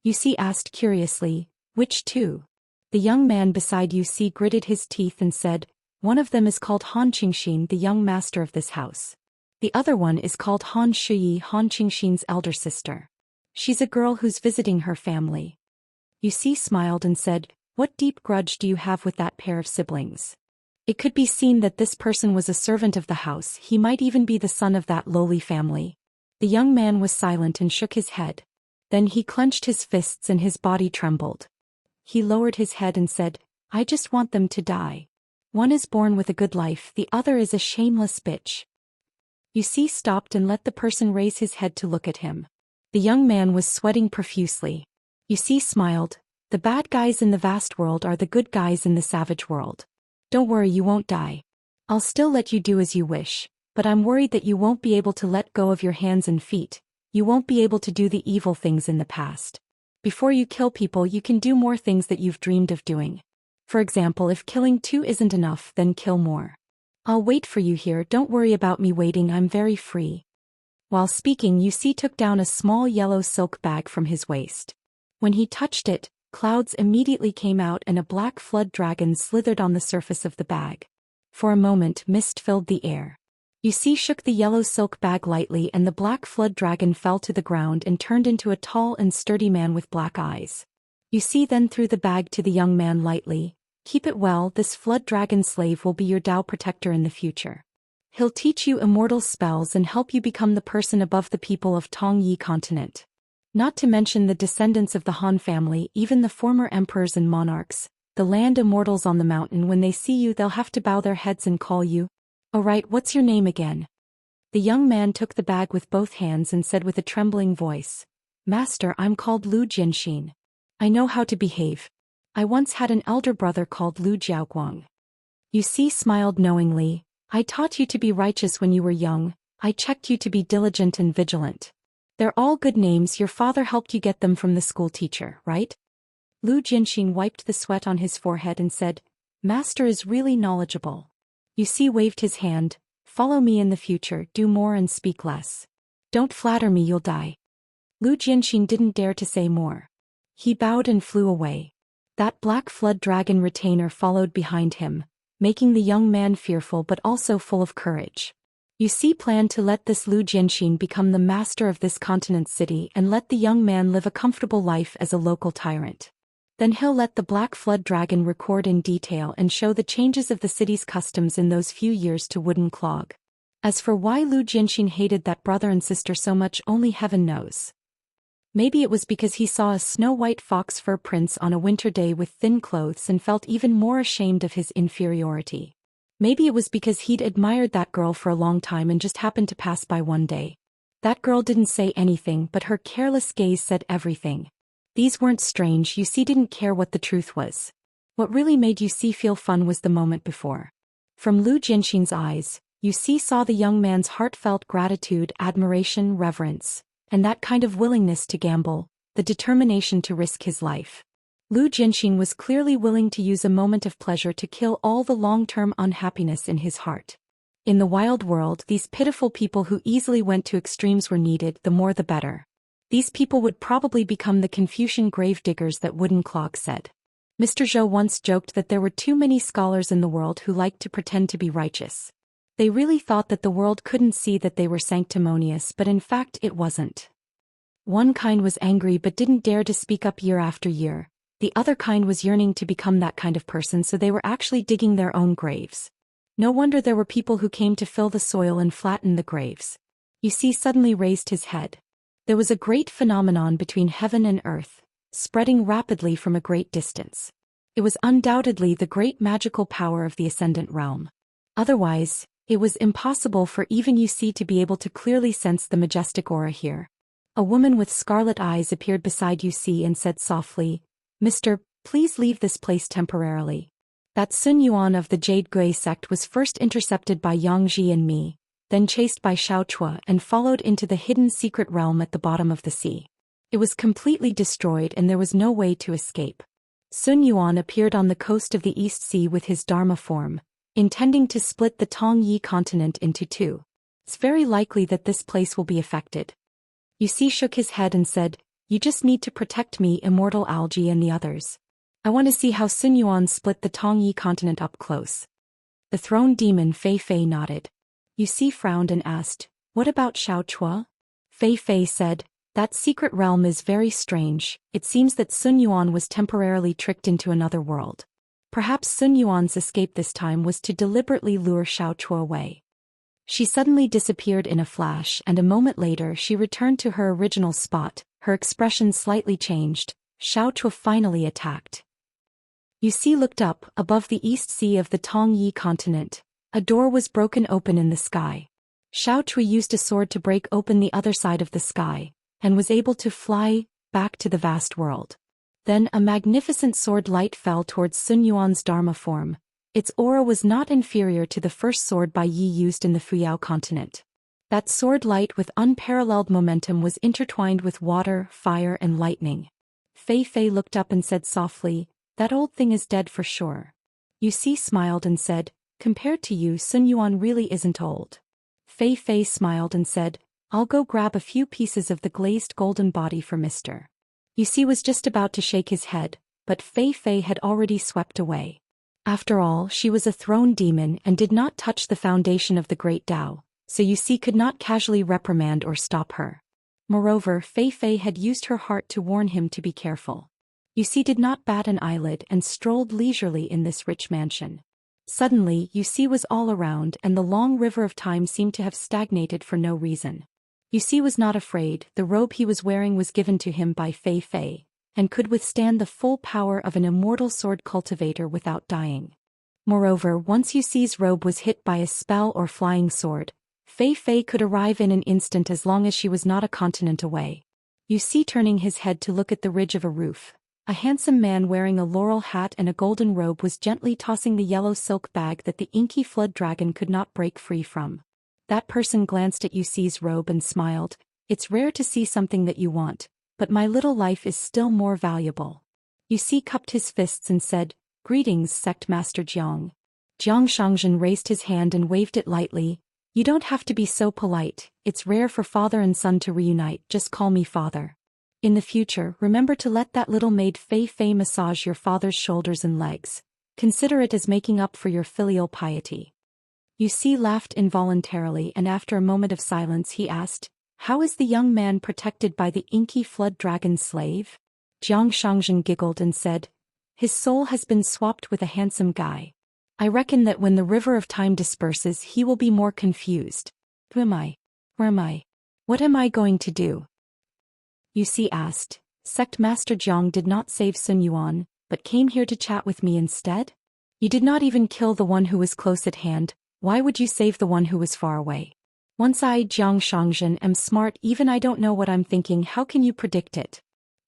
Wuxia asked curiously, "Which 2? The young man beside Wuxia gritted his teeth and said, "One of them is called Han Qingxin, the young master of this house. The other one is called Han Shuyi, Han Qingxin's elder sister. She's a girl who's visiting her family." Wuxia smiled and said, "What deep grudge do you have with that pair of siblings?" It could be seen that this person was a servant of the house, he might even be the son of that lowly family. The young man was silent and shook his head. Then he clenched his fists and his body trembled. He lowered his head and said, "I just want them to die. One is born with a good life, the other is a shameless bitch." Wuxia stopped and let the person raise his head to look at him. The young man was sweating profusely. Wuxia smiled. "The bad guys in the vast world are the good guys in the savage world. Don't worry, you won't die. I'll still let you do as you wish, but I'm worried that you won't be able to let go of your hands and feet. You won't be able to do the evil things in the past. Before you kill people, you can do more things that you've dreamed of doing. For example, if killing 2 isn't enough, then kill more. I'll wait for you here, don't worry about me waiting, I'm very free." While speaking, Wuxia took down a small yellow silk bag from his waist. When he touched it, clouds immediately came out and a black flood dragon slithered on the surface of the bag. For a moment, mist filled the air. Wuxia shook the yellow silk bag lightly and the black flood dragon fell to the ground and turned into a tall and sturdy man with black eyes. Wuxia then threw the bag to the young man lightly. "Keep it well, this flood dragon slave will be your Tao protector in the future. He'll teach you immortal spells and help you become the person above the people of Tongyi continent. Not to mention the descendants of the Han family, even the former emperors and monarchs, the land immortals on the mountain, when they see you they'll have to bow their heads and call you. Alright, what's your name again?" The young man took the bag with both hands and said with a trembling voice, "Master, I'm called Lu Jianxin. I know how to behave. I once had an elder brother called Lu Jiaoguang." Wuxia smiled knowingly. "I taught you to be righteous when you were young, I checked you to be diligent and vigilant. They're all good names, your father helped you get them from the school teacher, right?" Lu Jianxin wiped the sweat on his forehead and said, "Master is really knowledgeable." Wuxia waved his hand, "Follow me in the future, do more and speak less. Don't flatter me, you'll die." Lu Jianxin didn't dare to say more. He bowed and flew away. That black flood dragon retainer followed behind him, making the young man fearful but also full of courage. Wuxia planned to let this Lu Jianxin become the master of this continent's city and let the young man live a comfortable life as a local tyrant. Then he'll let the black flood dragon record in detail and show the changes of the city's customs in those few years to Wooden Clog. As for why Lu Jianxin hated that brother and sister so much, only heaven knows. Maybe it was because he saw a snow-white fox fur prince on a winter day with thin clothes and felt even more ashamed of his inferiority. Maybe it was because he'd admired that girl for a long time and just happened to pass by one day. That girl didn't say anything, but her careless gaze said everything. These weren't strange, Yusi didn't care what the truth was. What really made Yusi feel fun was the moment before. From Lu Jinxin's eyes, Yusi saw the young man's heartfelt gratitude, admiration, reverence, and that kind of willingness to gamble, the determination to risk his life. Lu Jinxin was clearly willing to use a moment of pleasure to kill all the long-term unhappiness in his heart. In the wild world, these pitiful people who easily went to extremes were needed, the more the better. These people would probably become the Confucian gravediggers that Wooden Clog said. Mr. Zhou once joked that there were too many scholars in the world who liked to pretend to be righteous. They really thought that the world couldn't see that they were sanctimonious, but in fact it wasn't. One kind was angry but didn't dare to speak up year after year. The other kind was yearning to become that kind of person, so they were actually digging their own graves. No wonder there were people who came to fill the soil and flatten the graves. Yusi suddenly raised his head. There was a great phenomenon between heaven and earth, spreading rapidly from a great distance. It was undoubtedly the great magical power of the ascendant realm. Otherwise, it was impossible for even Yusi to be able to clearly sense the majestic aura here. A woman with scarlet eyes appeared beside Yusi and said softly, "Mister, please leave this place temporarily." That Sun Yuan of the Jade Gui sect was first intercepted by Yang Ji and me, then chased by Xiao Chua and followed into the hidden secret realm at the bottom of the sea. It was completely destroyed and there was no way to escape. Sun Yuan appeared on the coast of the East Sea with his Dharma form, intending to split the Tong Yi continent into two. It's very likely that this place will be affected. Yusi shook his head and said, "You just need to protect me, Immortal Algae and the others. I want to see how Sun Yuan split the Tong Yi continent up close." The throne demon Fei Fei nodded. Yusi frowned and asked, "What about Xiao Chua?" Fei Fei said, "That secret realm is very strange. It seems that Sun Yuan was temporarily tricked into another world. Perhaps Sun Yuan's escape this time was to deliberately lure Xiao Chua away." She suddenly disappeared in a flash, and a moment later she returned to her original spot, her expression slightly changed. Xiao Chua finally attacked. Yusi looked up, above the East Sea of the Tong Yi continent. A door was broken open in the sky. Xiao Chua used a sword to break open the other side of the sky, and was able to fly back to the vast world. Then a magnificent sword light fell towards Sun Yuan's Dharma form. Its aura was not inferior to the first sword Bai Yi used in the Fuyao continent. That sword light with unparalleled momentum was intertwined with water, fire and lightning. Fei Fei looked up and said softly, "That old thing is dead for sure." Yusi smiled and said, "Compared to you, Sun Yuan really isn't old." Fei Fei smiled and said, "I'll go grab a few pieces of the glazed golden body for Mr." Yusi was just about to shake his head, but Fei Fei had already swept away. After all, she was a throne demon and did not touch the foundation of the great Tao, so Yusi could not casually reprimand or stop her. Moreover, Fei Fei had used her heart to warn him to be careful. Yusi did not bat an eyelid and strolled leisurely in this rich mansion. Suddenly, Yusi was all around and the long river of time seemed to have stagnated for no reason. Yusi was not afraid. The robe he was wearing was given to him by Fei Fei, and could withstand the full power of an immortal sword cultivator without dying. Moreover, once Yusi's robe was hit by a spell or flying sword, Fei Fei could arrive in an instant as long as she was not a continent away. Yusi turning his head to look at the ridge of a roof. A handsome man wearing a laurel hat and a golden robe was gently tossing the yellow silk bag that the inky flood dragon could not break free from. That person glanced at Yusi's robe and smiled. "It's rare to see something that you want, but my little life is still more valuable." Yusi cupped his fists and said, "Greetings, Sect Master Jiang." Jiang Shangzhen raised his hand and waved it lightly. "You don't have to be so polite. It's rare for father and son to reunite. Just call me father. In the future, remember to let that little maid Fei Fei massage your father's shoulders and legs. Consider it as making up for your filial piety." Yusi laughed involuntarily, and after a moment of silence he asked, "How is the young man protected by the inky flood dragon slave?" Jiang Shangzhen giggled and said, "His soul has been swapped with a handsome guy. I reckon that when the river of time disperses he will be more confused. Who am I? Where am I? What am I going to do?" Yusi asked. "Sect Master Jiang did not save Sun Yuan, but came here to chat with me instead? You did not even kill the one who was close at hand. Why would you save the one who was far away? Once I, Jiang Shangzhen, am smart, even I don't know what I'm thinking. How can you predict it?"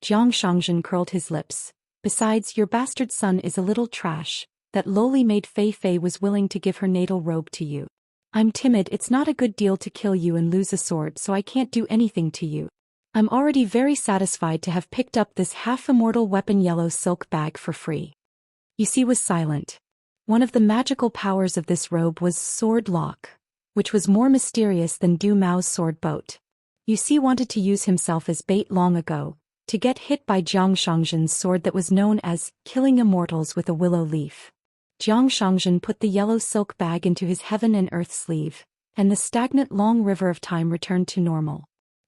Jiang Shangzhen curled his lips. Besides, your bastard son is a little trash. That lowly maid Fei Fei was willing to give her natal robe to you. I'm timid, it's not a good deal to kill you and lose a sword, so I can't do anything to you. I'm already very satisfied to have picked up this half-immortal weapon yellow silk bag for free. Yuxi was silent. One of the magical powers of this robe was sword lock, which was more mysterious than Du Mao's sword boat. Yuxi wanted to use himself as bait long ago, to get hit by Jiang Shangzhen's sword that was known as killing immortals with a willow leaf. Jiang Shangzhen put the yellow silk bag into his heaven and earth sleeve, and the stagnant long river of time returned to normal.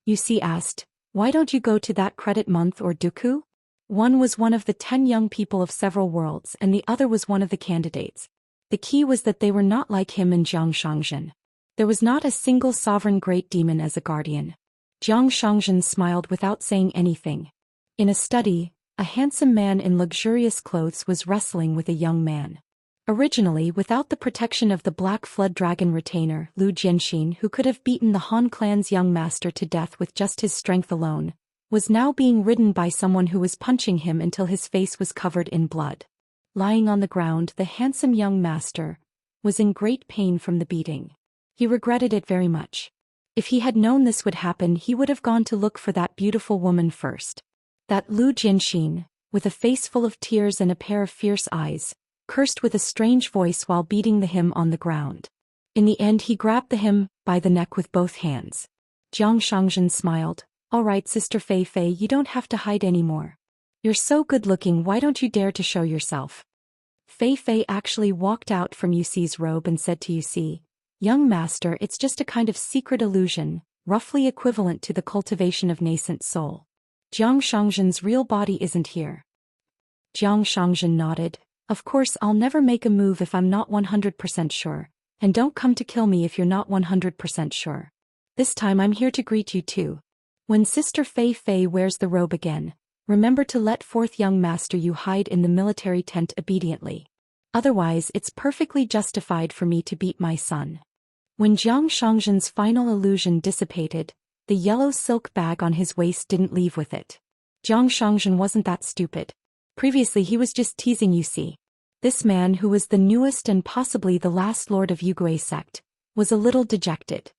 Yuxi asked, why don't you go to that credit month or Dooku? One was one of the 10 young people of several worlds and the other was one of the candidates. The key was that they were not like him and Jiang Shangzhen. There was not a single sovereign great demon as a guardian. Jiang Shangzhen smiled without saying anything. In a study, a handsome man in luxurious clothes was wrestling with a young man. Originally, without the protection of the Black Flood Dragon retainer, Lu Jianxin, who could have beaten the Han clan's young master to death with just his strength alone, was now being ridden by someone who was punching him until his face was covered in blood. Lying on the ground, the handsome young master was in great pain from the beating. He regretted it very much. If he had known this would happen, he would have gone to look for that beautiful woman first. That Lu Jianxin, with a face full of tears and a pair of fierce eyes, cursed with a strange voice while beating the him on the ground. In the end he grabbed the him by the neck with both hands. Jiang Shangzhen smiled. All right, Sister Fei Fei, you don't have to hide anymore. You're so good looking, why don't you dare to show yourself? Fei Fei actually walked out from Yuxi's robe and said to Yuxi, young master, it's just a kind of secret illusion, roughly equivalent to the cultivation of nascent soul. Jiang Shangzhen's real body isn't here. Jiang Shangzhen nodded. Of course, I'll never make a move if I'm not 100% sure, and don't come to kill me if you're not 100% sure. This time I'm here to greet you too. When Sister Fei Fei wears the robe again, remember to let forth young master you hide in the military tent obediently. Otherwise, it's perfectly justified for me to beat my son. When Jiang Shangzhen's final illusion dissipated, the yellow silk bag on his waist didn't leave with it. Jiang Shangzhen wasn't that stupid. Previously he was just teasing Yuxi. This man, who was the newest and possibly the last lord of Yugui sect, was a little dejected.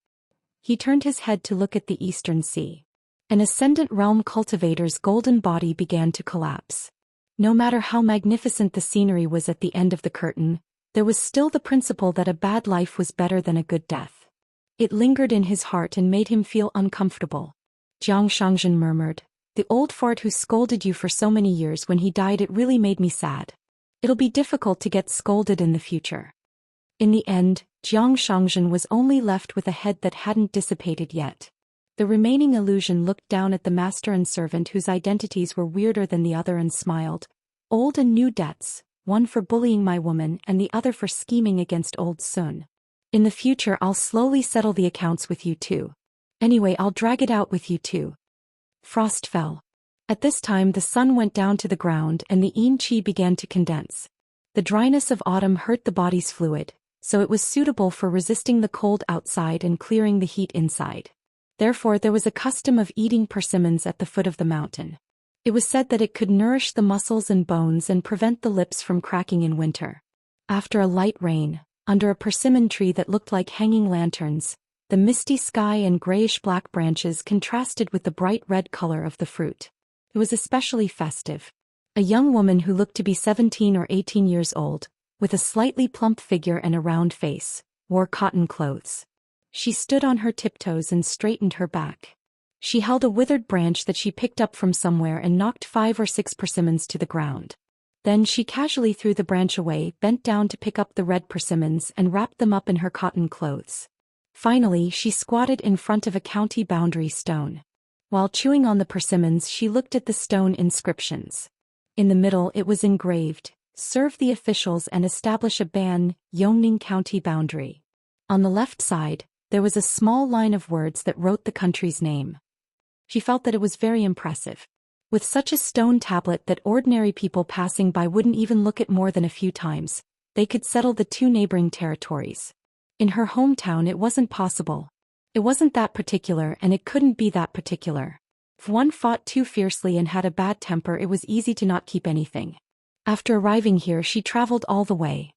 He turned his head to look at the eastern sea. An ascendant realm cultivator's golden body began to collapse. No matter how magnificent the scenery was at the end of the curtain, there was still the principle that a bad life was better than a good death. It lingered in his heart and made him feel uncomfortable. Jiang Shangzhen murmured, the old fart who scolded you for so many years, when he died it really made me sad. It'll be difficult to get scolded in the future. In the end, Jiang Shangzhen was only left with a head that hadn't dissipated yet. The remaining illusion looked down at the master and servant whose identities were weirder than the other and smiled. Old and new debts, one for bullying my woman and the other for scheming against old Sun. In the future I'll slowly settle the accounts with you too. Anyway, I'll drag it out with you too. Frost fell. At this time the sun went down to the ground and the yin qi began to condense. The dryness of autumn hurt the body's fluid, so it was suitable for resisting the cold outside and clearing the heat inside. Therefore there was a custom of eating persimmons at the foot of the mountain. It was said that it could nourish the muscles and bones and prevent the lips from cracking in winter. After a light rain, under a persimmon tree that looked like hanging lanterns, the misty sky and grayish-black branches contrasted with the bright red color of the fruit. It was especially festive. A young woman who looked to be 17 or 18 years old, with a slightly plump figure and a round face, wore cotton clothes. She stood on her tiptoes and straightened her back. She held a withered branch that she picked up from somewhere and knocked 5 or 6 persimmons to the ground. Then she casually threw the branch away, bent down to pick up the red persimmons and wrapped them up in her cotton clothes. Finally, she squatted in front of a county boundary stone. While chewing on the persimmons, she looked at the stone inscriptions. In the middle it was engraved, "Serve the officials and establish a ban, Yongning County boundary." On the left side, there was a small line of words that wrote the country's name. She felt that it was very impressive. With such a stone tablet that ordinary people passing by wouldn't even look at more than a few times, they could settle the 2 neighboring territories. In her hometown it wasn't possible. It wasn't that particular and it couldn't be that particular. If one fought too fiercely and had a bad temper, it was easy to not keep anything. After arriving here, she traveled all the way.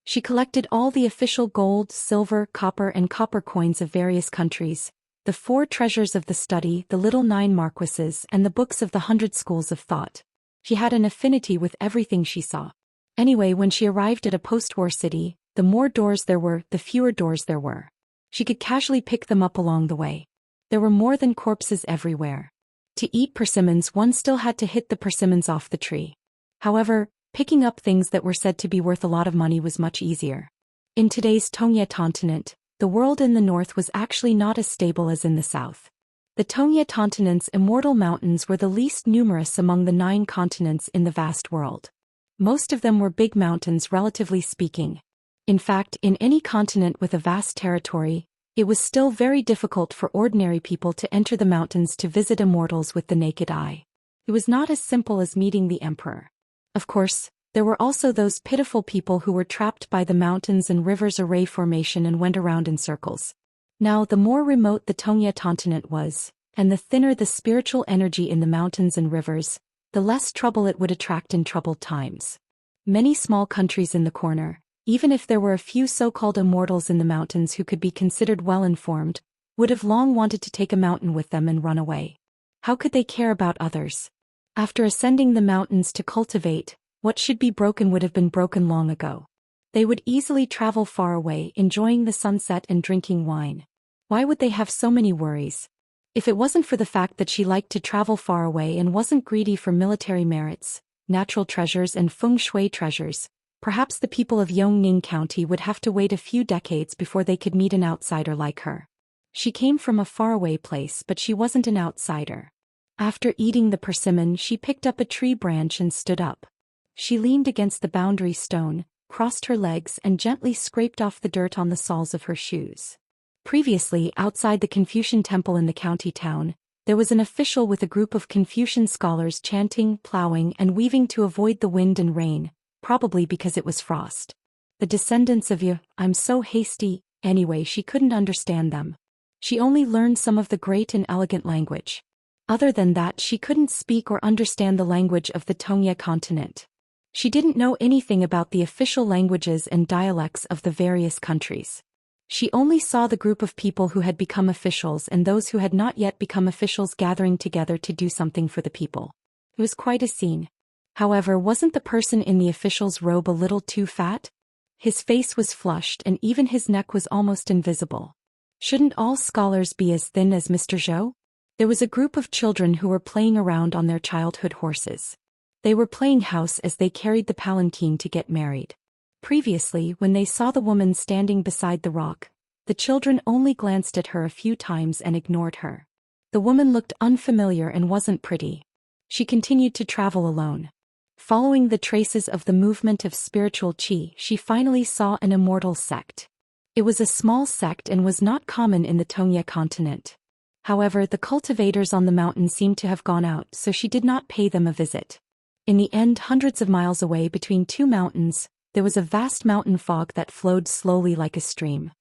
She collected all the official gold, silver, copper and copper coins of various countries, the 4 treasures of the study, the little 9 marquises, and the books of the 100 schools of thought. She had an affinity with everything she saw. Anyway, when she arrived at a post-war city, the more doors there were, the fewer doors there were. She could casually pick them up along the way. There were more than corpses everywhere. To eat persimmons, one still had to hit the persimmons off the tree. However, picking up things that were said to be worth a lot of money was much easier. In today's Tongye continent, the world in the north was actually not as stable as in the south. The Tongye continent's immortal mountains were the least numerous among the 9 continents in the vast world. Most of them were big mountains, relatively speaking. In fact, in any continent with a vast territory, it was still very difficult for ordinary people to enter the mountains to visit immortals with the naked eye. It was not as simple as meeting the emperor. Of course, there were also those pitiful people who were trapped by the mountains and rivers array formation and went around in circles. Now, the more remote the Tongye continent was, and the thinner the spiritual energy in the mountains and rivers, the less trouble it would attract in troubled times. Many small countries in the corner, even if there were a few so-called immortals in the mountains who could be considered well-informed, would have long wanted to take a mountain with them and run away. How could they care about others? After ascending the mountains to cultivate, what should be broken would have been broken long ago. They would easily travel far away, enjoying the sunset and drinking wine. Why would they have so many worries? If it wasn't for the fact that she liked to travel far away and wasn't greedy for military merits, natural treasures and feng shui treasures, perhaps the people of Yongning County would have to wait a few decades before they could meet an outsider like her. She came from a faraway place, but she wasn't an outsider. After eating the persimmon, she picked up a tree branch and stood up. She leaned against the boundary stone, crossed her legs and gently scraped off the dirt on the soles of her shoes. Previously, outside the Confucian temple in the county town, there was an official with a group of Confucian scholars chanting, plowing and weaving to avoid the wind and rain, probably because it was frost. The descendants of I'm so hasty, anyway she couldn't understand them. She only learned some of the great and elegant language. Other than that, she couldn't speak or understand the language of the Tongye continent. She didn't know anything about the official languages and dialects of the various countries. She only saw the group of people who had become officials and those who had not yet become officials gathering together to do something for the people. It was quite a scene. However, wasn't the person in the official's robe a little too fat? His face was flushed and even his neck was almost invisible. Shouldn't all scholars be as thin as Mr. Zhou? There was a group of children who were playing around on their childhood horses. They were playing house as they carried the palanquin to get married. Previously, when they saw the woman standing beside the rock, the children only glanced at her a few times and ignored her. The woman looked unfamiliar and wasn't pretty. She continued to travel alone. Following the traces of the movement of spiritual qi, she finally saw an immortal sect. It was a small sect and was not common in the Tongye continent. However, the cultivators on the mountain seemed to have gone out, so she did not pay them a visit. In the end, hundreds of miles away between 2 mountains, there was a vast mountain fog that flowed slowly like a stream.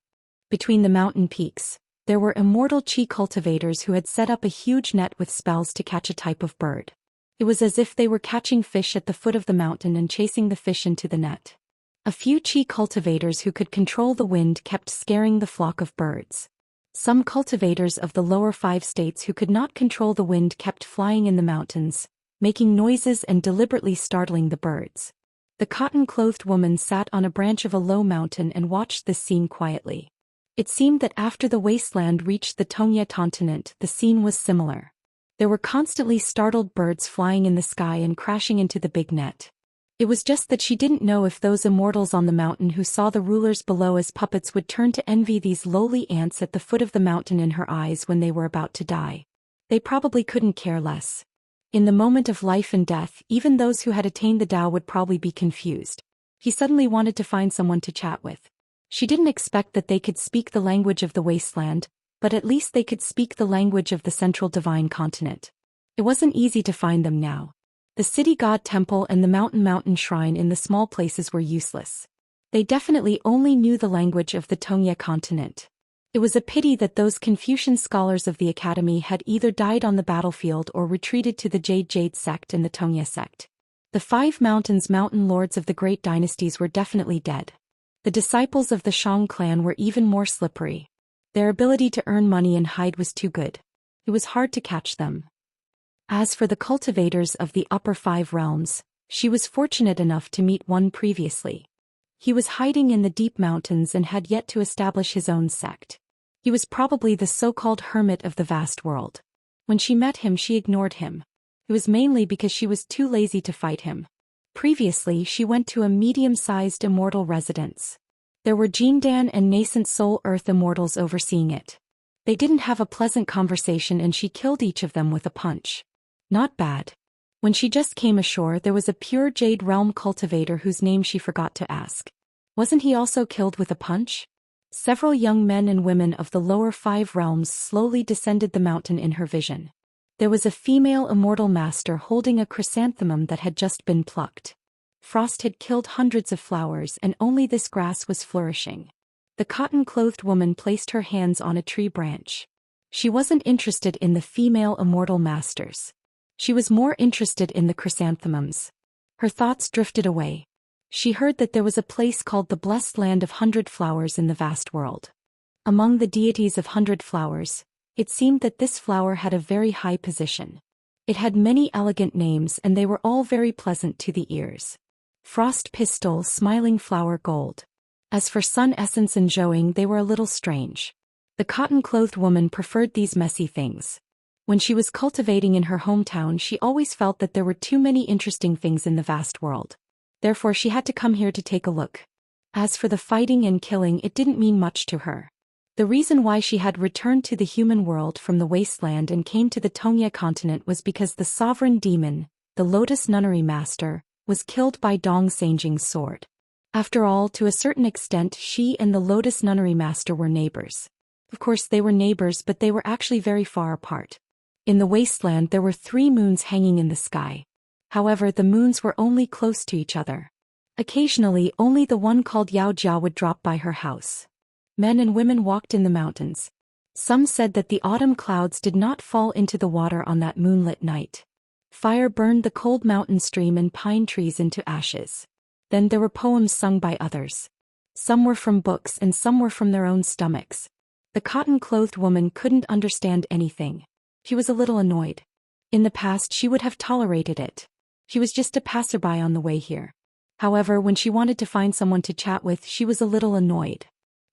Between the mountain peaks, there were immortal qi cultivators who had set up a huge net with spells to catch a type of bird. It was as if they were catching fish at the foot of the mountain and chasing the fish into the net. A few qi cultivators who could control the wind kept scaring the flock of birds. Some cultivators of the lower 5 states who could not control the wind kept flying in the mountains, making noises and deliberately startling the birds. The cotton-clothed woman sat on a branch of a low mountain and watched this scene quietly. It seemed that after the wasteland reached the Tongye continent, the scene was similar. There were constantly startled birds flying in the sky and crashing into the big net. It was just that she didn't know if those immortals on the mountain who saw the rulers below as puppets would turn to envy these lowly ants at the foot of the mountain in her eyes when they were about to die. They probably couldn't care less. In the moment of life and death, even those who had attained the Tao would probably be confused. He suddenly wanted to find someone to chat with. She didn't expect that they could speak the language of the wasteland, but at least they could speak the language of the central divine continent. It wasn't easy to find them now. The city god temple and the mountain shrine in the small places were useless. They definitely only knew the language of the Tongye continent. It was a pity that those Confucian scholars of the academy had either died on the battlefield or retreated to the Jade sect and the Tongye sect. The 5 mountain lords of the great dynasties were definitely dead. The disciples of the Shang clan were even more slippery. Their ability to earn money and hide was too good. It was hard to catch them. As for the cultivators of the upper 5 realms, she was fortunate enough to meet one previously. He was hiding in the deep mountains and had yet to establish his own sect. He was probably the so-called hermit of the vast world. When she met him, she ignored him. It was mainly because she was too lazy to fight him. Previously, she went to a medium-sized immortal residence. There were Jindan and nascent Soul Earth immortals overseeing it. They didn't have a pleasant conversation and she killed each of them with a punch. Not bad. When she just came ashore, there was a pure Jade Realm cultivator whose name she forgot to ask. Wasn't he also killed with a punch? Several young men and women of the lower 5 realms slowly descended the mountain in her vision. There was a female immortal master holding a chrysanthemum that had just been plucked. Frost had killed hundreds of flowers and only this grass was flourishing. The cotton-clothed woman placed her hands on a tree branch. She wasn't interested in the female immortal masters. She was more interested in the chrysanthemums. Her thoughts drifted away. She heard that there was a place called the Blessed Land of 100 Flowers in the vast world. Among the deities of 100 Flowers, it seemed that this flower had a very high position. It had many elegant names and they were all very pleasant to the ears. Frost Pistol, Smiling Flower Gold. As for Sun Essence and Zhouing, they were a little strange. The cotton-clothed woman preferred these messy things. When she was cultivating in her hometown, she always felt that there were too many interesting things in the vast world. Therefore she had to come here to take a look. As for the fighting and killing, it didn't mean much to her. The reason why she had returned to the human world from the wasteland and came to the Tongye continent was because the sovereign demon, the Lotus Nunnery Master, was killed by Dong Sanjing's sword. After all, to a certain extent, she and the Lotus Nunnery Master were neighbors. Of course they were neighbors, but they were actually very far apart. In the wasteland there were 3 moons hanging in the sky. However, the moons were only close to each other. Occasionally, only the one called Yao Jia would drop by her house. Men and women walked in the mountains. Some said that the autumn clouds did not fall into the water on that moonlit night. Fire burned the cold mountain stream and pine trees into ashes. Then there were poems sung by others. Some were from books and some were from their own stomachs. The cotton-clothed woman couldn't understand anything. She was a little annoyed. In the past she would have tolerated it. She was just a passerby on the way here. However, when she wanted to find someone to chat with, she was a little annoyed.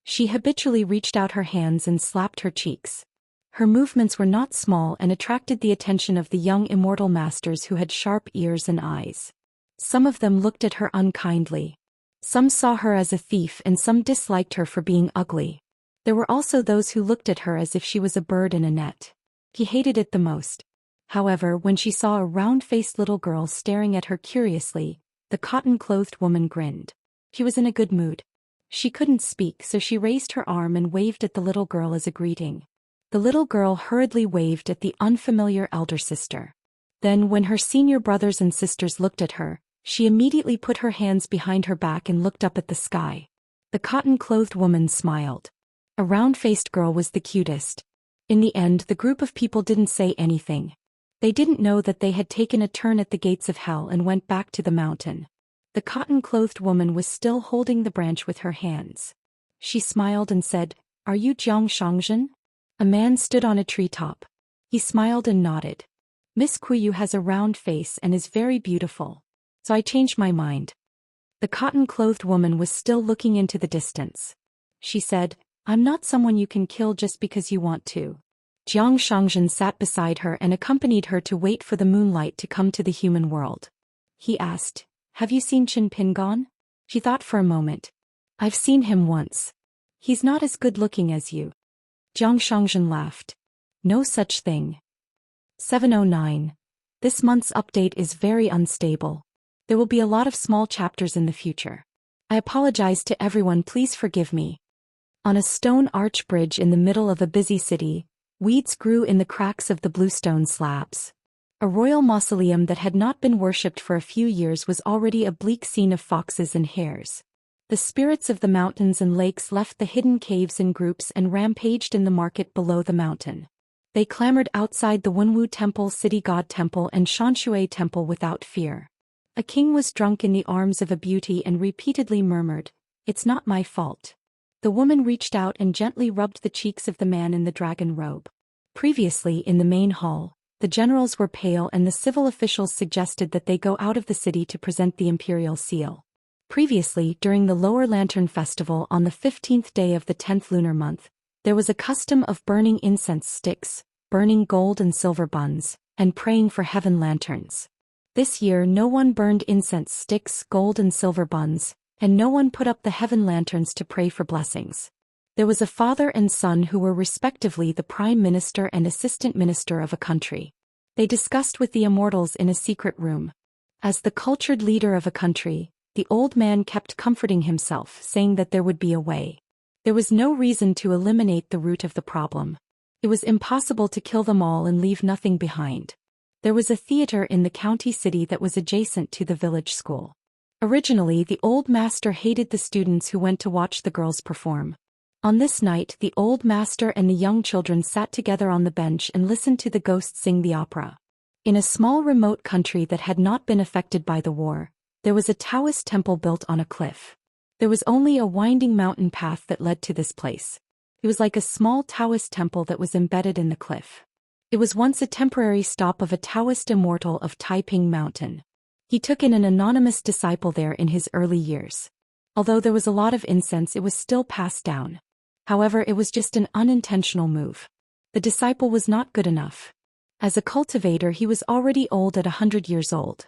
She habitually reached out her hands and slapped her cheeks. Her movements were not small and attracted the attention of the young immortal masters who had sharp ears and eyes. Some of them looked at her unkindly. Some saw her as a thief and some disliked her for being ugly. There were also those who looked at her as if she was a bird in a net. He hated it the most. However, when she saw a round-faced little girl staring at her curiously, the cotton-clothed woman grinned. She was in a good mood. She couldn't speak, so she raised her arm and waved at the little girl as a greeting. The little girl hurriedly waved at the unfamiliar elder sister. Then, when her senior brothers and sisters looked at her, she immediately put her hands behind her back and looked up at the sky. The cotton-clothed woman smiled. A round-faced girl was the cutest. In the end, the group of people didn't say anything. They didn't know that they had taken a turn at the gates of hell and went back to the mountain. The cotton-clothed woman was still holding the branch with her hands. She smiled and said, "Are you Jiang Shangzhen?" A man stood on a treetop. He smiled and nodded. "Miss Kuyu has a round face and is very beautiful. So I changed my mind." The cotton-clothed woman was still looking into the distance. She said, "I'm not someone you can kill just because you want to." Jiang Shangzhen sat beside her and accompanied her to wait for the moonlight to come to the human world. He asked, "Have you seen Chen Pingon?" She thought for a moment. "I've seen him once. He's not as good-looking as you." Jiang Shangzhen laughed. "No such thing." 709. This month's update is very unstable. There will be a lot of small chapters in the future. I apologize to everyone, please forgive me. On a stone arch bridge in the middle of a busy city, weeds grew in the cracks of the bluestone slabs. A royal mausoleum that had not been worshipped for a few years was already a bleak scene of foxes and hares. The spirits of the mountains and lakes left the hidden caves in groups and rampaged in the market below the mountain. They clamored outside the Wenwu Temple, City God Temple and Xianxia Temple without fear. A king was drunk in the arms of a beauty and repeatedly murmured, "It's not my fault." The woman reached out and gently rubbed the cheeks of the man in the dragon robe. Previously, in the main hall, the generals were pale and the civil officials suggested that they go out of the city to present the imperial seal. Previously, during the Lower Lantern Festival on the 15th day of the 10th lunar month, there was a custom of burning incense sticks, burning gold and silver buns, and praying for heaven lanterns. This year no one burned incense sticks, gold and silver buns, and no one put up the heaven lanterns to pray for blessings. There was a father and son who were respectively the prime minister and assistant minister of a country. They discussed with the immortals in a secret room. As the cultured leader of a country, the old man kept comforting himself, saying that there would be a way. There was no reason to eliminate the root of the problem. It was impossible to kill them all and leave nothing behind. There was a theater in the county city that was adjacent to the village school. Originally, the old master hated the students who went to watch the girls perform. On this night, the old master and the young children sat together on the bench and listened to the ghosts sing the opera. In a small remote country that had not been affected by the war, there was a Taoist temple built on a cliff. There was only a winding mountain path that led to this place. It was like a small Taoist temple that was embedded in the cliff. It was once a temporary stop of a Taoist immortal of Taiping Mountain. He took in an anonymous disciple there in his early years. Although there was a lot of incense, it was still passed down. However, it was just an unintentional move. The disciple was not good enough. As a cultivator, he was already old at 100 years old.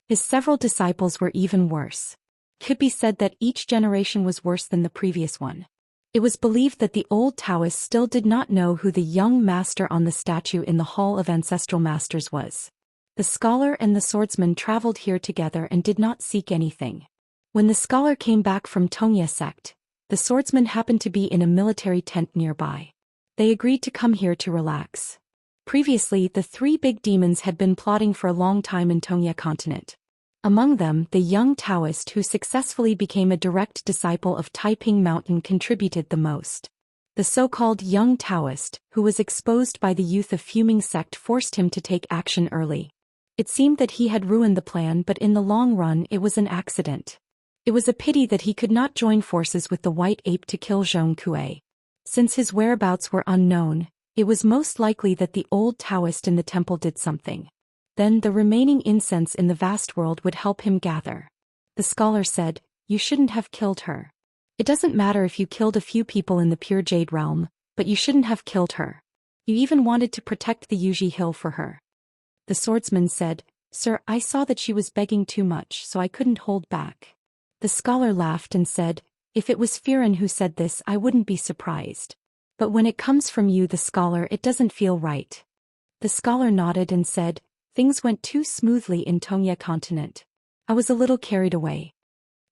His several disciples were even worse. It could be said that each generation was worse than the previous one. It was believed that the old Taoists still did not know who the young master on the statue in the Hall of Ancestral Masters was. The scholar and the swordsman traveled here together and did not seek anything. When the scholar came back from Tongya sect, the swordsman happened to be in a military tent nearby. They agreed to come here to relax. Previously, the three big demons had been plotting for a long time in Tongya continent. Among them, the young Taoist who successfully became a direct disciple of Taiping Mountain contributed the most. The so-called young Taoist, who was exposed by the youth of Fuming sect, forced him to take action early. It seemed that he had ruined the plan, but in the long run it was an accident. It was a pity that he could not join forces with the white ape to kill Zhong Kuei. Since his whereabouts were unknown, it was most likely that the old Taoist in the temple did something. Then the remaining incense in the vast world would help him gather. The scholar said, "You shouldn't have killed her. It doesn't matter if you killed a few people in the pure jade realm, but you shouldn't have killed her. You even wanted to protect the Yuji Hill for her." The swordsman said, "Sir, I saw that she was begging too much, so I couldn't hold back." The scholar laughed and said, "If it was Firen who said this, I wouldn't be surprised. But when it comes from you, the scholar, it doesn't feel right." The scholar nodded and said, "Things went too smoothly in Tongya continent. I was a little carried away."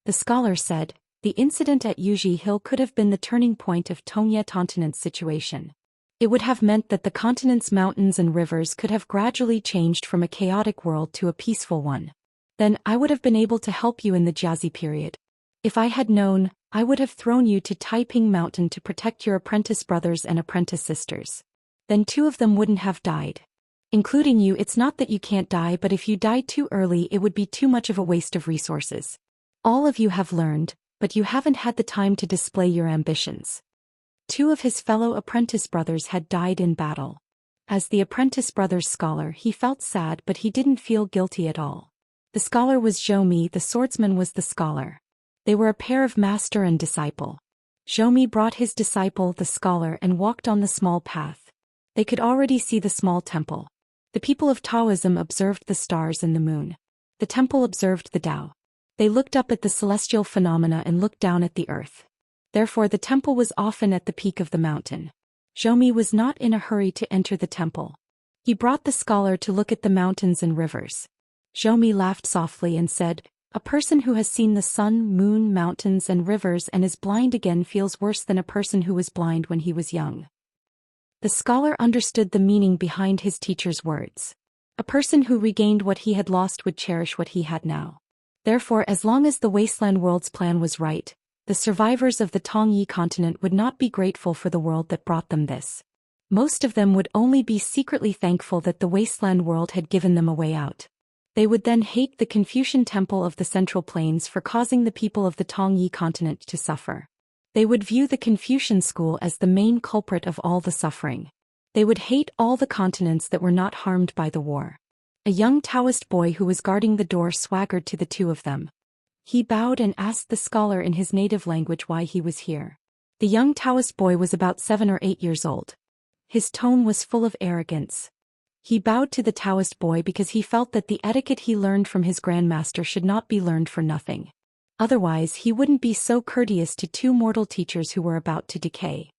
The scholar said, "The incident at Yuji Hill could have been the turning point of Tongya continent's situation. It would have meant that the continent's mountains and rivers could have gradually changed from a chaotic world to a peaceful one. Then I would have been able to help you in the Jiazi period. If I had known, I would have thrown you to Taiping Mountain to protect your apprentice brothers and apprentice sisters. Then 2 of them wouldn't have died. Including you. It's not that you can't die, but if you died too early it would be too much of a waste of resources. All of you have learned, but you haven't had the time to display your ambitions." 2 of his fellow apprentice brothers had died in battle. As the apprentice brother's scholar, he felt sad, but he didn't feel guilty at all. The scholar was Zhou, the swordsman was the scholar. They were a pair of master and disciple. Zhou brought his disciple, the scholar, and walked on the small path. They could already see the small temple. The people of Taoism observed the stars and the moon. The temple observed the Tao. They looked up at the celestial phenomena and looked down at the earth. Therefore the temple was often at the peak of the mountain. Zhou was not in a hurry to enter the temple. He brought the scholar to look at the mountains and rivers. Zhou laughed softly and said, "A person who has seen the sun, moon, mountains and rivers and is blind again feels worse than a person who was blind when he was young." The scholar understood the meaning behind his teacher's words. A person who regained what he had lost would cherish what he had now. Therefore, as long as the Wasteland World's plan was right, the the survivors of the Tongyi continent would not be grateful for the world that brought them this. Most of them would only be secretly thankful that the wasteland world had given them a way out. They would then hate the Confucian Temple of the Central Plains for causing the people of the Tongyi continent to suffer. They would view the Confucian school as the main culprit of all the suffering. They would hate all the continents that were not harmed by the war. A young Taoist boy who was guarding the door swaggered to the two of them. He bowed and asked the scholar in his native language why he was here. The young Taoist boy was about 7 or 8 years old. His tone was full of arrogance. He bowed to the Taoist boy because he felt that the etiquette he learned from his grandmaster should not be learned for nothing. Otherwise he wouldn't be so courteous to two mortal teachers who were about to decay.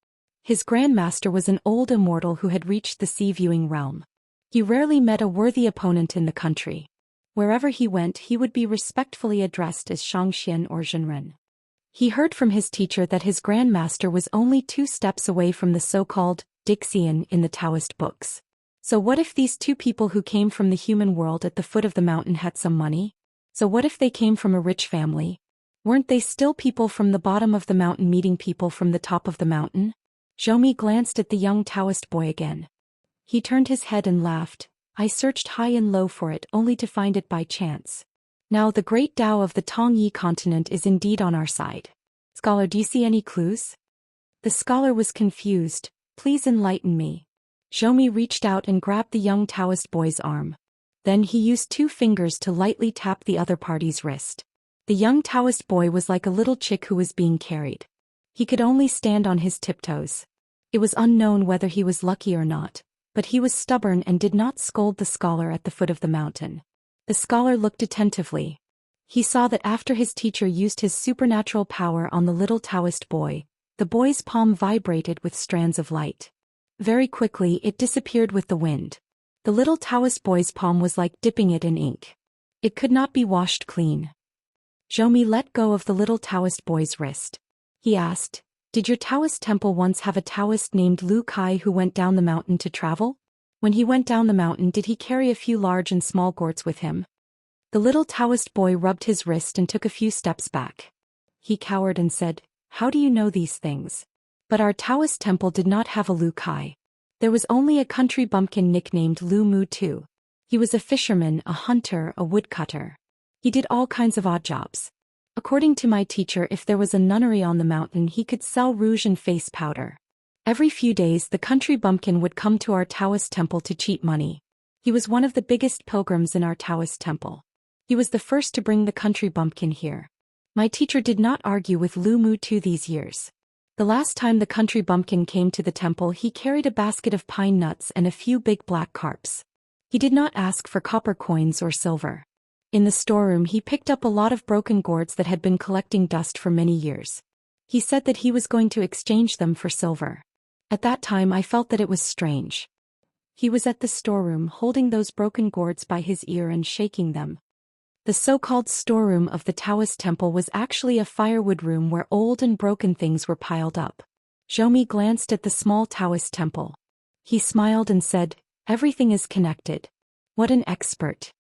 His grandmaster was an old immortal who had reached the sea-viewing realm. He rarely met a worthy opponent in the country. Wherever he went he would be respectfully addressed as Xianxia or Zhenren. He heard from his teacher that his grandmaster was only 2 steps away from the so-called Dixian in the Daoist books. So what if these two people who came from the human world at the foot of the mountain had some money? So what if they came from a rich family? Weren't they still people from the bottom of the mountain meeting people from the top of the mountain? Zhou glanced at the young Taoist boy again. He turned his head and laughed. I searched high and low for it only to find it by chance. Now the great Tao of the Tongyi continent is indeed on our side. Scholar, do you see any clues? The scholar was confused. Please enlighten me. Zhou reached out and grabbed the young Taoist boy's arm. Then he used 2 fingers to lightly tap the other party's wrist. The young Taoist boy was like a little chick who was being carried. He could only stand on his tiptoes. It was unknown whether he was lucky or not, but he was stubborn and did not scold the scholar at the foot of the mountain. The scholar looked attentively. He saw that after his teacher used his supernatural power on the little Taoist boy, the boy's palm vibrated with strands of light. Very quickly it disappeared with the wind. The little Taoist boy's palm was like dipping it in ink. It could not be washed clean. Zhou let go of the little Taoist boy's wrist. He asked, did your Taoist temple once have a Taoist named Lu Kai who went down the mountain to travel? When he went down the mountain did he carry a few large and small gourds with him? The little Taoist boy rubbed his wrist and took a few steps back. He cowered and said, how do you know these things? But our Taoist temple did not have a Lu Kai. There was only a country bumpkin nicknamed Lu Mu Tu. He was a fisherman, a hunter, a woodcutter. He did all kinds of odd jobs. According to my teacher, if there was a nunnery on the mountain he could sell rouge and face powder. Every few days the country bumpkin would come to our Taoist temple to cheat money. He was one of the biggest pilgrims in our Taoist temple. He was the first to bring the country bumpkin here. My teacher did not argue with Lu Mu Tu these years. The last time the country bumpkin came to the temple he carried a basket of pine nuts and a few big black carps. He did not ask for copper coins or silver. In the storeroom he picked up a lot of broken gourds that had been collecting dust for many years. He said that he was going to exchange them for silver. At that time I felt that it was strange. He was at the storeroom holding those broken gourds by his ear and shaking them. The so-called storeroom of the Taoist temple was actually a firewood room where old and broken things were piled up. Zhou glanced at the small Taoist temple. He smiled and said, everything is connected. What an expert.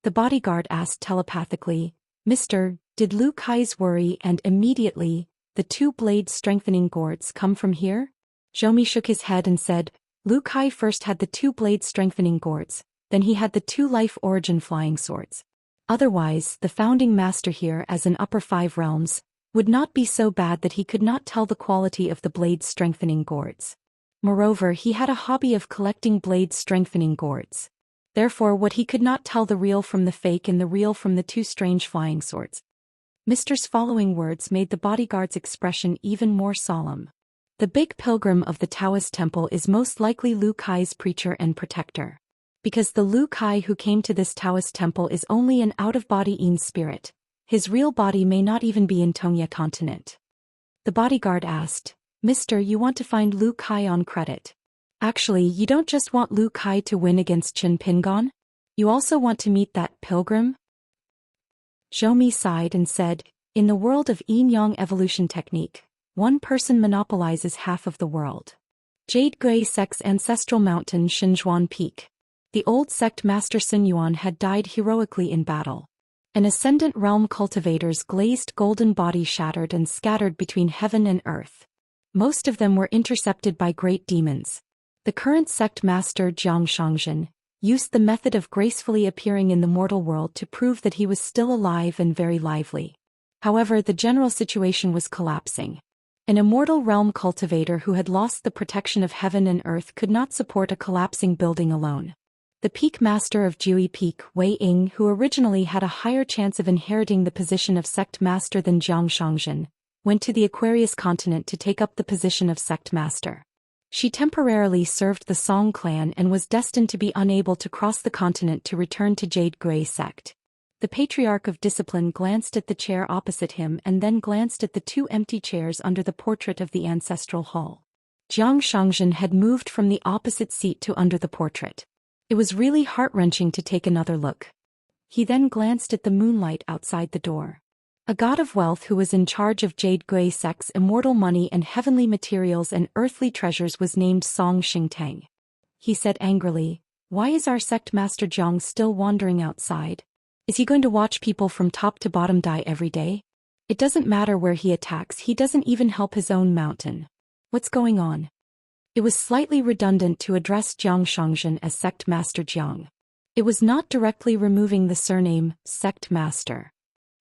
The bodyguard asked telepathically, Mister, did Lu Kai's worry and immediately, the 2 blade strengthening gourds come from here? Zhou shook his head and said, Lu Kai first had the 2 blade strengthening gourds, then he had the 2 life origin flying swords. Otherwise, the founding master here as in upper 5 realms, would not be so bad that he could not tell the quality of the blade strengthening gourds. Moreover, he had a hobby of collecting blade strengthening gourds. Therefore what he could not tell the real from the fake and the real from the 2 strange flying swords. Mister's following words made the bodyguard's expression even more solemn. The big pilgrim of the Taoist temple is most likely Lu Kai's preacher and protector. Because the Lu Kai who came to this Taoist temple is only an out-of-body Yin spirit, his real body may not even be in Tongya continent. The bodyguard asked, Mister, you want to find Lu Kai on credit? Actually, you don't just want Lu Kai to win against Chen Pingon? You also want to meet that pilgrim? Zhou sighed and said, in the world of yin-yang evolution technique, one person monopolizes half of the world. Jade Gui sect's ancestral mountain Shenjuan Peak. The old sect master Sun Yuan had died heroically in battle. An ascendant realm cultivator's glazed golden body shattered and scattered between heaven and earth. Most of them were intercepted by great demons. The current sect master Zhou Xian used the method of gracefully appearing in the mortal world to prove that he was still alive and very lively. However, the general situation was collapsing. An immortal realm cultivator who had lost the protection of heaven and earth could not support a collapsing building alone. The peak master of Jui Peak, Wei Ying, who originally had a higher chance of inheriting the position of sect master than Zhou Xian, went to the Aquarius continent to take up the position of sect master. She temporarily served the Song clan and was destined to be unable to cross the continent to return to Jade Grey sect. The Patriarch of Discipline glanced at the chair opposite him and then glanced at the two empty chairs under the portrait of the ancestral hall. Zhou Xian had moved from the opposite seat to under the portrait. It was really heart-wrenching to take another look. He then glanced at the moonlight outside the door. A god of wealth who was in charge of Jade Grey sect's immortal money and heavenly materials and earthly treasures was named Song Xingtang. He said angrily, "Why is our sect master Zhang still wandering outside? Is he going to watch people from top to bottom die every day? It doesn't matter where he attacks, he doesn't even help his own mountain. What's going on?" It was slightly redundant to address Zhou Xian as Sect Master Zhang. It was not directly removing the surname, Sect Master.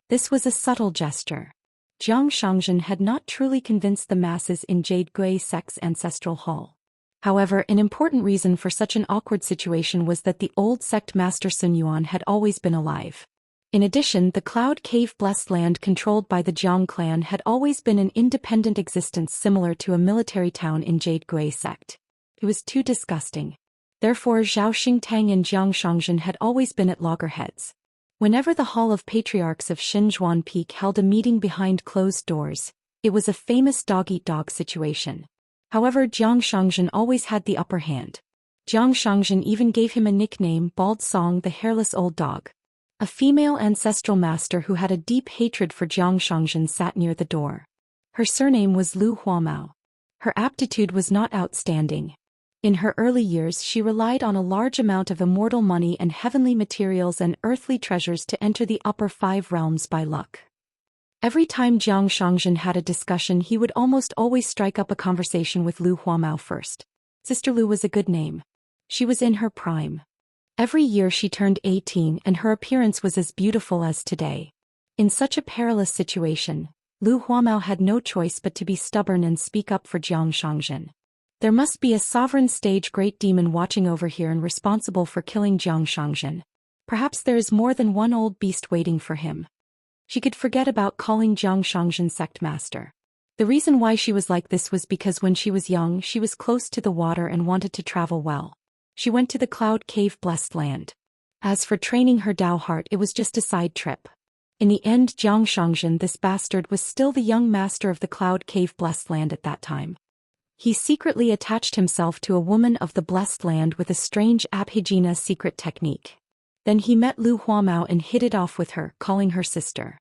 This was a subtle gesture. Zhou Xian had not truly convinced the masses in Jade Grey sect's ancestral hall. However, an important reason for such an awkward situation was that the old sect master Sun Yuan had always been alive. In addition, the Cloud Cave blessed land controlled by the Jiang clan had always been an independent existence similar to a military town in Jade Grey sect. It was too disgusting. Therefore, Zhao Xingtang and Zhou Xian had always been at loggerheads. Whenever the Hall of Patriarchs of Xinzhuan Peak held a meeting behind closed doors, it was a famous dog-eat-dog situation. However, Zhou Xian always had the upper hand. Zhou Xian even gave him a nickname, Bald Song, the hairless old dog. A female ancestral master who had a deep hatred for Zhou Xian sat near the door. Her surname was Lu Huamao. Her aptitude was not outstanding. In her early years she relied on a large amount of immortal money and heavenly materials and earthly treasures to enter the upper 5 realms by luck. Every time Zhou Xian had a discussion he would almost always strike up a conversation with Lu Huamao first. Sister Lu was a good name. She was in her prime. Every year she turned 18 and her appearance was as beautiful as today. In such a perilous situation, Lu Huamao had no choice but to be stubborn and speak up for Zhou Xian. There must be a sovereign stage great demon watching over here and responsible for killing Zhou Xian. Perhaps there is more than one old beast waiting for him. She could forget about calling Zhou Xian sect master. The reason why she was like this was because when she was young she was close to the water and wanted to travel well. She went to the Cloud Cave blessed land. As for training her Dao heart, it was just a side trip. In the end, Zhou Xian, this bastard, was still the young master of the Cloud Cave blessed land at that time. He secretly attached himself to a woman of the blessed land with a strange Abhijina secret technique. Then he met Lu Huamao and hit it off with her, calling her sister.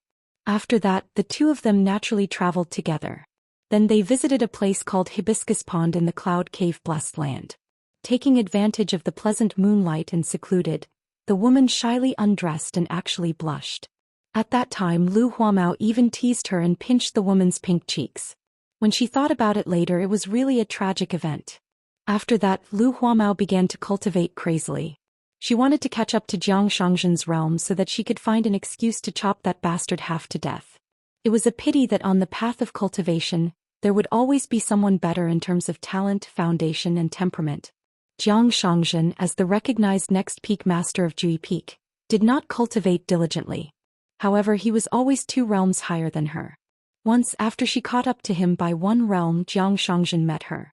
After that, the two of them naturally traveled together. Then they visited a place called Hibiscus Pond in the Cloud Cave blessed land. Taking advantage of the pleasant moonlight and secluded, the woman shyly undressed and actually blushed. At that time Lu Huamao even teased her and pinched the woman's pink cheeks. When she thought about it later, it was really a tragic event. After that, Lu Huamao began to cultivate crazily. She wanted to catch up to Zhou Xian's realm so that she could find an excuse to chop that bastard half to death. It was a pity that on the path of cultivation, there would always be someone better in terms of talent, foundation and temperament. Zhou Xian, as the recognized next peak master of Jui Peak, did not cultivate diligently. However, he was always 2 realms higher than her. Once after she caught up to him by 1 realm, Zhou Xian met her.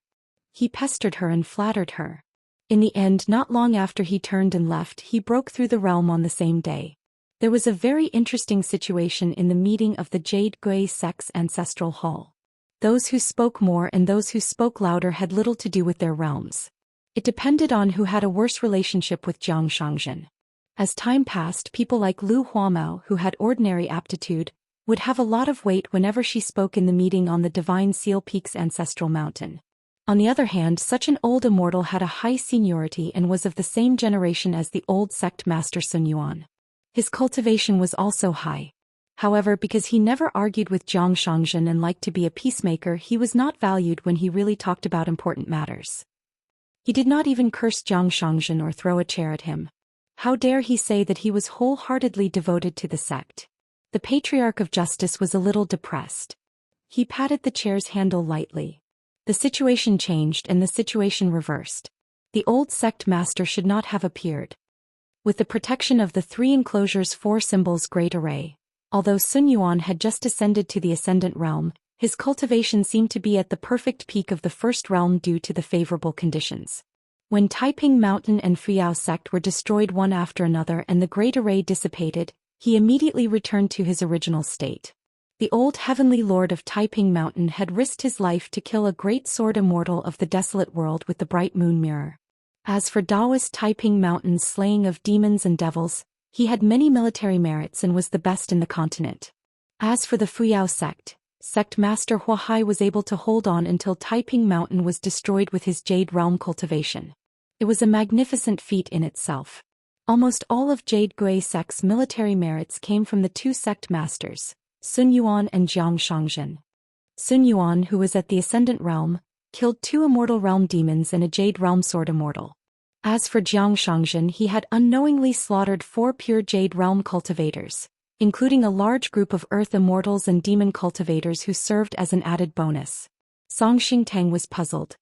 He pestered her and flattered her. In the end, not long after he turned and left, he broke through the realm on the same day. There was a very interesting situation in the meeting of the Jade Grey sect's ancestral hall. Those who spoke more and those who spoke louder had little to do with their realms. It depended on who had a worse relationship with Zhou Xian. As time passed, people like Lu Huamao, who had ordinary aptitude, would have a lot of weight whenever she spoke in the meeting on the Divine Seal Peak's ancestral mountain. On the other hand, such an old immortal had a high seniority and was of the same generation as the old sect master Sun Yuan. His cultivation was also high. However, because he never argued with Zhang Xianxia and liked to be a peacemaker, he was not valued when he really talked about important matters. He did not even curse Zhang Xianxia or throw a chair at him. How dare he say that he was wholeheartedly devoted to the sect? The Patriarch of Justice was a little depressed. He patted the chair's handle lightly. The situation changed and the situation reversed. The old sect master should not have appeared. With the protection of the 3 enclosures 4 symbols great array, although Sun Yuan had just ascended to the Ascendant Realm, his cultivation seemed to be at the perfect peak of the first realm due to the favorable conditions. When Taiping Mountain and Fuyao sect were destroyed one after another and the great array dissipated, he immediately returned to his original state. The old heavenly lord of Taiping Mountain had risked his life to kill a great sword immortal of the desolate world with the bright moon mirror. As for Daoist Taiping Mountain's slaying of demons and devils, he had many military merits and was the best in the continent. As for the Fuyao sect, Sect Master Huahai was able to hold on until Taiping Mountain was destroyed with his Jade Realm cultivation. It was a magnificent feat in itself. Almost all of Jade Gui sect's military merits came from the 2 sect masters, Sun Yuan and Zhang Xianxia. Sun Yuan, who was at the Ascendant Realm, killed 2 Immortal Realm demons and a Jade Realm sword immortal. As for Zhang Xianxia, he had unknowingly slaughtered 4 pure Jade Realm cultivators, including a large group of Earth Immortals and Demon cultivators who served as an added bonus. Song Xingtang was puzzled.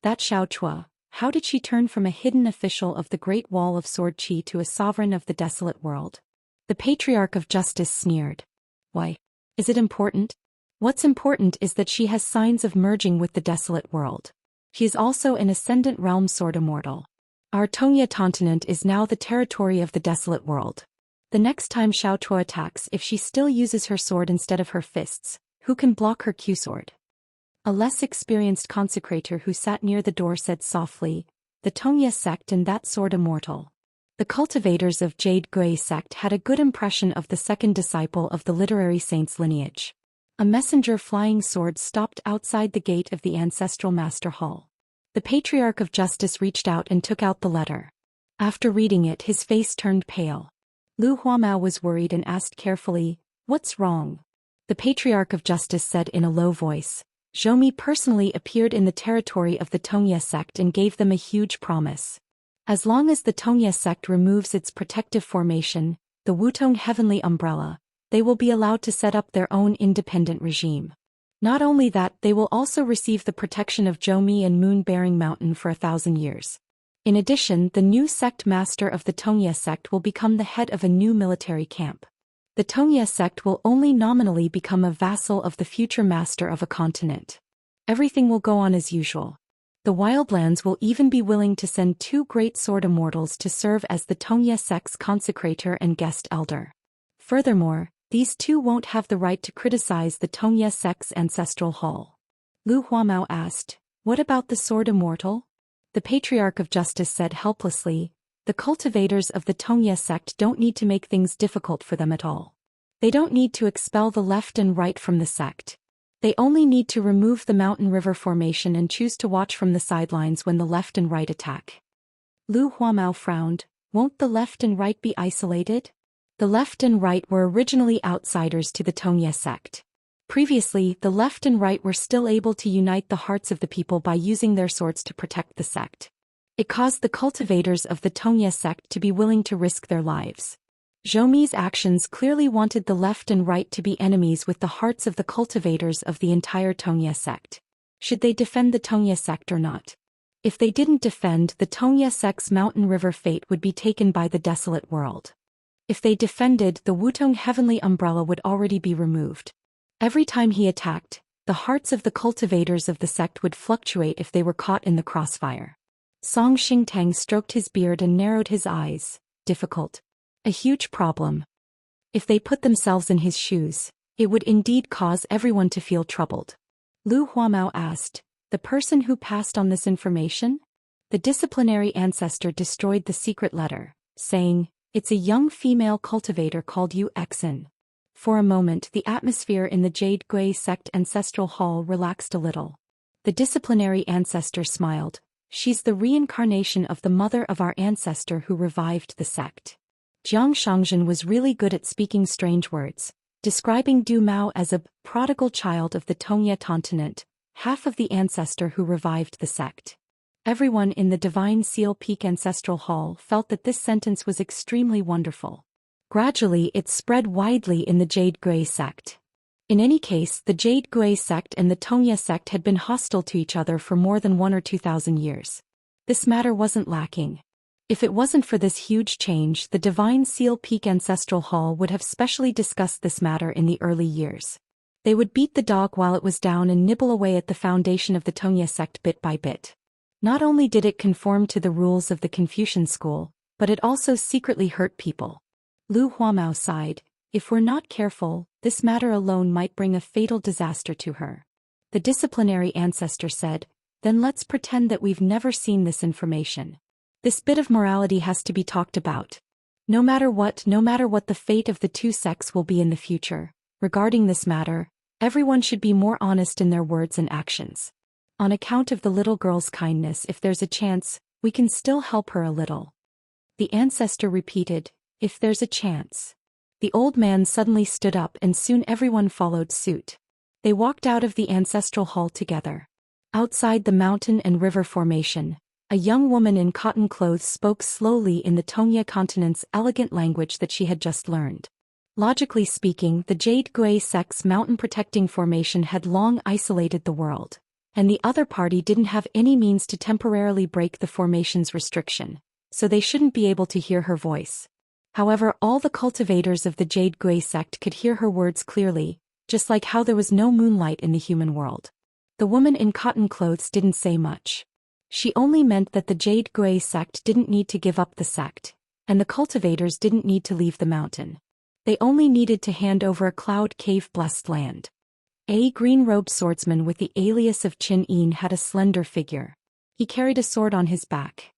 That Xiaochua, how did she turn from a hidden official of the Great Wall of Sword Qi to a sovereign of the desolate world? The Patriarch of Justice sneered. Why? Is it important? What's important is that she has signs of merging with the desolate world. She is also an Ascendant Realm sword immortal. Our Tongya continent is now the territory of the desolate world. The next time Xiaochua attacks, if she still uses her sword instead of her fists, who can block her Q-sword? A less experienced consecrator who sat near the door said softly, the Tongya sect and that sword immortal. The cultivators of Jade Gui sect had a good impression of the second disciple of the literary saint's lineage. A messenger flying sword stopped outside the gate of the ancestral master hall. The Patriarch of Justice reached out and took out the letter. After reading it, his face turned pale. Lu Huamao was worried and asked carefully, "What's wrong?" The Patriarch of Justice said in a low voice, "Zhou Mi personally appeared in the territory of the Tongya sect and gave them a huge promise. As long as the Tongya sect removes its protective formation, the Wutong Heavenly Umbrella, they will be allowed to set up their own independent regime. Not only that, they will also receive the protection of Zhou Mi and Moon-bearing Mountain for 1,000 years. In addition, the new sect master of the Tongya sect will become the head of a new military camp. The Tongya sect will only nominally become a vassal of the future master of a continent. Everything will go on as usual. The Wildlands will even be willing to send 2 great sword immortals to serve as the Tongya sect's consecrator and guest elder. Furthermore, these 2 won't have the right to criticize the Tongya sect's ancestral hall." Lu Huamao asked, "What about the sword immortal?" The Patriarch of Justice said helplessly, "The cultivators of the Tongya sect don't need to make things difficult for them at all. They don't need to expel the left and right from the sect. They only need to remove the mountain river formation and choose to watch from the sidelines when the left and right attack." Lu Huamao frowned. "Won't the left and right be isolated?" The left and right were originally outsiders to the Tongya sect. Previously, the left and right were still able to unite the hearts of the people by using their swords to protect the sect. It caused the cultivators of the Tongya sect to be willing to risk their lives. Zhou Mi's actions clearly wanted the left and right to be enemies with the hearts of the cultivators of the entire Tongya sect. Should they defend the Tongya sect or not? If they didn't defend, the Tongya sect's mountain river fate would be taken by the desolate world. If they defended, the Wutong Heavenly Umbrella would already be removed. Every time he attacked, the hearts of the cultivators of the sect would fluctuate if they were caught in the crossfire. Song Xingtang stroked his beard and narrowed his eyes. Difficult. A huge problem. If they put themselves in his shoes, it would indeed cause everyone to feel troubled. Lu Huamao asked, "The person who passed on this information?" The disciplinary ancestor destroyed the secret letter, saying, "It's a young female cultivator called Yu Xen." For a moment, the atmosphere in the Jade Gui sect ancestral hall relaxed a little. The disciplinary ancestor smiled. "She's the reincarnation of the mother of our ancestor who revived the sect. Jiang Shangzhen was really good at speaking strange words, describing Du Mao as a prodigal child of the Tongye continent, half of the ancestor who revived the sect. Everyone in the Divine Seal Peak Ancestral Hall felt that this sentence was extremely wonderful. Gradually it spread widely in the Jade Gui sect. In any case, the Jade Gui sect and the Tongye sect had been hostile to each other for more than 1 or 2,000 years. This matter wasn't lacking. If it wasn't for this huge change, the Divine Seal Peak Ancestral Hall would have specially discussed this matter in the early years. They would beat the dog while it was down and nibble away at the foundation of the Tongye sect bit by bit. Not only did it conform to the rules of the Confucian school, but it also secretly hurt people. Lu Huamao sighed. If we're not careful, this matter alone might bring a fatal disaster to her. The disciplinary ancestor said, then let's pretend that we've never seen this information. This bit of morality has to be talked about. No matter what the fate of the two sects will be in the future, regarding this matter, everyone should be more honest in their words and actions. On account of the little girl's kindness, if there's a chance, we can still help her a little. The ancestor repeated, if there's a chance. The old man suddenly stood up and soon everyone followed suit. They walked out of the ancestral hall together. Outside the mountain and river formation, a young woman in cotton clothes spoke slowly in the Tongye continent's elegant language that she had just learned. Logically speaking, the Jade Gui sect's mountain protecting formation had long isolated the world, and the other party didn't have any means to temporarily break the formation's restriction, so they shouldn't be able to hear her voice. However, all the cultivators of the Jade Gui sect could hear her words clearly, just like how there was no moonlight in the human world. The woman in cotton clothes didn't say much. She only meant that the Jade Gui sect didn't need to give up the sect, and the cultivators didn't need to leave the mountain. They only needed to hand over a cloud cave-blessed land. A green-robed swordsman with the alias of Qin Yin had a slender figure. He carried a sword on his back.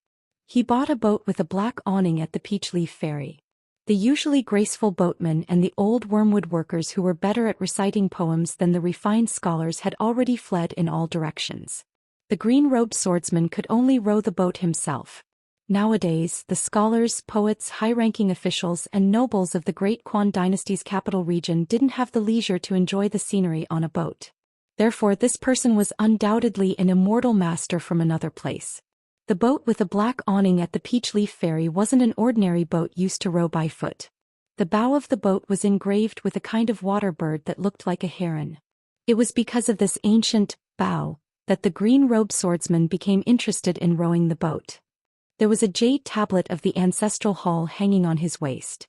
He bought a boat with a black awning at the Peach Leaf Ferry. The usually graceful boatmen and the old wormwood workers who were better at reciting poems than the refined scholars had already fled in all directions. The green-robed swordsman could only row the boat himself. Nowadays, the scholars, poets, high-ranking officials, and nobles of the Great Quan dynasty's capital region didn't have the leisure to enjoy the scenery on a boat. Therefore, this person was undoubtedly an immortal master from another place. The boat with a black awning at the Peach Leaf Ferry wasn't an ordinary boat used to row by foot. The bow of the boat was engraved with a kind of water bird that looked like a heron. It was because of this ancient bow that the green-robed swordsman became interested in rowing the boat. There was a jade tablet of the ancestral hall hanging on his waist.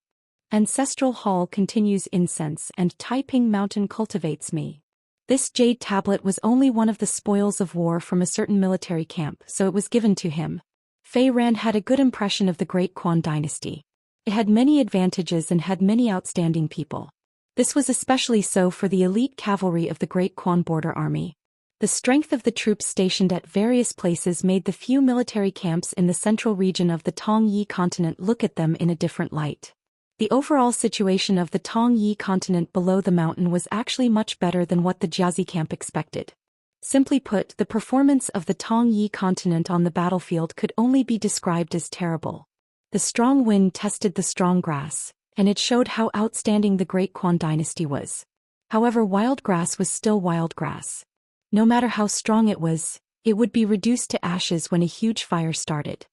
Ancestral hall continues incense and Taiping Mountain cultivates me. This jade tablet was only one of the spoils of war from a certain military camp, so it was given to him. Fei Ran had a good impression of the Great Quan dynasty. It had many advantages and had many outstanding people. This was especially so for the elite cavalry of the Great Quan border army. The strength of the troops stationed at various places made the few military camps in the central region of the Tongyi continent look at them in a different light. The overall situation of the Tongyi continent below the mountain was actually much better than what the Jiazi camp expected. Simply put, the performance of the Tongyi continent on the battlefield could only be described as terrible. The strong wind tested the strong grass, and it showed how outstanding the Great Quan dynasty was. However, wild grass was still wild grass. No matter how strong it was, it would be reduced to ashes when a huge fire started.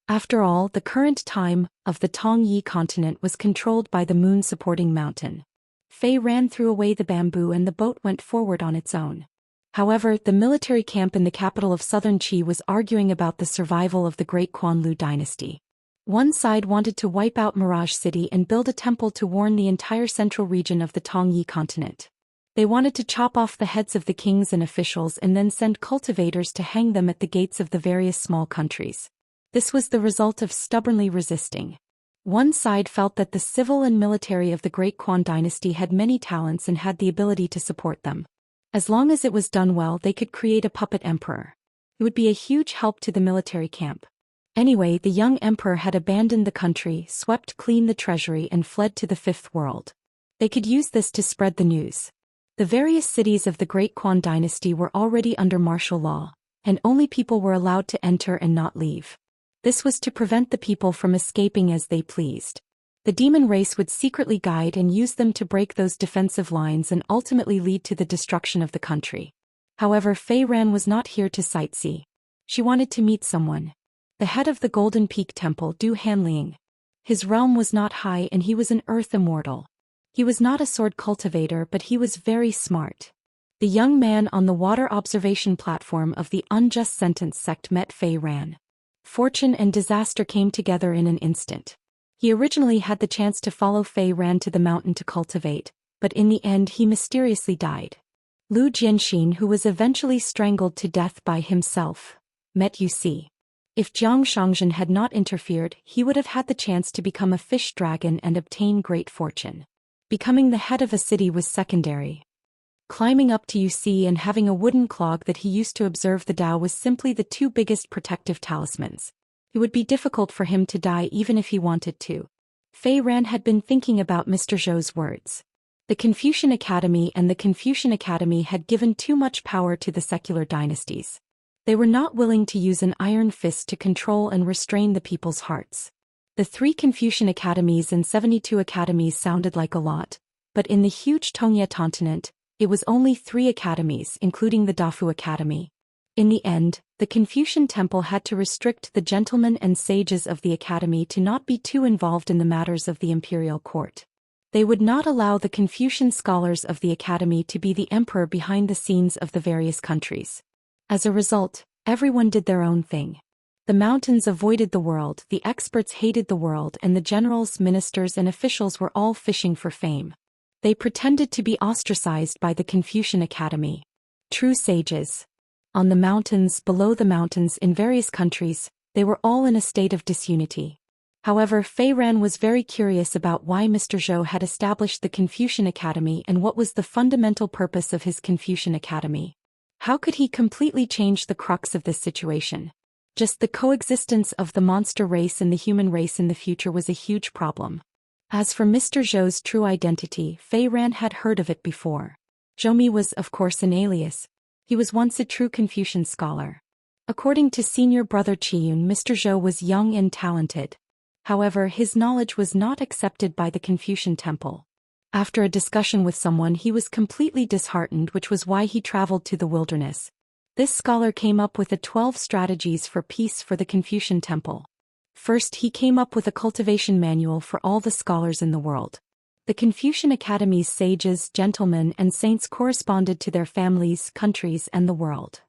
After all, the current time of the Tongyi continent was controlled by the moon-supporting mountain. Fei Ran threw away the bamboo and the boat went forward on its own. However, the military camp in the capital of southern Qi was arguing about the survival of the Great Quan Lu dynasty. One side wanted to wipe out Mirage City and build a temple to warn the entire central region of the Tongyi continent. They wanted to chop off the heads of the kings and officials and then send cultivators to hang them at the gates of the various small countries. This was the result of stubbornly resisting. One side felt that the civil and military of the Great Quan dynasty had many talents and had the ability to support them. As long as it was done well, they could create a puppet emperor. It would be a huge help to the military camp. Anyway, the young emperor had abandoned the country, swept clean the treasury and fled to the Fifth World. They could use this to spread the news. The various cities of the Great Quan dynasty were already under martial law, and only people were allowed to enter and not leave. This was to prevent the people from escaping as they pleased. The demon race would secretly guide and use them to break those defensive lines and ultimately lead to the destruction of the country. However, Fei Ran was not here to sightsee. She wanted to meet someone. The head of the Golden Peak Temple, Du Hanliang. His realm was not high and he was an earth immortal. He was not a sword cultivator, but he was very smart. The young man on the water observation platform of the Unjust Sentence sect met Fei Ran. Fortune and disaster came together in an instant. He originally had the chance to follow Fei Ran to the mountain to cultivate, but in the end he mysteriously died. Lu Jianxin, who was eventually strangled to death by himself, met Wuxia. If Jiang Shangzhen had not interfered, he would have had the chance to become a fish dragon and obtain great fortune. Becoming the head of a city was secondary. Climbing up to Wuxia and having a wooden clog that he used to observe the Tao was simply the two biggest protective talismans. It would be difficult for him to die even if he wanted to. Fei Ran had been thinking about Mr. Zhou's words. The Confucian Academy and the Confucian Academy had given too much power to the secular dynasties. They were not willing to use an iron fist to control and restrain the people's hearts. The 3 Confucian academies and 72 academies sounded like a lot, but in the huge Tongye continent, it was only 3 academies, including the Dafu Academy. In the end, the Confucian Temple had to restrict the gentlemen and sages of the academy to not be too involved in the matters of the imperial court. They would not allow the Confucian scholars of the academy to be the emperor behind the scenes of the various countries. As a result, everyone did their own thing. The mountains avoided the world, the experts hated the world, and the generals, ministers, and officials were all fishing for fame. They pretended to be ostracized by the Confucian Academy. True sages. On the mountains, below the mountains, in various countries, they were all in a state of disunity. However, Fei Ran was very curious about why Mr. Zhou had established the Confucian Academy and what was the fundamental purpose of his Confucian Academy. How could he completely change the crux of this situation? Just the coexistence of the monster race and the human race in the future was a huge problem. As for Mr. Zhou's true identity, Fei Ran had heard of it before. Zhou was, of course, an alias. He was once a true Confucian scholar. According to senior brother Qiyun, Mr. Zhou was young and talented. However, his knowledge was not accepted by the Confucian Temple. After a discussion with someone, he was completely disheartened, which was why he traveled to the wilderness. This scholar came up with 12 strategies for peace for the Confucian Temple. First, he came up with a cultivation manual for all the scholars in the world. The Confucian Academy's sages, gentlemen, and saints corresponded to their families, countries, and the world.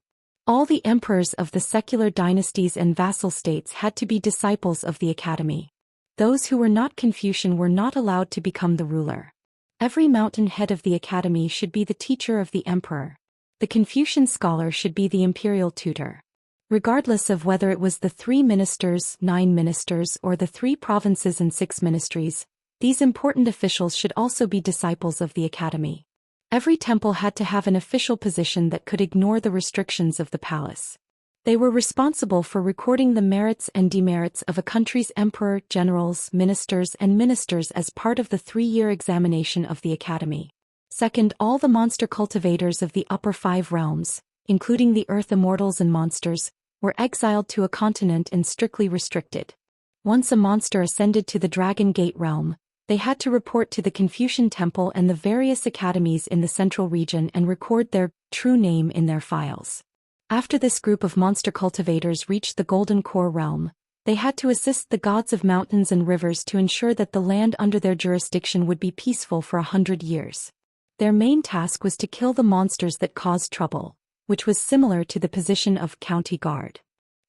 All the emperors of the secular dynasties and vassal states had to be disciples of the academy. Those who were not Confucian were not allowed to become the ruler. Every mountain head of the academy should be the teacher of the emperor. The Confucian scholar should be the imperial tutor. Regardless of whether it was the 3 ministers, 9 ministers, or the 3 provinces and 6 ministries, these important officials should also be disciples of the academy. Every temple had to have an official position that could ignore the restrictions of the palace. They were responsible for recording the merits and demerits of a country's emperor, generals, ministers, and ministers as part of the 3-year examination of the academy. Second, all the monster cultivators of the upper 5 realms, including the earth immortals and monsters, were exiled to a continent and strictly restricted. Once a monster ascended to the Dragon Gate realm, they had to report to the Confucian Temple and the various academies in the central region and record their true name in their files. After this group of monster cultivators reached the Golden Core realm, they had to assist the gods of mountains and rivers to ensure that the land under their jurisdiction would be peaceful for 100 years. Their main task was to kill the monsters that caused trouble, which was similar to the position of county guard.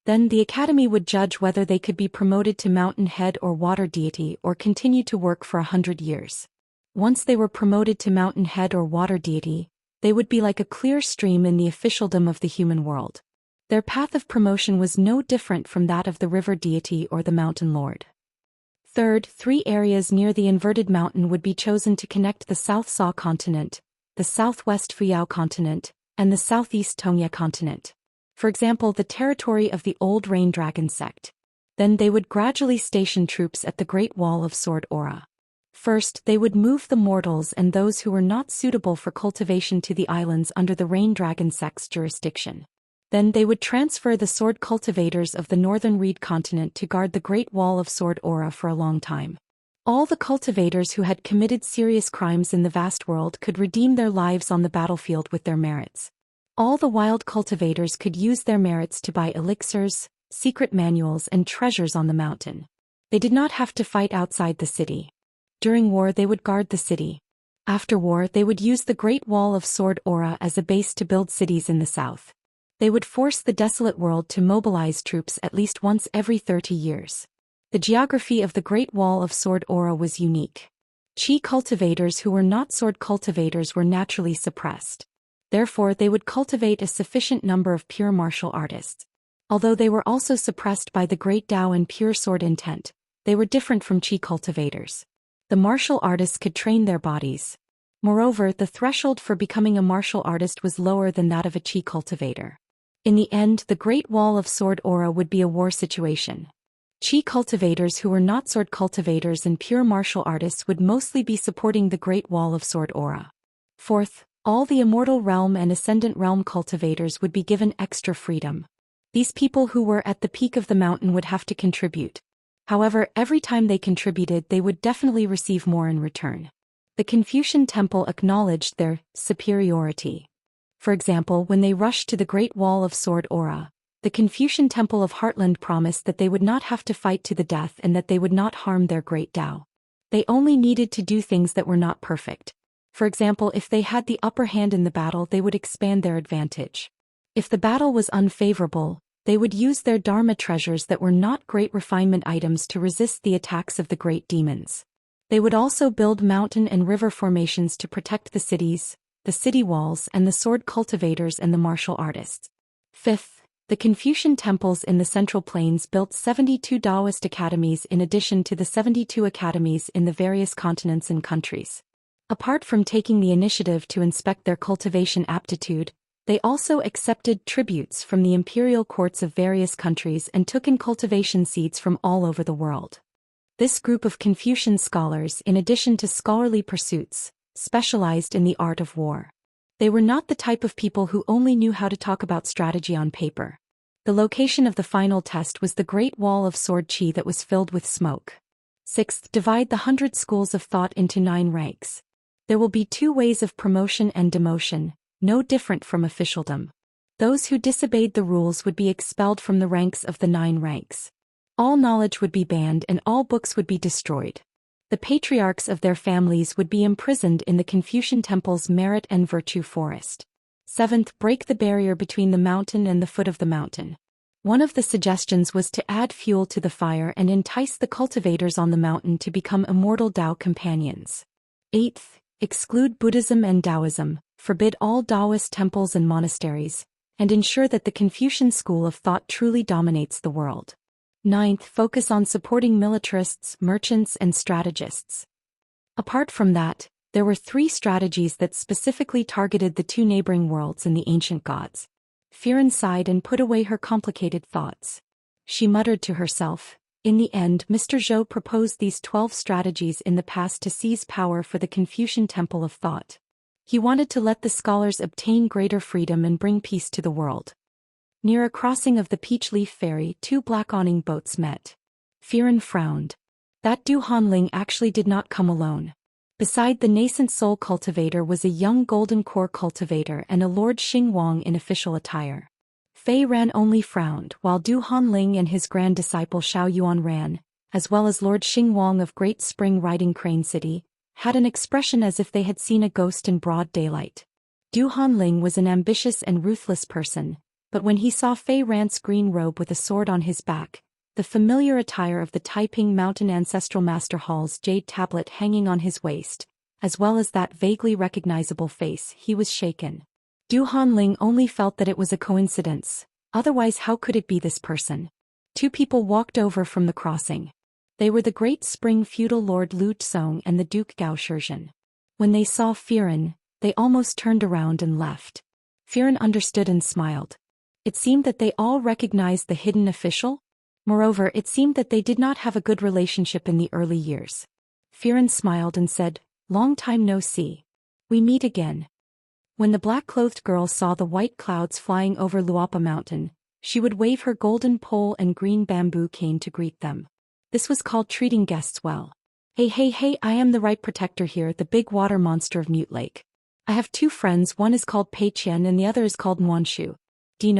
Then the academy would judge whether they could be promoted to mountain head or water deity or continue to work for 100 years. Once they were promoted to mountain head or water deity, they would be like a clear stream in the officialdom of the human world. Their path of promotion was no different from that of the river deity or the mountain lord. Third, 3 areas near the inverted mountain would be chosen to connect the South Sa continent, the southwest Fuyao continent, and the southeast Tongye continent. For example, the territory of the old Rain Dragon sect. Then they would gradually station troops at the Great Wall of Sword Aura. First, they would move the mortals and those who were not suitable for cultivation to the islands under the Rain Dragon sect's jurisdiction. Then they would transfer the sword cultivators of the northern Reed continent to guard the Great Wall of Sword Aura for a long time. All the cultivators who had committed serious crimes in the vast world could redeem their lives on the battlefield with their merits. All the wild cultivators could use their merits to buy elixirs, secret manuals and treasures on the mountain. They did not have to fight outside the city. During war they would guard the city. After war they would use the Great Wall of Sword Aura as a base to build cities in the south. They would force the desolate world to mobilize troops at least once every 30 years. The geography of the Great Wall of Sword Aura was unique. Qi cultivators who were not sword cultivators were naturally suppressed. Therefore they would cultivate a sufficient number of pure martial artists. Although they were also suppressed by the great Tao and pure sword intent, they were different from Qi cultivators. The martial artists could train their bodies. Moreover, the threshold for becoming a martial artist was lower than that of a Qi cultivator. In the end, the Great Wall of Sword Aura would be a war situation. Qi cultivators who were not sword cultivators and pure martial artists would mostly be supporting the Great Wall of Sword Aura. Fourth, all the Immortal Realm and Ascendant Realm cultivators would be given extra freedom. These people who were at the peak of the mountain would have to contribute. However, every time they contributed they would definitely receive more in return. The Confucian Temple acknowledged their superiority. For example, when they rushed to the Great Wall of Sword Aura, the Confucian Temple of Heartland promised that they would not have to fight to the death and that they would not harm their great Tao. They only needed to do things that were not perfect. For example, if they had the upper hand in the battle they would expand their advantage. If the battle was unfavorable, they would use their Dharma treasures that were not great refinement items to resist the attacks of the great demons. They would also build mountain and river formations to protect the cities, the city walls and the sword cultivators and the martial artists. Fifth, the Confucian temples in the Central Plains built 72 Daoist academies in addition to the 72 academies in the various continents and countries. Apart from taking the initiative to inspect their cultivation aptitude, they also accepted tributes from the imperial courts of various countries and took in cultivation seeds from all over the world. This group of Confucian scholars, in addition to scholarly pursuits, specialized in the art of war. They were not the type of people who only knew how to talk about strategy on paper. The location of the final test was the Great Wall of Sword Qi that was filled with smoke. Sixth, divide the 100 schools of thought into 9 ranks. There will be 2 ways of promotion and demotion, no different from officialdom. Those who disobeyed the rules would be expelled from the ranks of the 9 ranks. All knowledge would be banned and all books would be destroyed. The patriarchs of their families would be imprisoned in the Confucian Temple's merit and virtue forest. Seventh, break the barrier between the mountain and the foot of the mountain. One of the suggestions was to add fuel to the fire and entice the cultivators on the mountain to become immortal Tao companions. Eighth, exclude Buddhism and Taoism, forbid all Daoist temples and monasteries, and ensure that the Confucian school of thought truly dominates the world. Ninth, focus on supporting militarists, merchants, and strategists. Apart from that, there were 3 strategies that specifically targeted the 2 neighboring worlds and the ancient gods. Firen sighed and put away her complicated thoughts. She muttered to herself, in the end, Mr. Zhou proposed these 12 strategies in the past to seize power for the Confucian Temple of Thought. He wanted to let the scholars obtain greater freedom and bring peace to the world. Near a crossing of the Peach Leaf Ferry, 2 black awning boats met. Firen frowned. That Du Hanling actually did not come alone. Beside the nascent soul cultivator was a young golden core cultivator and a Lord Xing Wang in official attire. Fei Ran only frowned, while Du Hanling and his grand disciple Xiao Yuan ran, as well as Lord Xing Wang of Great Spring Riding Crane City, had an expression as if they had seen a ghost in broad daylight. Du Hanling was an ambitious and ruthless person, but when he saw Fei Ran's green robe with a sword on his back, the familiar attire of the Taiping Mountain Ancestral Master Hall's jade tablet hanging on his waist, as well as that vaguely recognizable face, he was shaken. Du Hanling only felt that it was a coincidence, otherwise how could it be this person? 2 people walked over from the crossing. They were the Great Spring feudal Lord Lu Tsong and the Duke Gao Shizhen. When they saw Firen, they almost turned around and left. Firen understood and smiled. It seemed that they all recognized the hidden official. Moreover, it seemed that they did not have a good relationship in the early years. Firen smiled and said, "Long time no see. We meet again." When the black-clothed girl saw the white clouds flying over Luapa Mountain, she would wave her golden pole and green bamboo cane to greet them. This was called treating guests well. Hey, I am the right protector here, the big water monster of Mute Lake. I have two friends, one is called Pei Qian and the other is called Nuanshu. Do you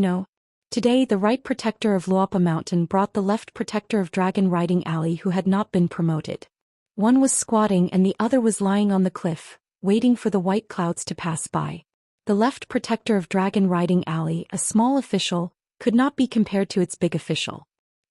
know? Today the right protector of Luopa Mountain brought the left protector of Dragon Riding Alley who had not been promoted. One was squatting and the other was lying on the cliff, waiting for the white clouds to pass by. The left protector of Dragon Riding Alley, a small official, could not be compared to its big official.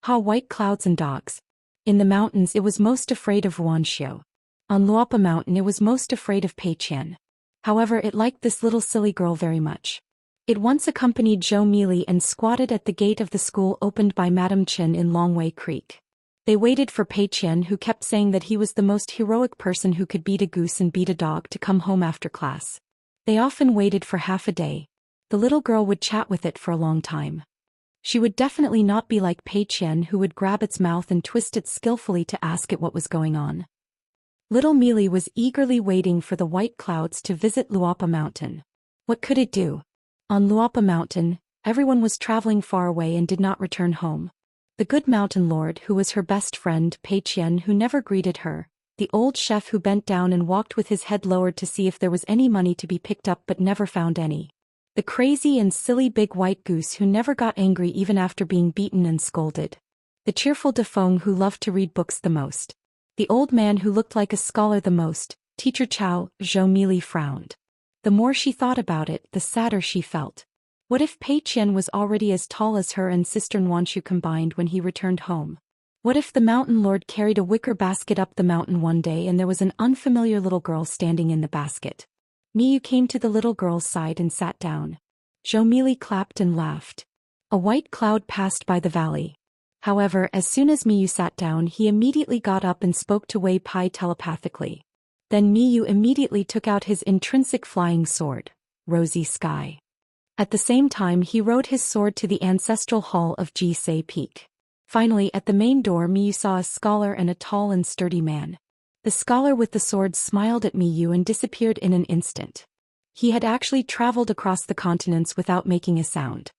White clouds and dogs. In the mountains it was most afraid of Wuxia. On Luopa Mountain it was most afraid of Pei Qian. However, it liked this little silly girl very much. It once accompanied Zhou Mili and squatted at the gate of the school opened by Madame Chen in Longwei Creek. They waited for Pei Qian, who kept saying that he was the most heroic person who could beat a goose and beat a dog, to come home after class. They often waited for half a day. The little girl would chat with it for a long time. She would definitely not be like Pei Qian, who would grab its mouth and twist it skillfully to ask it what was going on. Little Mealy was eagerly waiting for the white clouds to visit Luopa Mountain. What could it do? On Luopa Mountain, everyone was traveling far away and did not return home. The good mountain lord, who was her best friend, Pei Qian, who never greeted her, the old chef who bent down and walked with his head lowered to see if there was any money to be picked up but never found any. The crazy and silly big white goose who never got angry even after being beaten and scolded. The cheerful Defeng who loved to read books the most. The old man who looked like a scholar the most, Teacher Chow. Zhou Mili frowned. The more she thought about it, the sadder she felt. What if Pei Qian was already as tall as her and sister Nuanshu combined when he returned home? What if the mountain lord carried a wicker basket up the mountain one day and there was an unfamiliar little girl standing in the basket? Miyu came to the little girl's side and sat down. Zhou Mili clapped and laughed. A white cloud passed by the valley. However, as soon as Miyu sat down, he immediately got up and spoke to Wei Pai telepathically. Then Miyu immediately took out his intrinsic flying sword, Rosy Sky. At the same time he rode his sword to the ancestral hall of Jisei Peak. Finally, at the main door Miyu saw a scholar and a tall and sturdy man. The scholar with the sword smiled at Miyu and disappeared in an instant. He had actually traveled across the continents without making a sound.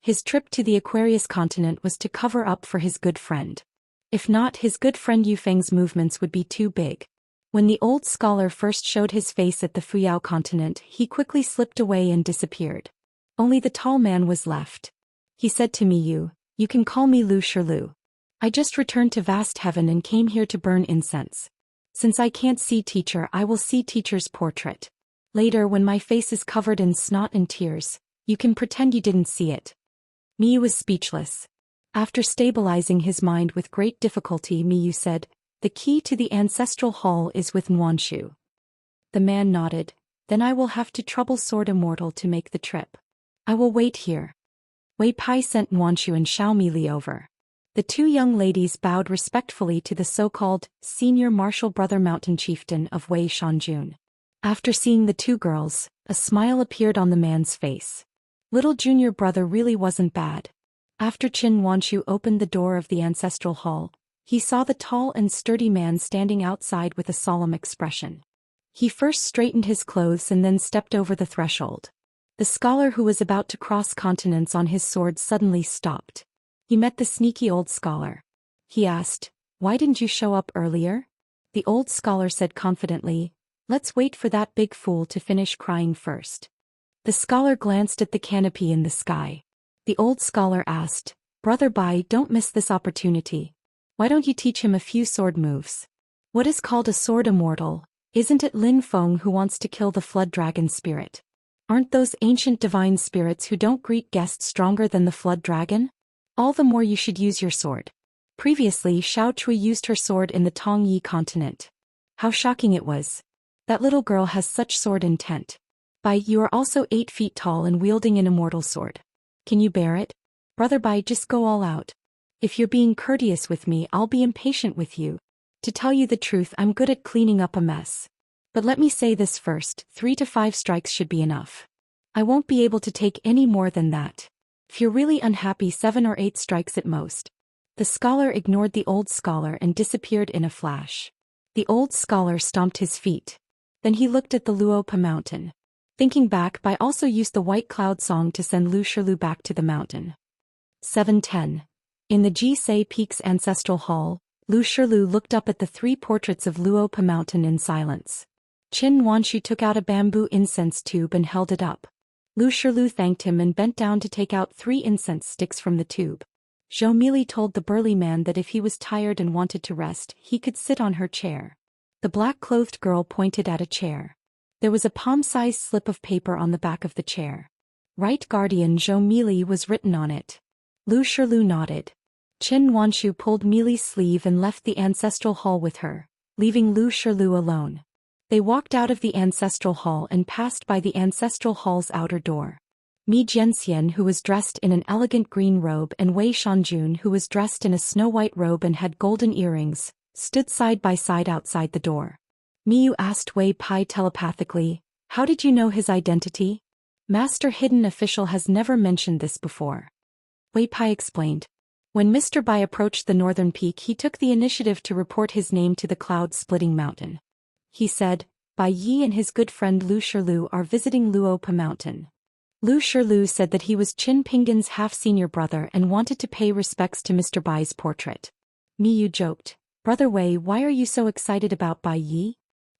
His trip to the Aquarius continent was to cover up for his good friend. If not, his good friend Yufeng's movements would be too big. When the old scholar first showed his face at the Fuyao continent, he quickly slipped away and disappeared. Only the tall man was left. He said to Miyu, "You can call me Lu Shirlu. I just returned to vast heaven and came here to burn incense. Since I can't see teacher, I will see teacher's portrait. Later, when my face is covered in snot and tears, you can pretend you didn't see it." Miyu was speechless. After stabilizing his mind with great difficulty, Miyu said, "The key to the ancestral hall is with Nuanshu." The man nodded. "Then I will have to trouble Sword Immortal to make the trip. I will wait here." Wei Pai sent Nuanshu and Xiaomili over. The two young ladies bowed respectfully to the so-called senior martial brother mountain chieftain of Wei Shanjun. After seeing the two girls, a smile appeared on the man's face. Little junior brother really wasn't bad. After Qin Wanshu opened the door of the ancestral hall, he saw the tall and sturdy man standing outside with a solemn expression. He first straightened his clothes and then stepped over the threshold. The scholar who was about to cross continents on his sword suddenly stopped. He met the sneaky old scholar. He asked, "Why didn't you show up earlier?" The old scholar said confidently, "Let's wait for that big fool to finish crying first." The scholar glanced at the canopy in the sky. The old scholar asked, "Brother Bai, don't miss this opportunity. Why don't you teach him a few sword moves? What is called a sword immortal? Isn't it Lin Feng who wants to kill the flood dragon spirit? Aren't those ancient divine spirits who don't greet guests stronger than the flood dragon? All the more you should use your sword." Previously, Xiao Chui used her sword in the Tongyi continent. How shocking it was. That little girl has such sword intent. Bai, you are also 8 feet tall and wielding an immortal sword. Can you bear it? Brother Bai, just go all out. If you're being courteous with me, I'll be impatient with you. To tell you the truth, I'm good at cleaning up a mess. But let me say this first, 3 to 5 strikes should be enough. I won't be able to take any more than that. If you're really unhappy, 7 or 8 strikes at most. The scholar ignored the old scholar and disappeared in a flash. The old scholar stomped his feet. Then he looked at the Luopa mountain. Thinking back, Bai also used the White Cloud song to send Lu Shirlu back to the mountain. 7:10. In the Jisei Peak's ancestral hall, Lu Shilu looked up at the 3 portraits of Luopa Mountain in silence. Qin Wanshu took out a bamboo incense tube and held it up. Lu Shilu thanked him and bent down to take out 3 incense sticks from the tube. Zhou Mili told the burly man that if he was tired and wanted to rest, he could sit on her chair. The black-clothed girl pointed at a chair. There was a palm-sized slip of paper on the back of the chair. Right Guardian Zhou Mili was written on it. Lu Shilu nodded. Qin Wanshu pulled Mili's sleeve and left the ancestral hall with her, leaving Lu Shilu alone. They walked out of the ancestral hall and passed by the ancestral hall's outer door. Mi Jianxian, who was dressed in an elegant green robe, and Wei Shanjun, who was dressed in a snow-white robe and had golden earrings, stood side by side outside the door. Miyu asked Wei Pai telepathically, "How did you know his identity? Master Hidden Official has never mentioned this before." Wei Pai explained. When Mr. Bai approached the northern peak, he took the initiative to report his name to the cloud-splitting mountain. He said, Bai Yi and his good friend Lu Shilu are visiting Luopa Mountain. Lu Shilu said that he was Qin Pinggan's half-senior brother and wanted to pay respects to Mr. Bai's portrait. Miyu joked, "Brother Wei, why are you so excited about Bai Yi?"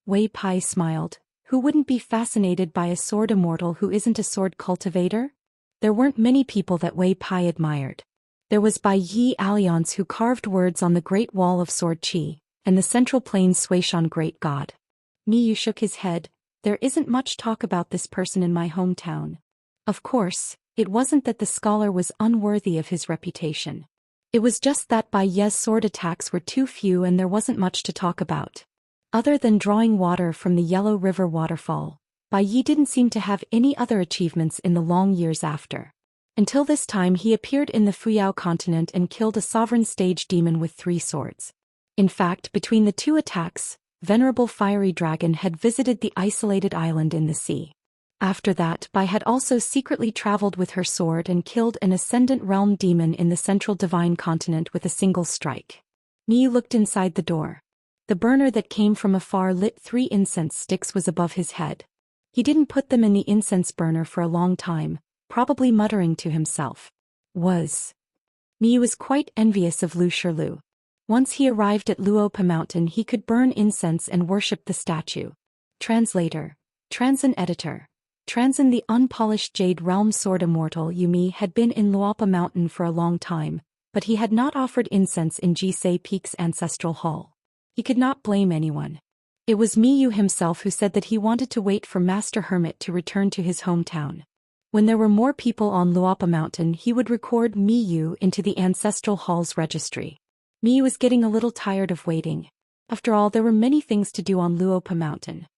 Wei Pai smiled. Who wouldn't be fascinated by a sword immortal who isn't a sword cultivator? There weren't many people that Wei Pai admired. There was Bai Yi Alliance, who carved words on the Great Wall of Sword Qi, and the Central Plains Suishan Great God. Miyu shook his head. There isn't much talk about this person in my hometown. Of course, it wasn't that the scholar was unworthy of his reputation. It was just that Bai Ye's sword attacks were too few and there wasn't much to talk about. Other than drawing water from the Yellow River waterfall, Bai Yi didn't seem to have any other achievements in the long years after. Until this time he appeared in the Fuyao continent and killed a sovereign stage demon with 3 swords. In fact, between the 2 attacks, Venerable Fiery Dragon had visited the isolated island in the sea. After that, Bai had also secretly traveled with her sword and killed an Ascendant Realm demon in the Central Divine Continent with a single strike. Miyu looked inside the door. The burner that came from afar lit 3 incense sticks was above his head. He didn't put them in the incense burner for a long time, probably muttering to himself. Miyu was quite envious of Lu Shilu. Once he arrived at Luopa Mountain, he could burn incense and worship the statue. Translator. Transin Editor. Transin, the unpolished Jade Realm Sword Immortal Yumi, had been in Luopa Mountain for a long time, but he had not offered incense in Jisei Peak's ancestral hall. He could not blame anyone. It was Miyu himself who said that he wanted to wait for Master Hermit to return to his hometown. When there were more people on Luopa Mountain, he would record Miyu into the ancestral hall's registry. Miyu was getting a little tired of waiting. After all, there were many things to do on Luopa Mountain.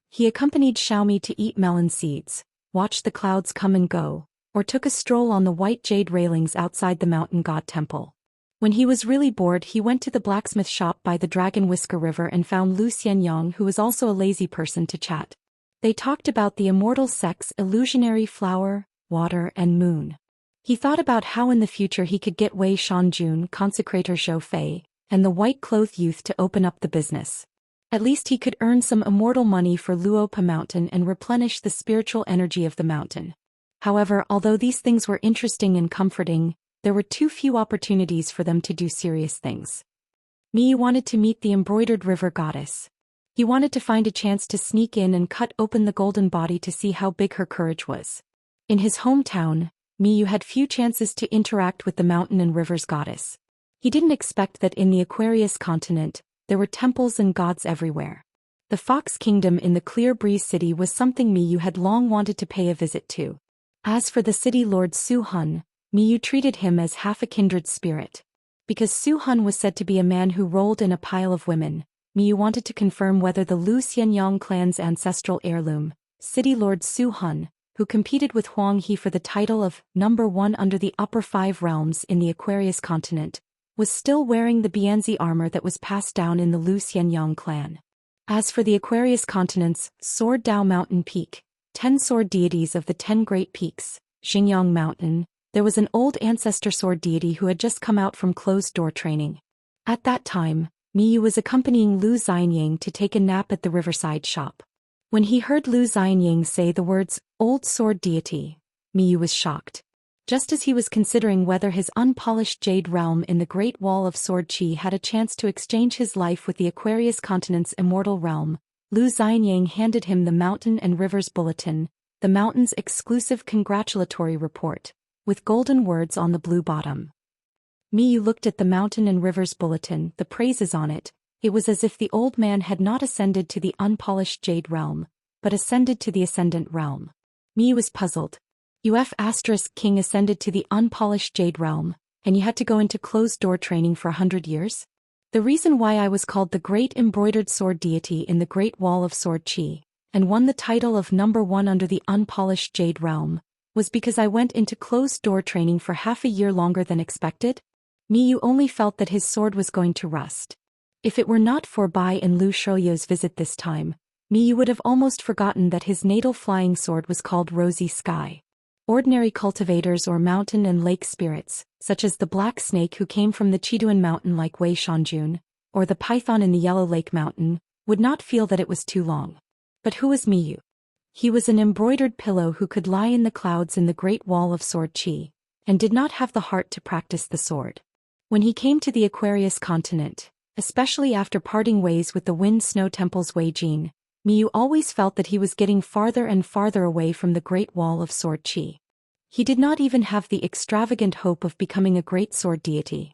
He accompanied Xiaomi to eat melon seeds, watched the clouds come and go, or took a stroll on the white jade railings outside the mountain god temple. When he was really bored, he went to the blacksmith shop by the Dragon Whisker River and found Lu Xianyang, who was also a lazy person, to chat. They talked about the immortal sex, illusionary flower, water and moon. He thought about how in the future he could get Wei Shanjun, consecrator Zhou Fei, and the white-clothed youth to open up the business. At least he could earn some immortal money for Luopa Mountain and replenish the spiritual energy of the mountain. However, although these things were interesting and comforting, there were too few opportunities for them to do serious things. Miyu wanted to meet the embroidered river goddess. He wanted to find a chance to sneak in and cut open the golden body to see how big her courage was. In his hometown, Miyu had few chances to interact with the mountain and rivers goddess. He didn't expect that in the Aquarius continent, there were temples and gods everywhere. The Fox Kingdom in the Clear Breeze City was something Miyu had long wanted to pay a visit to. As for the city lord Su Hun, Miyu treated him as half a kindred spirit. Because Su Hun was said to be a man who rolled in a pile of women, Miyu wanted to confirm whether the Lu Xianyang clan's ancestral heirloom, city lord Su Hun, who competed with Huang He for the title of number 1 under the upper 5 realms in the Aquarius continent, was still wearing the Bianzi armor that was passed down in the Lu Xianyang clan. As for the Aquarius continent's Sword Dao Mountain Peak, 10 sword deities of the 10 Great Peaks, Xingyang Mountain, there was an old ancestor sword deity who had just come out from closed-door training. At that time, Miyu was accompanying Lu Xianying to take a nap at the riverside shop. When he heard Lu Xianying say the words, "old sword deity," Miyu was shocked. Just as he was considering whether his unpolished jade realm in the Great Wall of Sword Qi had a chance to exchange his life with the Aquarius continent's immortal realm, Lu Xianyang handed him the Mountain and Rivers Bulletin, the mountain's exclusive congratulatory report, with golden words on the blue bottom. Miyu looked at the Mountain and Rivers Bulletin, the praises on it. It was as if the old man had not ascended to the unpolished jade realm, but ascended to the ascendant realm. Miyu was puzzled. King ascended to the unpolished jade realm, and you had to go into closed-door training for 100 years? The reason why I was called the Great Embroidered Sword Deity in the Great Wall of Sword Qi, and won the title of number 1 under the unpolished jade realm, was because I went into closed-door training for half a year longer than expected? Miyu only felt that his sword was going to rust. If it were not for Bai and Lu Shoyo's visit this time, Miyu would have almost forgotten that his natal flying sword was called Rosy Sky. Ordinary cultivators or mountain and lake spirits, such as the black snake who came from the Chiduan mountain like Wei Shanjun, or the python in the Yellow Lake mountain, would not feel that it was too long. But who was Miyu? He was an embroidered pillow who could lie in the clouds in the Great Wall of Sword Qi, and did not have the heart to practice the sword. When he came to the Aquarius continent, especially after parting ways with the Wind Snow Temple's Wei Jin, Miyu always felt that he was getting farther and farther away from the Great Wall of Sword Qi. He did not even have the extravagant hope of becoming a great sword deity.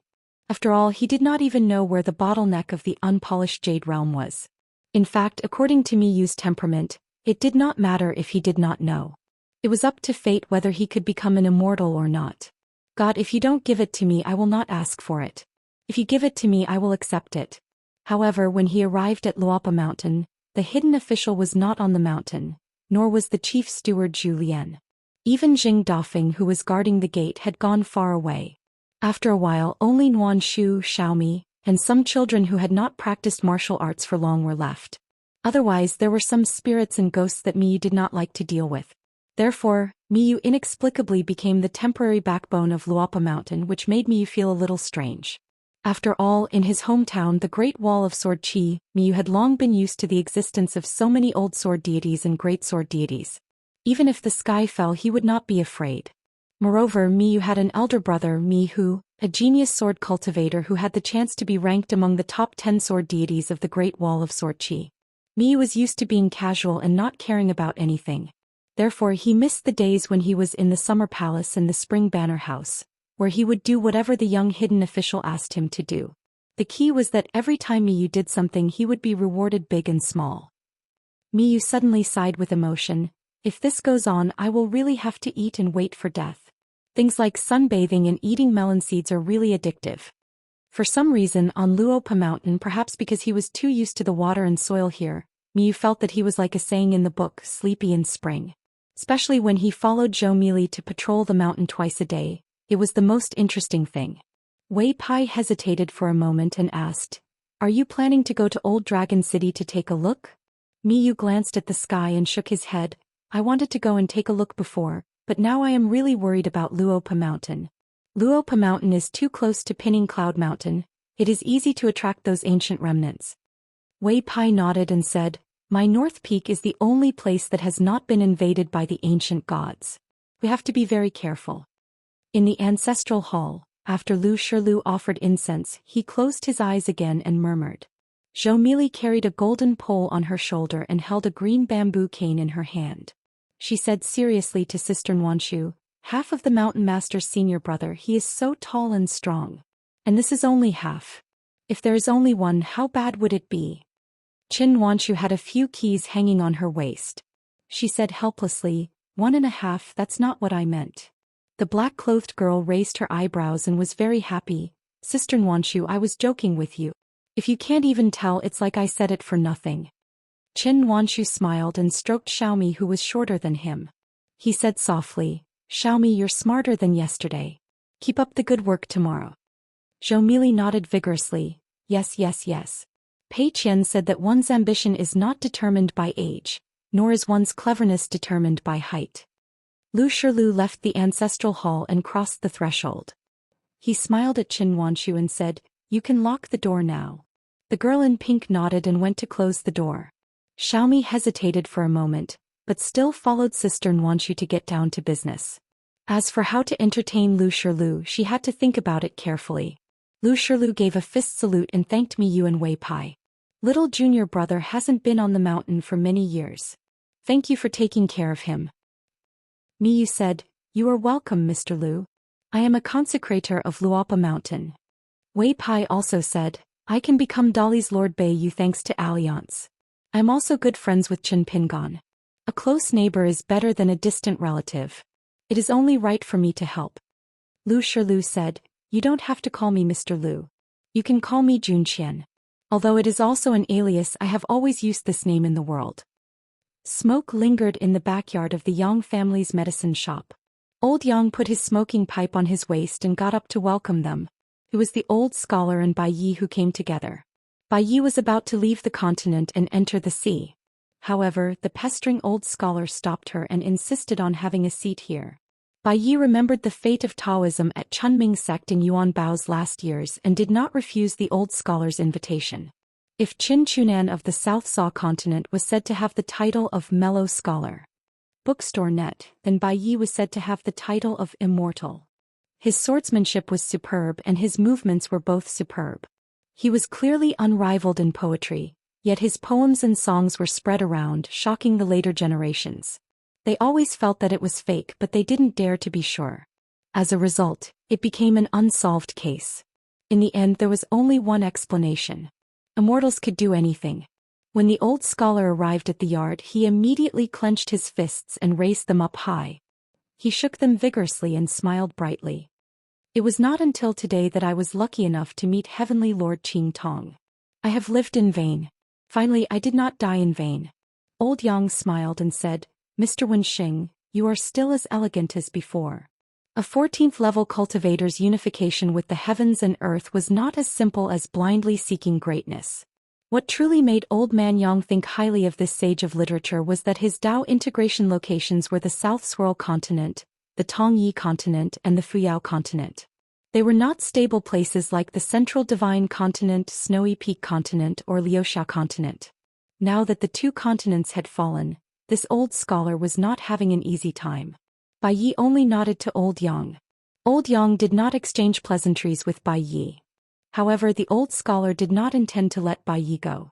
After all, he did not even know where the bottleneck of the unpolished jade realm was. In fact, according to Miyu's temperament, it did not matter if he did not know. It was up to fate whether he could become an immortal or not. God, if you don't give it to me, I will not ask for it. If you give it to me, I will accept it. However, when he arrived at Luopa Mountain, the hidden official was not on the mountain, nor was the chief steward Zhou Lian. Even Jing Dafeng, who was guarding the gate, had gone far away. After a while, only Nuan Shu, Xiaomi, and some children who had not practiced martial arts for long were left. Otherwise, there were some spirits and ghosts that Miyu did not like to deal with. Therefore, Miyu inexplicably became the temporary backbone of Luopa Mountain, which made Miyu feel a little strange. After all, in his hometown, the Great Wall of Sword Qi, Miyu had long been used to the existence of so many old sword deities and great sword deities. Even if the sky fell, he would not be afraid. Moreover, Miyu had an elder brother, Mihu, a genius sword cultivator who had the chance to be ranked among the top 10 sword deities of the Great Wall of Sword Qi. Miyu was used to being casual and not caring about anything. Therefore, he missed the days when he was in the Summer Palace and the Spring Banner House, where he would do whatever the young hidden official asked him to do. The key was that every time Miyu did something, he would be rewarded big and small. Miyu suddenly sighed with emotion. If this goes on, I will really have to eat and wait for death. Things like sunbathing and eating melon seeds are really addictive. For some reason, on Luopa Mountain, perhaps because he was too used to the water and soil here, Miyu felt that he was like a saying in the book, sleepy in spring. Especially when he followed Zhou Mili to patrol the mountain twice a day, it was the most interesting thing. Wei Pai hesitated for a moment and asked, "Are you planning to go to Old Dragon City to take a look?" Miyu glanced at the sky and shook his head. "I wanted to go and take a look before, but now I am really worried about Luopa Mountain. Luopa Mountain is too close to Pinning Cloud Mountain. It is easy to attract those ancient remnants." Wei Pai nodded and said, "My North Peak is the only place that has not been invaded by the ancient gods. We have to be very careful." In the ancestral hall, after Lu Shirlu offered incense, he closed his eyes again and murmured. Zhou Mili carried a golden pole on her shoulder and held a green bamboo cane in her hand. She said seriously to Sister Nuanshu, "Half of the Mountain Master's senior brother, he is so tall and strong. And this is only half. If there is only one, how bad would it be?" Qin Nuanshu had a few keys hanging on her waist. She said helplessly, "1.5, that's not what I meant." The black-clothed girl raised her eyebrows and was very happy. "Sister Nuanshu, I was joking with you. If you can't even tell, it's like I said it for nothing." Qin Nuanshu smiled and stroked Xiaomi, who was shorter than him. He said softly, "Xiaomi, you're smarter than yesterday. Keep up the good work tomorrow." Zhou Mili nodded vigorously. "Yes, yes, yes." Pei Qian said that one's ambition is not determined by age, nor is one's cleverness determined by height. Lu Shirlu left the ancestral hall and crossed the threshold. He smiled at Qin Nuanshu and said, "You can lock the door now." The girl in pink nodded and went to close the door. Xiaomi hesitated for a moment, but still followed Sister Nuanshu to get down to business. As for how to entertain Lu Shirlu, she had to think about it carefully. Lu Shirlu gave a fist salute and thanked Miyu and Wei Pai. Little junior brother hasn't been on the mountain for many years. Thank you for taking care of him. Miyu said, You are welcome, Mr. Lu. I am a consecrator of Luopa Mountain. Wei Pai also said, I can become Dali's Lord Beiyu thanks to Alliance. I am also good friends with Chen Pingon. A close neighbor is better than a distant relative. It is only right for me to help. Lu Shirlu said, You don't have to call me Mr. Lu. You can call me Zhou Xian. Although it is also an alias, I have always used this name in the world. Smoke lingered in the backyard of the Yang family's medicine shop. Old Yang put his smoking pipe on his waist and got up to welcome them. It was the old scholar and Bai Yi who came together. Bai Yi was about to leave the continent and enter the sea. However, the pestering old scholar stopped her and insisted on having a seat here. Bai Yi remembered the fate of Taoism at Chunming sect in Yuan Bao's last years and did not refuse the old scholar's invitation. If Qin Chunan of the South Sa continent was said to have the title of Mellow Scholar, Bookstore Net, then Bai Yi was said to have the title of Immortal. His swordsmanship was superb and his movements were both superb. He was clearly unrivaled in poetry, yet his poems and songs were spread around, shocking the later generations. They always felt that it was fake, but they didn't dare to be sure. As a result, it became an unsolved case. In the end, there was only one explanation. Immortals could do anything. When the old scholar arrived at the yard, he immediately clenched his fists and raised them up high. He shook them vigorously and smiled brightly. It was not until today that I was lucky enough to meet Heavenly Lord Qing Tong. I have lived in vain. Finally, I did not die in vain. Old Yang smiled and said, Mr. Wenxing, you are still as elegant as before. A 14th-level cultivator's unification with the heavens and earth was not as simple as blindly seeking greatness. What truly made Old Man Yang think highly of this sage of literature was that his Dao integration locations were the South Swirl continent, the Tongyi continent and the Fuyao continent. They were not stable places like the Central Divine continent, Snowy Peak continent or Liuxia continent. Now that the two continents had fallen, this old scholar was not having an easy time. Bai Yi only nodded to Old Yang. Old Yang did not exchange pleasantries with Bai Yi. However, the old scholar did not intend to let Bai Yi go.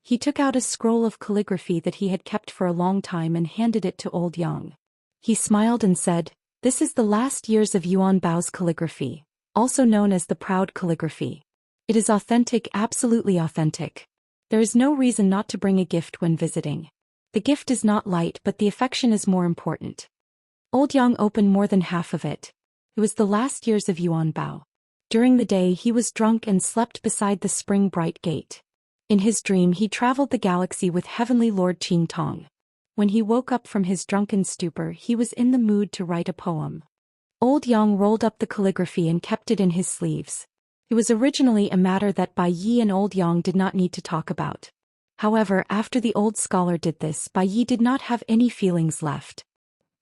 He took out a scroll of calligraphy that he had kept for a long time and handed it to Old Yang. He smiled and said, This is the last years of Yuan Bao's calligraphy, also known as the proud calligraphy. It is authentic, absolutely authentic. There is no reason not to bring a gift when visiting. The gift is not light, but the affection is more important. Old Yang opened more than half of it. It was the last years of Yuan Bao. During the day he was drunk and slept beside the spring bright gate. In his dream he traveled the galaxy with Heavenly Lord Qing Tong. When he woke up from his drunken stupor he was in the mood to write a poem. Old Yang rolled up the calligraphy and kept it in his sleeves. It was originally a matter that Bai Yi and Old Yang did not need to talk about. However, after the old scholar did this, Bai Yi did not have any feelings left.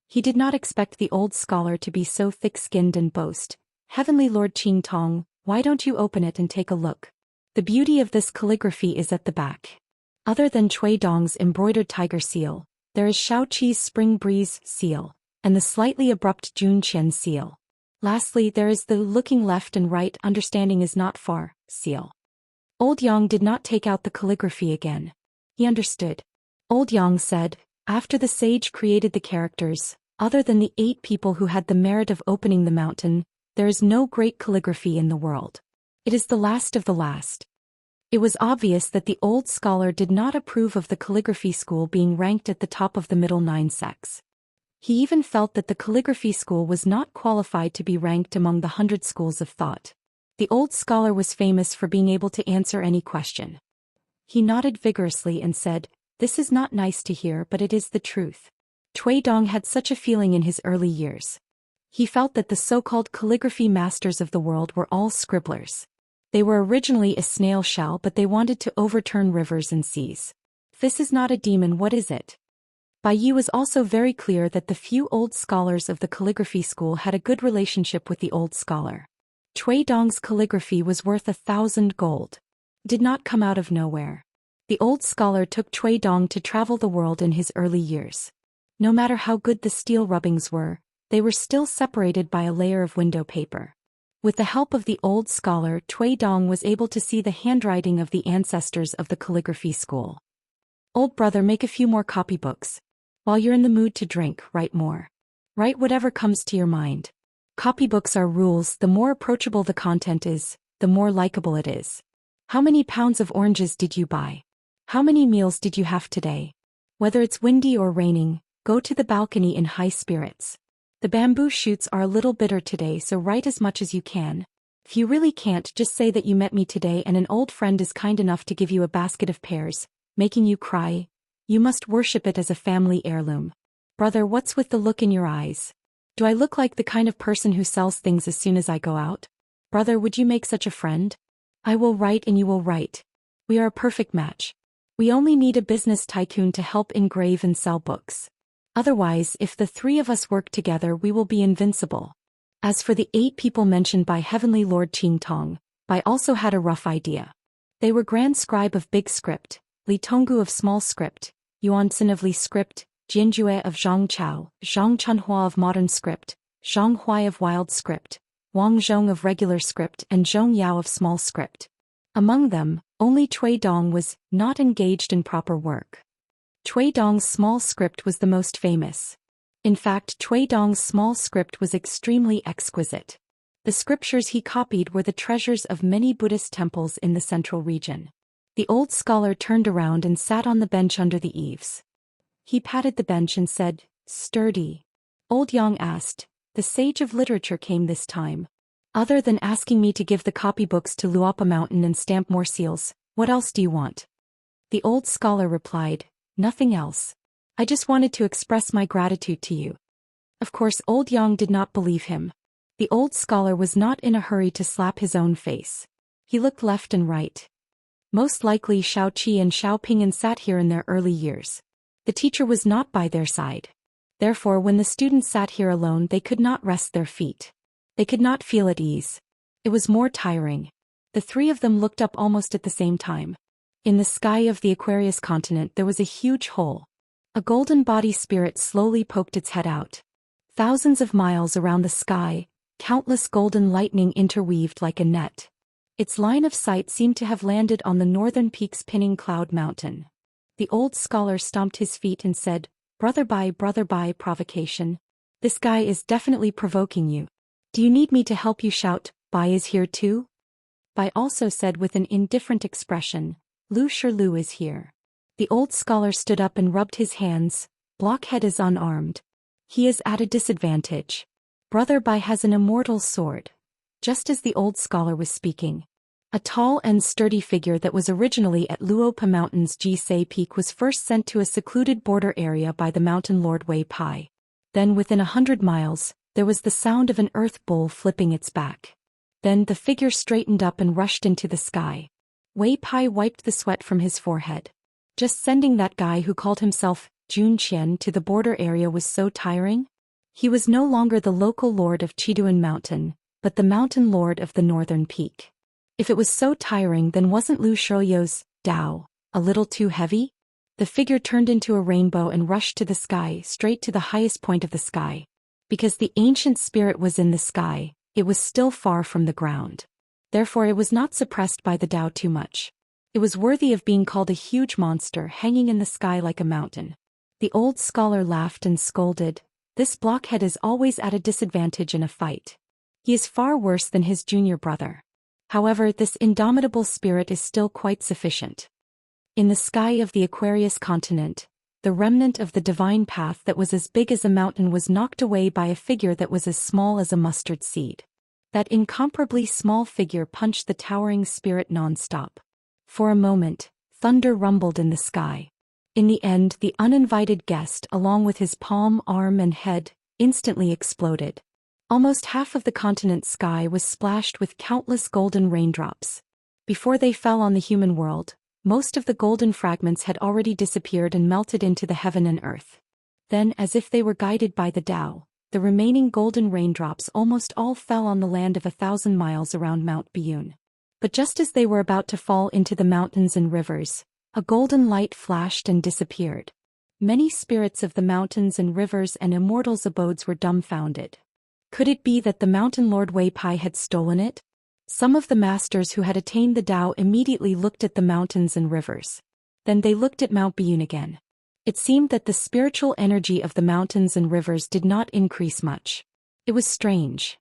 He did not expect the old scholar to be so thick-skinned and boast, Heavenly Lord Qing Tong, why don't you open it and take a look? The beauty of this calligraphy is at the back. Other than Cui Dong's embroidered tiger seal, there is Shaoqi's spring breeze seal, and the slightly abrupt Jun Qian seal. Lastly, there is the looking left and right, understanding is not far, seal. Old Yang did not take out the calligraphy again. He understood. Old Yang said, After the sage created the characters, other than the 8 people who had the merit of opening the mountain, there is no great calligraphy in the world. It is the last of the last. It was obvious that the old scholar did not approve of the calligraphy school being ranked at the top of the middle 9 sects. He even felt that the calligraphy school was not qualified to be ranked among the 100 schools of thought. The old scholar was famous for being able to answer any question. He nodded vigorously and said, This is not nice to hear, but it is the truth. Cui Dong had such a feeling in his early years. He felt that the so-called calligraphy masters of the world were all scribblers. They were originally a snail shell, but they wanted to overturn rivers and seas. This is not a demon, what is it? Bai Yi was also very clear that the few old scholars of the calligraphy school had a good relationship with the old scholar. Cui Dong's calligraphy was worth 1,000 gold. Did not come out of nowhere. The old scholar took Cui Dong to travel the world in his early years. No matter how good the steel rubbings were, They were still separated by a layer of window paper. With the help of the old scholar, Cui Dong was able to see the handwriting of the ancestors of the calligraphy school. Old brother, make a few more copybooks. While you're in the mood to drink, write more. Write whatever comes to your mind. Copybooks are rules. The more approachable the content is, the more likable it is. How many pounds of oranges did you buy? How many meals did you have today? Whether it's windy or raining, go to the balcony in high spirits. The bamboo shoots are a little bitter today, so write as much as you can. If you really can't, just say that you met me today and an old friend is kind enough to give you a basket of pears, making you cry. You must worship it as a family heirloom. Brother, what's with the look in your eyes? Do I look like the kind of person who sells things as soon as I go out? Brother, would you make such a friend? I will write and you will write. We are a perfect match. We only need a business tycoon to help engrave and sell books. Otherwise, if the three of us work together, we will be invincible. As for the 8 people mentioned by Heavenly Lord Qing Tong, Bai also had a rough idea. They were Grand Scribe of Big Script, Li Tonggu of Small Script, Yuan Xin of Li Script, Jianjue of Zhang Chao, Zhang Chunhua of Modern Script, Zhang Huai of Wild Script, Wang Zhong of Regular Script, and Zhong Yao of Small Script. Among them, only Cui Dong was not engaged in proper work. Cui Dong's small script was the most famous. In fact, Cui Dong's small script was extremely exquisite. The scriptures he copied were the treasures of many Buddhist temples in the central region. The old scholar turned around and sat on the bench under the eaves. He patted the bench and said, "Sturdy." Old Yang asked, "The sage of literature came this time. Other than asking me to give the copybooks to Luapa Mountain and stamp more seals, what else do you want?" The old scholar replied, "Nothing else. I just wanted to express my gratitude to you." Of course, old Yang did not believe him. The old scholar was not in a hurry to slap his own face. He looked left and right. Most likely Xiao Qi and Xiao Ping'an sat here in their early years. The teacher was not by their side. Therefore, when the students sat here alone, they could not rest their feet. They could not feel at ease. It was more tiring. The three of them looked up almost at the same time. In the sky of the Aquarius continent there was a huge hole. A golden body spirit slowly poked its head out. Thousands of miles around the sky, countless golden lightning interweaved like a net. Its line of sight seemed to have landed on the northern peaks pinning Cloud Mountain. The old scholar stomped his feet and said, brother, by provocation. This guy is definitely provoking you. Do you need me to help you shout, Bai is here too? Bai also said with an indifferent expression, Lu Shirlu is here. The old scholar stood up and rubbed his hands. Blockhead is unarmed. He is at a disadvantage. Brother Bai has an immortal sword. Just as the old scholar was speaking, a tall and sturdy figure that was originally at Luopa Mountain's Jisei Peak was first sent to a secluded border area by the mountain lord Wei Pai. Then within 100 miles, there was the sound of an earth bull flipping its back. Then the figure straightened up and rushed into the sky. Wei Pai wiped the sweat from his forehead. Just sending that guy who called himself Zhou Xian to the border area was so tiring? He was no longer the local lord of Chiduan Mountain, but the mountain lord of the northern peak. If it was so tiring, then wasn't Lu Shoyo's Dao a little too heavy? The figure turned into a rainbow and rushed to the sky, straight to the highest point of the sky. Because the ancient spirit was in the sky, it was still far from the ground. Therefore it was not suppressed by the Dao too much. It was worthy of being called a huge monster hanging in the sky like a mountain. The old scholar laughed and scolded, "This blockhead is always at a disadvantage in a fight. He is far worse than his junior brother. However, this indomitable spirit is still quite sufficient." In the sky of the Aquarius continent, the remnant of the divine path that was as big as a mountain was knocked away by a figure that was as small as a mustard seed. That incomparably small figure punched the towering spirit non-stop. For a moment, thunder rumbled in the sky. In the end, the uninvited guest, along with his palm, arm and head, instantly exploded. Almost half of the continent's sky was splashed with countless golden raindrops. Before they fell on the human world, most of the golden fragments had already disappeared and melted into the heaven and earth. Then, as if they were guided by the Tao, the remaining golden raindrops almost all fell on the land of 1,000 miles around Mount Biyun. But just as they were about to fall into the mountains and rivers, a golden light flashed and disappeared. Many spirits of the mountains and rivers and Immortal's abodes were dumbfounded. Could it be that the mountain lord Wei Pai had stolen it? Some of the masters who had attained the Tao immediately looked at the mountains and rivers. Then they looked at Mount Biyun again. It seemed that the spiritual energy of the mountains and rivers did not increase much. It was strange.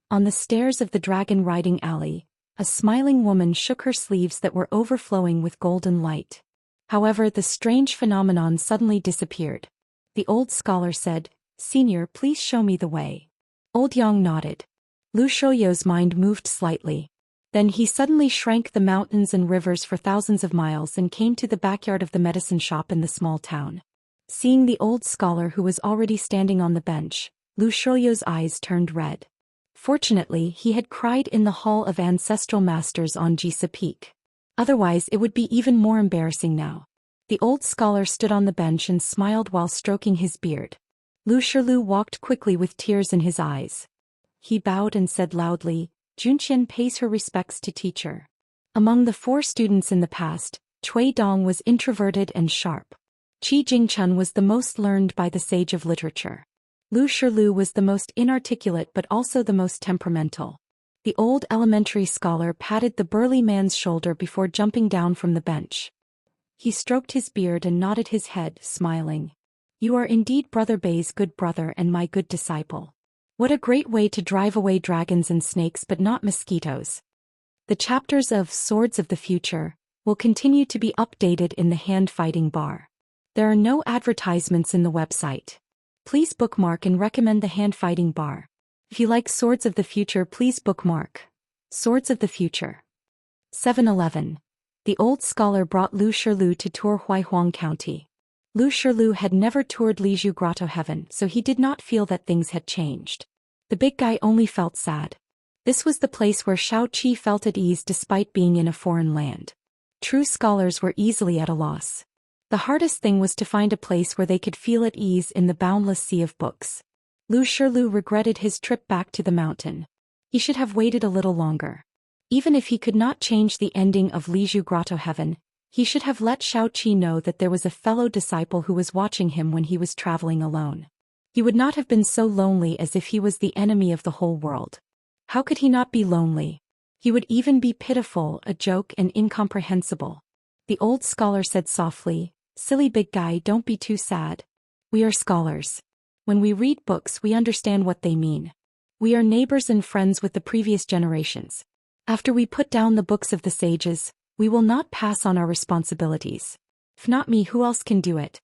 On the stairs of the dragon riding alley, a smiling woman shook her sleeves that were overflowing with golden light. However, the strange phenomenon suddenly disappeared. The old scholar said, "Senior, please show me the way." Old Yang nodded. Lu Shoyo's mind moved slightly. Then he suddenly shrank the mountains and rivers for thousands of miles and came to the backyard of the medicine shop in the small town. Seeing the old scholar who was already standing on the bench, Lu Shoyo's eyes turned red. Fortunately, he had cried in the Hall of Ancestral Masters on Jisa Peak. Otherwise it would be even more embarrassing now. The old scholar stood on the bench and smiled while stroking his beard. Lu Shilu walked quickly with tears in his eyes. He bowed and said loudly, "Junqian pays her respects to teacher." Among the 4 students in the past, Cui Dong was introverted and sharp. Qi Jingchun was the most learned by the sage of literature. Lu Shilu was the most inarticulate but also the most temperamental. The old elementary scholar patted the burly man's shoulder before jumping down from the bench. He stroked his beard and nodded his head, smiling. "You are indeed Brother Bei's good brother and my good disciple. What a great way to drive away dragons and snakes but not mosquitoes." The chapters of Swords of the Future will continue to be updated in the hand-fighting bar. There are no advertisements in the website. Please bookmark and recommend the hand-fighting bar. If you like Swords of the Future, please bookmark Swords of the Future. 7-11. The old scholar brought Lu Shilu to tour Huaihuang County. Lu Shilu had never toured Lizhu Grotto Heaven, so he did not feel that things had changed. The big guy only felt sad. This was the place where Shao Qi felt at ease despite being in a foreign land. True scholars were easily at a loss. The hardest thing was to find a place where they could feel at ease in the boundless sea of books. Lu Shilu regretted his trip back to the mountain. He should have waited a little longer. Even if he could not change the ending of Lizhu Grotto Heaven, he should have let Shao Qi know that there was a fellow disciple who was watching him when he was traveling alone. He would not have been so lonely as if he was the enemy of the whole world. How could he not be lonely? He would even be pitiful, a joke, and incomprehensible. The old scholar said softly, "Silly big guy, don't be too sad. We are scholars. When we read books, we understand what they mean. We are neighbors and friends with the previous generations. After we put down the books of the sages, we will not pass on our responsibilities. If not me, who else can do it?"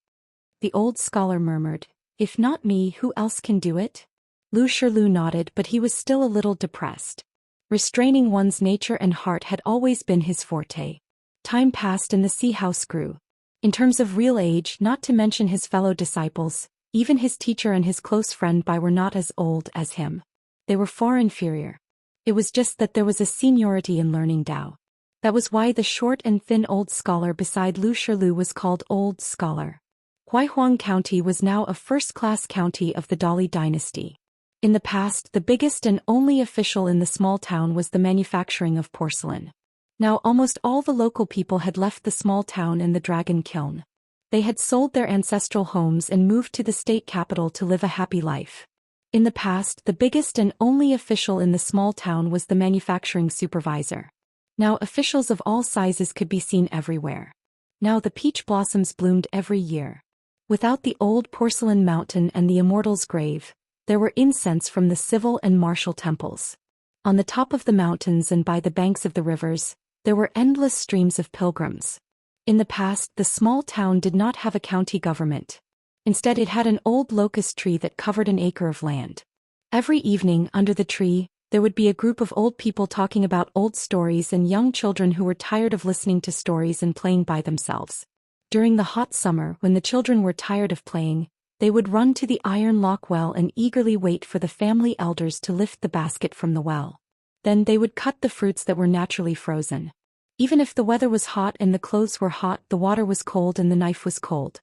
The old scholar murmured, "If not me, who else can do it?" Lu Shilu nodded, but he was still a little depressed. Restraining one's nature and heart had always been his forte. Time passed and the sea house grew. In terms of real age, not to mention his fellow disciples, even his teacher and his close friend Bai were not as old as him. They were far inferior. It was just that there was a seniority in learning Tao. That was why the short and thin old scholar beside Lu Shilu was called Old Scholar. Huaihuang County was now a first-class county of the Dali dynasty. In the past, the biggest and only official in the small town was the manufacturing of porcelain. Now almost all the local people had left the small town and the dragon kiln. They had sold their ancestral homes and moved to the state capital to live a happy life. In the past, the biggest and only official in the small town was the manufacturing supervisor. Now officials of all sizes could be seen everywhere. Now the peach blossoms bloomed every year. Without the old porcelain mountain and the Immortal's grave, there were incense from the civil and martial temples. On the top of the mountains and by the banks of the rivers, there were endless streams of pilgrims. In the past, the small town did not have a county government. Instead, it had an old locust tree that covered an acre of land. Every evening, under the tree, there would be a group of old people talking about old stories and young children who were tired of listening to stories and playing by themselves. During the hot summer, when the children were tired of playing, they would run to the iron lock well and eagerly wait for the family elders to lift the basket from the well. Then they would cut the fruits that were naturally frozen. Even if the weather was hot and the clothes were hot, the water was cold and the knife was cold.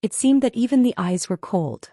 It seemed that even the eyes were cold.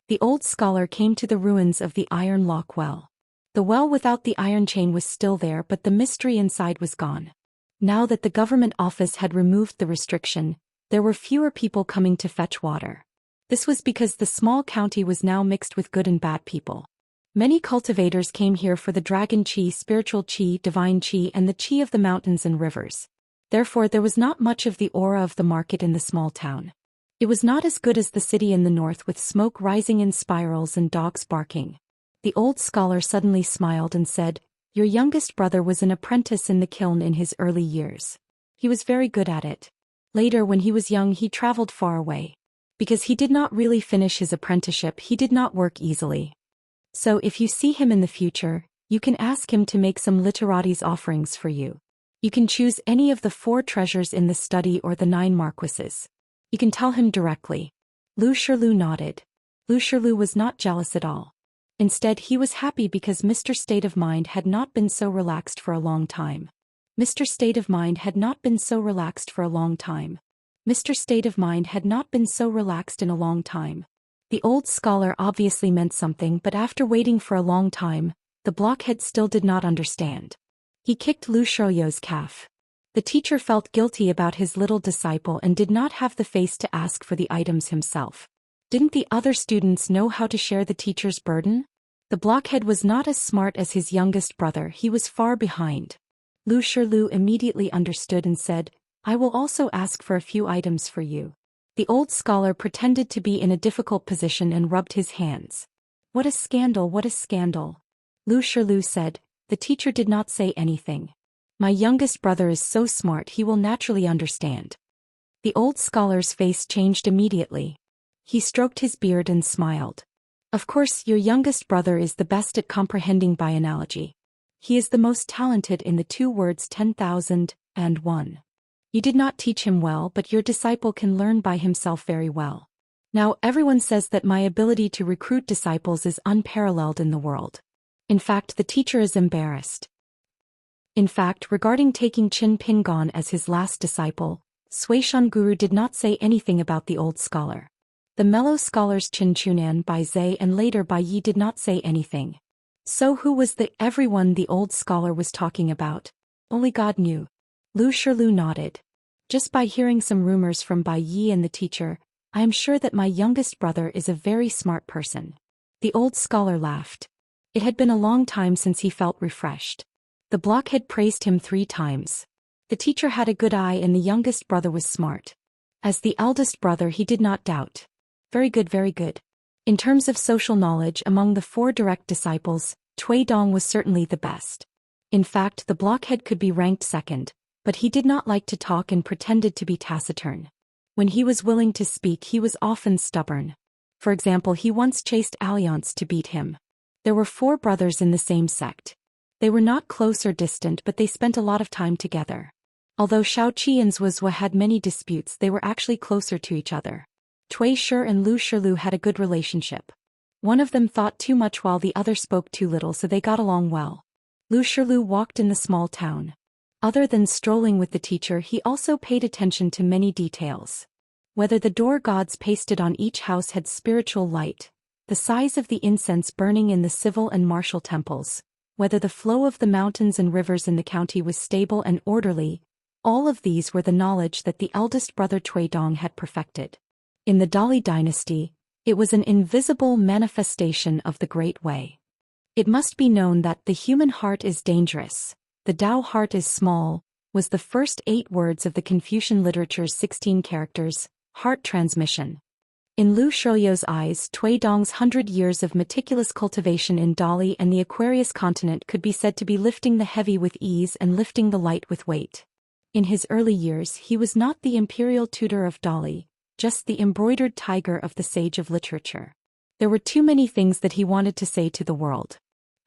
The old scholar came to the ruins of the iron lock well. The well without the iron chain was still there, but the mystery inside was gone. Now that the government office had removed the restriction, There were fewer people coming to fetch water. This was because the small county was now mixed with good and bad people. Many cultivators came here for the dragon chi, spiritual chi, divine chi, and the chi of the mountains and rivers. Therefore there was not much of the aura of the market in the small town. It was not as good as the city in the north, with smoke rising in spirals and dogs barking. The old scholar suddenly smiled and said, "Your youngest brother was an apprentice in the kiln in his early years. He was very good at it. Later, when he was young, he traveled far away. Because he did not really finish his apprenticeship, he did not work easily. So if you see him in the future, you can ask him to make some literati's offerings for you. You can choose any of the 4 treasures in the study or the 9 marquises. You can tell him directly." Lu Shirlu nodded. Lu Shirlu was not jealous at all. Instead, he was happy because Mr. State of Mind had not been so relaxed for a long time. Mr. State of Mind had not been so relaxed for a long time. Mr. State of Mind had not been so relaxed in a long time. The old scholar obviously meant something, but after waiting for a long time, the blockhead still did not understand. He kicked Lu Shirlu's calf. The teacher felt guilty about his little disciple and did not have the face to ask for the items himself. Didn't the other students know how to share the teacher's burden? The blockhead was not as smart as his youngest brother, he was far behind. Lu Shirlu immediately understood and said, "I will also ask for a few items for you." The old scholar pretended to be in a difficult position and rubbed his hands. "What a scandal, what a scandal." Lu Shirlu said. The teacher did not say anything. "My youngest brother is so smart, he will naturally understand." The old scholar's face changed immediately. He stroked his beard and smiled. "Of course, your youngest brother is the best at comprehending by analogy. He is the most talented in the 2 words 10,001. You did not teach him well, but your disciple can learn by himself very well. Now everyone says that my ability to recruit disciples is unparalleled in the world. In fact, the teacher is embarrassed." In fact, regarding taking Qin Pingon as his last disciple, Zhou Xian Guru did not say anything about the old scholar. The mellow scholars Qin Chunan by Zhe and later by Yi did not say anything. So who was the everyone the old scholar was talking about? Only God knew. Lu Shirlu nodded. "Just by hearing some rumors from Bai Yi and the teacher, I am sure that my youngest brother is a very smart person." The old scholar laughed. It had been a long time since he felt refreshed. The blockhead praised him 3 times. The teacher had a good eye and the youngest brother was smart. As the eldest brother, he did not doubt. Very good, very good. In terms of social knowledge among the 4 direct disciples, Cui Dong was certainly the best. In fact, the blockhead could be ranked second, but he did not like to talk and pretended to be taciturn. When he was willing to speak, he was often stubborn. For example, he once chased Alliance to beat him. There were 4 brothers in the same sect. They were not close or distant, but they spent a lot of time together. Although Shaoqi and Zhuozhua had many disputes, they were actually closer to each other. Cui Shi and Lu Shirlu had a good relationship. One of them thought too much while the other spoke too little, so they got along well. Lu Shirlu walked in the small town. Other than strolling with the teacher, he also paid attention to many details. Whether the door gods pasted on each house had spiritual light, the size of the incense burning in the civil and martial temples, whether the flow of the mountains and rivers in the county was stable and orderly, all of these were the knowledge that the eldest brother Cui Dong had perfected. In the Dali dynasty, it was an invisible manifestation of the Great Way. It must be known that the human heart is dangerous, the Tao heart is small, was the first 8 words of the Confucian literature's 16 characters, heart transmission. In Lu Shirlu's eyes, Cui Dong's 100 years of meticulous cultivation in Dali and the Aquarius continent could be said to be lifting the heavy with ease and lifting the light with weight. In his early years, he was not the imperial tutor of Dali, just the embroidered tiger of the sage of literature. There were too many things that he wanted to say to the world.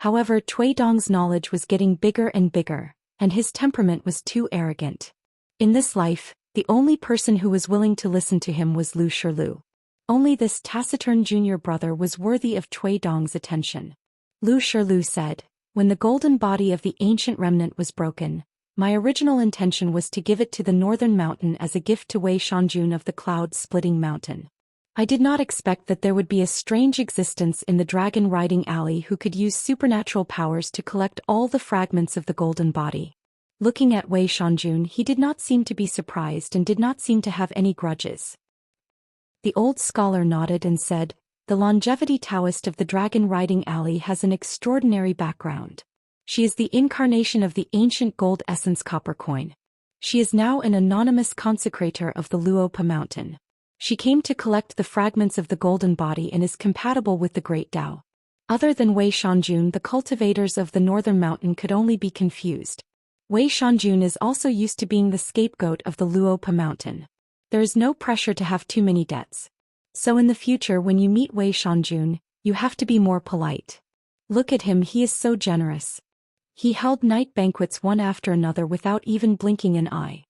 However, Cui Dong's knowledge was getting bigger and bigger, and his temperament was too arrogant. In this life, the only person who was willing to listen to him was Lu Shirlu. Only this taciturn junior brother was worthy of Cui Dong's attention. Lu Shirlu said, "When the golden body of the ancient remnant was broken, my original intention was to give it to the northern mountain as a gift to Wei Shanjun of the cloud-splitting mountain. I did not expect that there would be a strange existence in the dragon-riding alley who could use supernatural powers to collect all the fragments of the golden body. Looking at Wei Shanjun, he did not seem to be surprised and did not seem to have any grudges. The old scholar nodded and said, "The longevity Daoist of the Dragon Riding Alley has an extraordinary background. She is the incarnation of the ancient gold essence copper coin. She is now an anonymous consecrator of the Luopa mountain. She came to collect the fragments of the golden body and is compatible with the great Tao." Other than Wei Shanjun, the cultivators of the northern mountain could only be confused. Wei Shanjun is also used to being the scapegoat of the Luopa mountain. There is no pressure to have too many debts. So in the future when you meet Wei Shanjun, you have to be more polite. Look at him, he is so generous. He held night banquets one after another without even blinking an eye.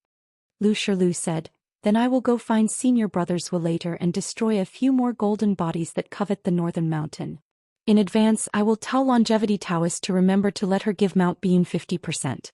Lu Shilu said, "Then I will go find senior brothers Wu later and destroy a few more golden bodies that covet the northern mountain. In advance I will tell longevity Daoist to remember to let her give Mount Bean 50%.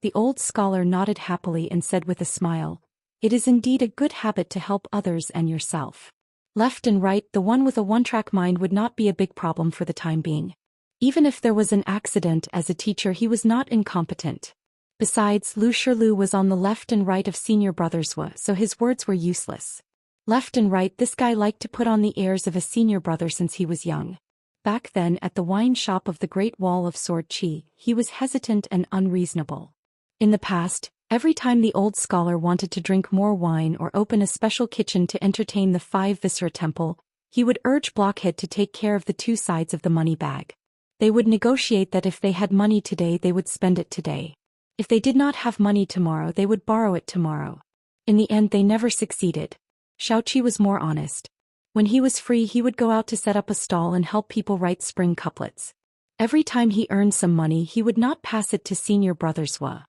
The old scholar nodded happily and said with a smile, "It is indeed a good habit to help others and yourself." Left and right, the one with a one-track mind would not be a big problem for the time being. Even if there was an accident as a teacher, he was not incompetent. Besides, Lu Shilu was on the left and right of senior brothers Wu, so his words were useless. Left and right, this guy liked to put on the airs of a senior brother since he was young. Back then at the wine shop of the Great Wall of Sword Chi, he was hesitant and unreasonable. In the past, every time the old scholar wanted to drink more wine or open a special kitchen to entertain the 5 Viscera Temple, he would urge Blockhead to take care of the 2 sides of the money bag. They would negotiate that if they had money today they would spend it today. If they did not have money tomorrow they would borrow it tomorrow. In the end they never succeeded. Xiaoqi was more honest. When he was free he would go out to set up a stall and help people write spring couplets. Every time he earned some money he would not pass it to senior brothers Wu.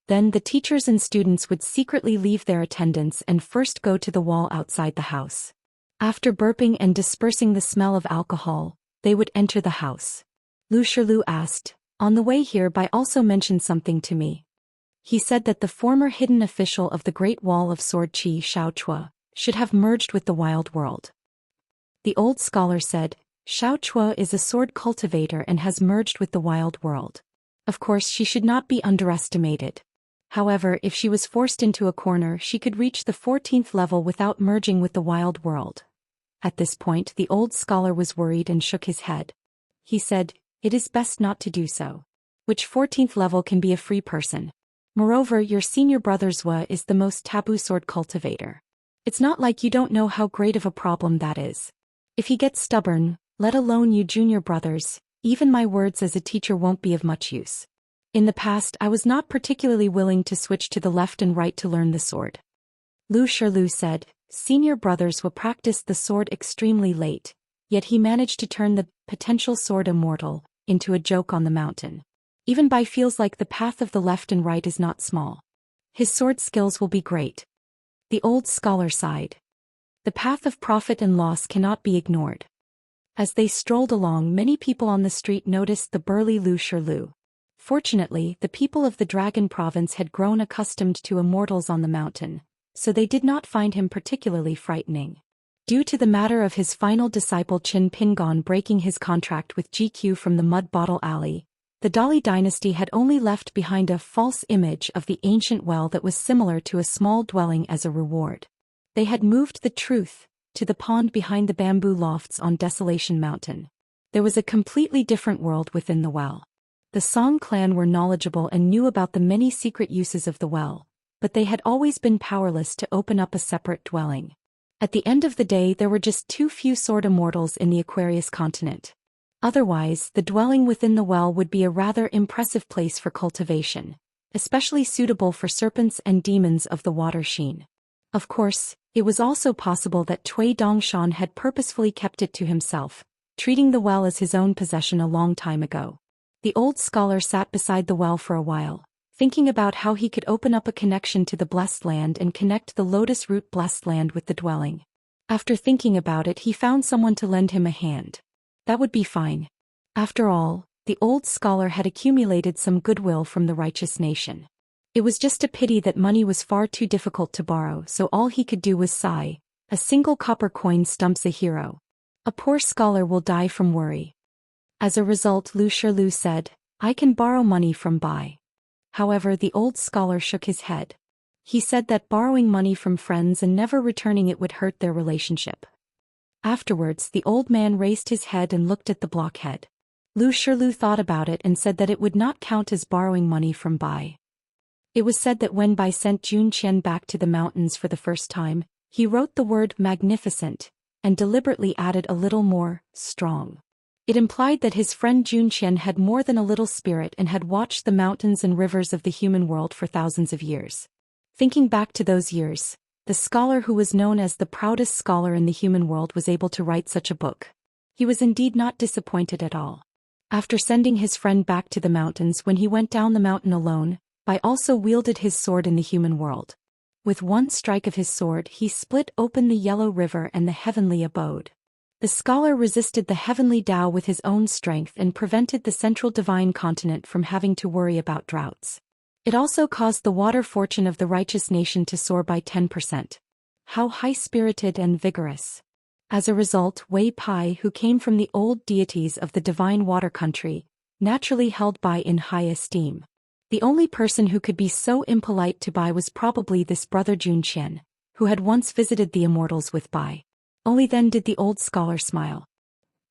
Then the teachers and students would secretly leave their attendance and first go to the wall outside the house. After burping and dispersing the smell of alcohol, they would enter the house. Lu Shilu asked, "On the way here Bai also mentioned something to me. He said that the former hidden official of the Great Wall of Sword Chi Xiao Chua should have merged with the wild world." The old scholar said, "Xiao Chua is a sword cultivator and has merged with the wild world. Of course she should not be underestimated. However, if she was forced into a corner she could reach the 14th level without merging with the wild world." At this point the old scholar was worried and shook his head. He said, "It is best not to do so. Which 14th level can be a free person? Moreover, your senior brother's Wu is the most taboo sword cultivator. It's not like you don't know how great of a problem that is. If he gets stubborn, let alone you junior brothers, even my words as a teacher won't be of much use. In the past I was not particularly willing to switch to the left and right to learn the sword." Lu Shilu said, "Senior brothers will practice the sword extremely late, yet he managed to turn the potential sword Immortal into a joke on the mountain. Even Bai feels like the path of the left and right is not small. His sword skills will be great." The old scholar sighed. The path of profit and loss cannot be ignored. As they strolled along, many people on the street noticed the burly Lu Shilu. Fortunately, the people of the Dragon Province had grown accustomed to immortals on the mountain, so they did not find him particularly frightening. Due to the matter of his final disciple Qin Pingon breaking his contract with GQ from the Mud Bottle Alley, the Dali dynasty had only left behind a false image of the ancient well that was similar to a small dwelling as a reward. They had moved the truth to the pond behind the bamboo lofts on Desolation Mountain. There was a completely different world within the well. The Song clan were knowledgeable and knew about the many secret uses of the well, but they had always been powerless to open up a separate dwelling. At the end of the day there were just too few sword immortals in the Aquarius continent. Otherwise, the dwelling within the well would be a rather impressive place for cultivation, especially suitable for serpents and demons of the water sheen. Of course, it was also possible that Cui Dongshan had purposefully kept it to himself, treating the well as his own possession a long time ago. The old scholar sat beside the well for a while, thinking about how he could open up a connection to the Blessed Land and connect the Lotus Root Blessed Land with the dwelling. After thinking about it, he found someone to lend him a hand. That would be fine. After all, the old scholar had accumulated some goodwill from the righteous nation. It was just a pity that money was far too difficult to borrow, so all he could do was sigh. A single copper coin stumps a hero. A poor scholar will die from worry. As a result, Lu Shilu said, "I can borrow money from Bai. However, the old scholar shook his head. He said that borrowing money from friends and never returning it would hurt their relationship. Afterwards, the old man raised his head and looked at the blockhead. Lu Shilu thought about it and said that it would not count as borrowing money from Bai. It was said that when Bai sent Zhou Xian back to the mountains for the first time, he wrote the word magnificent, and deliberately added a little more, strong. It implied that his friend Zhou Xian had more than a little spirit and had watched the mountains and rivers of the human world for thousands of years. Thinking back to those years, the scholar who was known as the proudest scholar in the human world was able to write such a book. He was indeed not disappointed at all. After sending his friend back to the mountains, when he went down the mountain alone, Bai also wielded his sword in the human world. With one strike of his sword, he split open the yellow river and the heavenly abode. The scholar resisted the heavenly Tao with his own strength and prevented the central divine continent from having to worry about droughts. It also caused the water fortune of the righteous nation to soar by 10%. How high-spirited and vigorous. As a result, Wei Pai, who came from the old deities of the divine water country, naturally held Bai in high esteem. The only person who could be so impolite to Bai was probably this brother Zhou Xian, who had once visited the Immortals with Bai. Only then did the old scholar smile.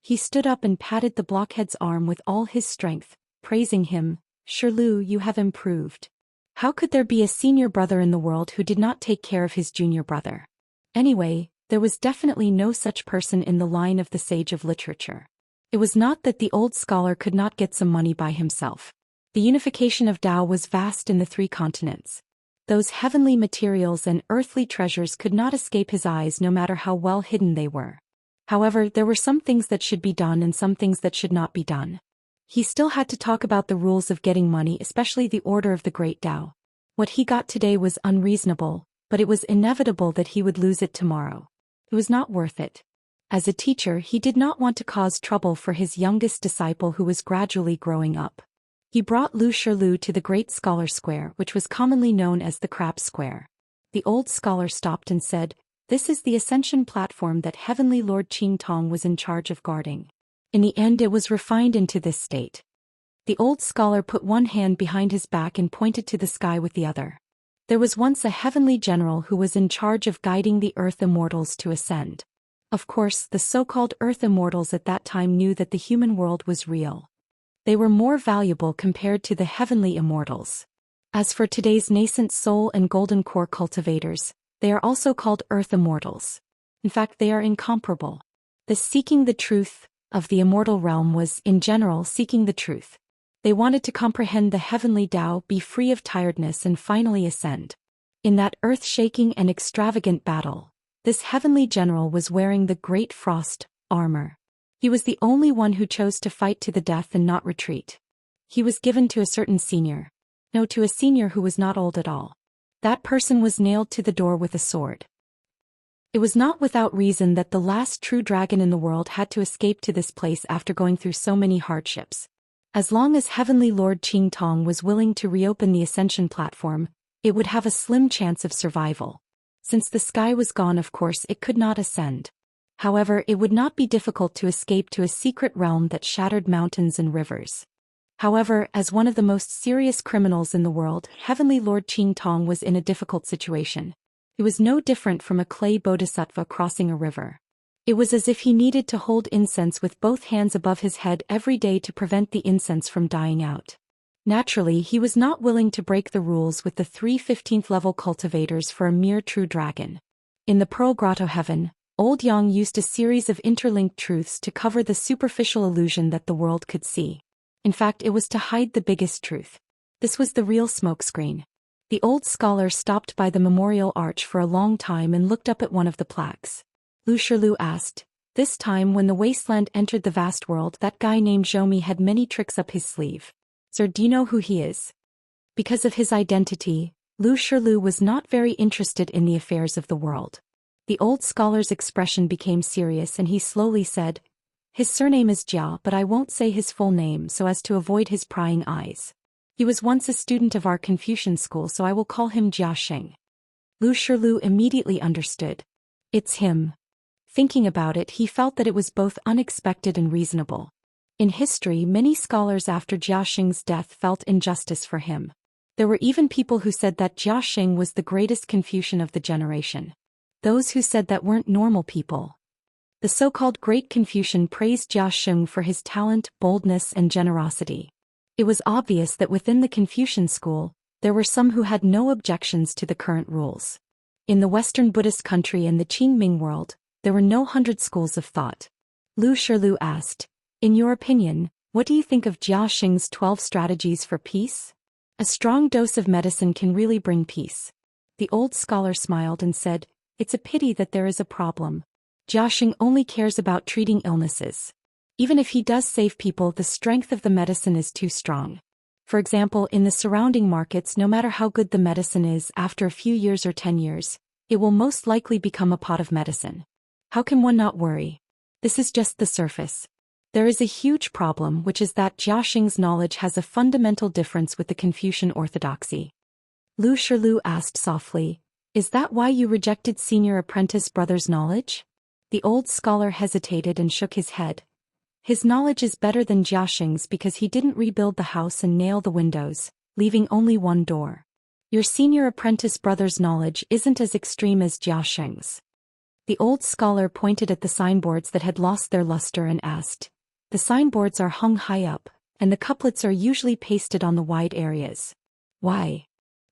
He stood up and patted the blockhead's arm with all his strength, praising him. Shilu, you have improved. How could there be a senior brother in the world who did not take care of his junior brother? Anyway, there was definitely no such person in the line of the sage of literature. It was not that the old scholar could not get some money by himself. The unification of Tao was vast in the 3 continents. Those heavenly materials and earthly treasures could not escape his eyes no matter how well hidden they were. However, there were some things that should be done and some things that should not be done. He still had to talk about the rules of getting money, especially the order of the great Tao. What he got today was unreasonable, but it was inevitable that he would lose it tomorrow. It was not worth it. As a teacher, he did not want to cause trouble for his youngest disciple who was gradually growing up. He brought Lu Shilu to the Great Scholar Square, which was commonly known as the Crab Square. The old scholar stopped and said, "This is the ascension platform that Heavenly Lord Qing Tong was in charge of guarding. In the end, it was refined into this state." The old scholar put one hand behind his back and pointed to the sky with the other. There was once a heavenly general who was in charge of guiding the Earth Immortals to ascend. Of course, the so-called Earth Immortals at that time knew that the human world was real. They were more valuable compared to the heavenly immortals. As for today's nascent soul and golden core cultivators, they are also called Earth Immortals. In fact, they are incomparable. The seeking the truth of the immortal realm was, in general, seeking the truth. They wanted to comprehend the heavenly Tao, be free of tiredness and finally ascend. In that earth-shaking and extravagant battle, this heavenly general was wearing the great frost armor. He was the only one who chose to fight to the death and not retreat. He was given to a certain senior. No, to a senior who was not old at all. That person was nailed to the door with a sword. It was not without reason that the last true dragon in the world had to escape to this place after going through so many hardships. As long as Heavenly Lord Qing Tong was willing to reopen the ascension platform, it would have a slim chance of survival. Since the sky was gone, of course, it could not ascend. However, it would not be difficult to escape to a secret realm that shattered mountains and rivers. However, as one of the most serious criminals in the world, Heavenly Lord Qing Tong was in a difficult situation. It was no different from a clay bodhisattva crossing a river. It was as if he needed to hold incense with both hands above his head every day to prevent the incense from dying out. Naturally, he was not willing to break the rules with the 3 15th level cultivators for a mere true dragon. In the Pearl Grotto Heaven, Old Yang used a series of interlinked truths to cover the superficial illusion that the world could see. In fact, it was to hide the biggest truth. This was the real smokescreen. The old scholar stopped by the memorial arch for a long time and looked up at one of the plaques. Lu Shilu asked, "This time when the wasteland entered the vast world, that guy named Zhomi had many tricks up his sleeve. Sir, do you know who he is?" Because of his identity, Lu Shilu was not very interested in the affairs of the world. The old scholar's expression became serious and he slowly said, "His surname is Jia, but I won't say his full name so as to avoid his prying eyes. He was once a student of our Confucian school, so I will call him Jia Sheng." Lu Shilu immediately understood. It's him. Thinking about it, he felt that it was both unexpected and reasonable. In history, many scholars after Jia Sheng's death felt injustice for him. There were even people who said that Jia Xing was the greatest Confucian of the generation. Those who said that weren't normal people. The so-called Great Confucian praised Jia Xing for his talent, boldness, and generosity. It was obvious that within the Confucian school, there were some who had no objections to the current rules. In the Western Buddhist country and the Qingming world, there were no 100 schools of thought. Lu Shilu asked, "In your opinion, what do you think of Jia Xing's 12 strategies for peace? A strong dose of medicine can really bring peace." The old scholar smiled and said, "It's a pity that there is a problem. Jia Xing only cares about treating illnesses. Even if he does save people, the strength of the medicine is too strong. For example, in the surrounding markets, no matter how good the medicine is, after a few years or 10 years, it will most likely become a pot of medicine. How can one not worry? This is just the surface. There is a huge problem, which is that Jia Xing's knowledge has a fundamental difference with the Confucian orthodoxy." Lu Shilu asked softly, "Is that why you rejected senior apprentice brother's knowledge?" The old scholar hesitated and shook his head. "His knowledge is better than Jia Xing's because he didn't rebuild the house and nail the windows, leaving only one door. Your senior apprentice brother's knowledge isn't as extreme as Jia Xing's." The old scholar pointed at the signboards that had lost their luster and asked, "The signboards are hung high up, and the couplets are usually pasted on the wide areas. Why?"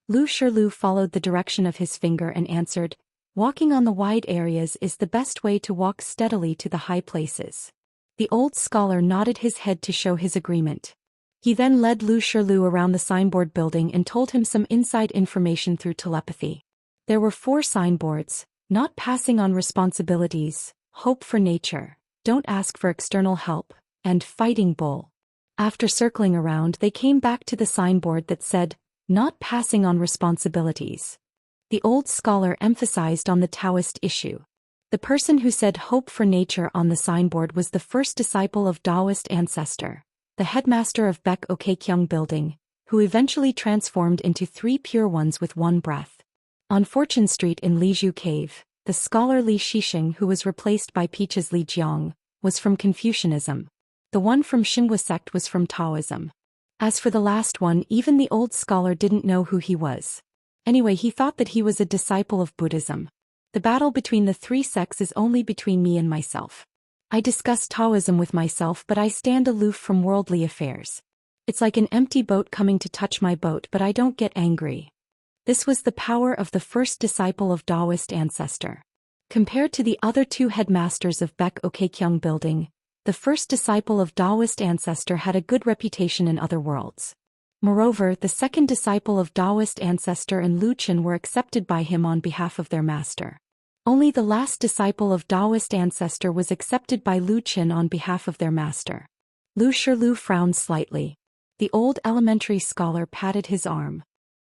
Lu Shilu followed the direction of his finger and answered, "Walking on the wide areas is the best way to walk steadily to the high places." The old scholar nodded his head to show his agreement. He then led Lu Shilu around the signboard building and told him some inside information through telepathy. There were 4 signboards: not passing on responsibilities, hope for nature, don't ask for external help, and fighting bull. After circling around, they came back to the signboard that said, not passing on responsibilities. The old scholar emphasized on the Daoist issue. The person who said hope for nature on the signboard was the first disciple of Daoist ancestor, the headmaster of Baek Okekyung building, who eventually transformed into 3 pure ones with one breath. On Fortune Street in Lizhu Cave, the scholar Li Shixing, who was replaced by Peaches Li Jiang, was from Confucianism. The one from Xinhua sect was from Taoism. As for the last one, even the old scholar didn't know who he was. Anyway, he thought that he was a disciple of Buddhism. The battle between the 3 sects is only between me and myself. I discuss Taoism with myself, but I stand aloof from worldly affairs. It's like an empty boat coming to touch my boat, but I don't get angry. This was the power of the first disciple of Daoist ancestor. Compared to the other 2 headmasters of Baek Okekyung building, the first disciple of Daoist ancestor had a good reputation in other worlds. Moreover, the second disciple of Daoist ancestor and Lu Chen were accepted by him on behalf of their master. Only the last disciple of Daoist ancestor was accepted by Lu Chen on behalf of their master. Lu Shilu frowned slightly. The old elementary scholar patted his arm.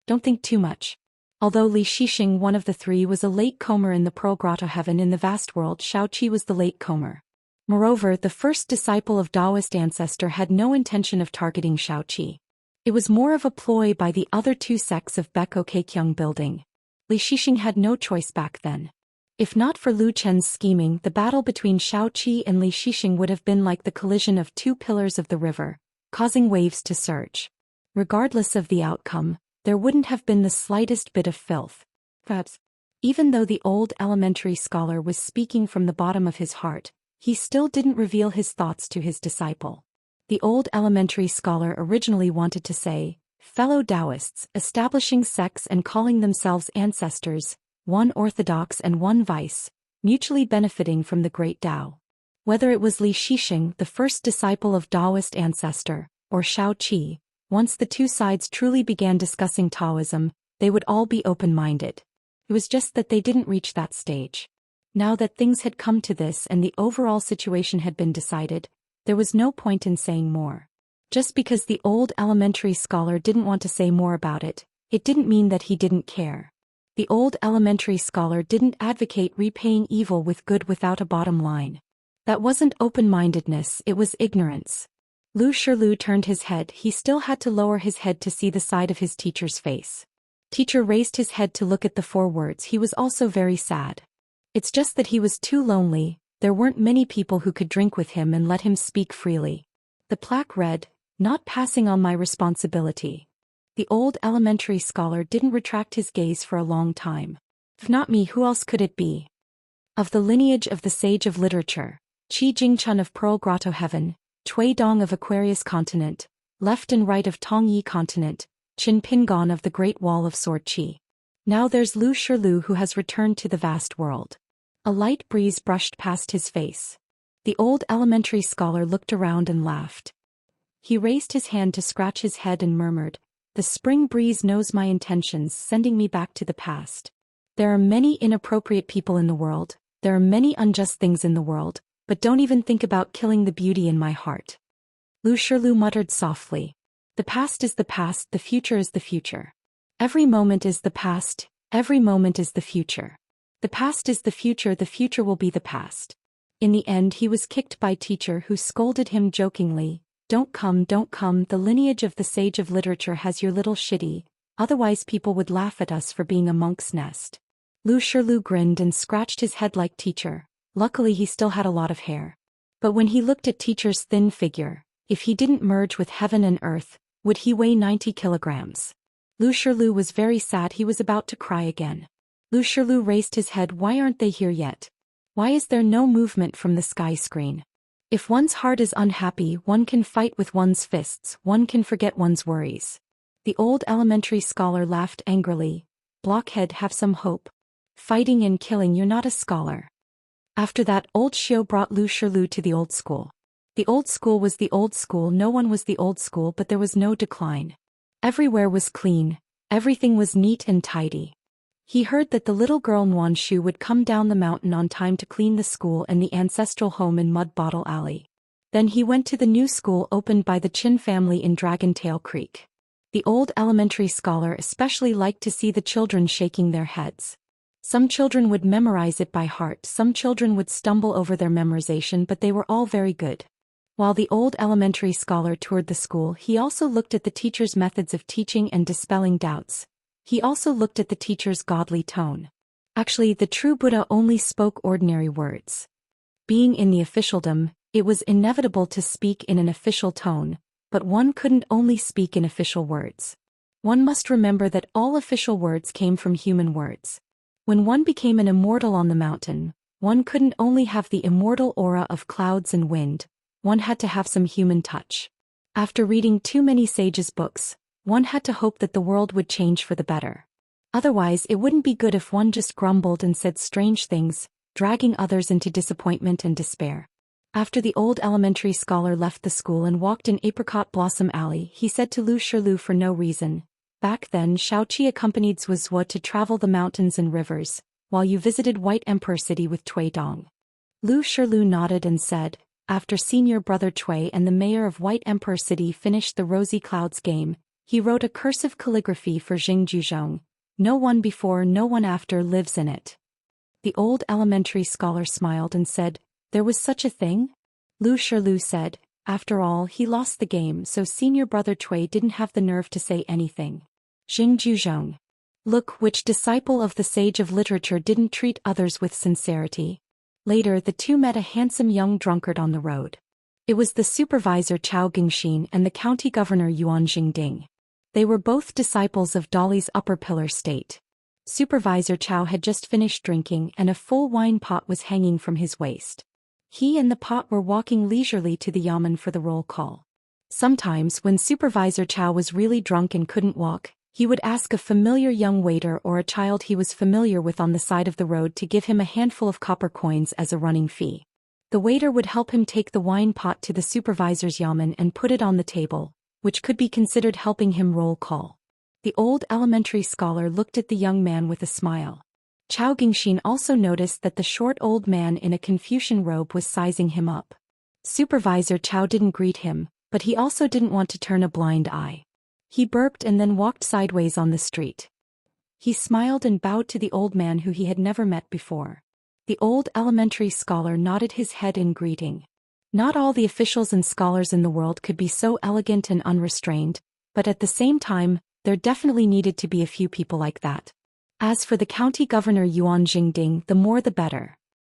Don't think too much. Although Li Shixing, one of the 3, was a late-comer in the Pearl Grotto heaven in the vast world, Xiaoqi was the late-comer. Moreover, the first disciple of Daoist ancestor had no intention of targeting Xiaoqi. It was more of a ploy by the other 2 sects of Baek Okekyung building. Li Shixing had no choice back then. If not for Lu Chen's scheming, the battle between Xiaoqi and Li Shixing would have been like the collision of 2 pillars of the river, causing waves to surge. Regardless of the outcome, there wouldn't have been the slightest bit of filth. Perhaps, even though the old elementary scholar was speaking from the bottom of his heart, he still didn't reveal his thoughts to his disciple. The old elementary scholar originally wanted to say, fellow Daoists, establishing sects and calling themselves ancestors, one orthodox and one vice, mutually benefiting from the great Tao. Whether it was Li Shixing, the first disciple of Daoist ancestor, or Xiaoqi, once the 2 sides truly began discussing Taoism, they would all be open-minded. It was just that they didn't reach that stage. Now that things had come to this and the overall situation had been decided, there was no point in saying more. Just because the old elementary scholar didn't want to say more about it, it didn't mean that he didn't care. The old elementary scholar didn't advocate repaying evil with good without a bottom line. That wasn't open-mindedness, it was ignorance. Lu Shilu turned his head. He still had to lower his head to see the side of his teacher's face. Teacher raised his head to look at the 4 words. He was also very sad. It's just that he was too lonely. There weren't many people who could drink with him and let him speak freely. The plaque read, not passing on my responsibility. The old elementary scholar didn't retract his gaze for a long time. If not me, who else could it be? Of the lineage of the sage of literature, Qi Jingchun of Pearl Grotto Heaven, Cui Dong of Aquarius Continent, left and right of Tongyi Continent, Qin Pingon of the Great Wall of Sword Qi. Now there's Lu Shilu who has returned to the vast world. A light breeze brushed past his face. The old elementary scholar looked around and laughed. He raised his hand to scratch his head and murmured, "The spring breeze knows my intentions, sending me back to the past. There are many inappropriate people in the world, there are many unjust things in the world, but don't even think about killing the beauty in my heart." Lu Shilu muttered softly. The past is the past, the future is the future. Every moment is the past, every moment is the future. The past is the future will be the past. In the end he was kicked by teacher who scolded him jokingly, don't come, the lineage of the sage of literature has your little shitty, otherwise people would laugh at us for being a monk's nest." Lu Shilu grinned and scratched his head like teacher. Luckily he still had a lot of hair. But when he looked at teacher's thin figure, if he didn't merge with heaven and earth, would he weigh 90 kilograms? Lu Shilu was very sad, he was about to cry again. Lu Shilu raised his head. Why aren't they here yet? Why is there no movement from the sky screen? If one's heart is unhappy, one can fight with one's fists, one can forget one's worries. The old elementary scholar laughed angrily. Blockhead, have some hope. Fighting and killing, you're not a scholar. After that, old Xiao brought Lu Shilu to the old school. The old school was the old school, no one was the old school, but there was no decline. Everywhere was clean, everything was neat and tidy. He heard that the little girl Nguan Shu would come down the mountain on time to clean the school and the ancestral home in Mud Bottle Alley. Then he went to the new school opened by the Qin family in Dragon Tail Creek. The old elementary scholar especially liked to see the children shaking their heads. Some children would memorize it by heart, some children would stumble over their memorization, but they were all very good. While the old elementary scholar toured the school, he also looked at the teacher's methods of teaching and dispelling doubts. He also looked at the teacher's godly tone. Actually, the true Buddha only spoke ordinary words. Being in the officialdom, it was inevitable to speak in an official tone, but one couldn't only speak in official words. One must remember that all official words came from human words. When one became an immortal on the mountain, one couldn't only have the immortal aura of clouds and wind, one had to have some human touch. After reading too many sages' books, one had to hope that the world would change for the better. Otherwise, it wouldn't be good if one just grumbled and said strange things, dragging others into disappointment and despair. After the old elementary scholar left the school and walked in Apricot Blossom Alley, he said to Lu Shilu for no reason, "Back then Xiaoqi accompanied Zhuo to travel the mountains and rivers, while you visited White Emperor City with Cui Dong." Lu Shilu nodded and said, "After senior brother Cui and the mayor of White Emperor City finished the Rosy Clouds game, he wrote a cursive calligraphy for Xingjuzhong. No one before, no one after lives in it." The old elementary scholar smiled and said, "There was such a thing?" Lu Shilu said, "After all, he lost the game, so senior brother Cui didn't have the nerve to say anything." Xingjuzhong. Look, which disciple of the sage of literature didn't treat others with sincerity? Later, the two met a handsome young drunkard on the road. It was the supervisor Chao Gingxin and the county governor Yuan Jingding. They were both disciples of Dali's upper pillar state. Supervisor Chao had just finished drinking and a full wine pot was hanging from his waist. He and the pot were walking leisurely to the yamen for the roll call. Sometimes, when Supervisor Chao was really drunk and couldn't walk, he would ask a familiar young waiter or a child he was familiar with on the side of the road to give him a handful of copper coins as a running fee. The waiter would help him take the wine pot to the supervisor's yamen and put it on the table, which could be considered helping him roll call. The old elementary scholar looked at the young man with a smile. Chao Gingxin also noticed that the short old man in a Confucian robe was sizing him up. Supervisor Chao didn't greet him, but he also didn't want to turn a blind eye. He burped and then walked sideways on the street. He smiled and bowed to the old man who he had never met before. The old elementary scholar nodded his head in greeting. Not all the officials and scholars in the world could be so elegant and unrestrained, but at the same time, there definitely needed to be a few people like that. As for the county governor Yuan Jingding, the more the better.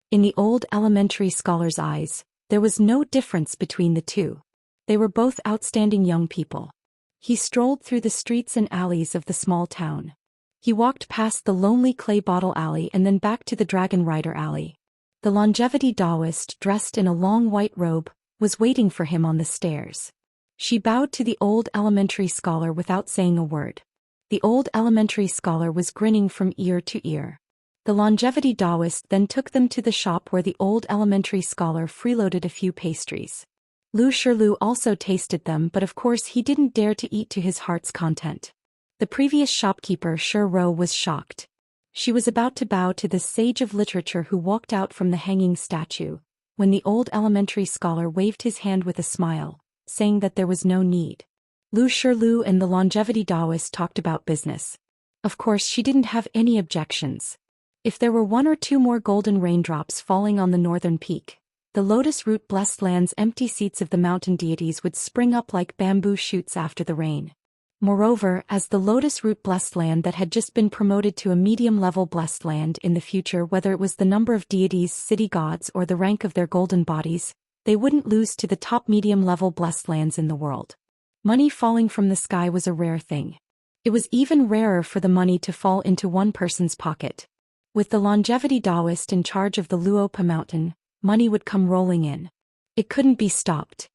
In the old elementary scholar's eyes, there was no difference between the two. They were both outstanding young people. He strolled through the streets and alleys of the small town. He walked past the lonely clay bottle alley and then back to the Dragon Rider alley. The longevity Daoist, dressed in a long white robe, was waiting for him on the stairs. She bowed to the old elementary scholar without saying a word. The old elementary scholar was grinning from ear to ear. The longevity Daoist then took them to the shop where the old elementary scholar freeloaded a few pastries. Lu Shilu also tasted them, but of course he didn't dare to eat to his heart's content. The previous shopkeeper Shi Ro was shocked. She was about to bow to the sage of literature who walked out from the hanging statue, when the old elementary scholar waved his hand with a smile, saying that there was no need. Lu Shilu and the longevity Daoist talked about business. Of course she didn't have any objections. If there were 1 or 2 more golden raindrops falling on the northern peak, the lotus root blessed land's empty seats of the mountain deities would spring up like bamboo shoots after the rain. Moreover, as the lotus root blessed land that had just been promoted to a medium-level blessed land in the future, whether it was the number of deities, city gods, or the rank of their golden bodies, they wouldn't lose to the top medium-level blessed lands in the world. Money falling from the sky was a rare thing. It was even rarer for the money to fall into one person's pocket. With the longevity Daoist in charge of the Luopa mountain, money would come rolling in. It couldn't be stopped.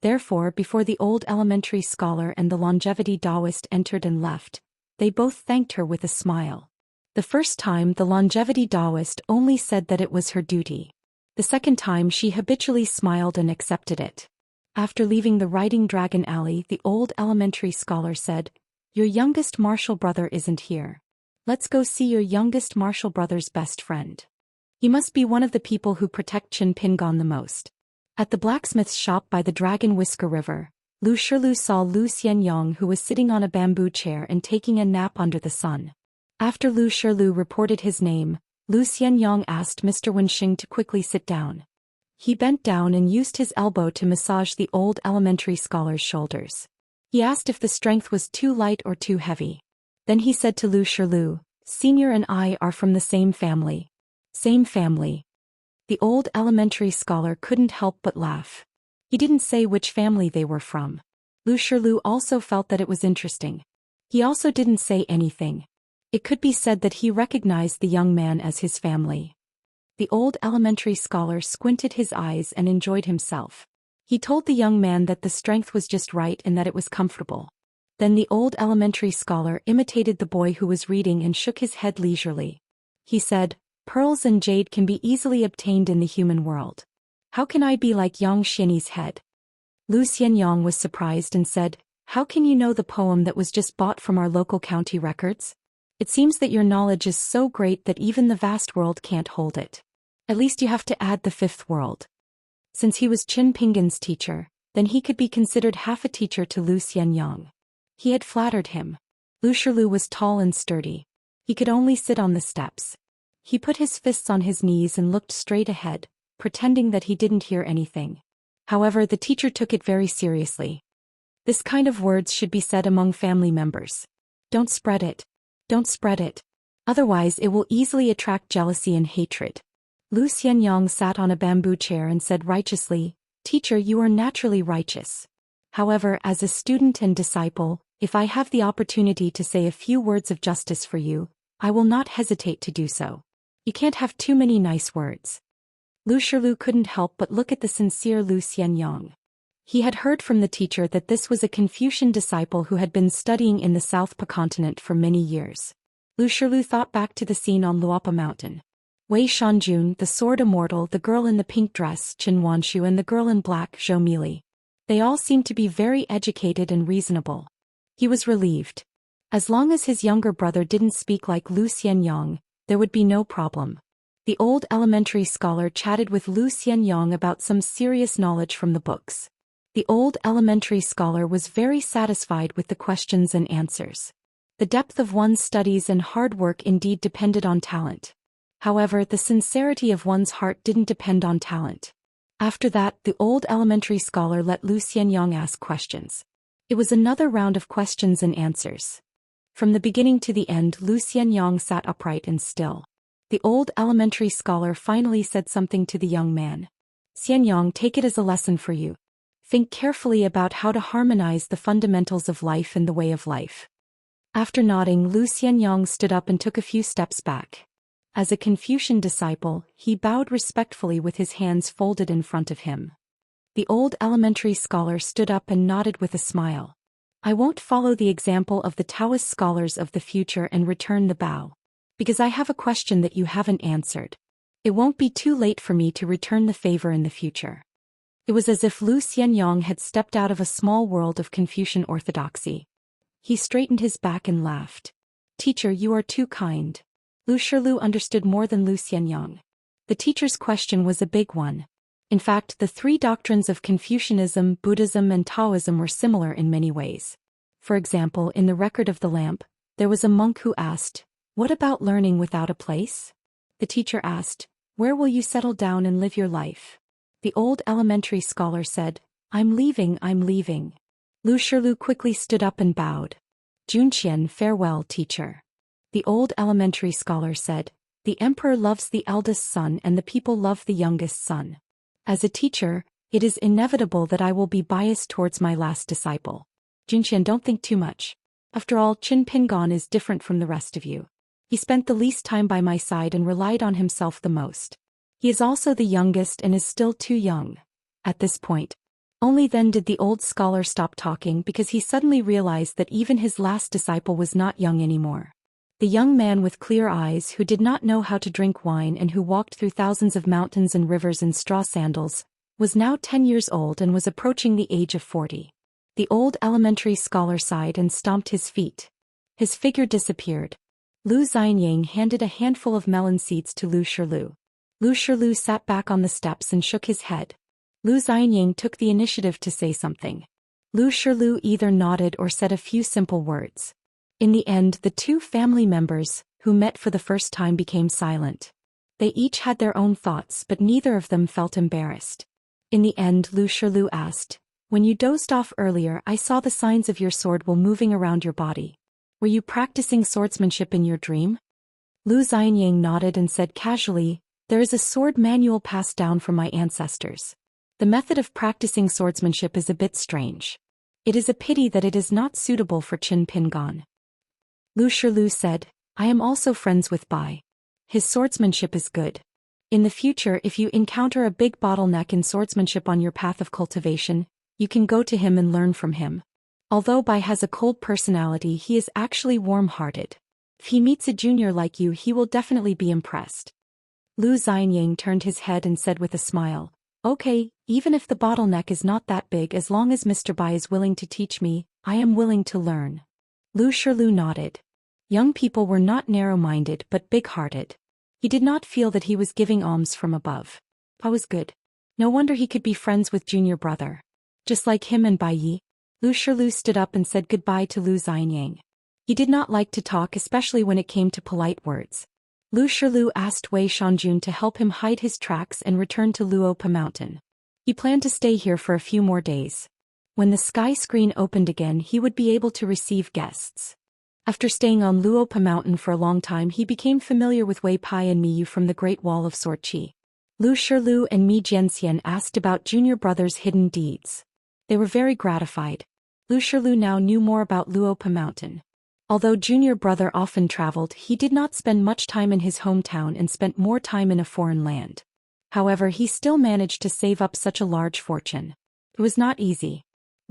Therefore, before the old elementary scholar and the longevity Daoist entered and left, they both thanked her with a smile. The first time the longevity Daoist only said that it was her duty. The second time she habitually smiled and accepted it. After leaving the Riding Dragon Alley, the old elementary scholar said, "Your youngest martial brother isn't here. Let's go see your youngest martial brother's best friend. He must be one of the people who protect Qin Pingon the most." At the blacksmith's shop by the Dragon Whisker River, Lu Shilu saw Lu Xian, who was sitting on a bamboo chair and taking a nap under the sun. After Lu Shilu reported his name, Lu Xian asked Mr. Wenxing to quickly sit down. He bent down and used his elbow to massage the old elementary scholar's shoulders. He asked if the strength was too light or too heavy. Then he said to Lu Shilu, "Senior and I are from the same family." Same family. The old elementary scholar couldn't help but laugh. He didn't say which family they were from. Lu Shilu also felt that it was interesting. He also didn't say anything. It could be said that he recognized the young man as his family. The old elementary scholar squinted his eyes and enjoyed himself. He told the young man that the strength was just right and that it was comfortable. Then the old elementary scholar imitated the boy who was reading and shook his head leisurely. He said, "Pearls and jade can be easily obtained in the human world. How can I be like Yang Xian's head?" Lu Xianyang was surprised and said, "How can you know the poem that was just bought from our local county records? It seems that your knowledge is so great that even the vast world can't hold it. At least you have to add the fifth world." Since he was Qin Pingon's teacher, then he could be considered half a teacher to Lu Xianyang. He had flattered him. Lu Shilu was tall and sturdy. He could only sit on the steps. He put his fists on his knees and looked straight ahead, pretending that he didn't hear anything. However, the teacher took it very seriously. This kind of words should be said among family members. Don't spread it. Don't spread it. Otherwise it will easily attract jealousy and hatred. Lu Xianyang sat on a bamboo chair and said righteously, "Teacher, you are naturally righteous. However, as a student and disciple, if I have the opportunity to say a few words of justice for you, I will not hesitate to do so. You can't have too many nice words." Lu Shilu couldn't help but look at the sincere Lu Xianyang. He had heard from the teacher that this was a Confucian disciple who had been studying in the South continent for many years. Lu Shilu thought back to the scene on Luopa Mountain. Wei Shanjun, the sword immortal, the girl in the pink dress, Qin Wanshu, and the girl in black, Zhou Mili. They all seemed to be very educated and reasonable. He was relieved. As long as his younger brother didn't speak like Lu Xianyang, there would be no problem. The old elementary scholar chatted with Lu Xianyang about some serious knowledge from the books. The old elementary scholar was very satisfied with the questions and answers. The depth of one's studies and hard work indeed depended on talent. However, the sincerity of one's heart didn't depend on talent. After that, the old elementary scholar let Lu Xianyang ask questions. It was another round of questions and answers. From the beginning to the end, Lu Xianyang sat upright and still. The old elementary scholar finally said something to the young man. "Xianyang, take it as a lesson for you. Think carefully about how to harmonize the fundamentals of life and the way of life. After nodding, Zhou Xian stood up and took a few steps back. As a Confucian disciple, he bowed respectfully with his hands folded in front of him. The old elementary scholar stood up and nodded with a smile. I won't follow the example of the Taoist scholars of the future and return the bow. Because I have a question that you haven't answered. It won't be too late for me to return the favor in the future. It was as if Zhou Xian had stepped out of a small world of Confucian orthodoxy. He straightened his back and laughed. Teacher, you are too kind. Lu Shilu understood more than Zhou Xian. The teacher's question was a big one. In fact, the three doctrines of Confucianism, Buddhism and Taoism were similar in many ways. For example, in the Record of the Lamp, there was a monk who asked, "What about learning without a place?" The teacher asked, "Where will you settle down and live your life?" The old elementary scholar said, I'm leaving. Lu Shilu quickly stood up and bowed. Zhou Xian, farewell, teacher. The old elementary scholar said, the emperor loves the eldest son and the people love the youngest son. As a teacher, it is inevitable that I will be biased towards my last disciple. Zhou Xian, don't think too much. After all, Qin Pingon is different from the rest of you. He spent the least time by my side and relied on himself the most. He is also the youngest and is still too young. At this point, only then did the old scholar stop talking because he suddenly realized that even his last disciple was not young anymore. The young man with clear eyes who did not know how to drink wine and who walked through thousands of mountains and rivers in straw sandals, was now 10 years old and was approaching the age of 40. The old elementary scholar sighed and stomped his feet. His figure disappeared. Lu Xianyang handed a handful of melon seeds to Lu Shilu. Lu Shilu sat back on the steps and shook his head. Lu Xianyang took the initiative to say something. Lu Shilu either nodded or said a few simple words. In the end, the two family members, who met for the first time, became silent. They each had their own thoughts, but neither of them felt embarrassed. In the end, Lu Shilu asked, when you dozed off earlier, I saw the signs of your sword while moving around your body. Were you practicing swordsmanship in your dream? Lu Xianyang nodded and said casually, there is a sword manual passed down from my ancestors. The method of practicing swordsmanship is a bit strange. It is a pity that it is not suitable for Qin Pingon. Lu Shilu said, I am also friends with Bai. His swordsmanship is good. In the future, if you encounter a big bottleneck in swordsmanship on your path of cultivation, you can go to him and learn from him. Although Bai has a cold personality, he is actually warm-hearted. If he meets a junior like you, he will definitely be impressed. Lu Xianyang turned his head and said with a smile, okay, even if the bottleneck is not that big, as long as Mr. Bai is willing to teach me, I am willing to learn. Lu Shilu nodded. Young people were not narrow-minded but big-hearted. He did not feel that he was giving alms from above. Bai was good. No wonder he could be friends with junior brother. Just like him and Bai Yi. Lu Shilu stood up and said goodbye to Lu Xianyang. He did not like to talk, especially when it came to polite words. Lu Shilu asked Wei Shanjun to help him hide his tracks and return to Luopa Mountain. He planned to stay here for a few more days. When the sky screen opened again, he would be able to receive guests. After staying on Luopa Mountain for a long time, he became familiar with Wei Pai and Miyu from the Great Wall of Sorqi. Lu Shilu and Mi Jianxian asked about junior brother's hidden deeds. They were very gratified. Lu Shilu now knew more about Luopa Mountain. Although junior brother often traveled, he did not spend much time in his hometown and spent more time in a foreign land. However, he still managed to save up such a large fortune. It was not easy.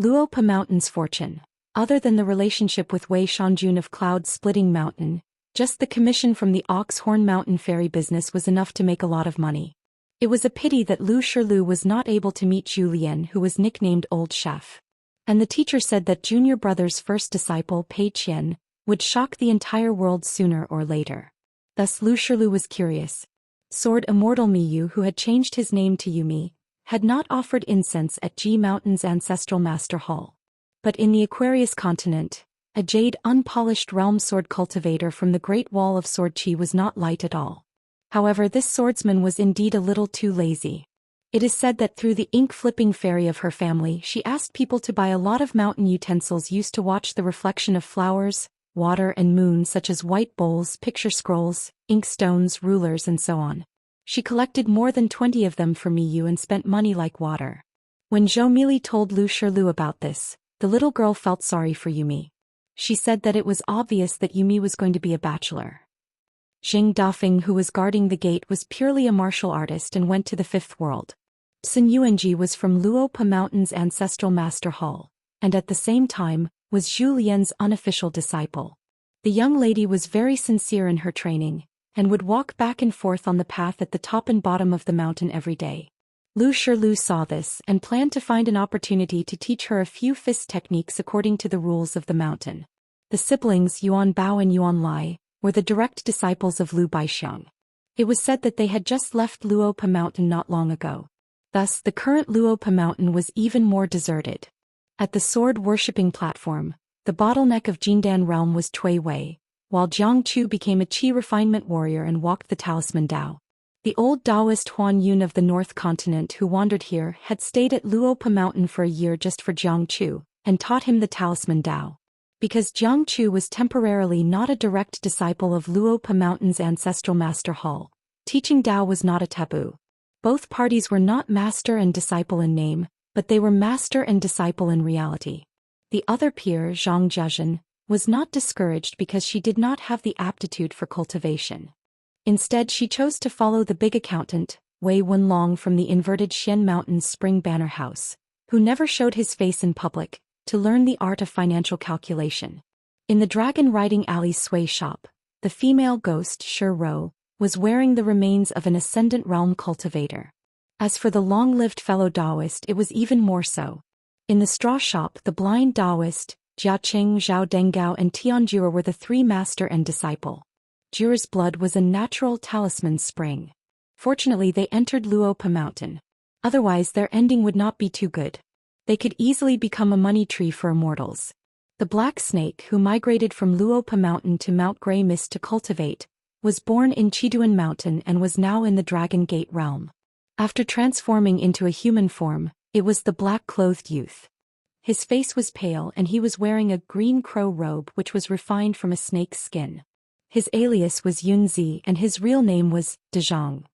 Luopa Mountain's fortune. Other than the relationship with Wei Shanjun of Cloud Splitting Mountain, just the commission from the Ox Horn Mountain ferry business was enough to make a lot of money. It was a pity that Lu Shilu was not able to meet Zhu Lian, who was nicknamed Old Chef. And the teacher said that junior brother's first disciple, Pei Qian, would shock the entire world sooner or later. Thus Lu Shilu was curious. Sword Immortal Miyu, who had changed his name to Yumi, had not offered incense at Ji Mountain's ancestral master hall. But in the Aquarius continent, a jade unpolished realm sword cultivator from the Great Wall of Sorqi was not light at all. However, this swordsman was indeed a little too lazy. It is said that through the ink-flipping fairy of her family, she asked people to buy a lot of mountain utensils used to watch the reflection of flowers, water and moon, such as white bowls, picture scrolls, ink stones, rulers and so on. She collected more than 20 of them for Miyu and spent money like water. When Zhou Mili told Lu Shirlu about this, the little girl felt sorry for Yumi. She said that it was obvious that Yumi was going to be a bachelor. Jing Dafeng, who was guarding the gate, was purely a martial artist and went to the fifth world. Sun Yuanji was from Luopa Mountain's ancestral master hall, and at the same time, was Zhu Lian's unofficial disciple. The young lady was very sincere in her training, and would walk back and forth on the path at the top and bottom of the mountain every day. Lu Shirlu saw this and planned to find an opportunity to teach her a few fist techniques according to the rules of the mountain. The siblings Yuan Bao and Yuan Lai were the direct disciples of Lu Baixiang. It was said that they had just left Luopa Mountain not long ago. Thus, the current Luopa Mountain was even more deserted. At the sword-worshipping platform, the bottleneck of Jindan realm was Cui Wei, while Jiang Chu became a Qi refinement warrior and walked the talisman Dao. The old Daoist Huan Yun of the North Continent who wandered here had stayed at Luopa Mountain for a year just for Jiang Chu, and taught him the talisman Dao. Because Jiang Chu was temporarily not a direct disciple of Luopa Mountain's ancestral master hall, teaching Dao was not a taboo. Both parties were not master and disciple in name, but they were master and disciple in reality. The other peer, Zhang Jiazhen, was not discouraged because she did not have the aptitude for cultivation. Instead, she chose to follow the big accountant, Wei Wenlong from the inverted Xian Mountain's Spring Banner House, who never showed his face in public, to learn the art of financial calculation. In the Dragon Riding Alley's sway shop, the female ghost, Shi Ro, was wearing the remains of an ascendant realm cultivator. As for the long-lived fellow Daoist, it was even more so. In the straw shop, the blind Daoist, Jia Qing, Zhao Denggao and Tianjura were the three master and disciple. Jura's blood was a natural talisman spring. Fortunately, they entered Luopa Mountain. Otherwise, their ending would not be too good. They could easily become a money tree for immortals. The black snake, who migrated from Luopa Mountain to Mount Grey Mist to cultivate, was born in Chiduan Mountain and was now in the Dragon Gate realm. After transforming into a human form, it was the black-clothed youth. His face was pale and he was wearing a green crow robe which was refined from a snake's skin. His alias was Yunzi and his real name was Dezhang.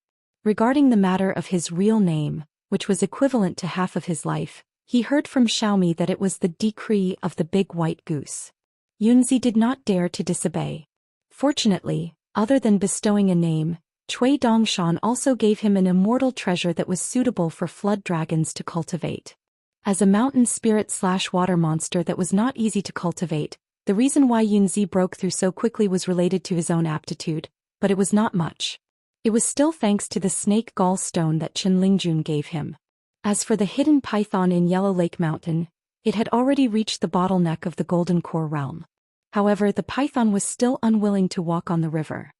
Regarding the matter of his real name, which was equivalent to half of his life, he heard from Xiaomi that it was the decree of the big white goose. Yunzi did not dare to disobey. Fortunately, other than bestowing a name, Cui Dongshan also gave him an immortal treasure that was suitable for flood dragons to cultivate. As a mountain spirit/water monster that was not easy to cultivate, the reason why Yunzi broke through so quickly was related to his own aptitude, but it was not much. It was still thanks to the snake gall stone that Chen Lingjun gave him. As for the hidden python in Yellow Lake Mountain, it had already reached the bottleneck of the Golden Core realm. However, the python was still unwilling to walk on the river.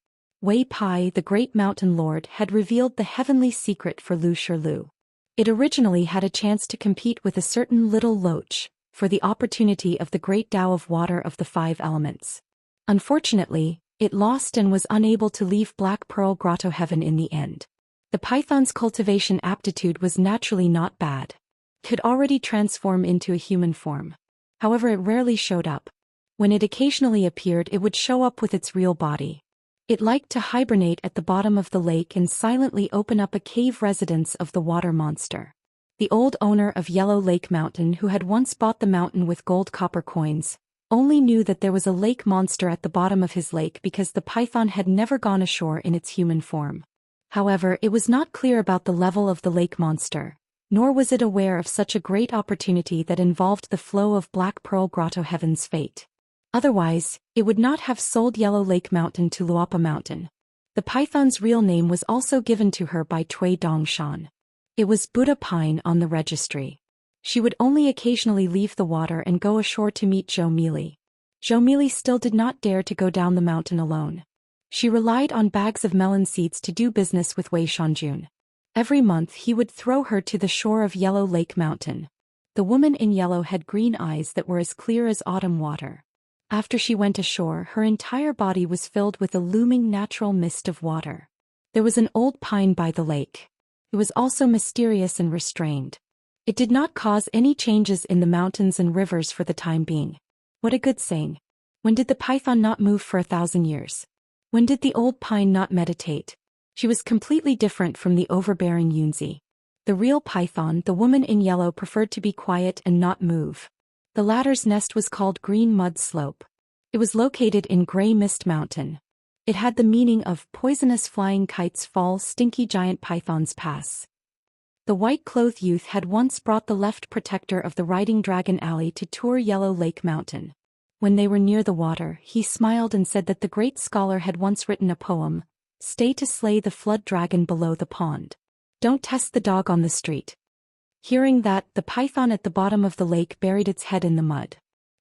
Wei Pai, the great mountain lord, had revealed the heavenly secret for Lu Shirlu. It originally had a chance to compete with a certain little loach for the opportunity of the great Tao of water of the five elements. Unfortunately, it lost and was unable to leave Black Pearl Grotto Heaven in the end. The python's cultivation aptitude was naturally not bad. It could already transform into a human form. However, it rarely showed up. When it occasionally appeared, it would show up with its real body. It liked to hibernate at the bottom of the lake and silently open up a cave residence of the water monster. The old owner of Yellow Lake Mountain, who had once bought the mountain with gold copper coins, only knew that there was a lake monster at the bottom of his lake because the python had never gone ashore in its human form. However, it was not clear about the level of the lake monster, nor was it aware of such a great opportunity that involved the flow of Black Pearl Grotto Heaven's fate. Otherwise, it would not have sold Yellow Lake Mountain to Luopa Mountain. The python's real name was also given to her by Cui Dongshan. It was Buddha Pine on the registry. She would only occasionally leave the water and go ashore to meet Zhou Mili. Zhou Mili still did not dare to go down the mountain alone. She relied on bags of melon seeds to do business with Wei Shanjun. Every month he would throw her to the shore of Yellow Lake Mountain. The woman in yellow had green eyes that were as clear as autumn water. After she went ashore, her entire body was filled with a looming natural mist of water. There was an old pine by the lake. It was also mysterious and restrained. It did not cause any changes in the mountains and rivers for the time being. What a good saying. When did the python not move for 1,000 years? When did the old pine not meditate? She was completely different from the overbearing Yunzi. The real python, the woman in yellow, preferred to be quiet and not move. The latter's nest was called Green Mud Slope. It was located in Grey Mist Mountain. It had the meaning of poisonous flying kites fall, stinky giant pythons pass. The white-clothed youth had once brought the left protector of the riding dragon alley to tour Yellow Lake Mountain. When they were near the water, he smiled and said that the great scholar had once written a poem, "Stay to slay the flood dragon below the pond. Don't test the dog on the street." Hearing that, the python at the bottom of the lake buried its head in the mud.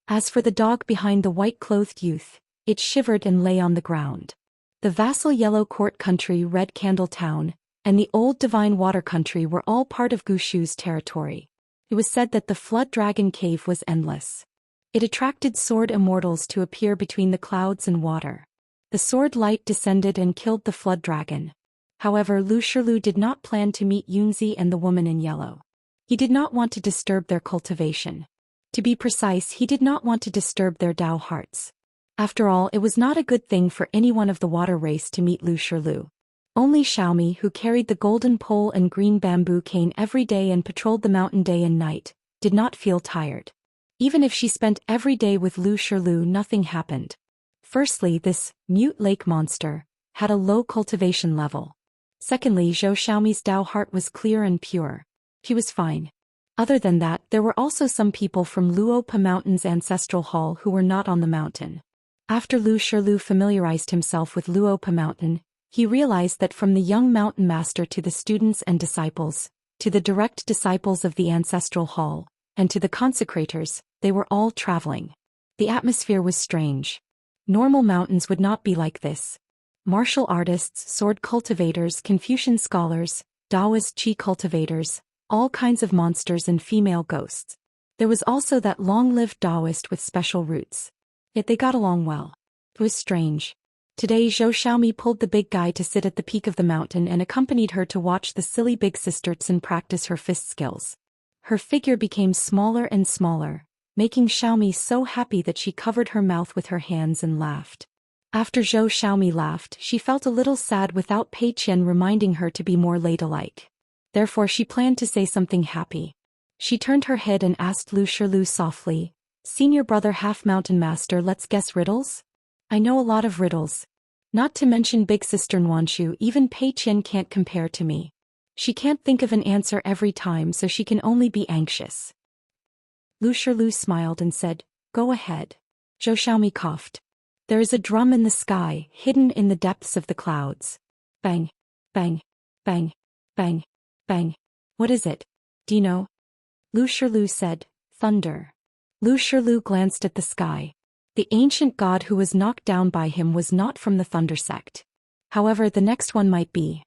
As for the dog behind the white-clothed youth, it shivered and lay on the ground. The vassal Yellow Court Country, Red Candle Town, and the Old Divine Water Country were all part of Gushu's territory. It was said that the Flood Dragon Cave was endless. It attracted sword immortals to appear between the clouds and water. The sword light descended and killed the Flood Dragon. However, Lu Shirlu did not plan to meet Yunzi and the woman in yellow. He did not want to disturb their cultivation. To be precise, he did not want to disturb their Dao hearts. After all, it was not a good thing for anyone of the water race to meet Lu Shirlu. Only Xiaomi, who carried the golden pole and green bamboo cane every day and patrolled the mountain day and night, did not feel tired. Even if she spent every day with Lu Shirlu, nothing happened. Firstly, this mute lake monster had a low cultivation level. Secondly, Zhou Xiaomi's Dao heart was clear and pure. He was fine. Other than that, there were also some people from Luopa Mountain's ancestral hall who were not on the mountain. After Lu Shirlu familiarized himself with Luopa Mountain, he realized that from the young mountain master to the students and disciples, to the direct disciples of the ancestral hall, and to the consecrators, they were all traveling. The atmosphere was strange. Normal mountains would not be like this. Martial artists, sword cultivators, Confucian scholars, Daoist qi cultivators, all kinds of monsters and female ghosts. There was also that long-lived Daoist with special roots. Yet they got along well. It was strange. Today Zhou Xiaomi pulled the big guy to sit at the peak of the mountain and accompanied her to watch the silly big sister Tsun practice her fist skills. Her figure became smaller and smaller, making Xiaomi so happy that she covered her mouth with her hands and laughed. After Zhou Xiaomi laughed, she felt a little sad without Pei Qian reminding her to be more ladylike. Therefore she planned to say something happy. She turned her head and asked Lu Shirlu softly, "Senior brother half-mountain master, let's guess riddles? I know a lot of riddles. Not to mention big sister Nuanshu, even Pei Qian can't compare to me. She can't think of an answer every time, so she can only be anxious." Lu Shirlu smiled and said, "Go ahead." Zhou Xiaomi coughed. "There is a drum in the sky, hidden in the depths of the clouds. Bang, bang, bang, bang, bang. What is it? Do you know?" Lu Shirlu said, "Thunder." Lu Shirlu glanced at the sky. The ancient god who was knocked down by him was not from the Thunder sect. However, the next one might be.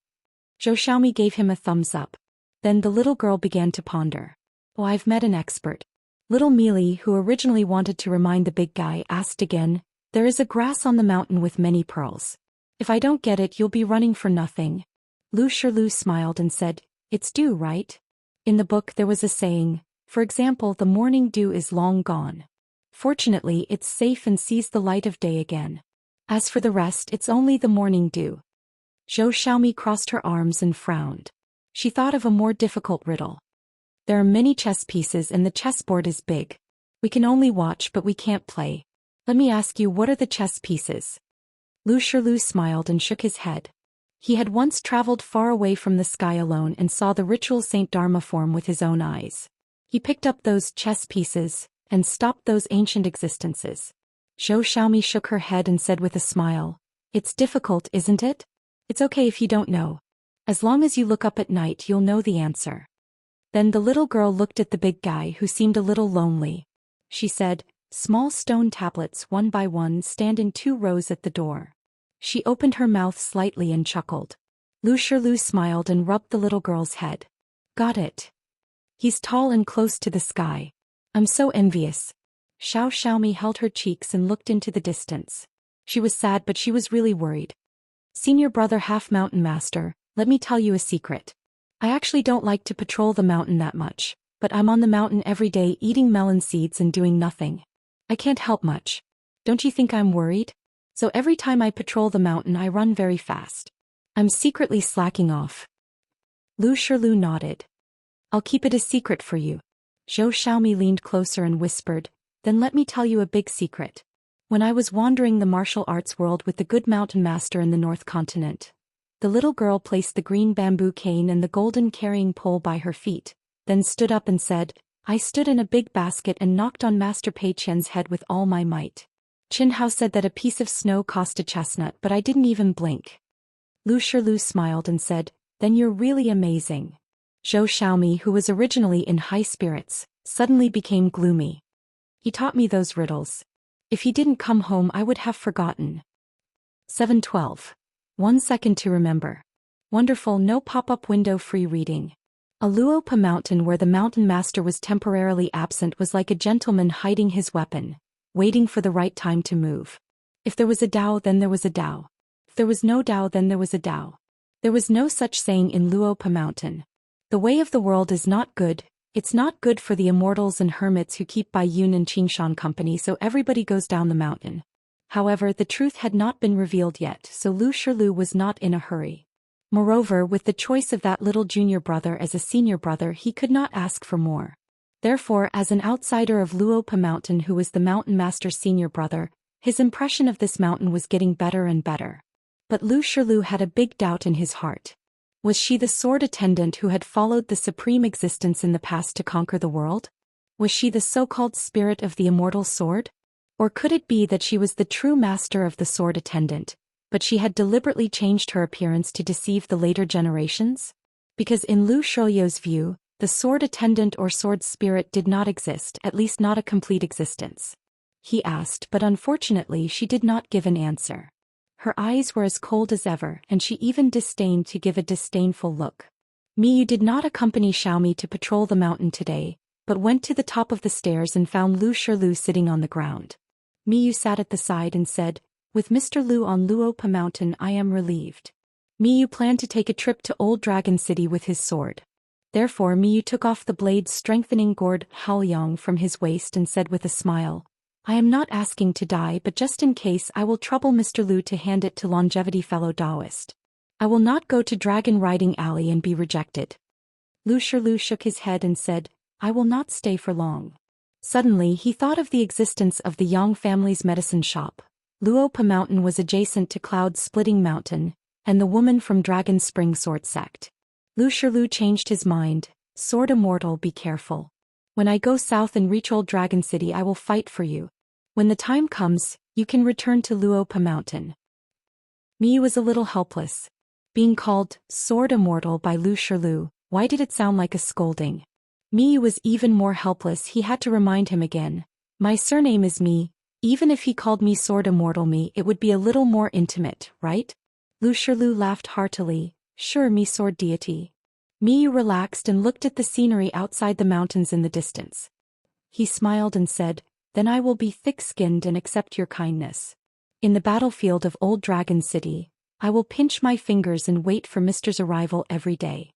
Zhou Xiaomi gave him a thumbs up. Then the little girl began to ponder. "Oh, I've met an expert." Little Mealy, who originally wanted to remind the big guy, asked again, "There is a grass on the mountain with many pearls. If I don't get it, you'll be running for nothing." Lu Shirlu smiled and said, "It's dew, right? In the book there was a saying, for example, the morning dew is long gone. Fortunately, it's safe and sees the light of day again. As for the rest, it's only the morning dew." Zhou Xiaomi crossed her arms and frowned. She thought of a more difficult riddle. "There are many chess pieces and the chessboard is big. We can only watch but we can't play. Let me ask you, what are the chess pieces?" Lu Shirlu smiled and shook his head. He had once traveled far away from the sky alone and saw the ritual Saint Dharma form with his own eyes. He picked up those chess pieces and stopped those ancient existences. Zhou Xiaomi shook her head and said with a smile, "It's difficult, isn't it? It's okay if you don't know. As long as you look up at night, you'll know the answer." Then the little girl looked at the big guy, who seemed a little lonely. She said, "Small stone tablets one by one stand in 2 rows at the door." She opened her mouth slightly and chuckled. Lu Shirlu smiled and rubbed the little girl's head. "Got it. He's tall and close to the sky. I'm so envious." Zhou Xiaomi held her cheeks and looked into the distance. She was sad, but she was really worried. "Senior brother half-mountain master, let me tell you a secret. I actually don't like to patrol the mountain that much, but I'm on the mountain every day eating melon seeds and doing nothing. I can't help much. Don't you think I'm worried? So every time I patrol the mountain I run very fast. I'm secretly slacking off." Lu Shirlu nodded. I'll keep it a secret for you. Zhou Xiaomi leaned closer and whispered, then let me tell you a big secret. When I was wandering the martial arts world with the good mountain master in the North Continent, the little girl placed the green bamboo cane and the golden carrying pole by her feet, then stood up and said, I stood in a big basket and knocked on Master Pei Qian's head with all my might. Qin Hao said that a piece of snow cost a chestnut, but I didn't even blink. Lu Shilu smiled and said, then you're really amazing. Zhou Xiaomi, who was originally in high spirits, suddenly became gloomy. He taught me those riddles. If he didn't come home I would have forgotten. 712. 1 second to remember. Wonderful no pop-up window free reading. A Luopa mountain where the mountain master was temporarily absent was like a gentleman hiding his weapon, waiting for the right time to move. If there was a Dao then there was a Dao. If there was no Dao then there was a Dao. There was no such saying in Luopa mountain. The way of the world is not good, it's not good for the immortals and hermits who keep by Yun and Qingshan company, so everybody goes down the mountain. However, the truth had not been revealed yet, so Lu Shilu was not in a hurry. Moreover, with the choice of that little junior brother as a senior brother, he could not ask for more. Therefore, as an outsider of Luopa mountain who was the mountain master's senior brother, his impression of this mountain was getting better and better. But Lu Shilu had a big doubt in his heart. Was she the sword attendant who had followed the supreme existence in the past to conquer the world? Was she the so-called spirit of the immortal sword? Or could it be that she was the true master of the sword attendant, but she had deliberately changed her appearance to deceive the later generations? Because in Lu Shoyo's view, the sword attendant or sword spirit did not exist, at least not a complete existence. He asked, but unfortunately she did not give an answer. Her eyes were as cold as ever, and she even disdained to give a disdainful look. Miyu did not accompany Xiaomi to patrol the mountain today, but went to the top of the stairs and found Lu Shilu sitting on the ground. Miyu sat at the side and said, with Mr. Lu on Luopa mountain I am relieved. Miyu planned to take a trip to Old Dragon City with his sword. Therefore Miyu took off the blade-strengthening gourd Haoyong from his waist and said with a smile, I am not asking to die, but just in case I will trouble Mr. Lu to hand it to longevity fellow Daoist. I will not go to Dragon Riding Alley and be rejected. Lu Shilu shook his head and said, I will not stay for long. Suddenly he thought of the existence of the Yang family's medicine shop. Luopa mountain was adjacent to Cloud Splitting Mountain, and the woman from Dragon Spring Sword Sect. Lu Shilu changed his mind, Sword Immortal, be careful. When I go south and reach Old Dragon City I will fight for you. When the time comes, you can return to Luopa mountain. Miyu was a little helpless. Being called Sword Immortal by Lu Shilu, why did it sound like a scolding? Miyu was even more helpless. He had to remind him again. My surname is Mi. Even if he called me Sword Immortal Mi, it would be a little more intimate, right? Lu Shilu laughed heartily. Sure, Mi Sword Deity. Miyu relaxed and looked at the scenery outside the mountains in the distance. He smiled and said, then I will be thick-skinned and accept your kindness. In the battlefield of Old Dragon City, I will pinch my fingers and wait for Mr.'s arrival every day.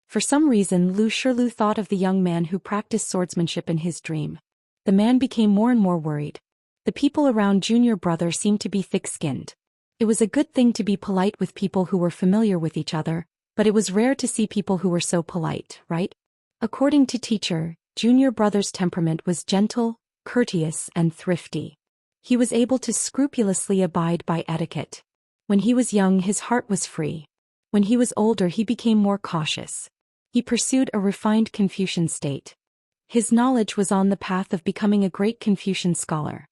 For some reason Lu Shilu thought of the young man who practiced swordsmanship in his dream. The man became more and more worried. The people around junior brother seemed to be thick-skinned. It was a good thing to be polite with people who were familiar with each other, but it was rare to see people who were so polite, right? According to teacher, junior brother's temperament was gentle, courteous, and thrifty. He was able to scrupulously abide by etiquette. When he was young his heart was free. When he was older he became more cautious. He pursued a refined Confucian state. His knowledge was on the path of becoming a great Confucian scholar.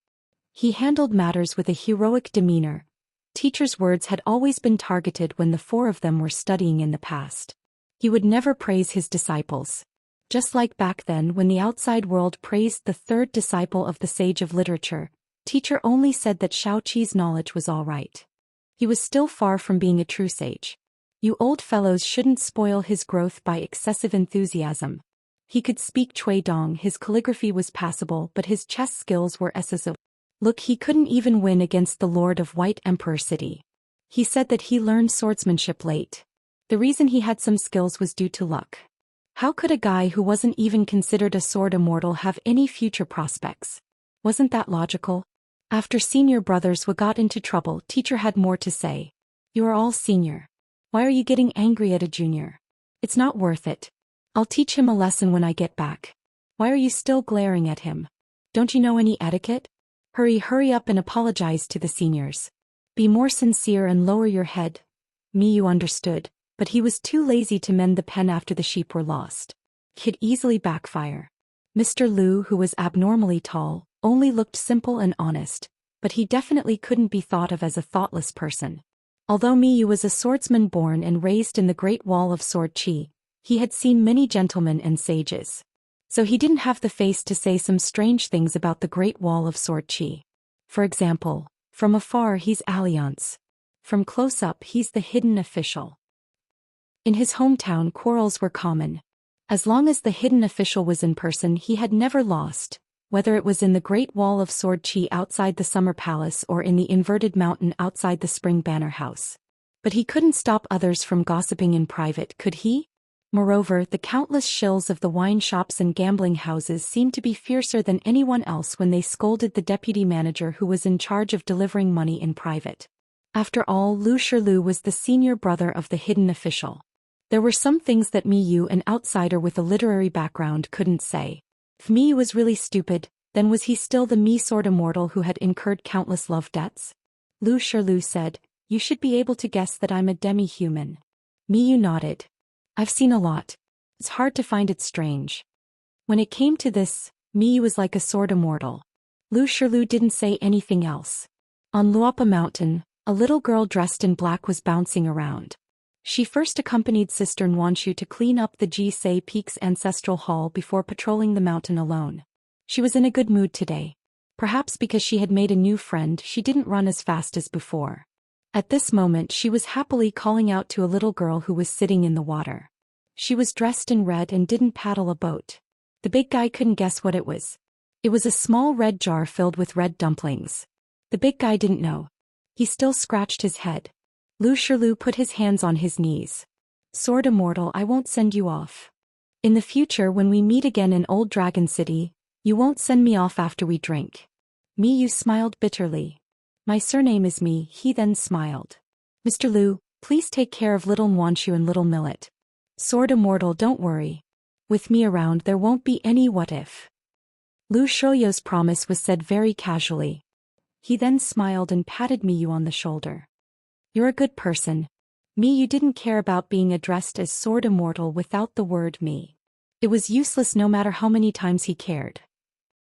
He handled matters with a heroic demeanor. Teacher's words had always been targeted when the four of them were studying in the past. He would never praise his disciples. Just like back then when the outside world praised the third disciple of the sage of literature, teacher only said that Shao-Chi's knowledge was all right. He was still far from being a true sage. You old fellows shouldn't spoil his growth by excessive enthusiasm. He could speak Cui Dong, his calligraphy was passable, but his chess skills were SSO. Look, he couldn't even win against the Lord of White Emperor City. He said that he learned swordsmanship late. The reason he had some skills was due to luck. How could a guy who wasn't even considered a sword immortal have any future prospects? Wasn't that logical? After senior brothers got into trouble, teacher had more to say. You are all senior. Why are you getting angry at a junior? It's not worth it. I'll teach him a lesson when I get back. Why are you still glaring at him? Don't you know any etiquette? Hurry up and apologize to the seniors. Be more sincere and lower your head. Miyu understood, but he was too lazy to mend the pen after the sheep were lost. Could easily backfire. Mr. Liu, who was abnormally tall, only looked simple and honest, but he definitely couldn't be thought of as a thoughtless person. Although Miyu was a swordsman born and raised in the Great Wall of Sword Qi, he had seen many gentlemen and sages. So he didn't have the face to say some strange things about the Great Wall of Sword Qi. For example, from afar he's Alliance. From close up he's the hidden official. In his hometown quarrels were common. As long as the hidden official was in person he had never lost, whether it was in the Great Wall of Sword Qi outside the Summer Palace or in the Inverted Mountain outside the Spring Banner House. But he couldn't stop others from gossiping in private, could he? Moreover, the countless shills of the wine shops and gambling houses seemed to be fiercer than anyone else when they scolded the deputy manager who was in charge of delivering money in private. After all, Lu Shilu was the senior brother of the hidden official. There were some things that Miyu, an outsider with a literary background, couldn't say. If Miyu was really stupid, then was he still the sword immortal who had incurred countless love debts? Lu Shilu said, "You should be able to guess that I'm a demi-human." Miyu nodded. "I've seen a lot. It's hard to find it strange." When it came to this, Miyu was like a sword immortal. Lu Shilu didn't say anything else. On Luopa Mountain, a little girl dressed in black was bouncing around. She first accompanied Sister Nwanshu to clean up the Jisei Peak's ancestral hall before patrolling the mountain alone. She was in a good mood today. Perhaps because she had made a new friend, she didn't run as fast as before. At this moment she was happily calling out to a little girl who was sitting in the water. She was dressed in red and didn't paddle a boat. The big guy couldn't guess what it was. It was a small red jar filled with red dumplings. The big guy didn't know. He still scratched his head. Lu Shilu put his hands on his knees. "Sword Immortal, I won't send you off. In the future when we meet again in Old Dragon City, you won't send me off after we drink." Miyu smiled bitterly. "My surname is Mi," he then smiled. "Mr. Liu, please take care of little Nwanshu and little Millet. Sword Immortal, don't worry. With me around there won't be any what if." Lu Shoyo's promise was said very casually. He then smiled and patted Miyu on the shoulder. "You're a good person." Miyu didn't care about being addressed as Sword Immortal without the word "me." It was useless no matter how many times he cared.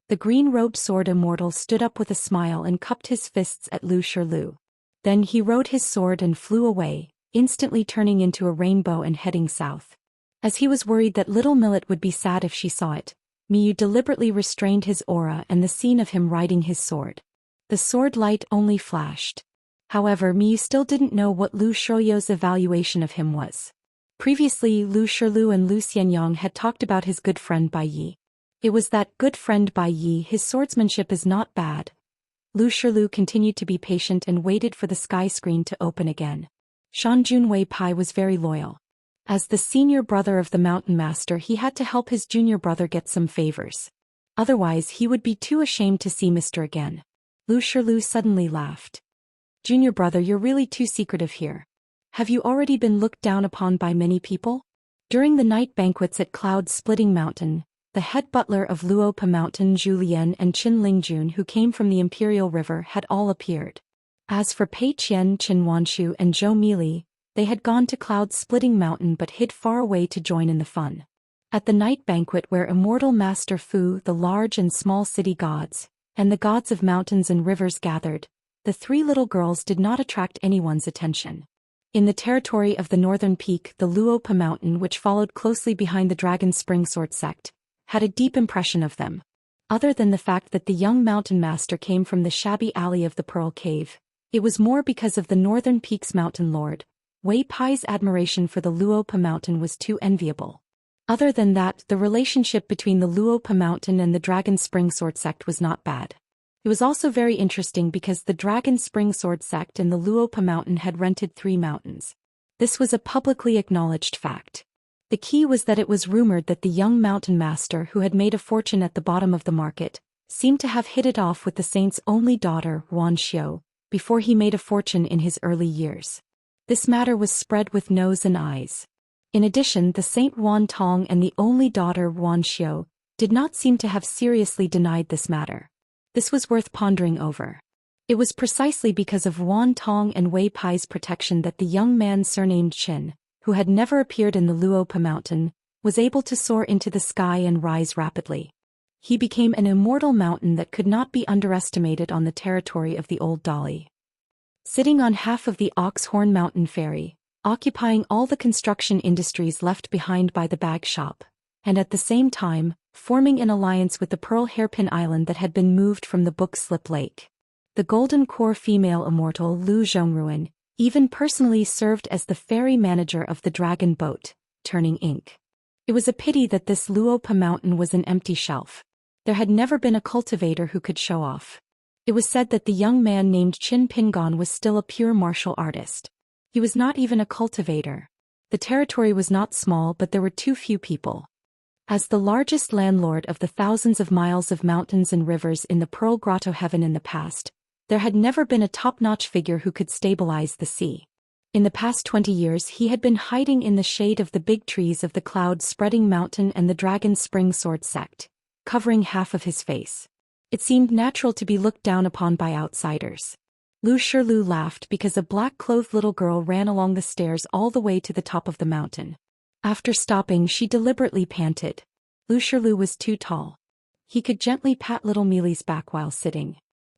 The green-robed Sword Immortal stood up with a smile and cupped his fists at Lu Shilu. Then he rode his sword and flew away, instantly turning into a rainbow and heading south. As he was worried that little Millet would be sad if she saw it, Miyu deliberately restrained his aura and the scene of him riding his sword. The sword light only flashed. However, Miyu still didn't know what Lu Shoyo's evaluation of him was. Previously, Lu Shilu and Lu Xianyang had talked about his good friend Bai Yi. It was that good friend Bai Yi, his swordsmanship is not bad. Lu Shilu continued to be patient and waited for the sky screen to open again. Shan Junwei Pai was very loyal. As the senior brother of the mountain master, he had to help his junior brother get some favors. Otherwise, he would be too ashamed to see Mr. again. Lu Shilu suddenly laughed. "Junior brother, you're really too secretive here. Have you already been looked down upon by many people?" During the night banquets at Cloud-Splitting Mountain, the head butler of Luopa Mountain, Zhou Xian, and Qin Lingjun, who came from the Imperial River, had all appeared. As for Pei Qian, Qin Wanshu, and Zhou Mili, they had gone to Cloud-Splitting Mountain but hid far away to join in the fun. At the night banquet where Immortal Master Fu, the large and small city gods, and the gods of mountains and rivers gathered, the three little girls did not attract anyone's attention. In the territory of the northern peak, the Luopa Mountain, which followed closely behind the Dragon Spring Sword sect, had a deep impression of them. Other than the fact that the young mountain master came from the shabby alley of the Pearl Cave, it was more because of the northern peak's mountain lord. Wei Pai's admiration for the Luopa Mountain was too enviable. Other than that, the relationship between the Luopa Mountain and the Dragon Spring Sword sect was not bad. It was also very interesting because the Dragon Spring Sword sect and the Luopa Mountain had rented 3 mountains. This was a publicly acknowledged fact. The key was that it was rumored that the young mountain master who had made a fortune at the bottom of the market seemed to have hit it off with the saint's only daughter, Wan Xiu, before he made a fortune in his early years. This matter was spread with nose and eyes. In addition, the Saint Wan Tong and the only daughter Wan Xiu did not seem to have seriously denied this matter. This was worth pondering over. It was precisely because of Wan Tong and Wei Pai's protection that the young man surnamed Qin, who had never appeared in the Luopa mountain, was able to soar into the sky and rise rapidly. He became an immortal mountain that could not be underestimated on the territory of the old Dali. Sitting on half of the Oxhorn Mountain Ferry, occupying all the construction industries left behind by the bag shop, and at the same time, forming an alliance with the Pearl Hairpin Island that had been moved from the Book Slip Lake. The Golden Core female immortal Lu Zhongruan even personally served as the ferry manager of the dragon boat, turning ink. It was a pity that this Luopa mountain was an empty shelf. There had never been a cultivator who could show off. It was said that the young man named Qin Pingon was still a pure martial artist. He was not even a cultivator. The territory was not small, but there were too few people. As the largest landlord of the thousands of miles of mountains and rivers in the Pearl Grotto Heaven in the past, there had never been a top-notch figure who could stabilize the sea. In the past 20 years he had been hiding in the shade of the big trees of the cloud-spreading mountain and the Dragon Spring Sword sect, covering half of his face. It seemed natural to be looked down upon by outsiders. Lu Shirlu laughed because a black-clothed little girl ran along the stairs all the way to the top of the mountain. After stopping, she deliberately panted. Lu Shirlu was too tall. He could gently pat little Mealy's back while sitting.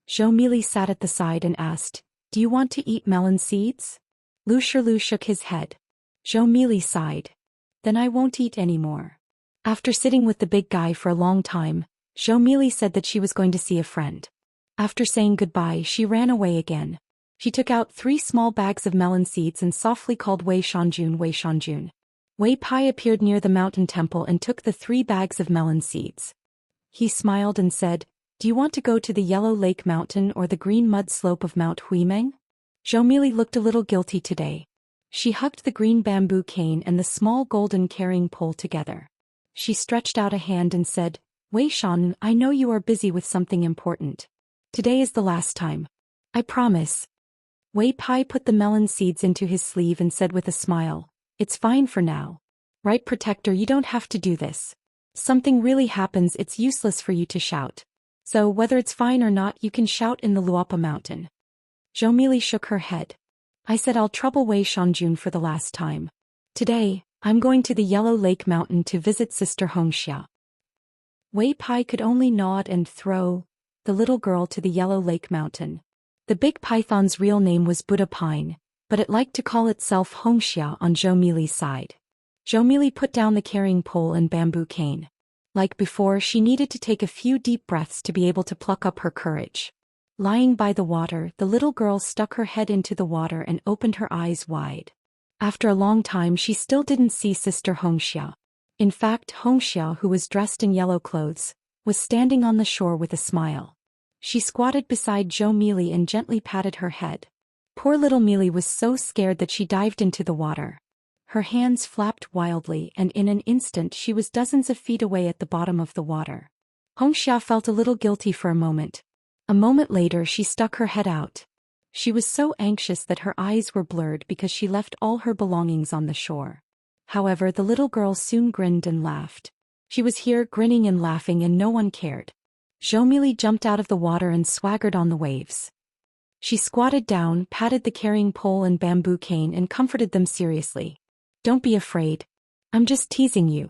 Zhou Mealy sat at the side and asked, "Do you want to eat melon seeds?" Lu Shirlu shook his head. Zhou Mealy sighed. "Then I won't eat any more." After sitting with the big guy for a long time, Zhou Mealy said that she was going to see a friend. After saying goodbye, she ran away again. She took out 3 small bags of melon seeds and softly called Wei Shanjun, Wei Shanjun. Wei Pai appeared near the mountain temple and took the 3 bags of melon seeds. He smiled and said, "Do you want to go to the Yellow Lake Mountain or the green mud slope of Mount Huimeng?" Zhou Mealy looked a little guilty today. She hugged the green bamboo cane and the small golden carrying pole together. She stretched out a hand and said, "Wei Shan, I know you are busy with something important. Today is the last time. I promise." Wei Pai put the melon seeds into his sleeve and said with a smile, "It's fine for now. Right, Protector, you don't have to do this. Something really happens, it's useless for you to shout. So whether it's fine or not, you can shout in the Luopa mountain." Zhou Mealy shook her head. "I said I'll trouble Wei Shanjun for the last time. Today, I'm going to the Yellow Lake Mountain to visit Sister Xianxia." Wei Pai could only nod and throw the little girl to the Yellow Lake Mountain. The big python's real name was Buddha Pine, but it liked to call itself Xianxia on Zhou Mealy's side. Zhou Mealy put down the carrying pole and bamboo cane. Like before, she needed to take a few deep breaths to be able to pluck up her courage. Lying by the water, the little girl stuck her head into the water and opened her eyes wide. After a long time, she still didn't see Sister Xianxia. In fact, Xianxia, who was dressed in yellow clothes, was standing on the shore with a smile. She squatted beside Zhou Mealy and gently patted her head. Poor little Mealy was so scared that she dived into the water. Her hands flapped wildly, and in an instant she was dozens of feet away at the bottom of the water. Xianxia felt a little guilty for a moment. A moment later she stuck her head out. She was so anxious that her eyes were blurred because she left all her belongings on the shore. However, the little girl soon grinned and laughed. She was here grinning and laughing and no one cared. Zhou Mealy jumped out of the water and swaggered on the waves. She squatted down, patted the carrying pole and bamboo cane and comforted them seriously. "Don't be afraid. I'm just teasing you."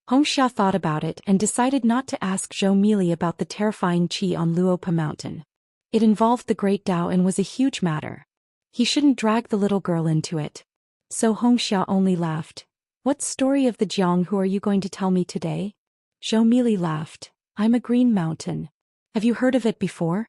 Xianxia thought about it and decided not to ask Zhou Mealy about the terrifying Qi on Luopa Mountain. It involved the Great Tao and was a huge matter. He shouldn't drag the little girl into it. So Xianxia only laughed. "What story of the Jiang who are you going to tell me today?" Zhou Mealy laughed. "I'm a green mountain. Have you heard of it before?"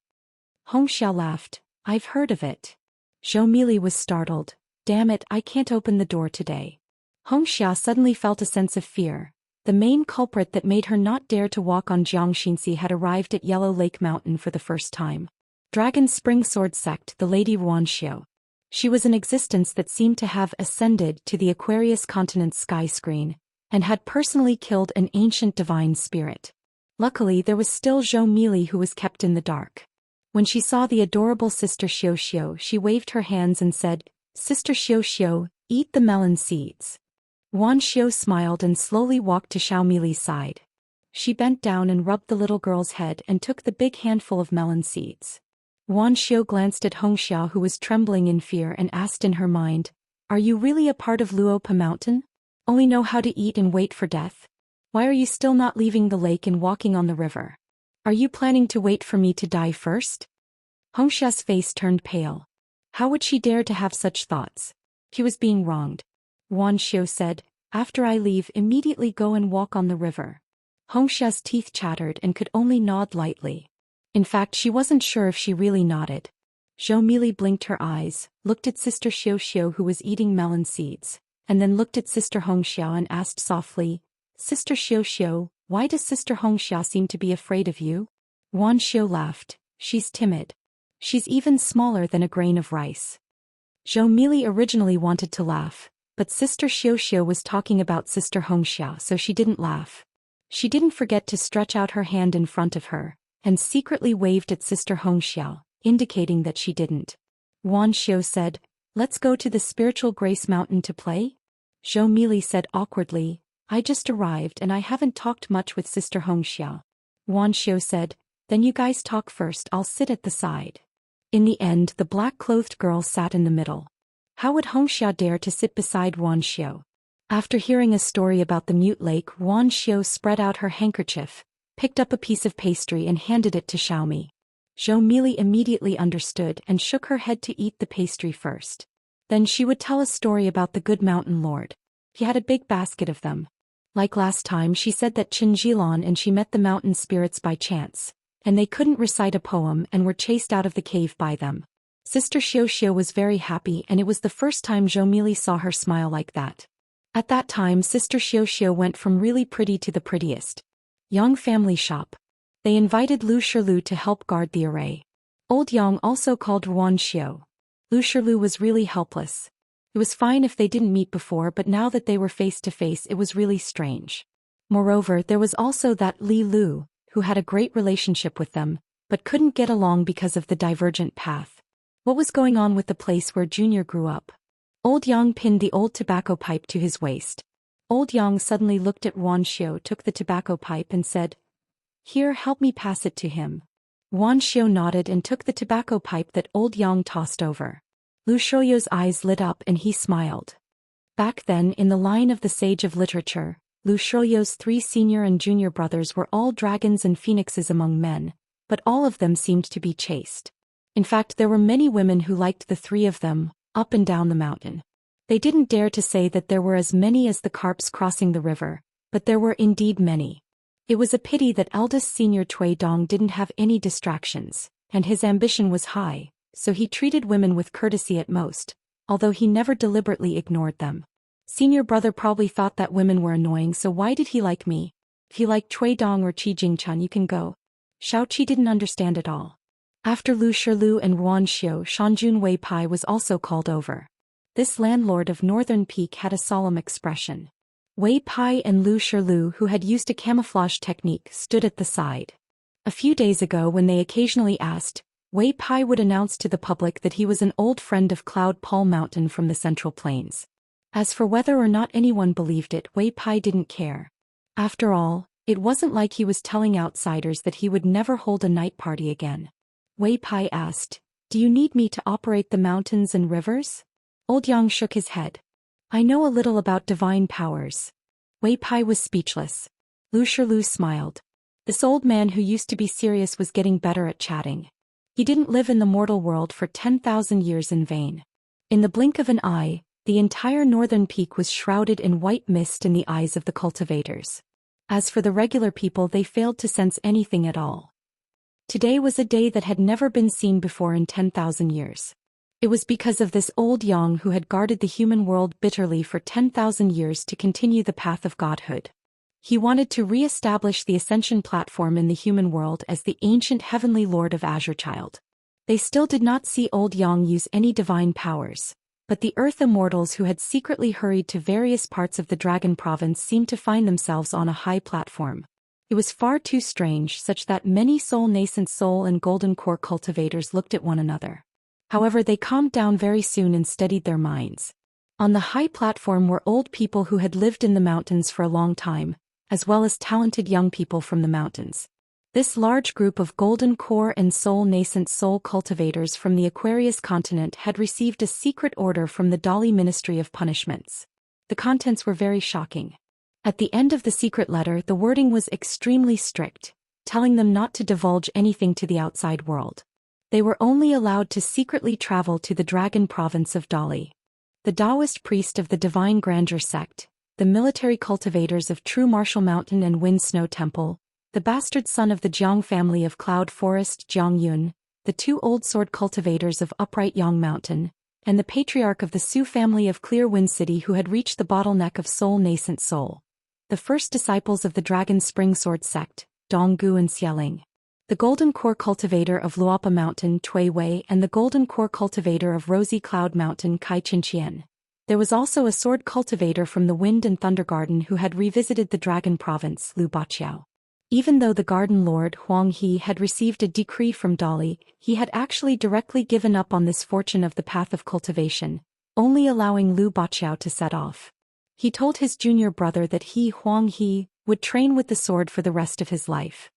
Xianxia laughed. "I've heard of it." Zhou Mealy was startled. "Damn it, I can't open the door today." Xianxia suddenly felt a sense of fear. The main culprit that made her not dare to walk on Jiangxinxi had arrived at Yellow Lake Mountain for the first time. Dragon Spring Sword Sect, the Lady Ruanxiu. She was an existence that seemed to have ascended to the Aquarius continent's sky screen, and had personally killed an ancient divine spirit. Luckily, there was still Zhou Mealy who was kept in the dark. When she saw the adorable Sister Xiu, she waved her hands and said, "Sister Xiu, eat the melon seeds." Wan Xiu smiled and slowly walked to Xiaomili's side. She bent down and rubbed the little girl's head and took the big handful of melon seeds. Wan Xiu glanced at Hongxia, who was trembling in fear, and asked in her mind, "Are you really a part of Luopa Mountain? Only know how to eat and wait for death? Why are you still not leaving the lake and walking on the river? Are you planning to wait for me to die first?" Hongxia's face turned pale. How would she dare to have such thoughts? She was being wronged. Wan Xiu said, "After I leave, immediately go and walk on the river." Hongxia's teeth chattered and could only nod lightly. In fact, she wasn't sure if she really nodded. Zhou Mili blinked her eyes, looked at Sister Xiu, who was eating melon seeds, and then looked at Sister Hongxia and asked softly, "Sister Xiu, why does Sister Hongxia seem to be afraid of you?" Wan Xiu laughed. "She's timid. She's even smaller than a grain of rice." Zhou Mili originally wanted to laugh, but Sister Xiu was talking about Sister Hongxia, so she didn't laugh. She didn't forget to stretch out her hand in front of her, and secretly waved at Sister Hongxia, indicating that she didn't. Wan Xiu said, "Let's go to the spiritual grace mountain to play?" Zhou Mili said awkwardly, "I just arrived and I haven't talked much with Sister Hongxia." Wan Xiu said, "Then you guys talk first, I'll sit at the side." In the end, the black-clothed girl sat in the middle. How would Hongxia dare to sit beside Wan Xiu? After hearing a story about the mute lake, Wan Xiu spread out her handkerchief, picked up a piece of pastry and handed it to Xiaomi. Zhou Mili immediately understood and shook her head to eat the pastry first. Then she would tell a story about the good mountain lord. He had a big basket of them. Like last time, she said that Qin Jilan and she met the mountain spirits by chance, and they couldn't recite a poem and were chased out of the cave by them. Sister Xiu was very happy, and it was the first time Zhou Mili saw her smile like that. At that time, Sister Xiu went from really pretty to the prettiest. Yang family shop. They invited Lu Shirlu to help guard the array. Old Yang also called Wan Xiu. Lu Shirlu was really helpless. It was fine if they didn't meet before, but now that they were face to face, it was really strange. Moreover, there was also that Li Lu, who had a great relationship with them, but couldn't get along because of the divergent path. What was going on with the place where Junior grew up? Old Yang pinned the old tobacco pipe to his waist. Old Yang suddenly looked at Wan Xiu, took the tobacco pipe and said, "Here, help me pass it to him." Wan Xiu nodded and took the tobacco pipe that Old Yang tossed over. Lu Shoyo's eyes lit up and he smiled. Back then, in the line of the sage of literature, Lu Shoyo's 3 senior and junior brothers were all dragons and phoenixes among men, but all of them seemed to be chaste. In fact, there were many women who liked the 3 of them, up and down the mountain. They didn't dare to say that there were as many as the carps crossing the river, but there were indeed many. It was a pity that eldest senior Cui Dong didn't have any distractions, and his ambition was high, so he treated women with courtesy at most, although he never deliberately ignored them. Senior brother probably thought that women were annoying, so why did he like me? If you like Cui Dong or Qi Jingchan, you can go. Shao Qi didn't understand at all. After Lu Shirlu and Wan Xiu, Shanjun Wei Pai was also called over. This landlord of Northern Peak had a solemn expression. Wei Pai and Lu Shirlu, who had used a camouflage technique, stood at the side. A few days ago, when they occasionally asked, Wei Pai would announce to the public that he was an old friend of Cloud Pall Mountain from the Central Plains. As for whether or not anyone believed it, Wei Pai didn't care. After all, it wasn't like he was telling outsiders that he would never hold a night party again. Wei Pai asked, "Do you need me to operate the mountains and rivers?" Old Yang shook his head. "I know a little about divine powers." Wei Pai was speechless. Lu Shirlu smiled. This old man who used to be serious was getting better at chatting. He didn't live in the mortal world for 10,000 years in vain. In the blink of an eye, the entire northern peak was shrouded in white mist in the eyes of the cultivators. As for the regular people, they failed to sense anything at all. Today was a day that had never been seen before in 10,000 years. It was because of this old Yang who had guarded the human world bitterly for 10,000 years to continue the path of godhood. He wanted to re-establish the ascension platform in the human world as the ancient heavenly lord of Azure Child. They still did not see old Yang use any divine powers, but the earth immortals who had secretly hurried to various parts of the Dragon Province seemed to find themselves on a high platform. It was far too strange, such that many nascent soul and golden core cultivators looked at one another. However, they calmed down very soon and steadied their minds. On the high platform were old people who had lived in the mountains for a long time, as well as talented young people from the mountains. This large group of golden core and nascent soul cultivators from the Aquarius continent had received a secret order from the Dali Ministry of Punishments. The contents were very shocking. At the end of the secret letter, the wording was extremely strict, telling them not to divulge anything to the outside world. They were only allowed to secretly travel to the Dragon province of Dali. The Daoist priest of the Divine Grandeur sect, the military cultivators of True Martial Mountain and Wind Snow Temple, the bastard son of the Jiang family of Cloud Forest Jiang Yun, the two old sword cultivators of Upright Yang Mountain, and the patriarch of the Su family of Clear Wind City who had reached the bottleneck of Soul Nascent Soul. The first disciples of the Dragon Spring Sword sect, Donggu and Xialing. The Golden Core cultivator of Luapa Mountain Tui Wei and the Golden Core cultivator of Rosy Cloud Mountain Kai Xianxia. There was also a sword cultivator from the Wind and Thunder Garden who had revisited the Dragon province Lu Baqiao. Even though the Garden Lord Huang He had received a decree from Dali, he had actually directly given up on this fortune of the path of cultivation, only allowing Lu Baqiao to set off. He told his junior brother that he, Huang He, would train with the sword for the rest of his life.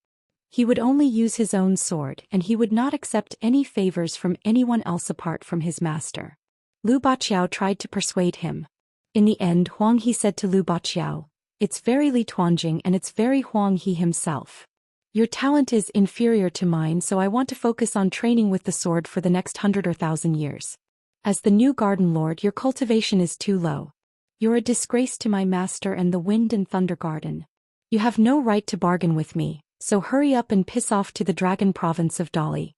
He would only use his own sword and he would not accept any favors from anyone else apart from his master. Lu Baqiao tried to persuade him. In the end, Huang He said to Lu Baqiao, "It's very Li Tuanjing and it's very Huang He himself. Your talent is inferior to mine, so I want to focus on training with the sword for the next 100 or 1,000 years. As the new Garden Lord, your cultivation is too low. You're a disgrace to my master and the Wind and Thunder Garden. You have no right to bargain with me, so hurry up and piss off to the Dragon province of Dali."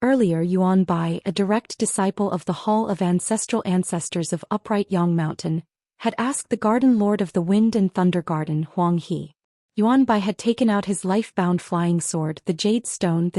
Earlier, Yuan Bai, a direct disciple of the Hall of Ancestral Ancestors of Upright Yang Mountain, had asked the Garden Lord of the Wind and Thunder Garden, Huang He. Yuan Bai had taken out his life-bound flying sword, the Jade Stone,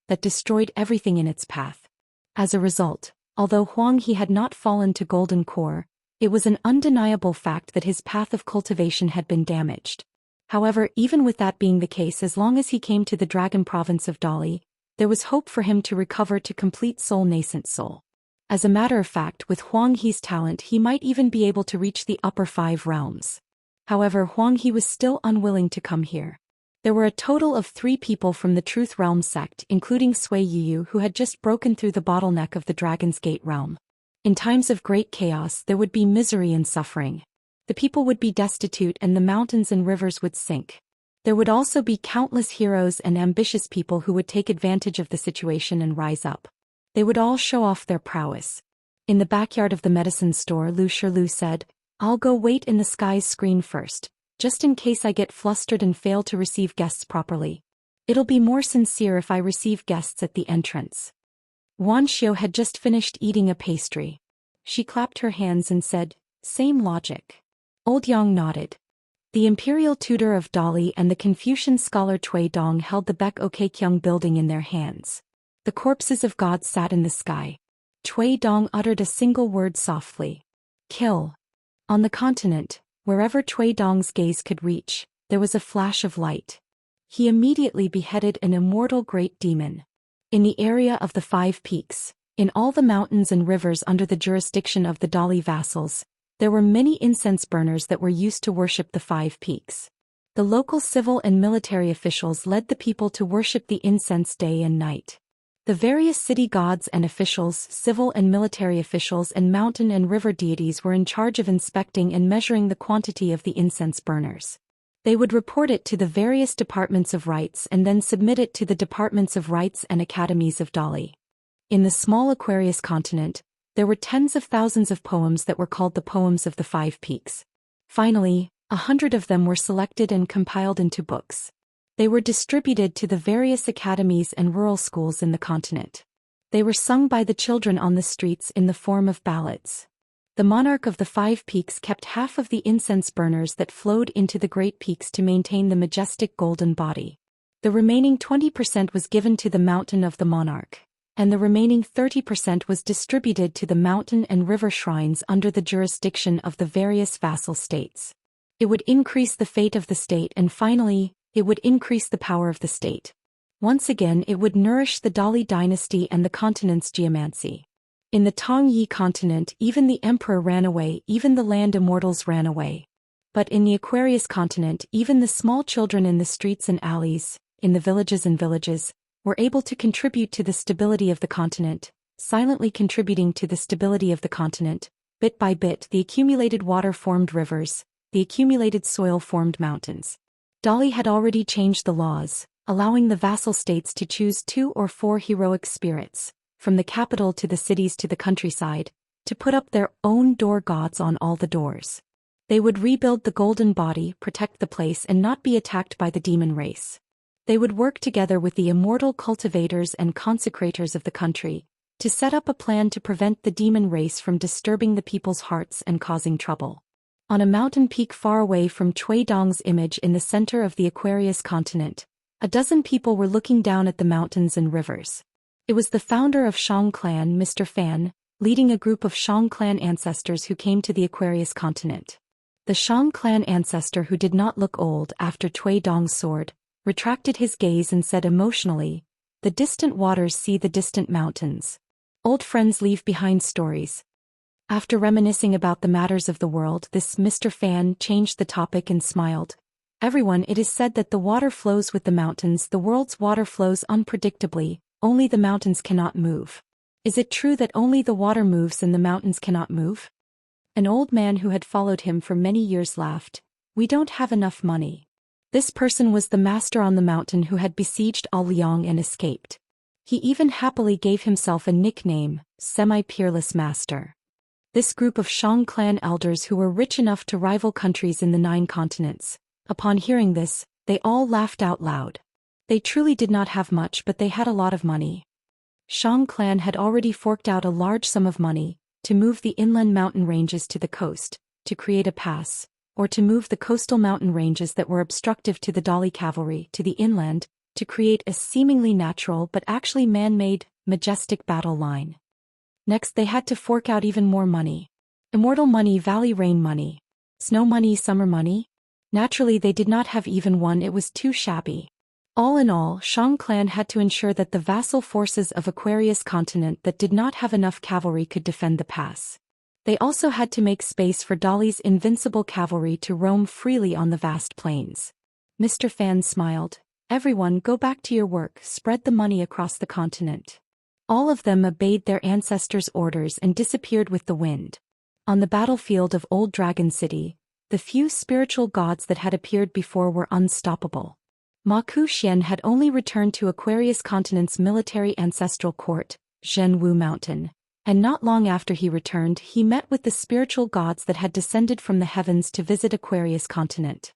that destroyed everything in its path. As a result, although Huang He had not fallen to Golden Core, it was an undeniable fact that his path of cultivation had been damaged. However, even with that being the case, as long as he came to the Dragon province of Dali, there was hope for him to recover to complete Soul Nascent Soul. As a matter of fact, with Huang He's talent, he might even be able to reach the upper 5 realms. However, Huang He was still unwilling to come here. There were a total of 3 people from the Truth Realm sect, including Sui Yu, who had just broken through the bottleneck of the Dragon's Gate realm. In times of great chaos, there would be misery and suffering. The people would be destitute and the mountains and rivers would sink. There would also be countless heroes and ambitious people who would take advantage of the situation and rise up. They would all show off their prowess. In the backyard of the medicine store, Lu Shirlu said, "I'll go wait in the sky's screen first, just in case I get flustered and fail to receive guests properly. It'll be more sincere if I receive guests at the entrance." Wan Xiu had just finished eating a pastry. She clapped her hands and said, "Same logic." Old Yang nodded. The imperial tutor of Dali and the Confucian scholar Cui Dong held the Baek Okekyung building in their hands. The corpses of gods sat in the sky. Cui Dong uttered a single word softly. "Kill." On the continent, wherever Cui Dong's gaze could reach, there was a flash of light. He immediately beheaded an immortal great demon. In the area of the 5 peaks, in all the mountains and rivers under the jurisdiction of the Dali vassals, there were many incense burners that were used to worship the 5 peaks. The local civil and military officials led the people to worship the incense day and night. The various city gods and officials, civil and military officials and mountain and river deities were in charge of inspecting and measuring the quantity of the incense burners. They would report it to the various departments of rites and then submit it to the departments of rites and academies of Dali. In the small Aquarius continent, there were tens of thousands of poems that were called the Poems of the 5 Peaks. Finally, 100 of them were selected and compiled into books. They were distributed to the various academies and rural schools in the continent. They were sung by the children on the streets in the form of ballads. The monarch of the 5 Peaks kept half of the incense burners that flowed into the great peaks to maintain the majestic golden body. The remaining 20% was given to the mountain of the monarch, and the remaining 30% was distributed to the mountain and river shrines under the jurisdiction of the various vassal states. It would increase the fate of the state, and finally, it would increase the power of the state. Once again, it would nourish the Dali dynasty and the continent's geomancy. In the Tongyi continent, even the emperor ran away, even the land immortals ran away. But in the Aquarius continent, even the small children in the streets and alleys, in the villages and villages, were able to contribute to the stability of the continent, silently contributing to the stability of the continent. Bit by bit, the accumulated water formed rivers, the accumulated soil formed mountains. Dali had already changed the laws, allowing the vassal states to choose 2 or 4 heroic spirits, from the capital to the cities to the countryside, to put up their own door gods on all the doors. They would rebuild the golden body, protect the place and not be attacked by the demon race. They would work together with the immortal cultivators and consecrators of the country, to set up a plan to prevent the demon race from disturbing the people's hearts and causing trouble. On a mountain peak far away from Cui Dong's image in the center of the Aquarius continent, a dozen people were looking down at the mountains and rivers. It was the founder of Shang clan, Mr. Fan, leading a group of Shang clan ancestors who came to the Aquarius continent. The Shang clan ancestor, who did not look old after Cui Dong's sword, retracted his gaze and said emotionally, "The distant waters see the distant mountains. Old friends leave behind stories." After reminiscing about the matters of the world, this Mr. Fan changed the topic and smiled. "Everyone, it is said that the water flows with the mountains. The world's water flows unpredictably, only the mountains cannot move. Is it true that only the water moves and the mountains cannot move?" An old man who had followed him for many years laughed. "We don't have enough money." This person was the master on the mountain who had besieged Liang and escaped. He even happily gave himself a nickname, Semi-Peerless Master. This group of Shang clan elders who were rich enough to rival countries in the 9 continents, upon hearing this, they all laughed out loud. They truly did not have much, but they had a lot of money. Shang clan had already forked out a large sum of money, to move the inland mountain ranges to the coast, to create a pass, or to move the coastal mountain ranges that were obstructive to the Dali cavalry to the inland, to create a seemingly natural but actually man-made, majestic battle line. Next they had to fork out even more money. Immortal money, valley rain money. Snow money, summer money? Naturally they did not have even one, it was too shabby. All in all, Shang clan had to ensure that the vassal forces of Aquarius continent that did not have enough cavalry could defend the pass. They also had to make space for Dali's invincible cavalry to roam freely on the vast plains. Mr. Fan smiled. "Everyone, go back to your work, spread the money across the continent." All of them obeyed their ancestors' orders and disappeared with the wind. On the battlefield of Old Dragon City, the few spiritual gods that had appeared before were unstoppable. Zhou Xian had only returned to Aquarius continent's military ancestral court, Zhenwu Mountain, and not long after he returned he met with the spiritual gods that had descended from the heavens to visit Aquarius continent.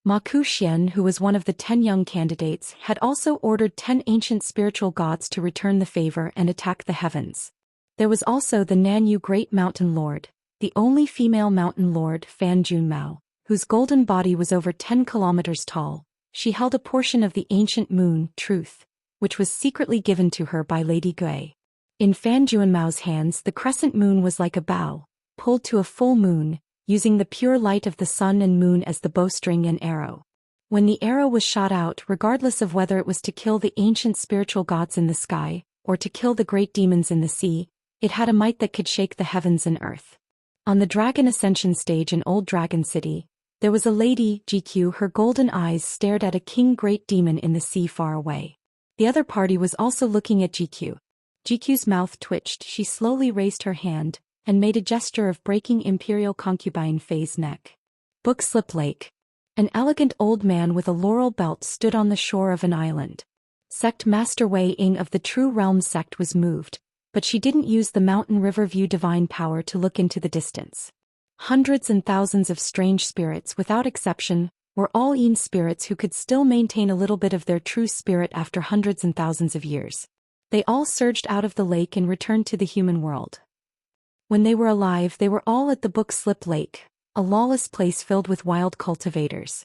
Zhou Xian, who was one of the 10 young candidates, had also ordered 10 ancient spiritual gods to return the favor and attack the heavens. There was also the Nanyu Great Mountain Lord, the only female mountain lord, Fan Junmao, whose golden body was over 10 kilometers tall. She held a portion of the ancient moon, Truth, which was secretly given to her by Lady Gui. In Fan Junmao's hands the crescent moon was like a bow, pulled to a full moon, using the pure light of the sun and moon as the bowstring and arrow. When the arrow was shot out, regardless of whether it was to kill the ancient spiritual gods in the sky, or to kill the great demons in the sea, it had a might that could shake the heavens and earth. On the Dragon Ascension stage in Old Dragon City, there was a lady, GQ, her golden eyes stared at a king great demon in the sea far away. The other party was also looking at GQ. GQ's mouth twitched, she slowly raised her hand, and made a gesture of breaking Imperial Concubine Faye's neck. Book Slip Lake. An elegant old man with a laurel belt stood on the shore of an island. Sect Master Wei Ying of the True Realm sect was moved, but she didn't use the Mountain River View divine power to look into the distance. Hundreds and thousands of strange spirits, without exception, were all Yin spirits who could still maintain a little bit of their true spirit after hundreds and thousands of years. They all surged out of the lake and returned to the human world. When they were alive, they were all at the Book Slip Lake, a lawless place filled with wild cultivators.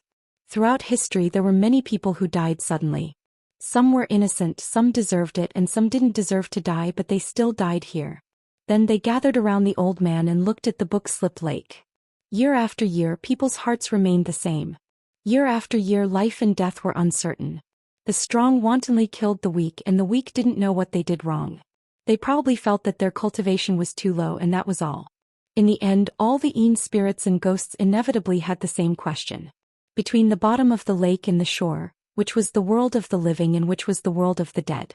Throughout history there were many people who died suddenly. Some were innocent, some deserved it, and some didn't deserve to die, but they still died here. Then they gathered around the old man and looked at the Book Slip Lake. Year after year people's hearts remained the same. Year after year life and death were uncertain. The strong wantonly killed the weak and the weak didn't know what they did wrong. They probably felt that their cultivation was too low, and that was all. In the end, all the Yin spirits and ghosts inevitably had the same question. Between the bottom of the lake and the shore, which was the world of the living and which was the world of the dead?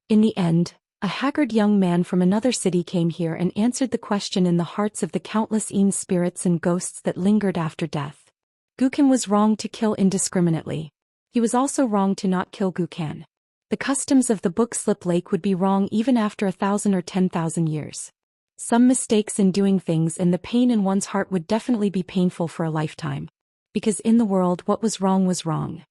In the end, a haggard young man from another city came here and answered the question in the hearts of the countless Yin spirits and ghosts that lingered after death. Gukan was wrong to kill indiscriminately. He was also wrong to not kill Gukan. The customs of the book slip lake would be wrong even after 1,000 or 10,000 years. Some mistakes in doing things and the pain in one's heart would definitely be painful for a lifetime. Because in the world what was wrong was wrong.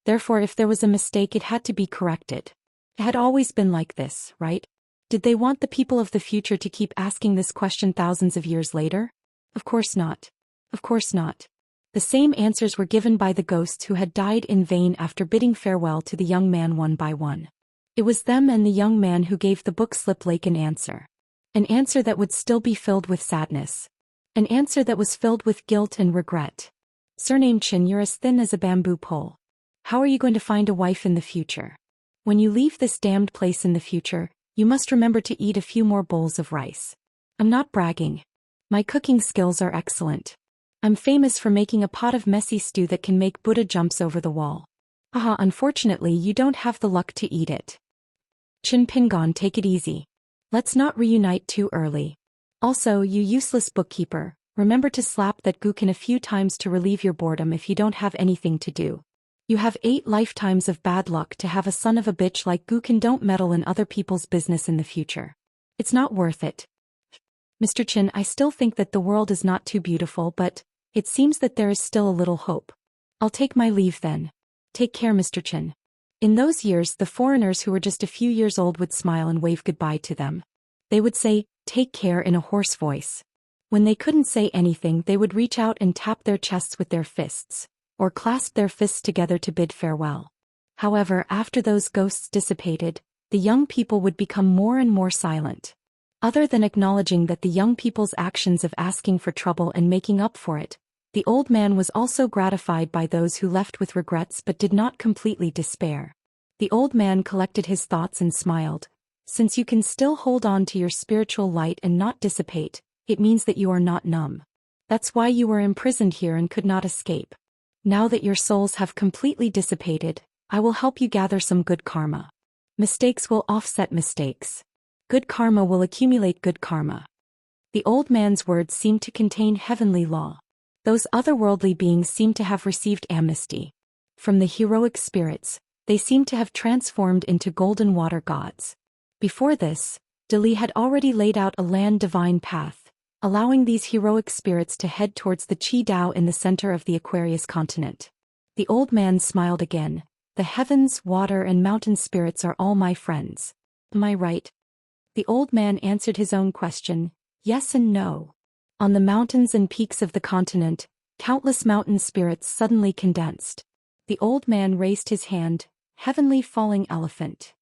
Therefore if there was a mistake it had to be corrected. It had always been like this, right? Did they want the people of the future to keep asking this question thousands of years later? Of course not. Of course not. The same answers were given by the ghosts who had died in vain after bidding farewell to the young man one by one. It was them and the young man who gave the book slip lake an answer. An answer that would still be filled with sadness. An answer that was filled with guilt and regret. Surnamed Chen, you're as thin as a bamboo pole. How are you going to find a wife in the future? When you leave this damned place in the future, you must remember to eat a few more bowls of rice. I'm not bragging. My cooking skills are excellent. I'm famous for making a pot of messy stew that can make Buddha jumps over the wall. Haha, unfortunately you don't have the luck to eat it. Chin Pingon, take it easy. Let's not reunite too early. Also, you useless bookkeeper, remember to slap that Gukan a few times to relieve your boredom if you don't have anything to do. You have 8 lifetimes of bad luck to have a son of a bitch like Gukan. Don't meddle in other people's business in the future. It's not worth it. Mr. Chin, I still think that the world is not too beautiful, but it seems that there is still a little hope. I'll take my leave then. Take care, Mr. Chin. In those years, the foreigners who were just a few years old would smile and wave goodbye to them. They would say, "Take care," in a hoarse voice. When they couldn't say anything, they would reach out and tap their chests with their fists, or clasp their fists together to bid farewell. However, after those ghosts dissipated, the young people would become more and more silent. Other than acknowledging that the young people's actions of asking for trouble and making up for it, the old man was also gratified by those who left with regrets but did not completely despair. The old man collected his thoughts and smiled. Since you can still hold on to your spiritual light and not dissipate, it means that you are not numb. That's why you were imprisoned here and could not escape. Now that your souls have completely dissipated, I will help you gather some good karma. Mistakes will offset mistakes. Good karma will accumulate good karma. The old man's words seemed to contain heavenly law. Those otherworldly beings seemed to have received amnesty. From the heroic spirits, they seemed to have transformed into golden water gods. Before this, Dali had already laid out a land divine path, allowing these heroic spirits to head towards the Qi Dao in the center of the Aquarius continent. The old man smiled again. The heavens, water, and mountain spirits are all my friends. Am I right? The old man answered his own question, yes and no. On the mountains and peaks of the continent, countless mountain spirits suddenly condensed. The old man raised his hand, heavenly falling elephant.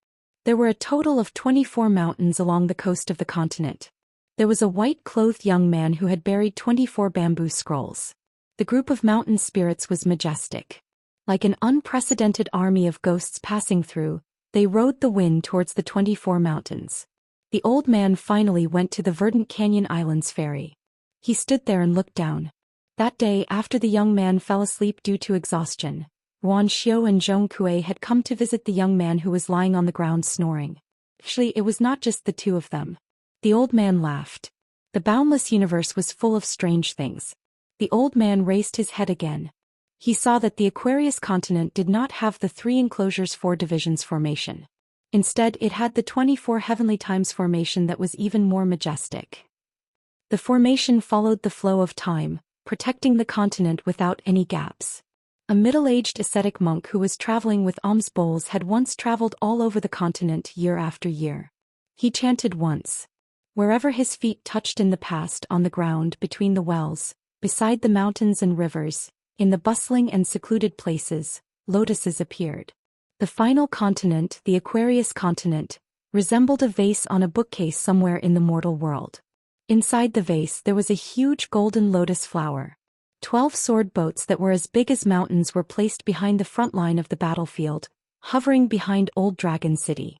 There were a total of 24 mountains along the coast of the continent. There was a white-clothed young man who had buried 24 bamboo scrolls. The group of mountain spirits was majestic. Like an unprecedented army of ghosts passing through, they rode the wind towards the 24 mountains. The old man finally went to the verdant Canyon Islands ferry. He stood there and looked down. That day, after the young man fell asleep due to exhaustion, Wan Xiu and Zhong Kue had come to visit the young man who was lying on the ground snoring. Actually, it was not just the two of them. The old man laughed. The boundless universe was full of strange things. The old man raised his head again. He saw that the Aquarius continent did not have the 3 enclosures 4 divisions formation. Instead, it had the 24 heavenly times formation that was even more majestic. The formation followed the flow of time, protecting the continent without any gaps. A middle-aged ascetic monk who was traveling with alms bowls had once traveled all over the continent year after year. He chanted once. Wherever his feet touched in the past, on the ground, between the wells, beside the mountains and rivers, in the bustling and secluded places, lotuses appeared. The final continent, the Aquarius continent, resembled a vase on a bookcase somewhere in the mortal world. Inside the vase there was a huge golden lotus flower. 12 sword boats that were as big as mountains were placed behind the front line of the battlefield, hovering behind Old Dragon City.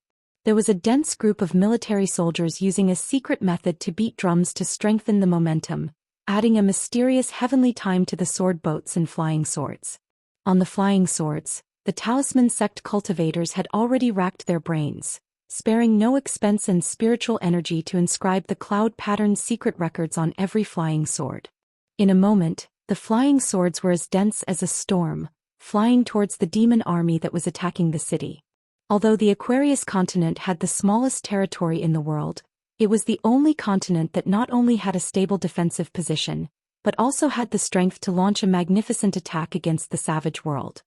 There was a dense group of military soldiers using a secret method to beat drums to strengthen the momentum, adding a mysterious heavenly time to the sword boats and flying swords. On the flying swords, the talisman sect cultivators had already racked their brains, sparing no expense and spiritual energy to inscribe the cloud-patterned secret records on every flying sword. In a moment, the flying swords were as dense as a storm, flying towards the demon army that was attacking the city. Although the Aquarius continent had the smallest territory in the world, it was the only continent that not only had a stable defensive position, but also had the strength to launch a magnificent attack against the savage world.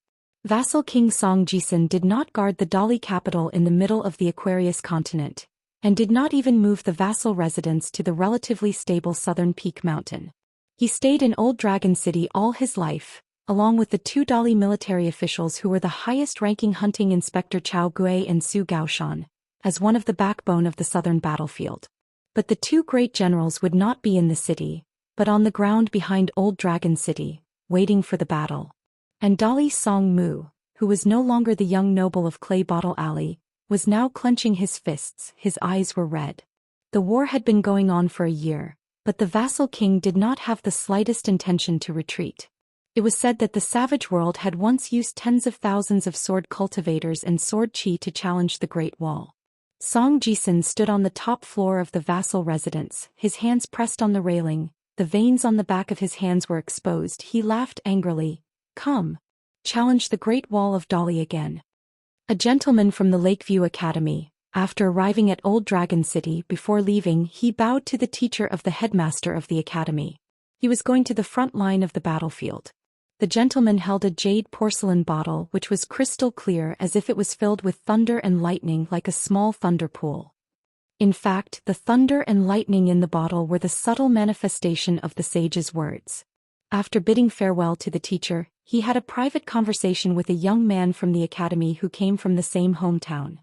Vassal King Zhou Xian did not guard the Dali capital in the middle of the Aquarius continent, and did not even move the vassal residence to the relatively stable southern peak mountain. He stayed in Old Dragon City all his life, along with the two Dali military officials who were the highest-ranking hunting inspector Chao Gui and Su Gaoshan, as one of the backbone of the southern battlefield. But the two great generals would not be in the city, but on the ground behind Old Dragon City, waiting for the battle. And Dali Song Mu, who was no longer the young noble of Clay Bottle Alley, was now clenching his fists. His eyes were red. The war had been going on for a year, but the vassal king did not have the slightest intention to retreat. It was said that the savage world had once used tens of thousands of sword cultivators and sword chi to challenge the Great Wall. Zhou Xian stood on the top floor of the vassal residence, his hands pressed on the railing, the veins on the back of his hands were exposed. He laughed angrily. "Come. Challenge the Great Wall of Dali again." A gentleman from the Lakeview Academy, after arriving at Old Dragon City, before leaving, he bowed to the teacher of the headmaster of the academy. He was going to the front line of the battlefield. The gentleman held a jade porcelain bottle which was crystal clear as if it was filled with thunder and lightning like a small thunder pool. In fact, the thunder and lightning in the bottle were the subtle manifestation of the sage's words. After bidding farewell to the teacher, he had a private conversation with a young man from the academy who came from the same hometown.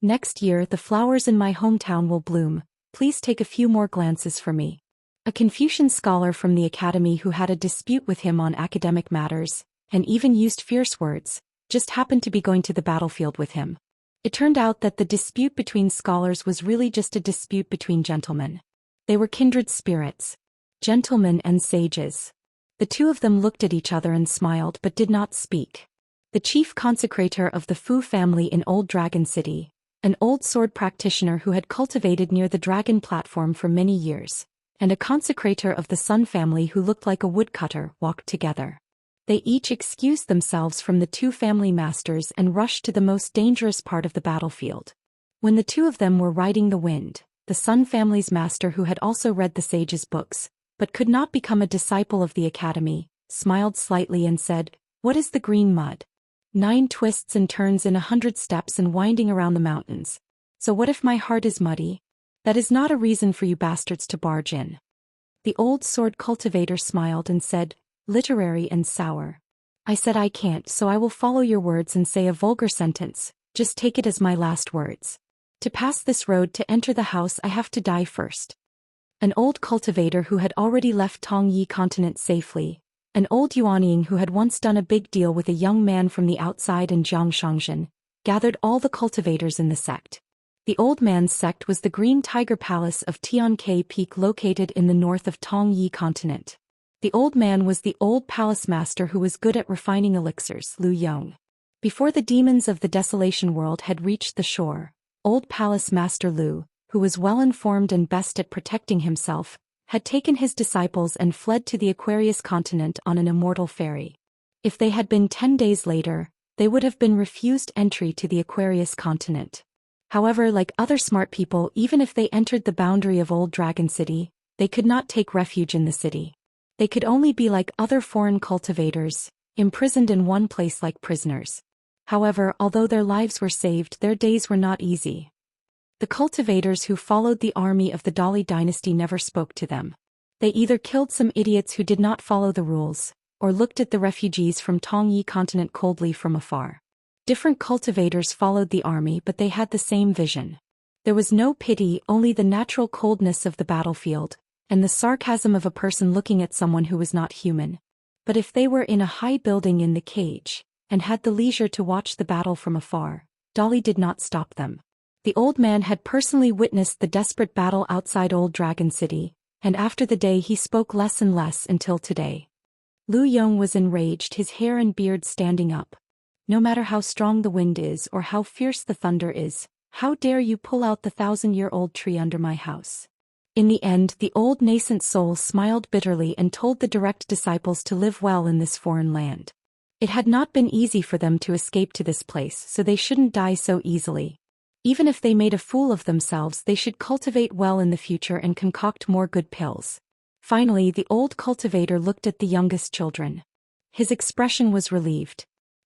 "Next year the flowers in my hometown will bloom. Please take a few more glances for me." A Confucian scholar from the academy who had a dispute with him on academic matters, and even used fierce words, just happened to be going to the battlefield with him. It turned out that the dispute between scholars was really just a dispute between gentlemen. They were kindred spirits. Gentlemen and sages. The two of them looked at each other and smiled but did not speak. The chief consecrator of the Fu family in Old Dragon City, an old sword practitioner who had cultivated near the dragon platform for many years, and a consecrator of the Sun family who looked like a woodcutter, walked together. They each excused themselves from the two family masters and rushed to the most dangerous part of the battlefield. When the two of them were riding the wind, the Sun family's master, who had also read the sage's books, but could not become a disciple of the academy, smiled slightly and said, "What is the green mud? 9 twists and turns in 100 steps and winding around the mountains. So what if my heart is muddy? That is not a reason for you bastards to barge in." The old sword cultivator smiled and said, "Literary and sour. I said I can't, so I will follow your words and say a vulgar sentence, just take it as my last words. To pass this road to enter the house I have to die first." An old cultivator who had already left Tongyi continent safely, an old Yuanying who had once done a big deal with a young man from the outside in Jiangshangjin, gathered all the cultivators in the sect. The old man's sect was the Green Tiger Palace of Tiankei Peak located in the north of Tongyi continent. The old man was the old palace master who was good at refining elixirs, Lu Yong. Before the demons of the Desolation world had reached the shore, old palace master Lu, who was well informed and best at protecting himself, had taken his disciples and fled to the Aquarius continent on an immortal ferry. If they had been 10 days later, they would have been refused entry to the Aquarius continent. However, like other smart people, even if they entered the boundary of Old Dragon City, they could not take refuge in the city. They could only be like other foreign cultivators, imprisoned in one place like prisoners. However, although their lives were saved, their days were not easy. The cultivators who followed the army of the Dali dynasty never spoke to them. They either killed some idiots who did not follow the rules, or looked at the refugees from Tongyi continent coldly from afar. Different cultivators followed the army, but they had the same vision. There was no pity, only the natural coldness of the battlefield, and the sarcasm of a person looking at someone who was not human. But if they were in a high building in the cage, and had the leisure to watch the battle from afar, Dali did not stop them. The old man had personally witnessed the desperate battle outside Old Dragon City, and after the day he spoke less and less until today. Lu Yong was enraged, his hair and beard standing up. No matter how strong the wind is or how fierce the thunder is, how dare you pull out the 1,000-year-old tree under my house? In the end, the old nascent soul smiled bitterly and told the direct disciples to live well in this foreign land. It had not been easy for them to escape to this place, so they shouldn't die so easily. Even if they made a fool of themselves, they should cultivate well in the future and concoct more good pills. Finally, the old cultivator looked at the youngest children. His expression was relieved.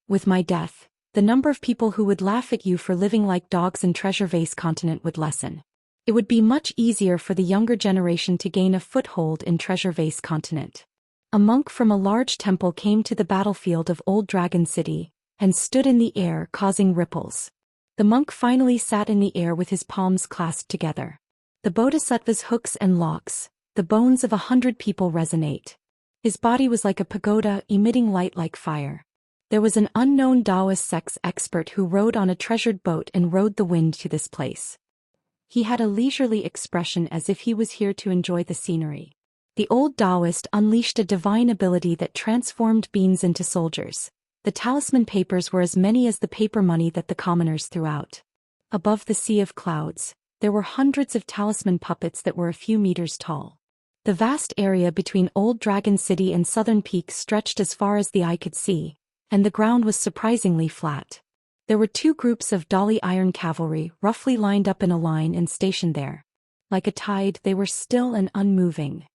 With my death, the number of people who would laugh at you for living like dogs in Treasure Vase Continent would lessen. It would be much easier for the younger generation to gain a foothold in Treasure Vase Continent. A monk from a large temple came to the battlefield of Old Dragon City and stood in the air, causing ripples. The monk finally sat in the air with his palms clasped together. The bodhisattva's hooks and locks, the bones of 100 people resonate. His body was like a pagoda, emitting light like fire. There was an unknown Daoist sex expert who rode on a treasured boat and rode the wind to this place. He had a leisurely expression as if he was here to enjoy the scenery. The old Daoist unleashed a divine ability that transformed beings into soldiers. The talisman papers were as many as the paper money that the commoners threw out. Above the sea of clouds, there were hundreds of talisman puppets that were a few meters tall. The vast area between Old Dragon City and Southern Peak stretched as far as the eye could see, and the ground was surprisingly flat. There were 2 groups of Dali iron cavalry roughly lined up in a line and stationed there. Like a tide, they were still and unmoving,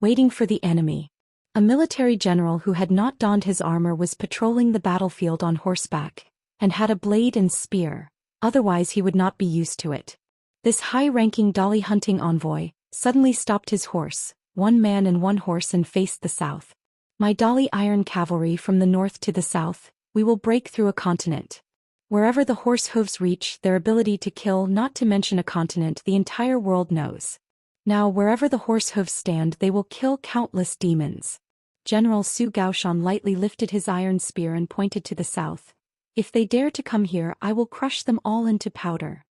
waiting for the enemy. A military general who had not donned his armor was patrolling the battlefield on horseback, and had a blade and spear, otherwise he would not be used to it. This high-ranking Dali hunting envoy suddenly stopped his horse, 1 man and 1 horse, and faced the south. My Dali iron cavalry from the north to the south, we will break through a continent. Wherever the horse hooves reach, their ability to kill, not to mention a continent the entire world knows. Now wherever the horse hooves stand, they will kill countless demons. General Su Gaoshan lightly lifted his iron spear and pointed to the south. If they dare to come here, I will crush them all into powder.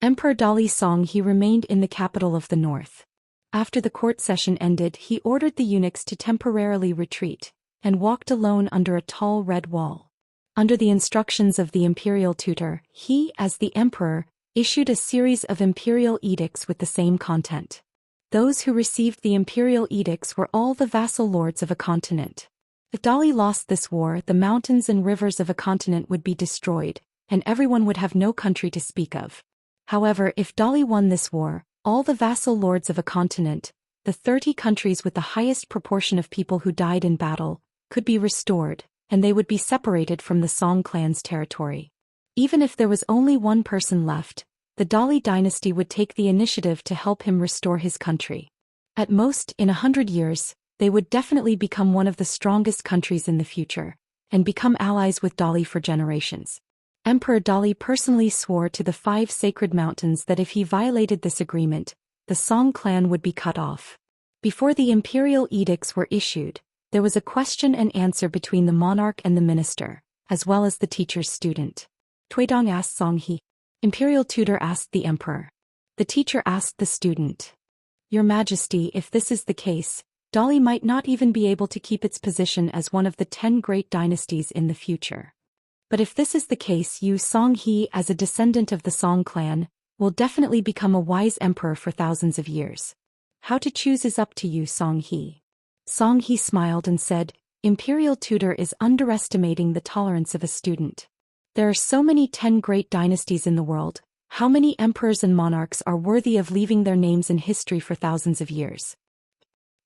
Emperor Dali Song He remained in the capital of the north. After the court session ended, he ordered the eunuchs to temporarily retreat, and walked alone under a tall red wall. Under the instructions of the imperial tutor, he, as the emperor, issued a series of imperial edicts with the same content. Those who received the imperial edicts were all the vassal lords of a continent. If Dali lost this war, the mountains and rivers of a continent would be destroyed, and everyone would have no country to speak of. However, if Dali won this war, all the vassal lords of a continent, the 30 countries with the highest proportion of people who died in battle, could be restored, and they would be separated from the Song clan's territory. Even if there was only 1 person left, the Dali dynasty would take the initiative to help him restore his country. At most, in 100 years, they would definitely become one of the strongest countries in the future, and become allies with Dali for generations. Emperor Dali personally swore to the 5 sacred mountains that if he violated this agreement, the Song clan would be cut off. Before the imperial edicts were issued, there was a question and answer between the monarch and the minister, as well as the teacher's student. Tuidong asked Song He. Imperial tutor asked the emperor. The teacher asked the student. Your Majesty, if this is the case, Dali might not even be able to keep its position as one of the 10 great dynasties in the future. But if this is the case, you Song He, as a descendant of the Song clan, will definitely become a wise emperor for thousands of years. How to choose is up to you, Song He. Song He smiled and said, Imperial tutor is underestimating the tolerance of a student. There are so many 10 great dynasties in the world. How many emperors and monarchs are worthy of leaving their names in history for thousands of years?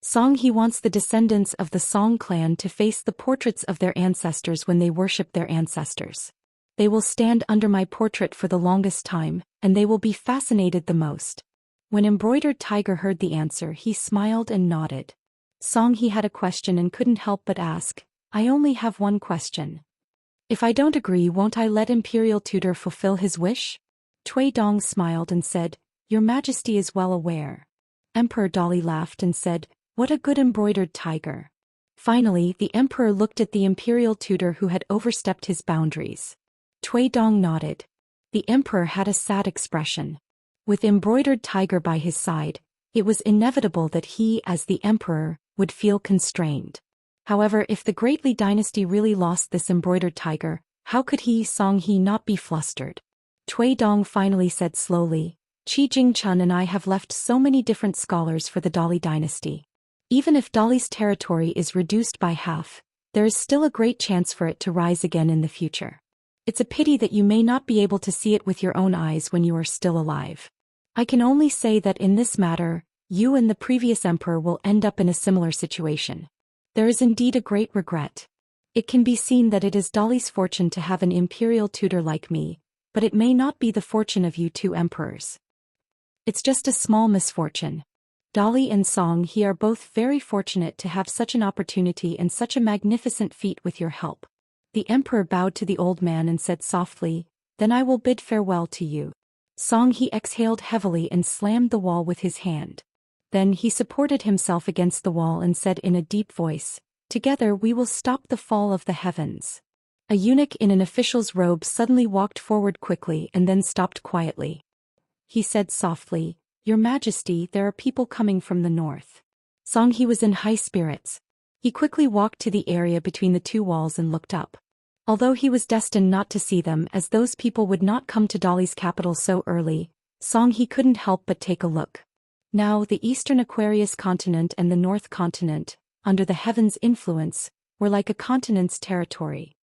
Song He wants the descendants of the Song clan to face the portraits of their ancestors when they worship their ancestors. They will stand under my portrait for the longest time, and they will be fascinated the most. When Embroidered Tiger heard the answer, he smiled and nodded. Song He had a question and couldn't help but ask, I only have 1 question. If I don't agree, won't I let Imperial tutor fulfill his wish? Tui Dong smiled and said, Your Majesty is well aware. Emperor Dali laughed and said, What a good embroidered tiger. Finally, the emperor looked at the imperial tutor who had overstepped his boundaries. Tui Dong nodded. The emperor had a sad expression. With embroidered tiger by his side, it was inevitable that he, as the emperor, would feel constrained. However, if the Great Li dynasty really lost this embroidered tiger, how could Song-he not be flustered? Cui Dong finally said slowly, Qi Jingchun and I have left so many different scholars for the Dali dynasty. Even if Dali's territory is reduced by half, there is still a great chance for it to rise again in the future. It's a pity that you may not be able to see it with your own eyes when you are still alive. I can only say that in this matter, you and the previous emperor will end up in a similar situation. There is indeed a great regret. It can be seen that it is Dali's fortune to have an imperial tutor like me, but it may not be the fortune of you two emperors. It's just a small misfortune. Dali and Song-he are both very fortunate to have such an opportunity and such a magnificent feat with your help. The emperor bowed to the old man and said softly, Then I will bid farewell to you. Song-he exhaled heavily and slammed the wall with his hand. Then he supported himself against the wall and said in a deep voice, Together we will stop the fall of the heavens. A eunuch in an official's robe suddenly walked forward quickly and then stopped quietly. He said softly, Your Majesty, there are people coming from the north. Song-he was in high spirits. He quickly walked to the area between the two walls and looked up. Although he was destined not to see them as those people would not come to Dali's capital so early, Song-he couldn't help but take a look. Now the eastern Aquarius continent and the north continent, under the heavens' influence, were like a continent's territory.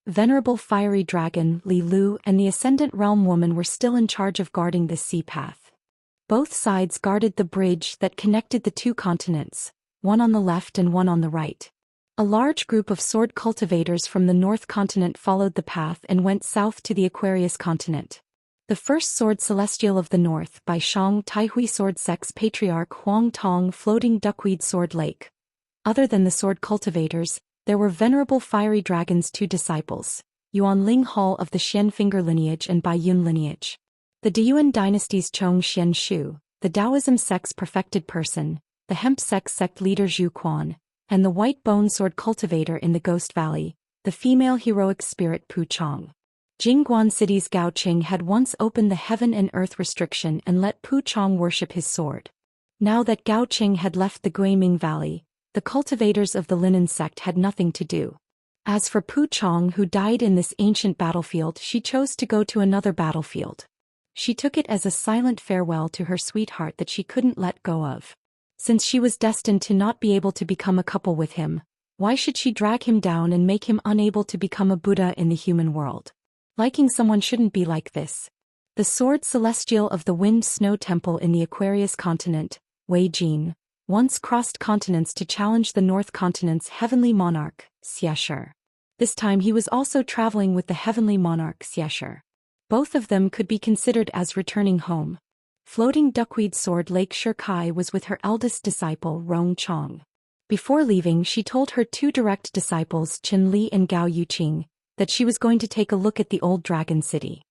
Venerable fiery dragon, Li Lu and the Ascendant Realm woman were still in charge of guarding this sea path. Both sides guarded the bridge that connected the two continents, one on the left and one on the right. A large group of sword cultivators from the North Continent followed the path and went south to the Aquarius continent. The first sword celestial of the north by Shang Taihui sword sex patriarch Huang Tong floating duckweed sword lake. Other than the sword cultivators, there were venerable fiery dragons' two disciples, Yuan Ling Hall of the Xian finger lineage and Bai Yun lineage. The Deyuan dynasty's Zhou Xian, the Taoism sect's perfected person, the hemp sect leader Zhu Quan, and the white bone sword cultivator in the Ghost Valley, the female heroic spirit Pu Chong. Jingguan City's Gao Qing had once opened the heaven and earth restriction and let Pu Chong worship his sword. Now that Gao Qing had left the Guiming Valley, the cultivators of the Linen sect had nothing to do. As for Pu Chong, who died in this ancient battlefield, she chose to go to another battlefield. She took it as a silent farewell to her sweetheart that she couldn't let go of. Since she was destined to not be able to become a couple with him, why should she drag him down and make him unable to become a Buddha in the human world? Liking someone shouldn't be like this. The sword celestial of the Wind Snow Temple in the Aquarius continent, Wei Jin, once crossed continents to challenge the North Continent's heavenly monarch, Xianxia. This time he was also traveling with the heavenly monarch Xianxia. Both of them could be considered as returning home. Floating duckweed sword Lake Shirkai was with her eldest disciple Rong Chong. Before leaving, she told her two direct disciples Chen Li and Gao Yuqing that she was going to take a look at the old dragon city.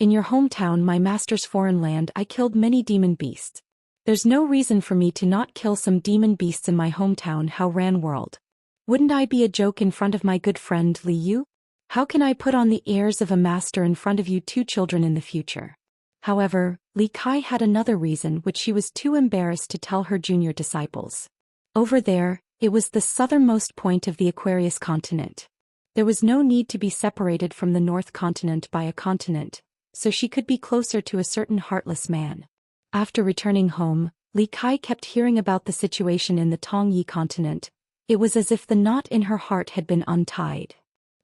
In your hometown, my master's foreign land, I killed many demon beasts. There's no reason for me to not kill some demon beasts in my hometown Hao Ran world. Wouldn't I be a joke in front of my good friend Li Yu? How can I put on the airs of a master in front of you two children in the future? However, Li Kai had another reason which she was too embarrassed to tell her junior disciples. Over there, it was the southernmost point of the Aquarius continent. There was no need to be separated from the North Continent by a continent, so she could be closer to a certain heartless man. After returning home, Li Kai kept hearing about the situation in the Tongyi continent. It was as if the knot in her heart had been untied.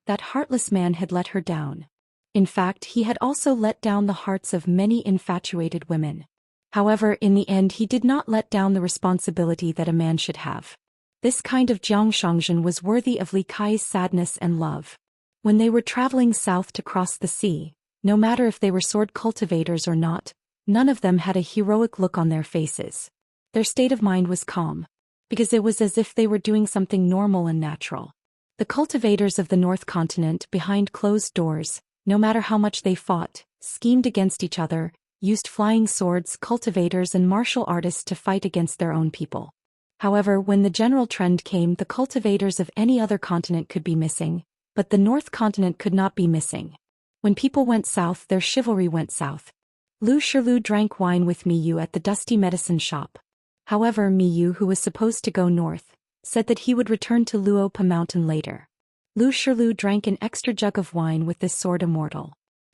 That heartless man had let her down. In fact, he had also let down the hearts of many infatuated women. However, in the end he did not let down the responsibility that a man should have. This kind of Jiangshangzhen was worthy of Li Kai's sadness and love. When they were traveling south to cross the sea, no matter if they were sword cultivators or not, none of them had a heroic look on their faces. Their state of mind was calm, because it was as if they were doing something normal and natural. The cultivators of the North Continent, behind closed doors, no matter how much they fought, schemed against each other, used flying swords, cultivators and martial artists to fight against their own people. However, when the general trend came, the cultivators of any other continent could be missing, but the North Continent could not be missing. When people went south, their chivalry went south. Lu Shilu drank wine with Miyu at the dusty medicine shop. However, Miyu, who was supposed to go north, said that he would return to Luopa Mountain later. Lu Shilu drank an extra jug of wine with this sword Immortal.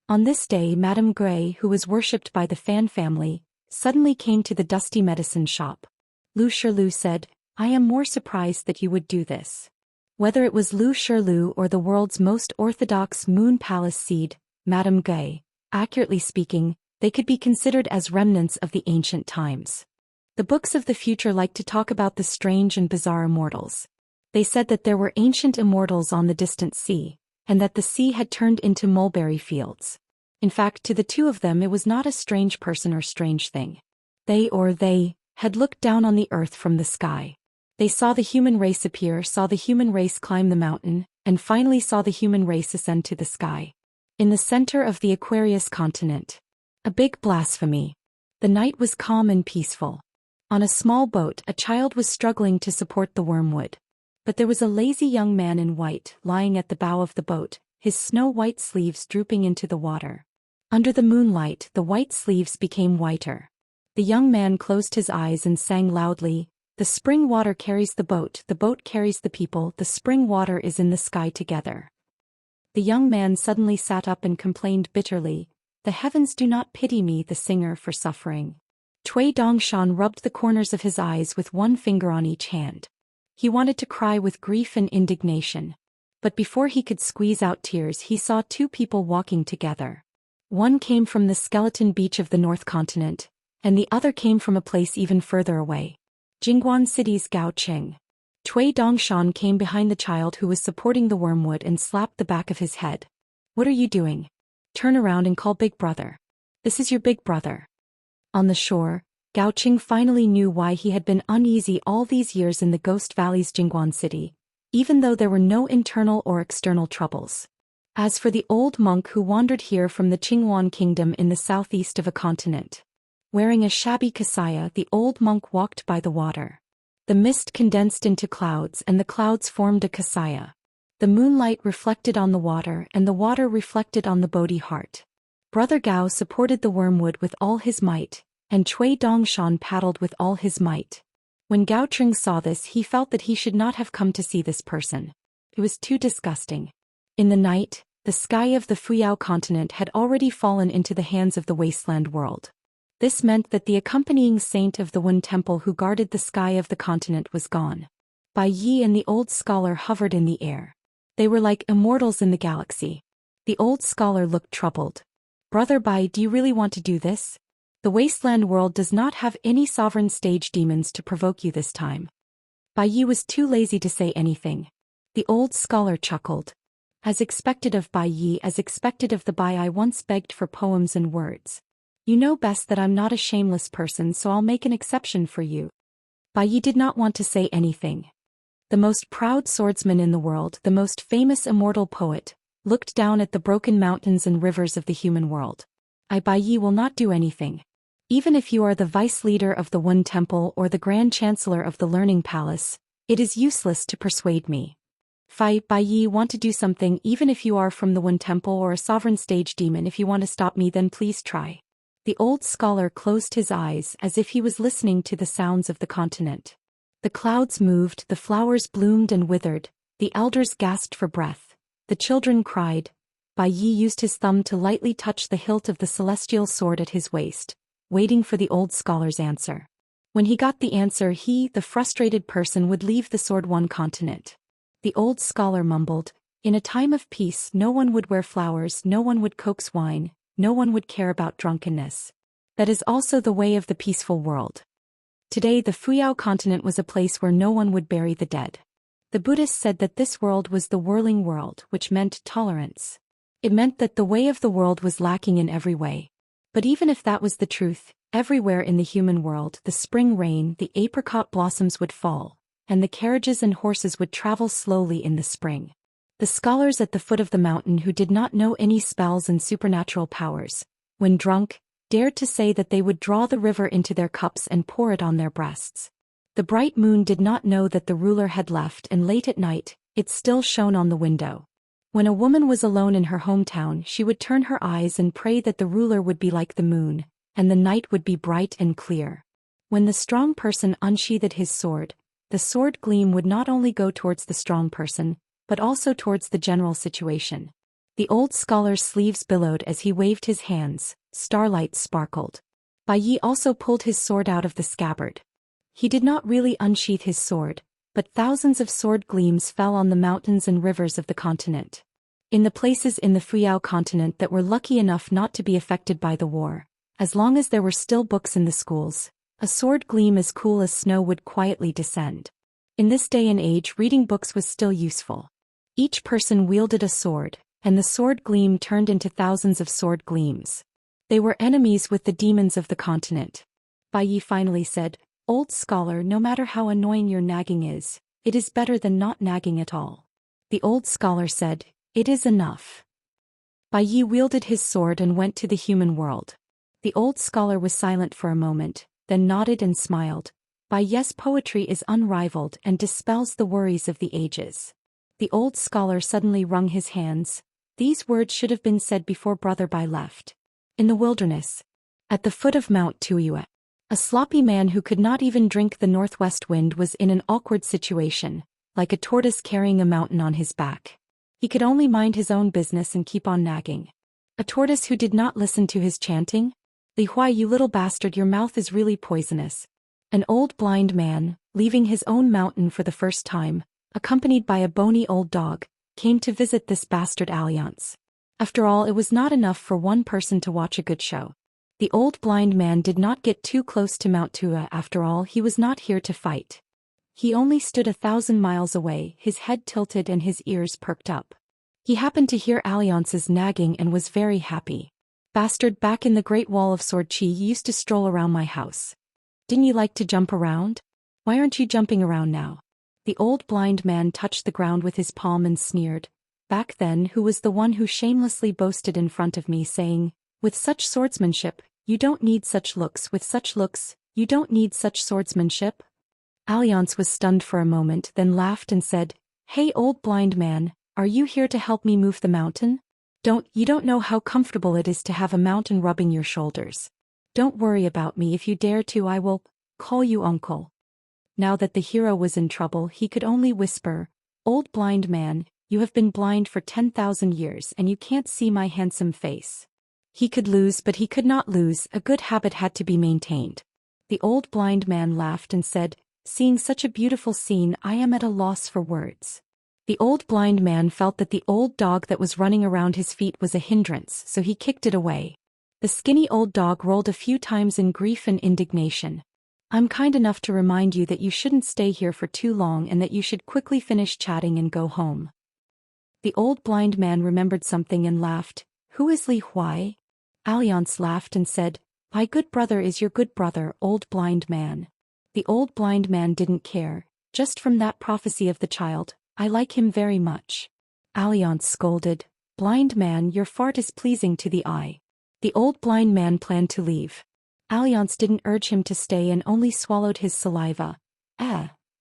On this day, Madame Gray, who was worshipped by the Fan family, suddenly came to the dusty medicine shop. Lu Shilu said, "I am more surprised that you would do this." Whether it was Lu Shilu or the world's most orthodox Moon Palace seed, Madame Gay, accurately speaking, they could be considered as remnants of the ancient times. The books of the future like to talk about the strange and bizarre immortals. They said that there were ancient immortals on the distant sea, and that the sea had turned into mulberry fields. In fact, to the two of them it was not a strange person or strange thing. They had looked down on the earth from the sky. They saw the human race appear, saw the human race climb the mountain, and finally saw the human race ascend to the sky. In the center of the Aquarius continent. A big blasphemy. The night was calm and peaceful. On a small boat, a child was struggling to support the wormwood. But there was a lazy young man in white, lying at the bow of the boat, his snow-white sleeves drooping into the water. Under the moonlight, the white sleeves became whiter. The young man closed his eyes and sang loudly, "The spring water carries the boat carries the people, the spring water is in the sky together." The young man suddenly sat up and complained bitterly, "The heavens do not pity me, the singer, for suffering." Cui Dongshan rubbed the corners of his eyes with one finger on each hand. He wanted to cry with grief and indignation. But before he could squeeze out tears, he saw two people walking together. One came from the skeleton beach of the North Continent, and the other came from a place even further away. Jingguan City's Gao Qing. Cui Dongshan came behind the child who was supporting the wormwood and slapped the back of his head. "What are you doing? Turn around and call Big Brother. This is your big brother." On the shore, Gao Qing finally knew why he had been uneasy all these years in the Ghost Valley's Jingguan City, even though there were no internal or external troubles. As for the old monk who wandered here from the Qinghuan kingdom in the southeast of a continent. Wearing a shabby kasaya, the old monk walked by the water. The mist condensed into clouds and the clouds formed a kasaya. The moonlight reflected on the water and the water reflected on the Bodhi heart. Brother Gao supported the wormwood with all his might, and Cui Dongshan paddled with all his might. When Gao Qing saw this, he felt that he should not have come to see this person. It was too disgusting. In the night, the sky of the Fuyao continent had already fallen into the hands of the wasteland world. This meant that the accompanying saint of the Wen Temple who guarded the sky of the continent was gone. Bai Yi and the old scholar hovered in the air. They were like immortals in the galaxy. The old scholar looked troubled. "Brother Bai, do you really want to do this? The wasteland world does not have any sovereign stage demons to provoke you this time." Bai Yi was too lazy to say anything. The old scholar chuckled. "As expected of Bai Yi, as expected of the Bai I once begged for poems and words. You know best that I'm not a shameless person, so I'll make an exception for you." Bai Yi did not want to say anything. The most proud swordsman in the world, the most famous immortal poet, looked down at the broken mountains and rivers of the human world. "I, Bai Yi, will not do anything. Even if you are the vice leader of the Wen Temple or the Grand Chancellor of the Learning Palace, it is useless to persuade me. Bai Yi, want to do something, even if you are from the Wen Temple or a sovereign stage demon. If you want to stop me, then please try." The old scholar closed his eyes as if he was listening to the sounds of the continent. The clouds moved, the flowers bloomed and withered, the elders gasped for breath, the children cried. Bai Yi used his thumb to lightly touch the hilt of the celestial sword at his waist, waiting for the old scholar's answer. When he got the answer, he, the frustrated person, would leave the sword one continent. The old scholar mumbled, "In a time of peace, no one would wear flowers, no one would coax wine, no one would care about drunkenness. That is also the way of the peaceful world." Today the Fuyao continent was a place where no one would bury the dead. The Buddhists said that this world was the whirling world, which meant tolerance. It meant that the way of the world was lacking in every way. But even if that was the truth, everywhere in the human world the spring rain, the apricot blossoms would fall, and the carriages and horses would travel slowly in the spring. The scholars at the foot of the mountain who did not know any spells and supernatural powers, when drunk, dared to say that they would draw the river into their cups and pour it on their breasts. The bright moon did not know that the ruler had left, and late at night, it still shone on the window. When a woman was alone in her hometown, she would turn her eyes and pray that the ruler would be like the moon, and the night would be bright and clear. When the strong person unsheathed his sword, the sword gleam would not only go towards the strong person, but also towards the general situation. The old scholar's sleeves billowed as he waved his hands, starlight sparkled. Bai Yi also pulled his sword out of the scabbard. He did not really unsheath his sword, but thousands of sword gleams fell on the mountains and rivers of the continent. In the places in the Fuyao continent that were lucky enough not to be affected by the war, as long as there were still books in the schools, a sword gleam as cool as snow would quietly descend. In this day and age, reading books was still useful. Each person wielded a sword, and the sword gleam turned into thousands of sword gleams. They were enemies with the demons of the continent. Bai Yi finally said, "Old scholar, no matter how annoying your nagging is, it is better than not nagging at all." The old scholar said, "It is enough." Bai Yi wielded his sword and went to the human world. The old scholar was silent for a moment, then nodded and smiled. Bai Yi's poetry is unrivaled and dispels the worries of the ages. The old scholar suddenly wrung his hands. These words should have been said before Brother Bai left. In the wilderness, at the foot of Mount Tuyue, a sloppy man who could not even drink the northwest wind was in an awkward situation, like a tortoise carrying a mountain on his back. He could only mind his own business and keep on nagging. A tortoise who did not listen to his chanting? "Li Huai, you little bastard, your mouth is really poisonous." An old blind man, leaving his own mountain for the first time, accompanied by a bony old dog, came to visit this bastard Alliance. After all, it was not enough for one person to watch a good show. The old blind man did not get too close to Mount Tua. After all, he was not here to fight. He only stood 1,000 miles away, his head tilted and his ears perked up. He happened to hear Alliance's nagging and was very happy. "Bastard, back in the Great Wall of Sword Chi you used to stroll around my house. Didn't you like to jump around? Why aren't you jumping around now?" The old blind man touched the ground with his palm and sneered. "Back then, who was the one who shamelessly boasted in front of me, saying, 'With such swordsmanship, you don't need such looks, with such looks, you don't need such swordsmanship?'" Alliance was stunned for a moment, then laughed and said, "Hey old blind man, are you here to help me move the mountain? You don't know how comfortable it is to have a mountain rubbing your shoulders. Don't worry about me. If you dare to, I will call you uncle." Now that the hero was in trouble, he could only whisper, "Old blind man, you have been blind for 10,000 years and you can't see my handsome face." He could lose, but he could not lose. A good habit had to be maintained. The old blind man laughed and said, "Seeing such a beautiful scene, I am at a loss for words." The old blind man felt that the old dog that was running around his feet was a hindrance, so he kicked it away. The skinny old dog rolled a few times in grief and indignation. "I'm kind enough to remind you that you shouldn't stay here for too long and that you should quickly finish chatting and go home." The old blind man remembered something and laughed. "Who is Li Huai?" Alliance laughed and said, "My good brother is your good brother, old blind man." The old blind man didn't care. "Just from that prophecy of the child, I like him very much." Alliance scolded, "Blind man, your fart is pleasing to the eye." The old blind man planned to leave. Alliance didn't urge him to stay and only swallowed his saliva.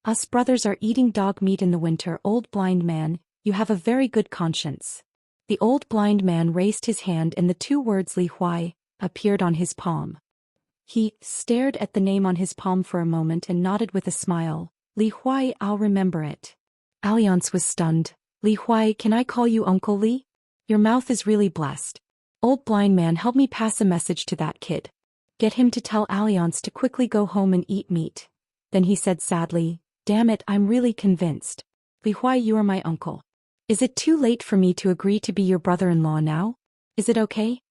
Us brothers are eating dog meat in the winter, old blind man, you have a very good conscience." The old blind man raised his hand and the two words Li Huai appeared on his palm. He stared at the name on his palm for a moment and nodded with a smile. "Li Huai, I'll remember it." Alliance was stunned. "Li Huai, can I call you Uncle Li? Your mouth is really blessed. Old blind man, help me pass a message to that kid. Get him to tell Alliance to quickly go home and eat meat." Then he said sadly, "Damn it, I'm really convinced. Li Huai, you are my uncle. Is it too late for me to agree to be your brother-in-law now? Is it okay?"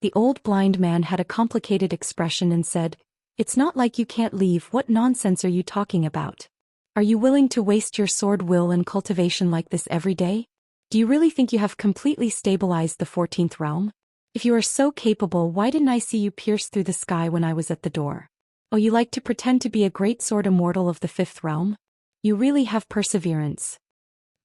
The old blind man had a complicated expression and said, "It's not like you can't leave. What nonsense are you talking about? Are you willing to waste your sword will and cultivation like this every day? Do you really think you have completely stabilized the 14th realm? If you are so capable, why didn't I see you pierce through the sky when I was at the door? Oh, you like to pretend to be a great sword immortal of the 5th realm? You really have perseverance."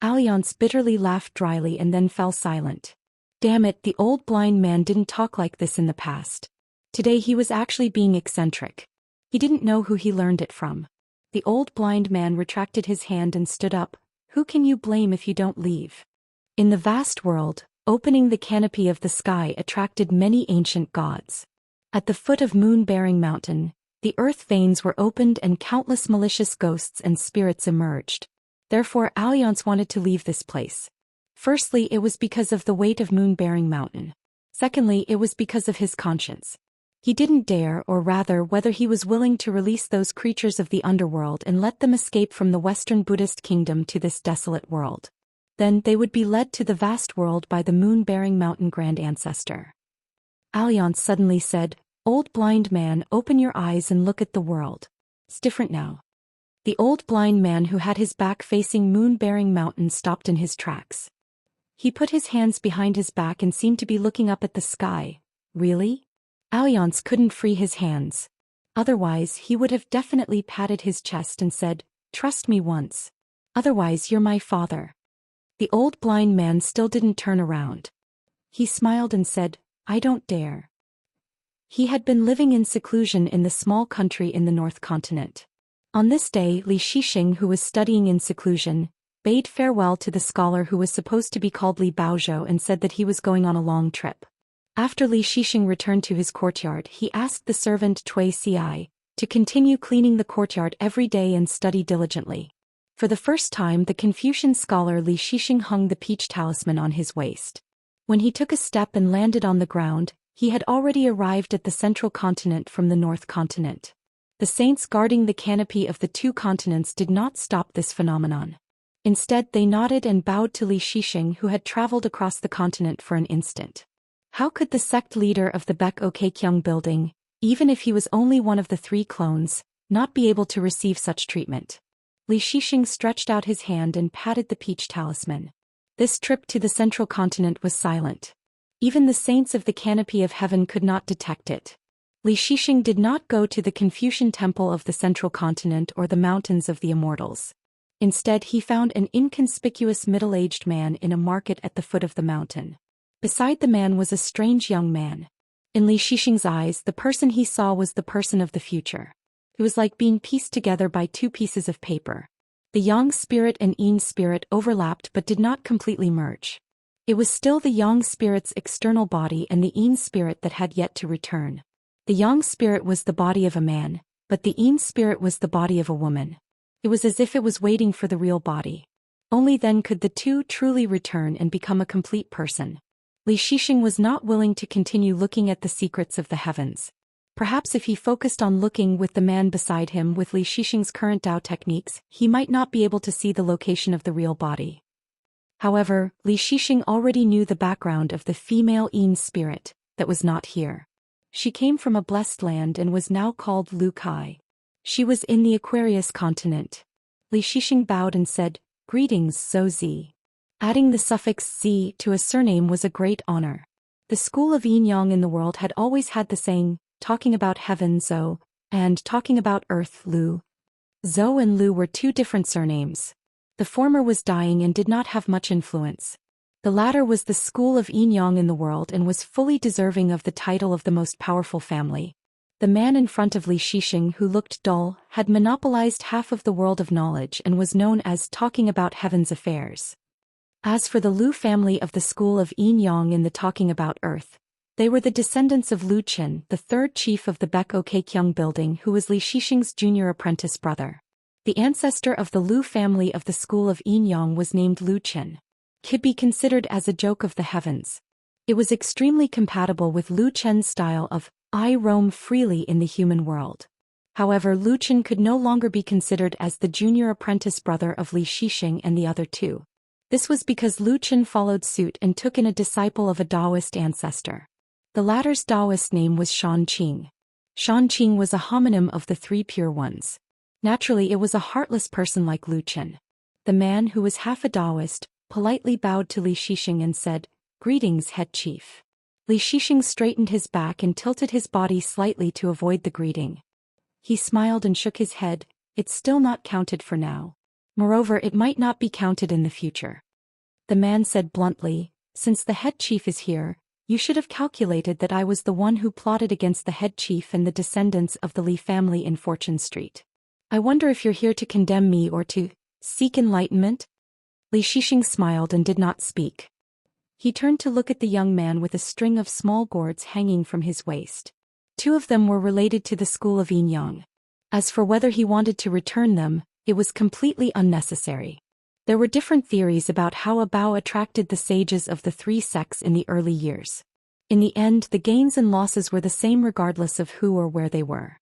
Alliance bitterly laughed dryly and then fell silent. Damn it, the old blind man didn't talk like this in the past. Today he was actually being eccentric. He didn't know who he learned it from. The old blind man retracted his hand and stood up. "Who can you blame if you don't leave? In the vast world, opening the canopy of the sky attracted many ancient gods. At the foot of moon-bearing mountain, the earth veins were opened and countless malicious ghosts and spirits emerged. Therefore Alliance wanted to leave this place. Firstly, it was because of the weight of moon-bearing mountain. Secondly, it was because of his conscience. He didn't dare, or rather whether he was willing to release those creatures of the underworld and let them escape from the Western Buddhist kingdom to this desolate world. Then they would be led to the vast world by the moon-bearing mountain grand ancestor. Alliance suddenly said, "Old blind man, open your eyes and look at the world. It's different now." The old blind man who had his back facing moon-bearing mountain stopped in his tracks. He put his hands behind his back and seemed to be looking up at the sky. Really? Alliance couldn't free his hands. Otherwise he would have definitely patted his chest and said, "Trust me once. Otherwise you're my father." The old blind man still didn't turn around. He smiled and said, "I don't dare." He had been living in seclusion in the small country in the North Continent. On this day, Li Shixing, who was studying in seclusion, bade farewell to the scholar who was supposed to be called Li Baozhou and said that he was going on a long trip. After Li Shixing returned to his courtyard, he asked the servant Tui Ci to continue cleaning the courtyard every day and study diligently. For the first time, the Confucian scholar Li Shixing hung the peach talisman on his waist. When he took a step and landed on the ground, he had already arrived at the central continent from the North Continent. The saints guarding the canopy of the two continents did not stop this phenomenon. Instead, they nodded and bowed to Li Shixing, who had traveled across the continent for an instant. How could the sect leader of the Baek Kyung building, even if he was only one of the three clones, not be able to receive such treatment? Li Shixing stretched out his hand and patted the peach talisman. This trip to the central continent was silent. Even the saints of the canopy of heaven could not detect it. Li Shixing did not go to the Confucian temple of the central continent or the mountains of the Immortals. Instead, he found an inconspicuous middle-aged man in a market at the foot of the mountain. Beside the man was a strange young man. In Li Shixing's eyes, the person he saw was the person of the future. It was like being pieced together by two pieces of paper. The Yang spirit and Yin spirit overlapped but did not completely merge. It was still the Yang spirit's external body and the Yin spirit that had yet to return. The Yang spirit was the body of a man, but the Yin spirit was the body of a woman. It was as if it was waiting for the real body. Only then could the two truly return and become a complete person. Li Shixing was not willing to continue looking at the secrets of the heavens. Perhaps if he focused on looking with the man beside him with Li Shixing's current Dao techniques, he might not be able to see the location of the real body. However, Li Shixing already knew the background of the female Yin spirit that was not here. She came from a blessed land and was now called Lu Kai. She was in the Aquarius continent. Li Shixing bowed and said, "Greetings, Zhou Zi." Adding the suffix "zi" to a surname was a great honor. The school of yin-yang in the world had always had the saying, talking about heaven Zhou, and talking about earth Lu. Zhou and Lu were two different surnames. The former was dying and did not have much influence. The latter was the school of yin-yang in the world and was fully deserving of the title of the most powerful family. The man in front of Li Shixing, who looked dull, had monopolized half of the world of knowledge and was known as talking about heaven's affairs. As for the Lu family of the school of yin-yang in the talking about earth, they were the descendants of Lu Qin, the third chief of the Baek Kyung building, who was Li Shixing's junior apprentice brother. The ancestor of the Lu family of the school of yin-yang was named Lu Qin. Could be considered as a joke of the heavens. It was extremely compatible with Lu Chen's style of "I roam freely in the human world." However, Lu Chen could no longer be considered as the junior apprentice brother of Li Shixing and the other two. This was because Lu Chen followed suit and took in a disciple of a Daoist ancestor. The latter's Daoist name was Xianxia. Xianxia was a homonym of the three pure ones. Naturally, it was a heartless person like Lu Chen. The man, who was half a Daoist, politely bowed to Li Shixing and said, "Greetings, head chief." Li Shixing straightened his back and tilted his body slightly to avoid the greeting. He smiled and shook his head. "It's still not counted for now. Moreover, it might not be counted in the future." The man said bluntly, "Since the head chief is here, you should have calculated that I was the one who plotted against the head chief and the descendants of the Li family in Fortune Street. I wonder if you're here to condemn me or to seek enlightenment?" Li Shixing smiled and did not speak. He turned to look at the young man with a string of small gourds hanging from his waist. 2 of them were related to the school of Yin Yang. As for whether he wanted to return them, it was completely unnecessary. There were different theories about how a bow attracted the sages of the 3 sects in the early years. In the end, the gains and losses were the same regardless of who or where they were.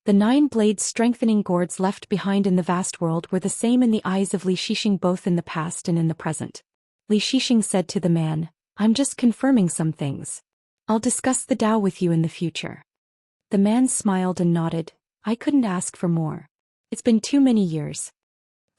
The 9 blades strengthening gourds left behind in the vast world were the same in the eyes of Li Shixing both in the past and in the present. Li Shixing said to the man, "I'm just confirming some things. I'll discuss the Tao with you in the future." The man smiled and nodded. "I couldn't ask for more. It's been too many years."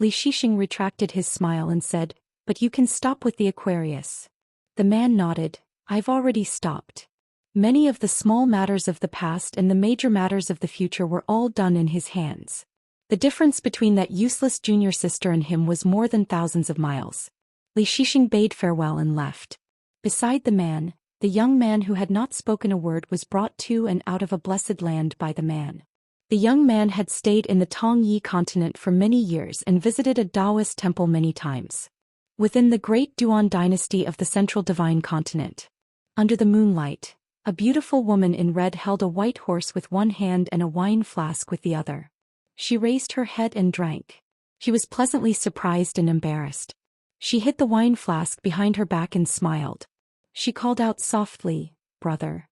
Li Shixing retracted his smile and said, "But you can stop with the Aquarius." The man nodded. "I've already stopped. Many of the small matters of the past and the major matters of the future were all done in his hands. The difference between that useless junior sister and him was more than thousands of miles." Li Shixing bade farewell and left. Beside the man, the young man who had not spoken a word was brought to and out of a blessed land by the man. The young man had stayed in the Tongyi continent for many years and visited a Daoist temple many times. Within the great Duan dynasty of the central divine continent. Under the moonlight, a beautiful woman in red held a white horse with one hand and a wine flask with the other. She raised her head and drank. She was pleasantly surprised and embarrassed. She hid the wine flask behind her back and smiled. She called out softly, "Brother."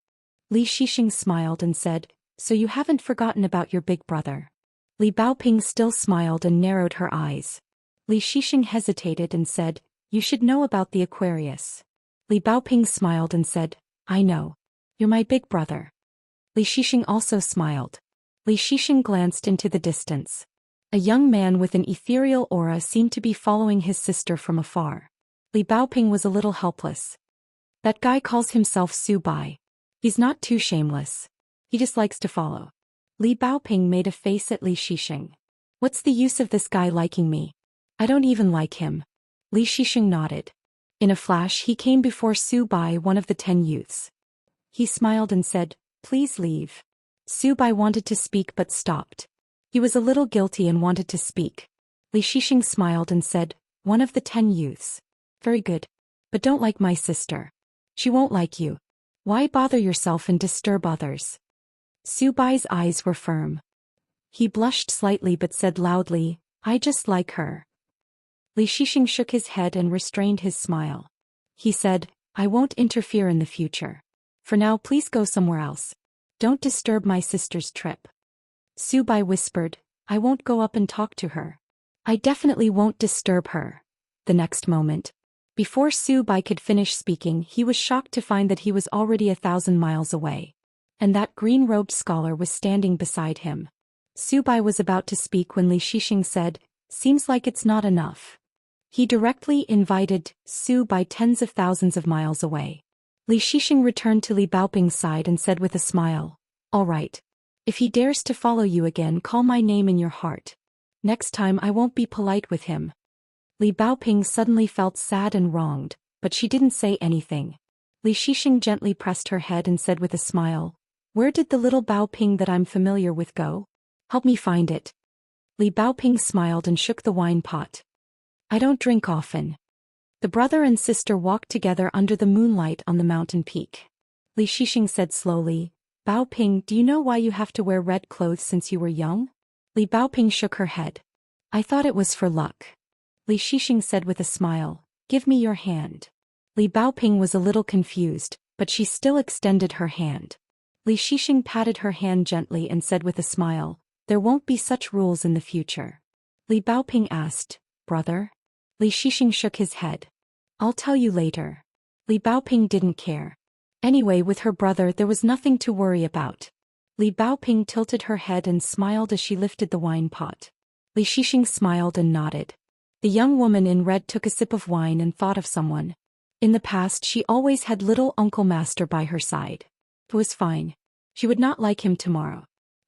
Li Shixing smiled and said, "So you haven't forgotten about your big brother?" Li Baoping still smiled and narrowed her eyes. Li Shixing hesitated and said, "You should know about the Aquarius." Li Baoping smiled and said, "I know. You're my big brother." Li Shixing also smiled. Li Shixing glanced into the distance. A young man with an ethereal aura seemed to be following his sister from afar. Li Baoping was a little helpless. "That guy calls himself Su Bai. He's not too shameless. He just likes to follow." Li Baoping made a face at Li Shixing. "What's the use of this guy liking me? I don't even like him." Li Shixing nodded. In a flash he came before Su Bai, one of the 10 youths. He smiled and said, "Please leave." Su Bai wanted to speak but stopped. He was a little guilty and wanted to speak. Li Shixing smiled and said, "One of the 10 youths. Very good. But don't like my sister. She won't like you. Why bother yourself and disturb others?" Su Bai's eyes were firm. He blushed slightly but said loudly, "I just like her." Li Shixing shook his head and restrained his smile. He said, "I won't interfere in the future. For now please go somewhere else. Don't disturb my sister's trip." Su Bai whispered, "I won't go up and talk to her. I definitely won't disturb her." The next moment, before Su Bai could finish speaking, he was shocked to find that he was already 1,000 miles away. And that green-robed scholar was standing beside him. Su Bai was about to speak when Li Shixing said, "Seems like it's not enough." He directly invited Su Bai tens of thousands of miles away. Li Shixing returned to Li Baoping's side and said with a smile, "All right. If he dares to follow you again, call my name in your heart. Next time I won't be polite with him." Li Baoping suddenly felt sad and wronged, but she didn't say anything. Li Shixing gently pressed her head and said with a smile, "Where did the little Baoping that I'm familiar with go? Help me find it." Li Baoping smiled and shook the wine pot. "I don't drink often." The brother and sister walked together under the moonlight on the mountain peak. Li Shixing said slowly, "Baoping, do you know why you have to wear red clothes since you were young?" Li Baoping shook her head. "I thought it was for luck." Li Shixing said with a smile, "Give me your hand." Li Baoping was a little confused, but she still extended her hand. Li Shixing patted her hand gently and said with a smile, "There won't be such rules in the future." Li Baoping asked, "Brother?" Li Shixing shook his head. "I'll tell you later." Li Baoping didn't care. Anyway, with her brother there was nothing to worry about. Li Baoping tilted her head and smiled as she lifted the wine pot. Li Shixing smiled and nodded. The young woman in red took a sip of wine and thought of someone. In the past she always had little Uncle Master by her side. It was fine. She would not like him tomorrow.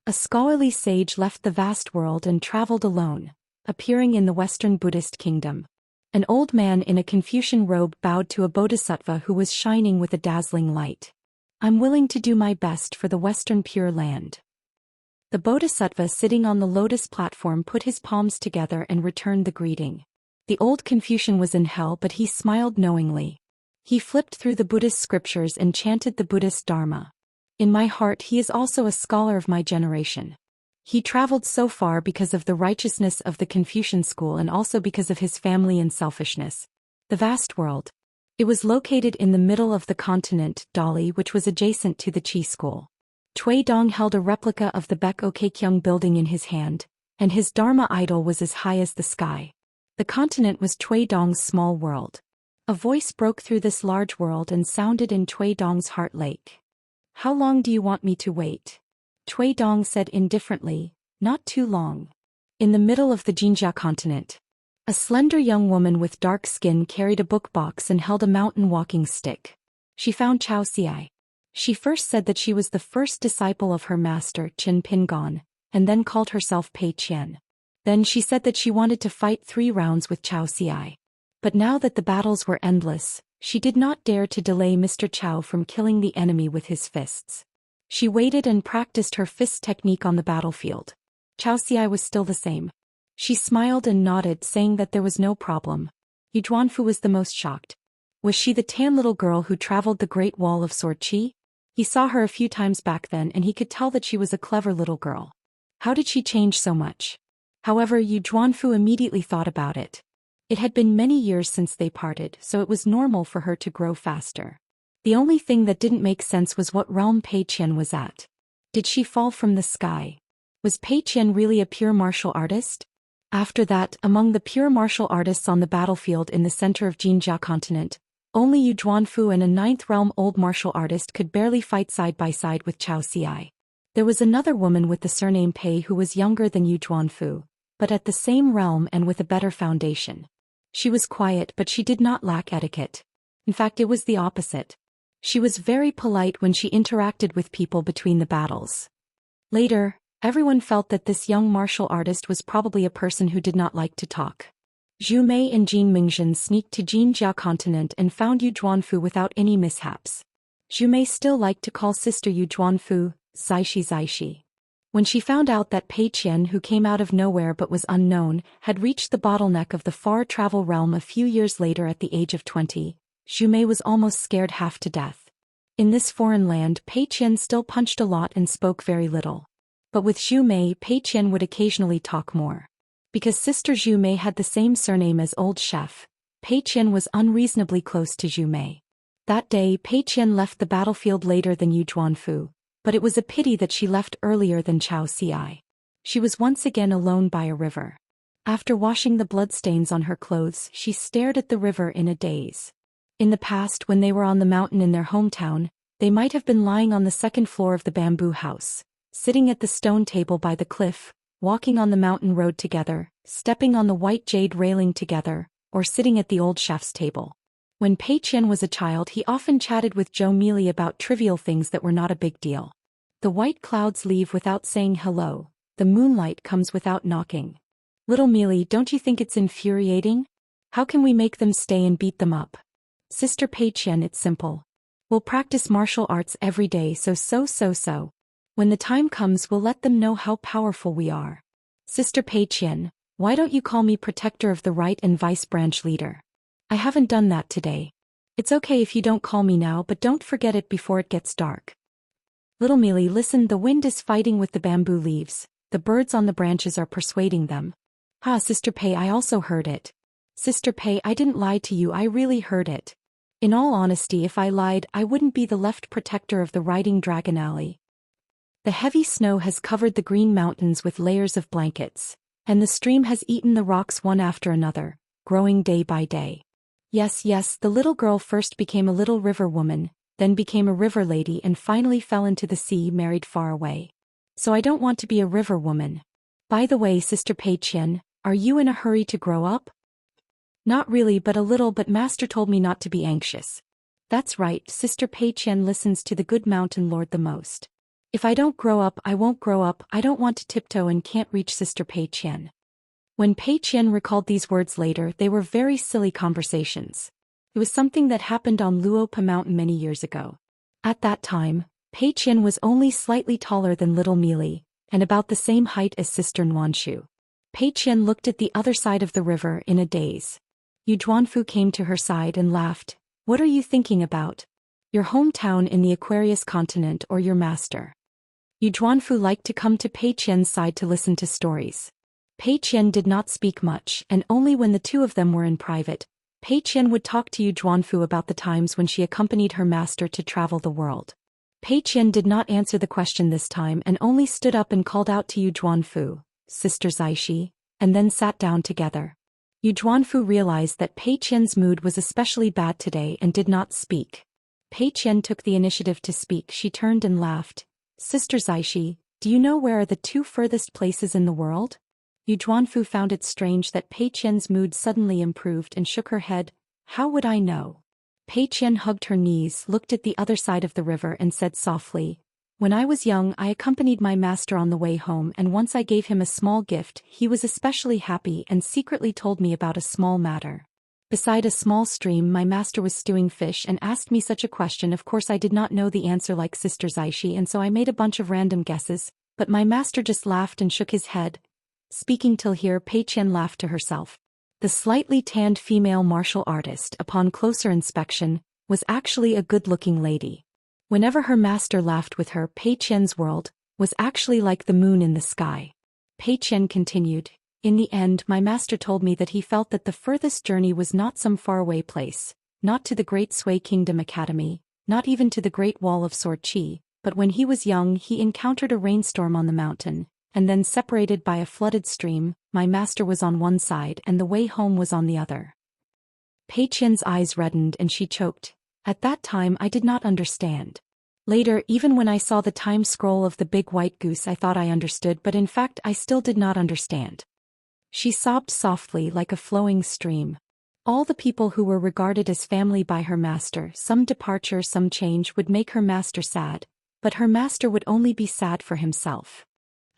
A scholarly sage left the vast world and traveled alone, appearing in the Western Buddhist kingdom. An old man in a Confucian robe bowed to a bodhisattva who was shining with a dazzling light. "I'm willing to do my best for the Western Pure Land." The bodhisattva sitting on the lotus platform put his palms together and returned the greeting. The old Confucian was in hell, but he smiled knowingly. He flipped through the Buddhist scriptures and chanted the Buddhist Dharma. In my heart he is also a scholar of my generation. He traveled so far because of the righteousness of the Confucian school and also because of his family and selfishness. The vast world. It was located in the middle of the continent, Dali, which was adjacent to the Qi school. Cui Dong held a replica of the Baek Kyung building in his hand, and his Dharma idol was as high as the sky. The continent was Cui Dong's small world. A voice broke through this large world and sounded in Cui Dong's heart lake. How long do you want me to wait? Cui Dong said indifferently, not too long. In the middle of the Xianxia continent, a slender young woman with dark skin carried a book box and held a mountain walking stick. She found Xianxia. She first said that she was the first disciple of her master, Qin Pingon, and then called herself Pei Qian. Then she said that she wanted to fight 3 rounds with Xianxia. But now that the battles were endless, she did not dare to delay Mr. Qiao from killing the enemy with his fists. She waited and practiced her fist technique on the battlefield. Xianxia was still the same. She smiled and nodded, saying that there was no problem. Yu Zhuanfu was the most shocked. Was she the tan little girl who traveled the Great Wall of Sword Qi? He saw her a few times back then and he could tell that she was a clever little girl. How did she change so much? However, Yu Zhuanfu immediately thought about it. It had been many years since they parted, so it was normal for her to grow faster. The only thing that didn't make sense was what realm Pei Qian was at. Did she fall from the sky? Was Pei Qian really a pure martial artist? After that, among the pure martial artists on the battlefield in the center of Xianxia continent, only Yu Zhuanfu and a 9th realm old martial artist could barely fight side by side with Xianxia. There was another woman with the surname Pei who was younger than Yu Zhuanfu, but at the same realm and with a better foundation. She was quiet, but she did not lack etiquette. In fact, it was the opposite. She was very polite when she interacted with people between the battles. Later, everyone felt that this young martial artist was probably a person who did not like to talk. Zhu Mei and Jin Mingzhen sneaked to Xianxia continent and found Yu Zhuanfu without any mishaps. Zhu Mei still liked to call sister Yu Zhuanfu, Zaishi Zaishi. When she found out that Pei Qian, who came out of nowhere but was unknown, had reached the bottleneck of the far travel realm a few years later at the age of 20, Zhu Mei was almost scared half to death. In this foreign land, Pei Qian still punched a lot and spoke very little. But with Zhu Mei, Pei Qian would occasionally talk more. Because sister Zhu Mei had the same surname as Old Chef, Pei Qian was unreasonably close to Zhu Mei. That day, Pei Qian left the battlefield later than Yu Zhuanfu, but it was a pity that she left earlier than Xianxia. She was once again alone by a river. After washing the bloodstains on her clothes, she stared at the river in a daze. In the past, when they were on the mountain in their hometown, they might have been lying on the 2nd floor of the bamboo house, sitting at the stone table by the cliff, walking on the mountain road together, stepping on the white jade railing together, or sitting at the old chef's table. When Pei Qian was a child, he often chatted with Zhou Meili about trivial things that were not a big deal. The white clouds leave without saying hello, the moonlight comes without knocking. Little Meili, don't you think it's infuriating? How can we make them stay and beat them up? Sister Pei Qian, it's simple. We'll practice martial arts every day, so. When the time comes, we'll let them know how powerful we are. Sister Pei Qian, why don't you call me protector of the right and vice branch leader? I haven't done that today. It's okay if you don't call me now, but don't forget it before it gets dark. Little Meili, listen, the wind is fighting with the bamboo leaves, the birds on the branches are persuading them. Sister Pei, I also heard it. Sister Pei, I didn't lie to you, I really heard it. In all honesty, if I lied, I wouldn't be the left protector of the Riding Dragon Alley. The heavy snow has covered the green mountains with layers of blankets, and the stream has eaten the rocks one after another, growing day by day. Yes, the little girl first became a little river woman, then became a river lady and finally fell into the sea, married far away. So I don't want to be a river woman. By the way, Sister Pei Qian, are you in a hurry to grow up? Not really, but a little, but Master told me not to be anxious. That's right, Sister Pei Qian listens to the good mountain lord the most. If I don't grow up, I won't grow up, I don't want to tiptoe and can't reach Sister Pei Qian. When Pei Qian recalled these words later, they were very silly conversations. It was something that happened on Luopa Mountain many years ago. At that time, Pei Qian was only slightly taller than Little Meili, and about the same height as Sister Nuanshu. Pei Qian looked at the other side of the river in a daze. Yu Zhuanfu came to her side and laughed. What are you thinking about? Your hometown in the Aquarius continent or your master? Yu Zhuanfu liked to come to Pei Qian's side to listen to stories. Pei Qian did not speak much, and only when the two of them were in private, Pei Qian would talk to Yu Zhuanfu about the times when she accompanied her master to travel the world. Pei Qian did not answer the question this time and only stood up and called out to Yu Zhuanfu, Sister Zaishi, and then sat down together. Yu Zhuanfu realized that Pei Qian's mood was especially bad today and did not speak. Pei Qian took the initiative to speak. She turned and laughed. Sister Zaishi, do you know where are the two furthest places in the world? Yu Zhuanfu found it strange that Pei Qian's mood suddenly improved and shook her head. How would I know? Pei Qian hugged her knees, looked at the other side of the river and said softly, when I was young I accompanied my master on the way home, and once I gave him a small gift. He was especially happy and secretly told me about a small matter. Beside a small stream my master was stewing fish and asked me such a question. Of course I did not know the answer like Sister Zaishi, and so I made a bunch of random guesses, but my master just laughed and shook his head. Speaking till here, Pei Qian laughed to herself. The slightly tanned female martial artist, upon closer inspection, was actually a good-looking lady. Whenever her master laughed with her, Pei Qian's world was actually like the moon in the sky. Pei Qian continued, in the end my master told me that he felt that the furthest journey was not some faraway place, not to the Great Sui Kingdom Academy, not even to the Great Wall of Sword Qi, but when he was young he encountered a rainstorm on the mountain, and then separated by a flooded stream, my master was on one side and the way home was on the other. Pei Qian's eyes reddened and she choked. At that time I did not understand. Later, even when I saw the time scroll of the big white goose, I thought I understood, but in fact I still did not understand. She sobbed softly like a flowing stream. All the people who were regarded as family by her master, some departure, some change, would make her master sad, but her master would only be sad for himself.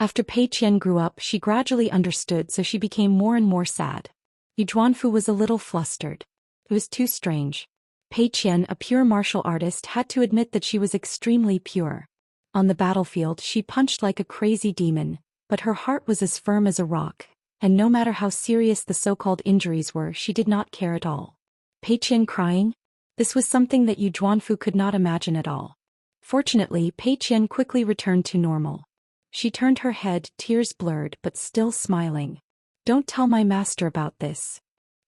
After Pei Qian grew up, she gradually understood, so she became more and more sad. Yu Zhuanfu was a little flustered. It was too strange. Pei Qian, a pure martial artist, had to admit that she was extremely pure. On the battlefield she punched like a crazy demon, but her heart was as firm as a rock, and no matter how serious the so-called injuries were, she did not care at all. Pei Qian crying? This was something that Yu Zhuanfu could not imagine at all. Fortunately, Pei Qian quickly returned to normal. She turned her head, tears blurred but still smiling. Don't tell my master about this.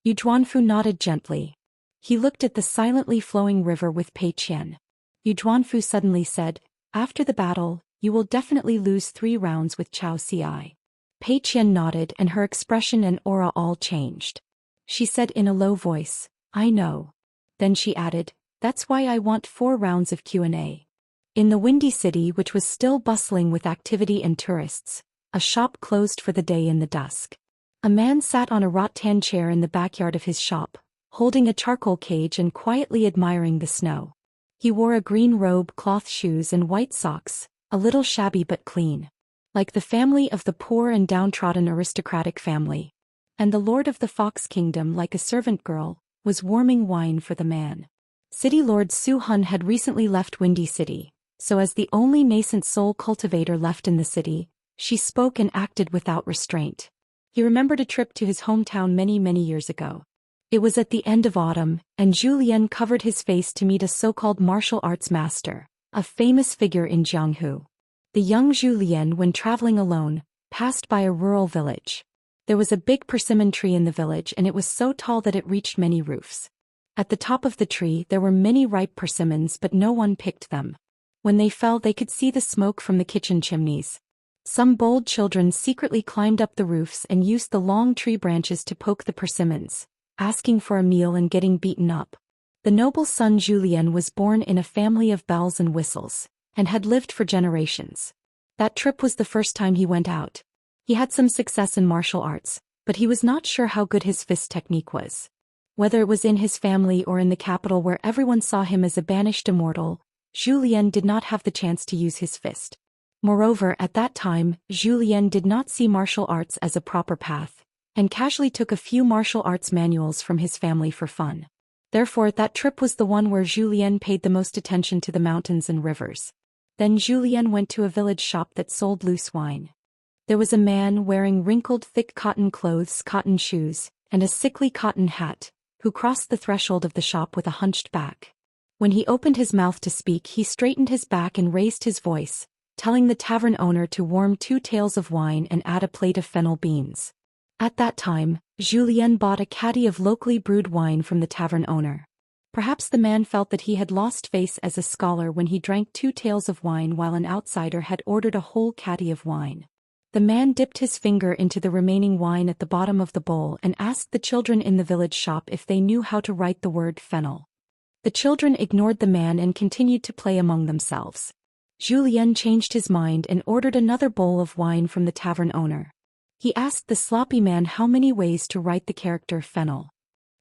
Yu Zhuanfu nodded gently. He looked at the silently flowing river with Pei Qian. Yu Zhuanfu suddenly said, after the battle, you will definitely lose 3 rounds with Cao Ci. Pei Qian nodded and her expression and aura all changed. She said in a low voice, I know. Then she added, that's why I want 4 rounds of Q&A. In the windy city, which was still bustling with activity and tourists, a shop closed for the day in the dusk. A man sat on a rattan chair in the backyard of his shop, holding a charcoal cage and quietly admiring the snow. He wore a green robe, cloth shoes and white socks, a little shabby but clean. Like the family of the poor and downtrodden aristocratic family. And the lord of the Fox Kingdom, like a servant girl, was warming wine for the man. City Lord Su Hun had recently left Windy City, so as the only nascent soul cultivator left in the city, she spoke and acted without restraint. He remembered a trip to his hometown many years ago. It was at the end of autumn, and Zhou Xian covered his face to meet a so-called martial arts master, a famous figure in Jianghu. The young Zhou Xian, when traveling alone, passed by a rural village. There was a big persimmon tree in the village, and it was so tall that it reached many roofs. At the top of the tree there were many ripe persimmons, but no one picked them. When they fell they could see the smoke from the kitchen chimneys. Some bold children secretly climbed up the roofs and used the long tree branches to poke the persimmons, asking for a meal and getting beaten up. The noble son Zhou Xian was born in a family of bells and whistles, and had lived for generations. That trip was the first time he went out. He had some success in martial arts, but he was not sure how good his fist technique was. Whether it was in his family or in the capital where everyone saw him as a banished immortal, Zhou Xian did not have the chance to use his fist. Moreover, at that time, Zhou Xian did not see martial arts as a proper path, and casually took a few martial arts manuals from his family for fun. Therefore, that trip was the one where Zhou Xian paid the most attention to the mountains and rivers. Then Zhou Xian went to a village shop that sold loose wine. There was a man wearing wrinkled thick cotton clothes, cotton shoes, and a sickly cotton hat, who crossed the threshold of the shop with a hunched back. When he opened his mouth to speak, he straightened his back and raised his voice, telling the tavern owner to warm 2 taels of wine and add a plate of fennel beans. At that time, Zhou Xian bought a caddy of locally brewed wine from the tavern owner. Perhaps the man felt that he had lost face as a scholar when he drank 2 taels of wine while an outsider had ordered a whole caddy of wine. The man dipped his finger into the remaining wine at the bottom of the bowl and asked the children in the village shop if they knew how to write the word fennel. The children ignored the man and continued to play among themselves. Zhou Xian changed his mind and ordered another bowl of wine from the tavern owner. He asked the sloppy man how many ways to write the character fennel.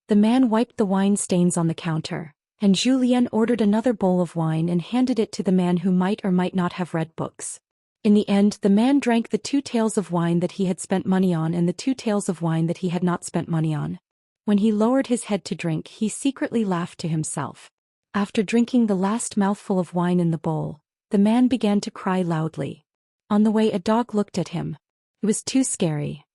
The man wiped the wine stains on the counter, and Zhou Xian ordered another bowl of wine and handed it to the man who might or might not have read books. In the end, the man drank the 2 taels of wine that he had spent money on and the 2 taels of wine that he had not spent money on. When he lowered his head to drink, he secretly laughed to himself. After drinking the last mouthful of wine in the bowl, the man began to cry loudly. On the way, a dog looked at him. It was too scary.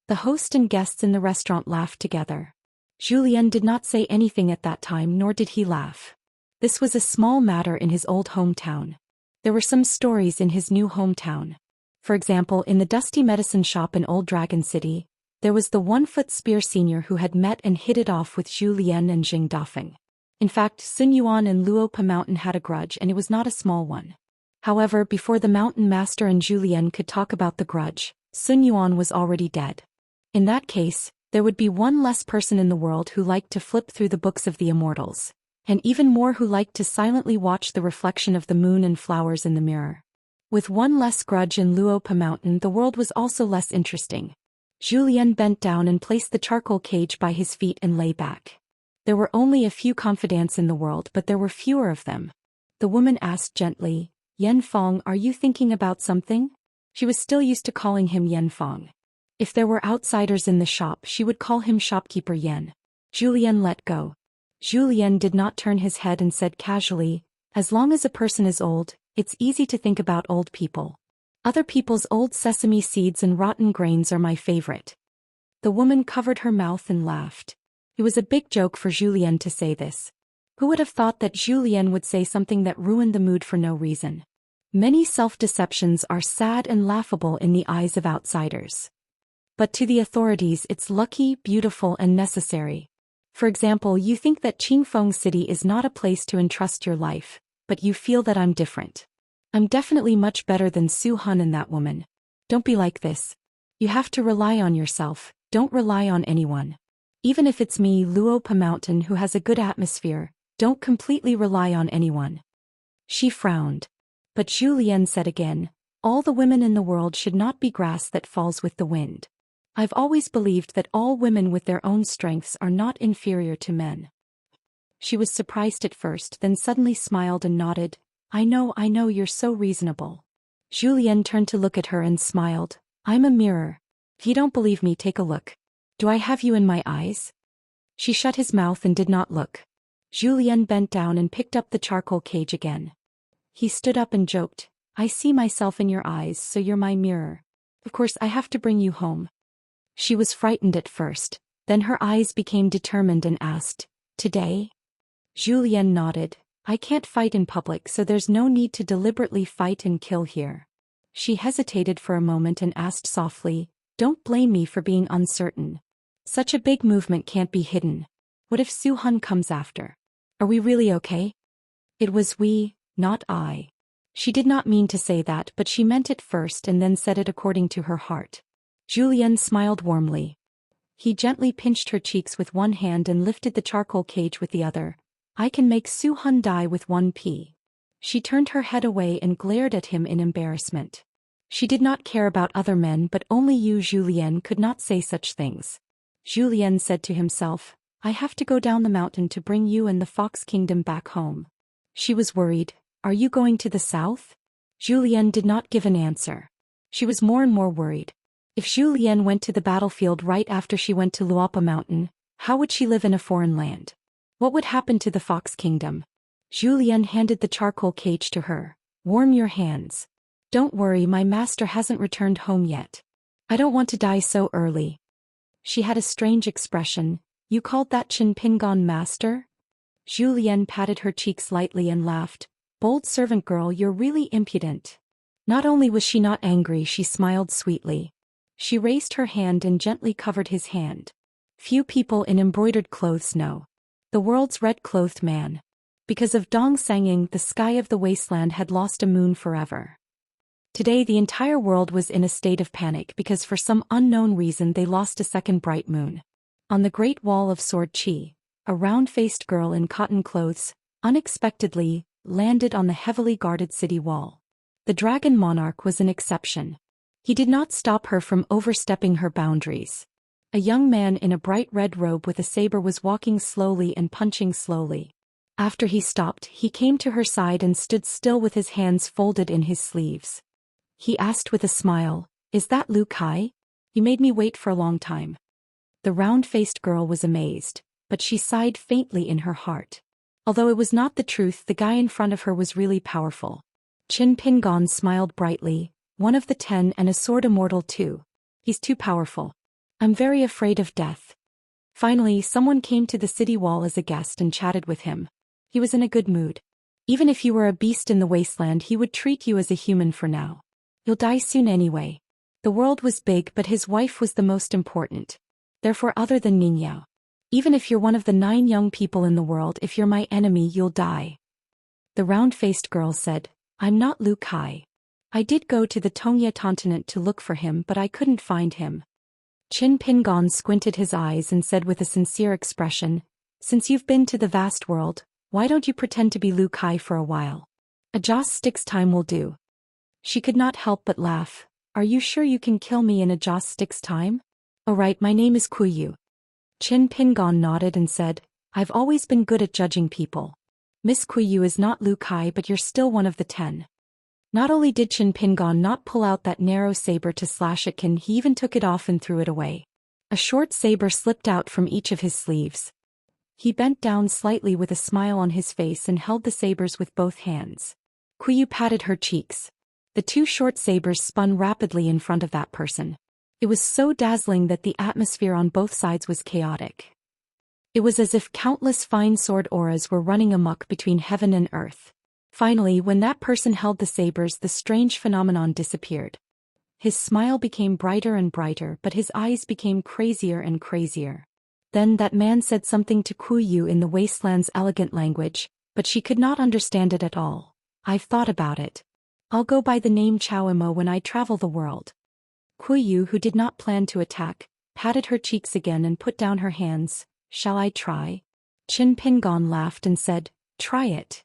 The host and guests in the restaurant laughed together. Zhou Xian did not say anything at that time, nor did he laugh. This was a small matter in his old hometown. There were some stories in his new hometown. For example, in the dusty medicine shop in Old Dragon City, there was the 1-foot spear senior who had met and hit it off with Zhu Lian and Jing Dafeng. In fact, Sun Yuan and Luopa Mountain had a grudge, and it was not a small one. However, before the mountain master and Zhu Lian could talk about the grudge, Sun Yuan was already dead. In that case, there would be one less person in the world who liked to flip through the books of the Immortals, and even more who liked to silently watch the reflection of the moon and flowers in the mirror. With one less grudge in Luopa Mountain, the world was also less interesting. Zhu Lian bent down and placed the charcoal cage by his feet and lay back. There were only a few confidants in the world, but there were fewer of them. The woman asked gently, "Yan Fong, are you thinking about something?" She was still used to calling him Yan Fong. If there were outsiders in the shop, she would call him shopkeeper Yan. Zhu Lian let go. Zhu Lian did not turn his head and said casually, "As long as a person is old, it's easy to think about old people. Other people's old sesame seeds and rotten grains are my favorite." The woman covered her mouth and laughed. It was a big joke for Zhu Lian to say this. Who would have thought that Zhu Lian would say something that ruined the mood for no reason? Many self-deceptions are sad and laughable in the eyes of outsiders. But to the authorities, it's lucky, beautiful, and necessary. For example, you think that Qingfeng City is not a place to entrust your life, but you feel that I'm different. I'm definitely much better than Su Han and that woman. Don't be like this. You have to rely on yourself, don't rely on anyone. Even if it's me, Luopa Mountain, who has a good atmosphere, don't completely rely on anyone. She frowned. But Zhu Lian said again, "All the women in the world should not be grass that falls with the wind. I've always believed that all women with their own strengths are not inferior to men." She was surprised at first, then suddenly smiled and nodded. I know, you're so reasonable." Zhu Lian turned to look at her and smiled. "I'm a mirror. If you don't believe me, take a look. Do I have you in my eyes?" She shut his mouth and did not look. Zhu Lian bent down and picked up the charcoal cage again. He stood up and joked, "I see myself in your eyes, so you're my mirror. Of course I have to bring you home." She was frightened at first, then her eyes became determined and asked, "Today?" Zhu Lian nodded. "I can't fight in public, so there's no need to deliberately fight and kill here." She hesitated for a moment and asked softly, "Don't blame me for being uncertain. Such a big movement can't be hidden. What if Su Han comes after? Are we really okay?" It was we, not I. She did not mean to say that, but she meant it first and then said it according to her heart. Zhu Lian smiled warmly. He gently pinched her cheeks with one hand and lifted the charcoal cage with the other. "I can make Su Han die with one pea." She turned her head away and glared at him in embarrassment. She did not care about other men, but only Zhu Lian could not say such things. Zhu Lian said to himself, "I have to go down the mountain to bring you and the Fox Kingdom back home." She was worried. "Are you going to the south?" Zhu Lian did not give an answer. She was more and more worried. If Zhu Lian went to the battlefield right after she went to Luopa Mountain, how would she live in a foreign land? What would happen to the Fox Kingdom? Zhu Lian handed the charcoal cage to her. "Warm your hands." Don't worry, my master hasn't returned home yet. I don't want to die so early. She had a strange expression. You called that Qin Pingon master? Zhou Xian patted her cheeks lightly and laughed. Bold servant girl, you're really impudent. Not only was she not angry, she smiled sweetly. She raised her hand and gently covered his hand. Few people in embroidered clothes know. The world's red-clothed man. Because of Dong Sanging, the sky of the wasteland had lost a moon forever. Today the entire world was in a state of panic because for some unknown reason they lost a second bright moon. On the Great Wall of Sword Chi, a round-faced girl in cotton clothes, unexpectedly, landed on the heavily guarded city wall. The Dragon Monarch was an exception. He did not stop her from overstepping her boundaries. A young man in a bright red robe with a saber was walking slowly and punching slowly. After he stopped, he came to her side and stood still with his hands folded in his sleeves. He asked with a smile, "Is that Lu Kai? You made me wait for a long time." The round-faced girl was amazed, but she sighed faintly in her heart. Although it was not the truth, the guy in front of her was really powerful. Qin Pingon smiled brightly, one of the 10 and a sword immortal too. He's too powerful. I'm very afraid of death. Finally, someone came to the city wall as a guest and chatted with him. He was in a good mood. Even if you were a beast in the wasteland, he would treat you as a human for now. You'll die soon anyway. The world was big, but his wife was the most important. Therefore, other than Ningyao. Even if you're one of the 9 young people in the world, if you're my enemy, you'll die. The round-faced girl said, I'm not Lu Kai. I did go to the Tongya continent to look for him, but I couldn't find him. Qin Pingon squinted his eyes and said with a sincere expression, Since you've been to the vast world, why don't you pretend to be Lu Kai for a while? A joss stick's time will do. She could not help but laugh. Are you sure you can kill me in a joss stick's time? Oh right, my name is Kuyu. Qin Pingon nodded and said, I've always been good at judging people. Miss Kuyu is not Lu Kai, but you're still one of the 10. Not only did Qin Pingon not pull out that narrow saber to slash at Qin, he even took it off and threw it away. A short saber slipped out from each of his sleeves. He bent down slightly with a smile on his face and held the sabers with both hands. Kuyu patted her cheeks. The 2 short sabers spun rapidly in front of that person. It was so dazzling that the atmosphere on both sides was chaotic. It was as if countless fine sword auras were running amok between heaven and earth. Finally, when that person held the sabers, the strange phenomenon disappeared. His smile became brighter and brighter, but his eyes became crazier and crazier. Then that man said something to Kuyu in the wasteland's elegant language, but she could not understand it at all. I've thought about it. I'll go by the name Chao when I travel the world. Kuyu, who did not plan to attack, patted her cheeks again and put down her hands. Shall I try? Qin Pingon laughed and said, Try it.